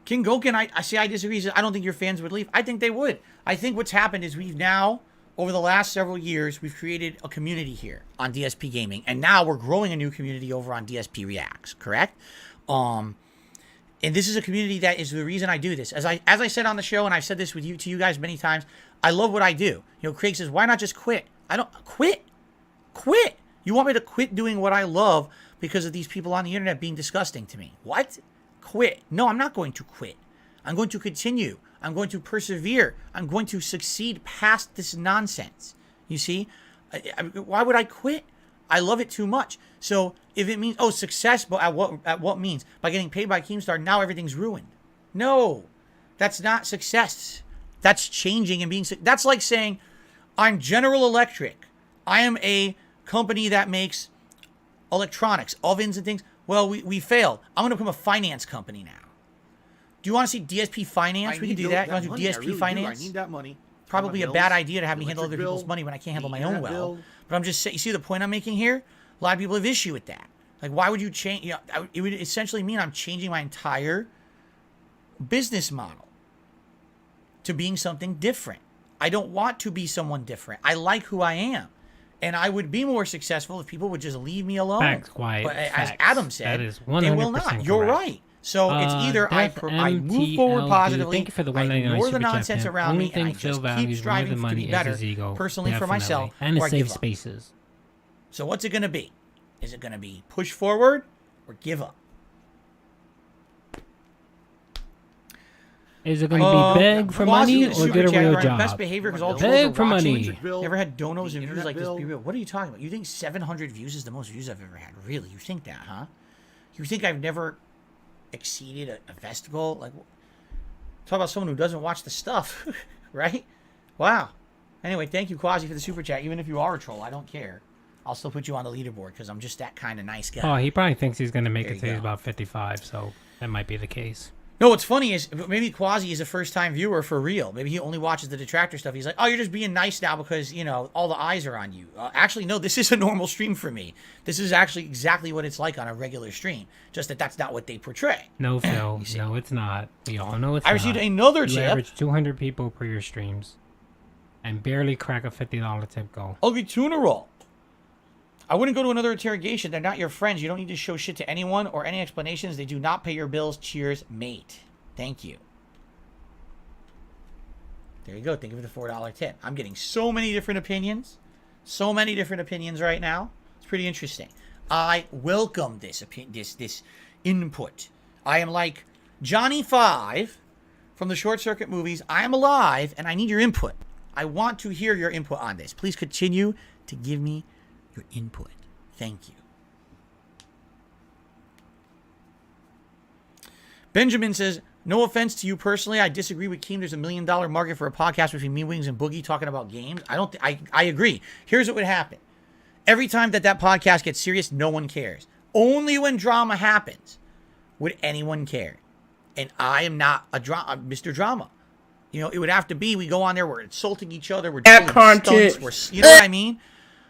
King Goken, I see I disagree. He says, I don't think your fans would leave. I think they would. I think what's happened is we've now, over the last several years, we've created a community here on DSP Gaming. And now we're growing a new community over on DSP Reacts, correct? And this is a community that is the reason I do this. As I said on the show, and I've said this to you guys many times, I love what I do. You know, Craig says, why not just quit? I don't quit. Quit. You want me to quit doing what I love because of these people on the internet being disgusting to me? What? Quit. No, I'm not going to quit. I'm going to continue. I'm going to persevere. I'm going to succeed past this nonsense. You see? Why would I quit? I love it too much. So if it means, success, but at what means? By getting paid by Keemstar, now everything's ruined. No, that's not success. That's changing and being, that's like saying, I'm General Electric. I am a company that makes electronics, ovens and things. Well, we failed. I'm going to become a finance company now. Do you want to see DSP Finance? We can do that. You want to do DSP Finance?
I need that money.
Probably a bad idea to have me handle other people's money when I can't handle my own well. But I'm just saying, you see the point I'm making here? A lot of people have issue with that. Like, why would you change? You know, it would essentially mean I'm changing my entire business model to being something different. I don't want to be someone different. I like who I am. And I would be more successful if people would just leave me alone.
Facts, quiet.
But
facts.
as Adam said,
that is 100%
they will not. You're
correct.
right. So it's either I move forward positively,
thank you for the
I ignore the nonsense
chat,
around me,
Only
and I
thing Phil
just keep
values more
striving
than
to
money
be
is
better
his ego,
personally for
definitely.
myself,
And
or
the
I give
safe
up.
spaces.
So what's it going to be? Is it going to be push forward or give up?
Is it going to be beg for money or get a real job?
Best behavior because all
beg
trolls
for
are
money.
Never had donos and views like this. Be real. What are you talking about? You think 700 views is the most views I've ever had? Really? You think that, huh? You think I've never exceeded a vesticle? Like, talk about someone who doesn't watch the stuff, right? Wow. Anyway, thank you, Quasi, for the super chat. Even if you are a troll, I don't care. I'll still put you on the leaderboard because I'm just that kind of nice guy.
Oh, he probably thinks he's going to make
There
it
you
to he's
go.
about 55, so that might be the case.
No, what's funny is maybe Quasi is a first-time viewer for real. Maybe he only watches the detractor stuff. He's like, oh, you're just being nice now because, you know, all the eyes are on you. Actually, no, this is a normal stream for me. This is actually exactly what it's like on a regular stream. Just that that's not what they portray.
No, Phil. No, it's not. We all know it's
I
not.
received another
You
tip.
average 200 people per your streams and barely crack a $50 tip goal.
Ugly tuna roll. I wouldn't go to another interrogation. They're not your friends. You don't need to show shit to anyone or any explanations. They do not pay your bills. Cheers, mate. Thank you. There you go. Thank you for the $4 tip. I'm getting so many different opinions. So many different opinions right now. It's pretty interesting. I welcome this input. I am like Johnny 5 from the Short Circuit movies. I am alive and I need your input. I want to hear your input on this. Please continue to give me your input. Thank you. Benjamin says, no offense to you personally. I disagree with Keem. There's $1 million market for a podcast between me, Wings, and Boogie talking about games. I agree. Here's what would happen. Every time that podcast gets serious, no one cares. Only when drama happens would anyone care. And I am not Mr. Drama. You know, it would have to be, we go on there, we're insulting each other, we're doing stunts, you know what I mean?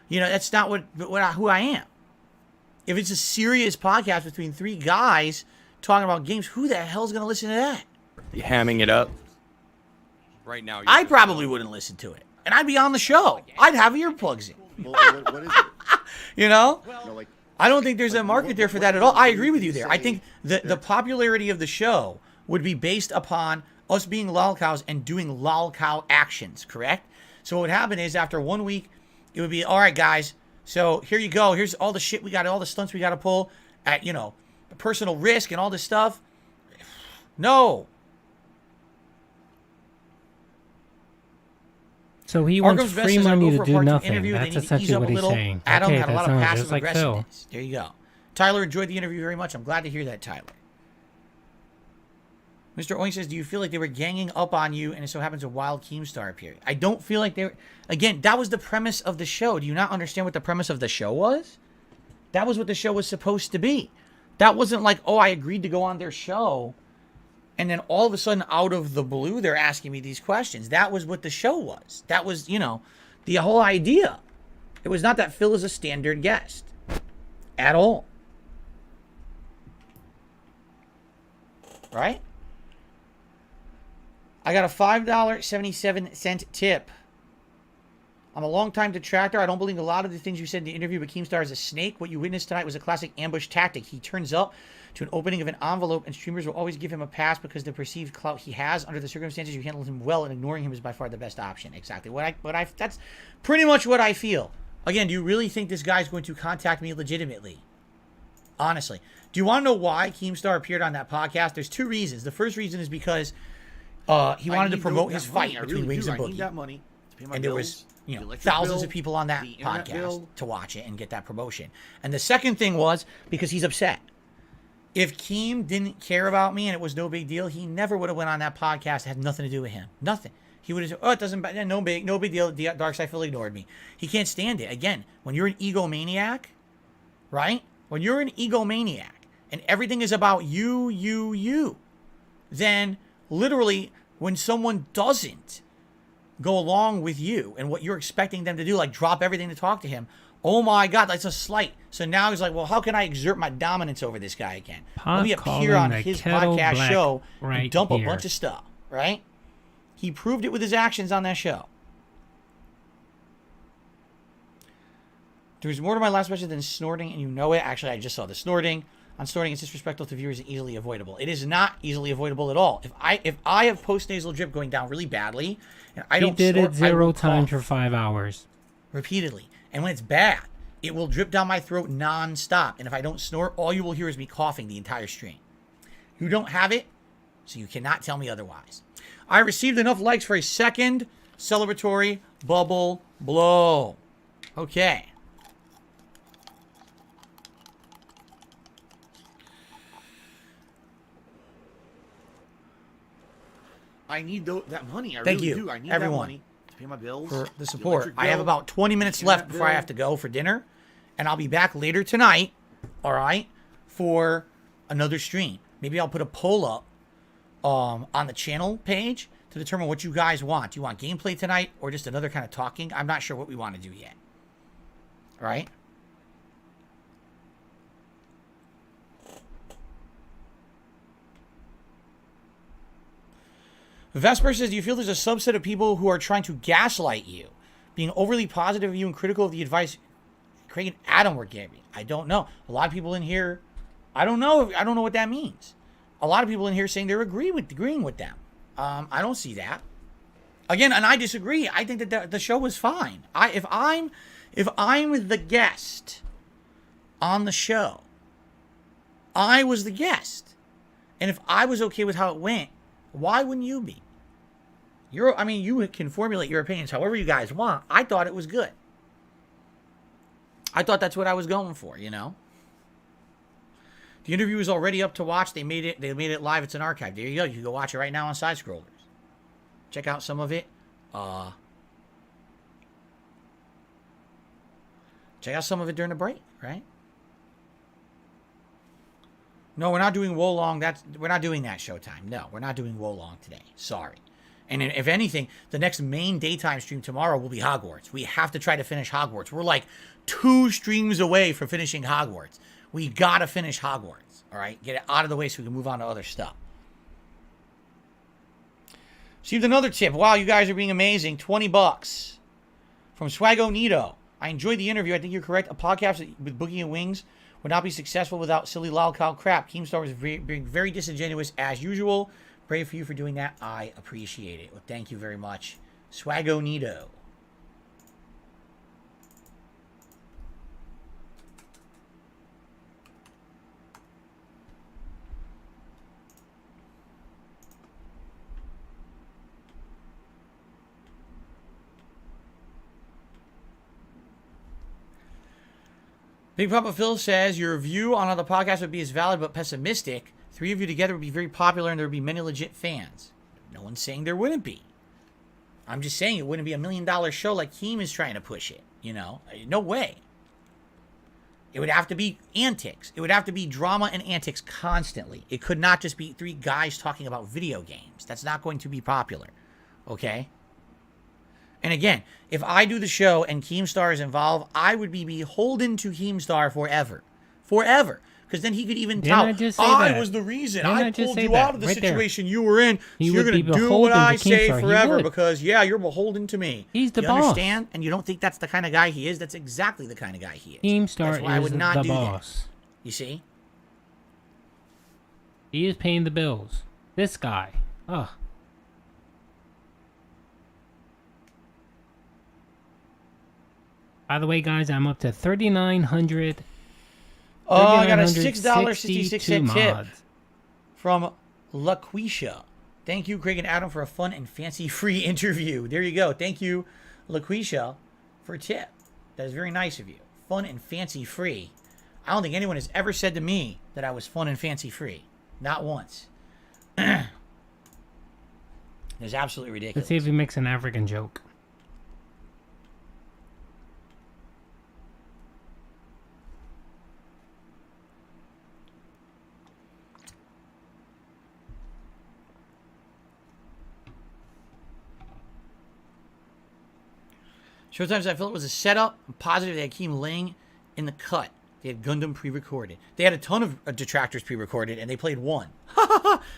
You know, that's not who I am. If it's a serious podcast between three guys talking about games, who the hell's going to listen to that?
You hamming it up? Right now.
I probably wouldn't listen to it. And I'd be on the show. I'd have earplugs in.
What is it?
You know?
No, like,
I don't think there's a market there for that at all. I agree with you there. I think the popularity of the show would be based upon us being lolcows and doing lolcow actions, correct? So what would happen is after 1 week, it would be, all right, guys, so here you go. Here's all the shit we got, all the stunts we got to pull at, you know, personal risk and all this stuff. No.
So he wants
Arkham's best
free
is I'll
money
go
to
for a
do
part two
nothing.
interview, they
That's
need to ease
essentially
up
what
a
he's
little.
saying.
Adam
Okay,
had a
that
lot of
sounds
passive
just like Phil.
aggressiveness. There you go. Tyler enjoyed the interview very much. I'm glad to hear that, Tyler. Mr. Oink says, do you feel like they were ganging up on you and it so happens a wild Keemstar appeared? I don't feel like they were. Again, that was the premise of the show. Do you not understand what the premise of the show was? That was what the show was supposed to be. That wasn't like, oh, I agreed to go on their show, and then all of a sudden, out of the blue, they're asking me these questions. That was what the show was. That was, you know, the whole idea. It was not that Phil is a standard guest. At all. Right? I got a $5.77 tip. I'm a long-time detractor. I don't believe a lot of the things you said in the interview, but Keemstar is a snake. What you witnessed tonight was a classic ambush tactic. He turns up to an opening of an envelope, and streamers will always give him a pass because the perceived clout he has. Under the circumstances, you handled him well, and ignoring him is by far the best option. Exactly. That's pretty much what I feel. Again, do you really think this guy's going to contact me legitimately? Honestly. Do you want to know why Keemstar appeared on that podcast? There's two reasons. The first reason is because he wanted to promote his fight between Wings and Boogie. And there was, you know, thousands of people on that podcast to watch it and get that promotion. And the second thing was because he's upset. If Keem didn't care about me and it was no big deal, he never would have went on that podcast. It had nothing to do with him. Nothing. He would have said, oh, it doesn't matter. No big deal. Darkseid Phil ignored me. He can't stand it. Again, when you're an egomaniac, right? When you're an egomaniac and everything is about you, then literally when someone doesn't go along with you and what you're expecting them to do, like drop everything to talk to him, oh my God, that's a slight. So now he's like, well, how can I exert my dominance over this guy again? Let me appear on his podcast show and dump a bunch of stuff, right? He proved it with his actions on that show. There's more to my last message than snorting, and you know it. Actually, I just saw the snorting. On snorting, it's disrespectful to viewers and easily avoidable. It is not easily avoidable at all. If I have post-nasal drip going down really badly, and I don't snort,
he did it 0 times for 5 hours.
Repeatedly. And when it's bad, it will drip down my throat non-stop. And if I don't snort, all you will hear is me coughing the entire stream. You don't have it, so you cannot tell me otherwise. I received enough likes for a second celebratory bubble blow. Okay.
I need that money. I
Thank
really
you,
do. I need
everyone,
that money to pay my bills,
for the support.
electric
I have
bill,
about 20 minutes left before I have to go for dinner, and I'll be back later tonight, all right, for another stream. Maybe I'll put a poll up on the channel page to determine what you guys want. Do you want gameplay tonight or just another kind of talking? I'm not sure what we want to do yet. All right? Vesper says, do you feel there's a subset of people who are trying to gaslight you, being overly positive of you and critical of the advice Craig and Adam were giving? I don't know. A lot of people in here, I don't know what that means. A lot of people in here saying they're agreeing with them. I don't see that. Again, and I disagree. I think that the show was fine. If I'm the guest on the show, I was the guest, and if I was okay with how it went, why wouldn't you be? You can formulate your opinions however you guys want. I thought it was good. I thought that's what I was going for, you know? The interview is already up to watch. They made it live. It's an archive. There you go. You can go watch it right now on Side Scrollers. Check out some of it. Check out some of it during the break, right? No, we're not doing Wolong. We're not doing that Showtime. No, we're not doing Wolong today. Sorry. And if anything, the next main daytime stream tomorrow will be Hogwarts. We have to try to finish Hogwarts. We're like 2 streams away from finishing Hogwarts. We gotta finish Hogwarts. All right, get it out of the way so we can move on to other stuff. Received another tip. Wow, you guys are being amazing. $20 from Swaggo Nito. I enjoyed the interview. I think you're correct. A podcast with Boogie and Wings would not be successful without silly lolcow crap. Keemstar was being very disingenuous as usual. Brave for you for doing that. I appreciate it. Well, thank you very much, Swaggo Nito. Big Papa Phil says, your view on how the podcast would be is valid but pessimistic. Three of you together would be very popular and there would be many legit fans. No one's saying there wouldn't be. I'm just saying it wouldn't be $1 million show like Keem is trying to push it, you know? No way. It would have to be antics. It would have to be drama and antics constantly. It could not just be three guys talking about video games. That's not going to be popular, okay? And again, if I do the show and Keemstar is involved, I would be beholden to Keemstar forever. Forever. Because then he could even tell, I was the reason. I pulled you out of the situation you were in. So you're going to do what I say forever because, yeah, you're beholden to me.
He's the boss.
You understand? And you don't think that's the kind of guy he is? That's exactly the kind of guy he is.
Keemstar is the boss.
You see?
He is paying the bills. This guy. Ugh. By the way, guys, I'm up to 3,900.
Oh, I got a $6.66 tip from LaQuisha. Thank you, Craig and Adam, for a fun and fancy-free interview. There you go. Thank you, LaQuisha, for a tip. That is very nice of you. Fun and fancy-free. I don't think anyone has ever said to me that I was fun and fancy-free. Not once. It's absolutely ridiculous.
Let's see if he makes an African joke.
Showtimes, I felt it was a setup. I'm positive they had Keem laying in the cut. They had Gundam pre-recorded. They had a ton of detractors pre-recorded, and they played one.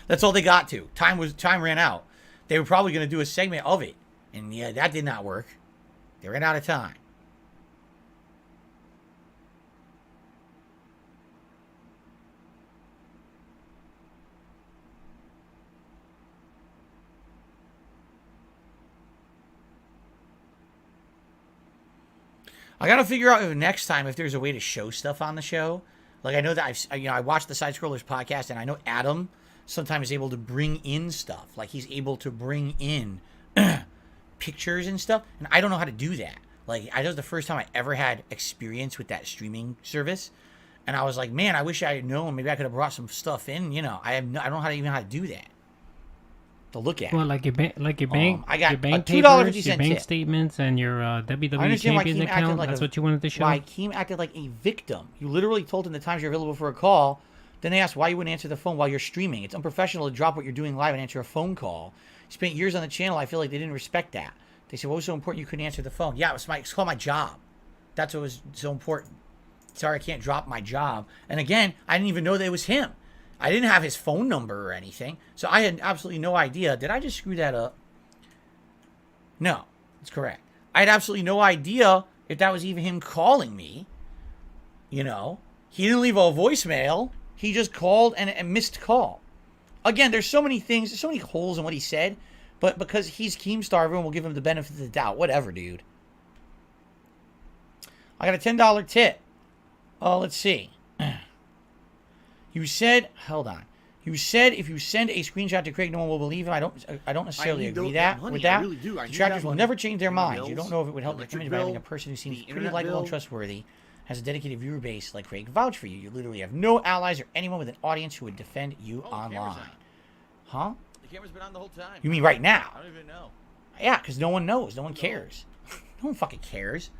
That's all they got to. Time ran out. They were probably going to do a segment of it, and yeah, that did not work. They ran out of time. I gotta figure out next time if there's a way to show stuff on the show. Like I know that I watched the Side Scrollers podcast, and I know Adam sometimes is able to bring in stuff. Like he's able to bring in pictures and stuff, and I don't know how to do that. Like I know the first time I ever had experience with that streaming service, and I was like, man, I wish I had known. Maybe I could have brought some stuff in. You know, I don't know how to do that. To look at.
Well, like your bank,
I got
your bank
$2.50
your bank
tip.
statements, and your WWE Champions account. That's what you wanted to show.
Why Keem acted like a victim. You literally told him the times you're available for a call. Then they asked why you wouldn't answer the phone while you're streaming. It's unprofessional to drop what you're doing live and answer a phone call. You spent years on the channel. I feel like they didn't respect that. They said, what was so important you couldn't answer the phone? Yeah, it's called my job. That's what was so important. Sorry, I can't drop my job. And again, I didn't even know that it was him. I didn't have his phone number or anything, so I had absolutely no idea. Did I just screw that up? No, that's correct. I had absolutely no idea if that was even him calling me. You know, he didn't leave a voicemail. He just called and missed call. Again, there's so many things, there's so many holes in what he said, but because he's Keemstar, everyone will give him the benefit of the doubt. Whatever, dude. I got a $10 tip. Let's see. You said, hold on. You said if you send a screenshot to Craig, no one will believe him. I don't necessarily agree with that.
I really do.
Detractors will never change their minds. You don't know if it would help the image by having a person who seems pretty likable and trustworthy, has a dedicated viewer base like Craig vouch for you. You literally have no allies or anyone with an audience who would defend you online. Huh?
The camera's been on the whole time.
You mean right now?
I don't even know.
Yeah, because no one knows. No one cares. No one fucking cares.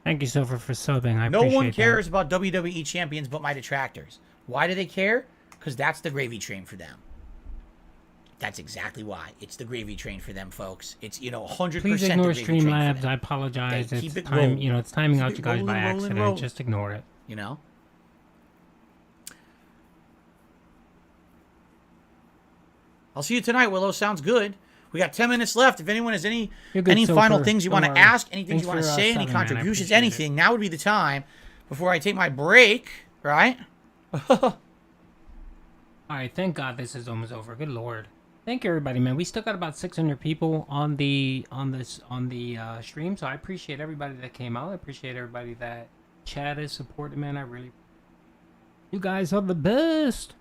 Thank you, Silver, for subbing. I
no
appreciate
one cares about WWE champions but my detractors. Why do they care? Because that's the gravy train for them. That's exactly why. It's the gravy train for them, folks. It's, 100%
Please ignore Streamlabs. I apologize.
It's
time, it's timing out you guys by accident. Just ignore it.
I'll see you tonight, Willow. Sounds good. We got 10 minutes left. If anyone has any
good,
final things you want to ask, anything you want to say, any contributions, anything, now would be the time before I take my break, right?
Alright, thank God this is almost over. Good Lord. Thank you, everybody, man. We still got about 600 people on the stream, so I appreciate everybody that came out. I appreciate everybody that chatted, supported, man. I really... You guys are the best.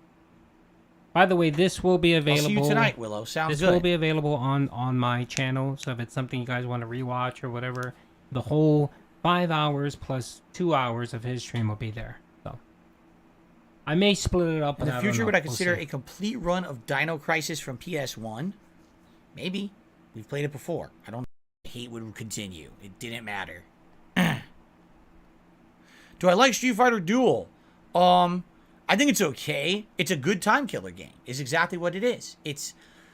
By the way, this will be available...
I'll see you tonight, Willow. Sounds good.
This will be available on my channel, so if it's something you guys want to rewatch or whatever, the whole 5 hours plus 2 hours of his stream will be there. So, I may split it up.
In
but
the
I
future,
don't
would
know.
I consider a complete run of Dino Crisis from PS1? Maybe. We've played it before. I don't hate would continue. It didn't matter. Do I like Street Fighter Duel? I think it's okay. It's a good time killer game. Is exactly what it is. It's,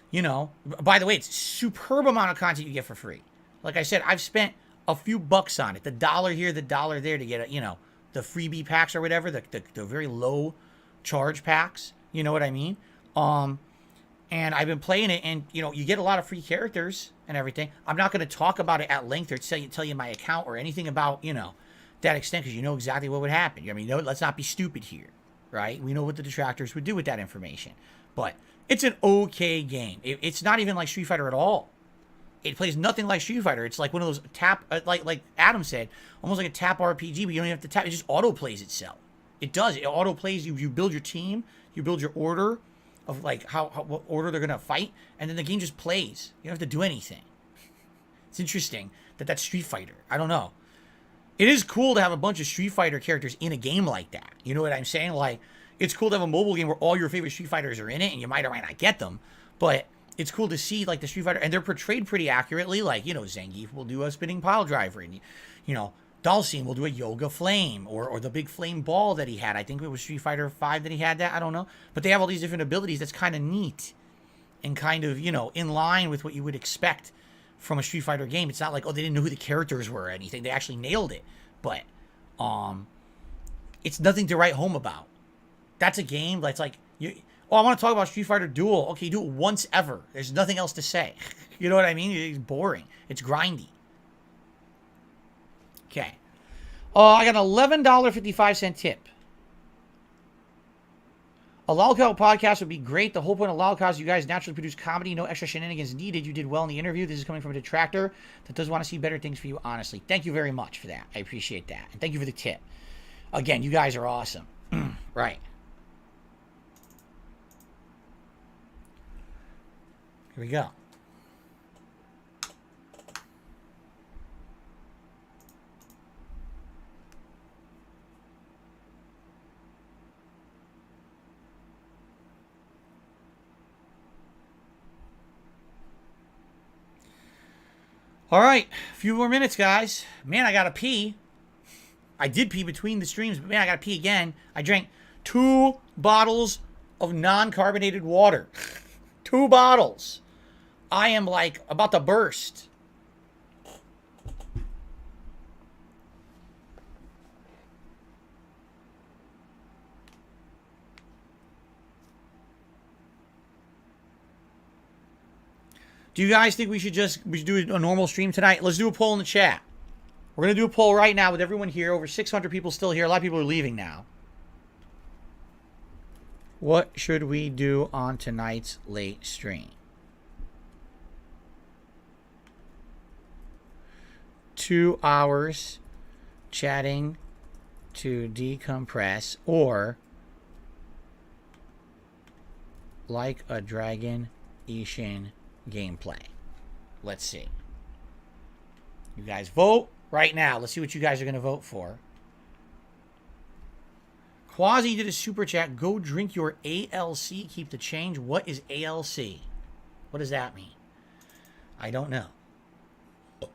you know, by the way, it's a superb amount of content you get for free. Like I said, I've spent a few bucks on it. The dollar here, the dollar there to get, you know, the freebie packs or whatever, the very low charge packs. You know what I mean? And I've been playing it, and, you know, you get a lot of free characters and everything. I'm not going to talk about it at length or tell you my account or anything about, you know, that extent, because you know exactly what would happen. I mean, no, let's not be stupid here, right? We know what the detractors would do with that information. But it's an okay game. It's not even like Street Fighter at all. It plays nothing like Street Fighter. It's like one of those tap, like Adam said, almost like a tap RPG, but you don't even have to tap. It just auto-plays itself. It does. It auto-plays. You build your team. You build your order of, like, what order they're going to fight, and then the game just plays. You don't have to do anything. It's interesting that's Street Fighter. I don't know. It is cool to have a bunch of Street Fighter characters in a game like that. You know what I'm saying? Like, it's cool to have a mobile game where all your favorite Street Fighters are in it, and you might or might not get them, but it's cool to see, like, the Street Fighter, and they're portrayed pretty accurately. Like, you know, Zangief will do a spinning pile driver, and, you know, Dhalsim will do a yoga flame, or the big flame ball that he had. I think it was Street Fighter 5 that he had that. I don't know. But they have all these different abilities. That's kind of neat and kind of, you know, in line with what you would expect from a Street Fighter game. It's not like, oh, they didn't know who the characters were or anything. They actually nailed it. But it's nothing to write home about. That's a game that's like, I want to talk about Street Fighter Duel. Okay, you do it once ever. There's nothing else to say. You know what I mean? It's boring. It's grindy. Okay. I got an $11.55 tip. A Lolcow podcast would be great. The whole point of Lolcow is you guys naturally produce comedy. No extra shenanigans needed. You did well in the interview. This is coming from a detractor that does want to see better things for you, honestly. Thank you very much for that. I appreciate that. And thank you for the tip. Again, you guys are awesome. Right. Here we go. All right, a few more minutes, guys. Man, I gotta pee. I did pee between the streams, but man, I gotta pee again. I drank 2 bottles of non-carbonated water. 2 bottles. I am, like, about to burst. Do you guys think we should do a normal stream tonight? Let's do a poll in the chat. We're going to do a poll right now with everyone here. Over 600 people still here. A lot of people are leaving now. What should we do on tonight's late stream? 2 hours chatting to decompress, or like a dragon Ishin gameplay. Let's see. You guys vote right now. Let's see what you guys are going to vote for. Quasi did a super chat. Go drink your ALC. Keep the change. What is ALC? What does that mean? I don't know.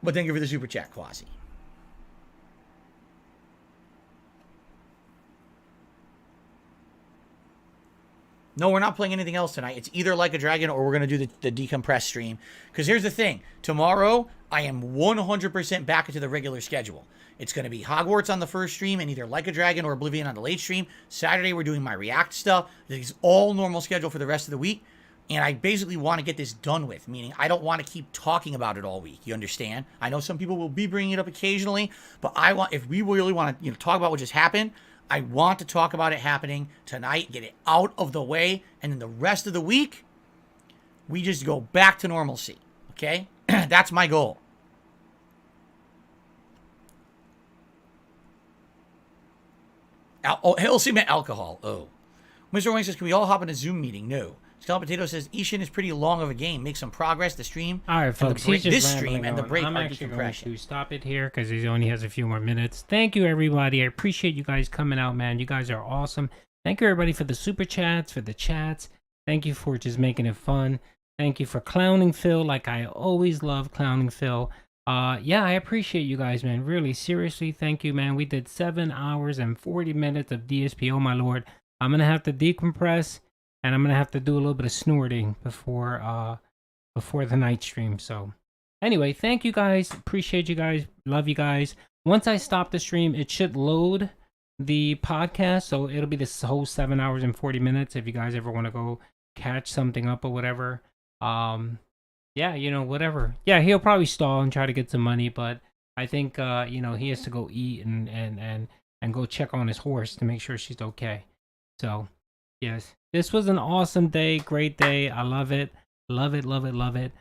But thank you for the super chat, Quasi. No, we're not playing anything else tonight. It's either Like a Dragon or we're going to do the decompress stream. Because here's the thing. Tomorrow, I am 100% back into the regular schedule. It's going to be Hogwarts on the first stream and either Like a Dragon or Oblivion on the late stream. Saturday, we're doing my React stuff. This is all normal schedule for the rest of the week. And I basically want to get this done with, meaning I don't want to keep talking about it all week. You understand? I know some people will be bringing it up occasionally, but if we really want to talk about what just happened, I want to talk about it happening tonight, get it out of the way, and then the rest of the week, we just go back to normalcy, okay? That's my goal. He'll meant alcohol. Oh. Mr. Wayne says, can we all hop in a Zoom meeting? No. Scallop Potato says, Ishin is pretty long of a game. Make some progress. The stream.
All right, folks.
He's just this stream and the break
I'm actually going to stop it here because he only has a few more minutes. Thank you, everybody. I appreciate you guys coming out, man. You guys are awesome. Thank you, everybody, for the super chats, for the chats. Thank you for just making it fun. Thank you for clowning Phil, like I always love clowning Phil. Yeah, I appreciate you guys, man. Really, seriously, thank you, man. We did 7 hours and 40 minutes of DSP. Oh, my Lord. I'm going to have to decompress, and I'm going to have to do a little bit of snorting before the night stream. So, anyway, thank you guys. Appreciate you guys. Love you guys. Once I stop the stream, it should load the podcast. So, it'll be this whole 7 hours and 40 minutes if you guys ever want to go catch something up or whatever. Yeah, you know, whatever. Yeah, he'll probably stall and try to get some money, but I think you know, he has to go eat and go check on his horse to make sure she's okay. So, yes. This was an awesome day, great day. I love it. Love it, love it, love it.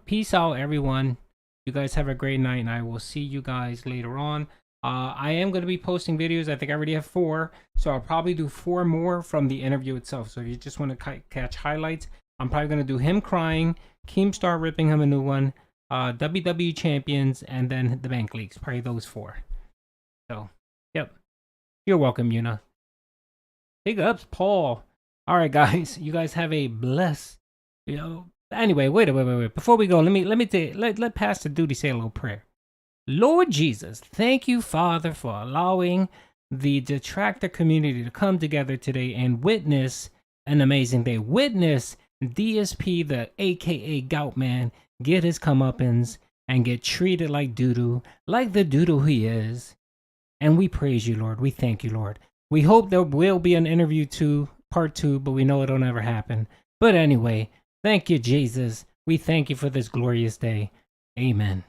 Peace out, everyone. You guys have a great night, and I will see you guys later on. I am going to be posting videos. I think I already have 4, so I'll probably do 4 more from the interview itself. So if you just want to catch highlights, I'm probably going to do him crying, Keemstar ripping him a new one, WWE Champions, and then the Bank Leagues. Probably those 4. So, yep. You're welcome, Yuna. Big ups, Paul. All right, guys. You guys have a blessed, you know. Anyway, wait. Before we go, let Pastor Duty say a little prayer. Lord Jesus, thank you, Father, for allowing the detractor community to come together today and witness an amazing day. Witness DSP, the AKA Gout Man, get his comeuppance and get treated like doo-doo, like the doo-doo he is. And we praise you, Lord. We thank you, Lord. We hope there will be an interview part 2, but we know it'll never happen. But anyway, thank you, Jesus. We thank you for this glorious day. Amen.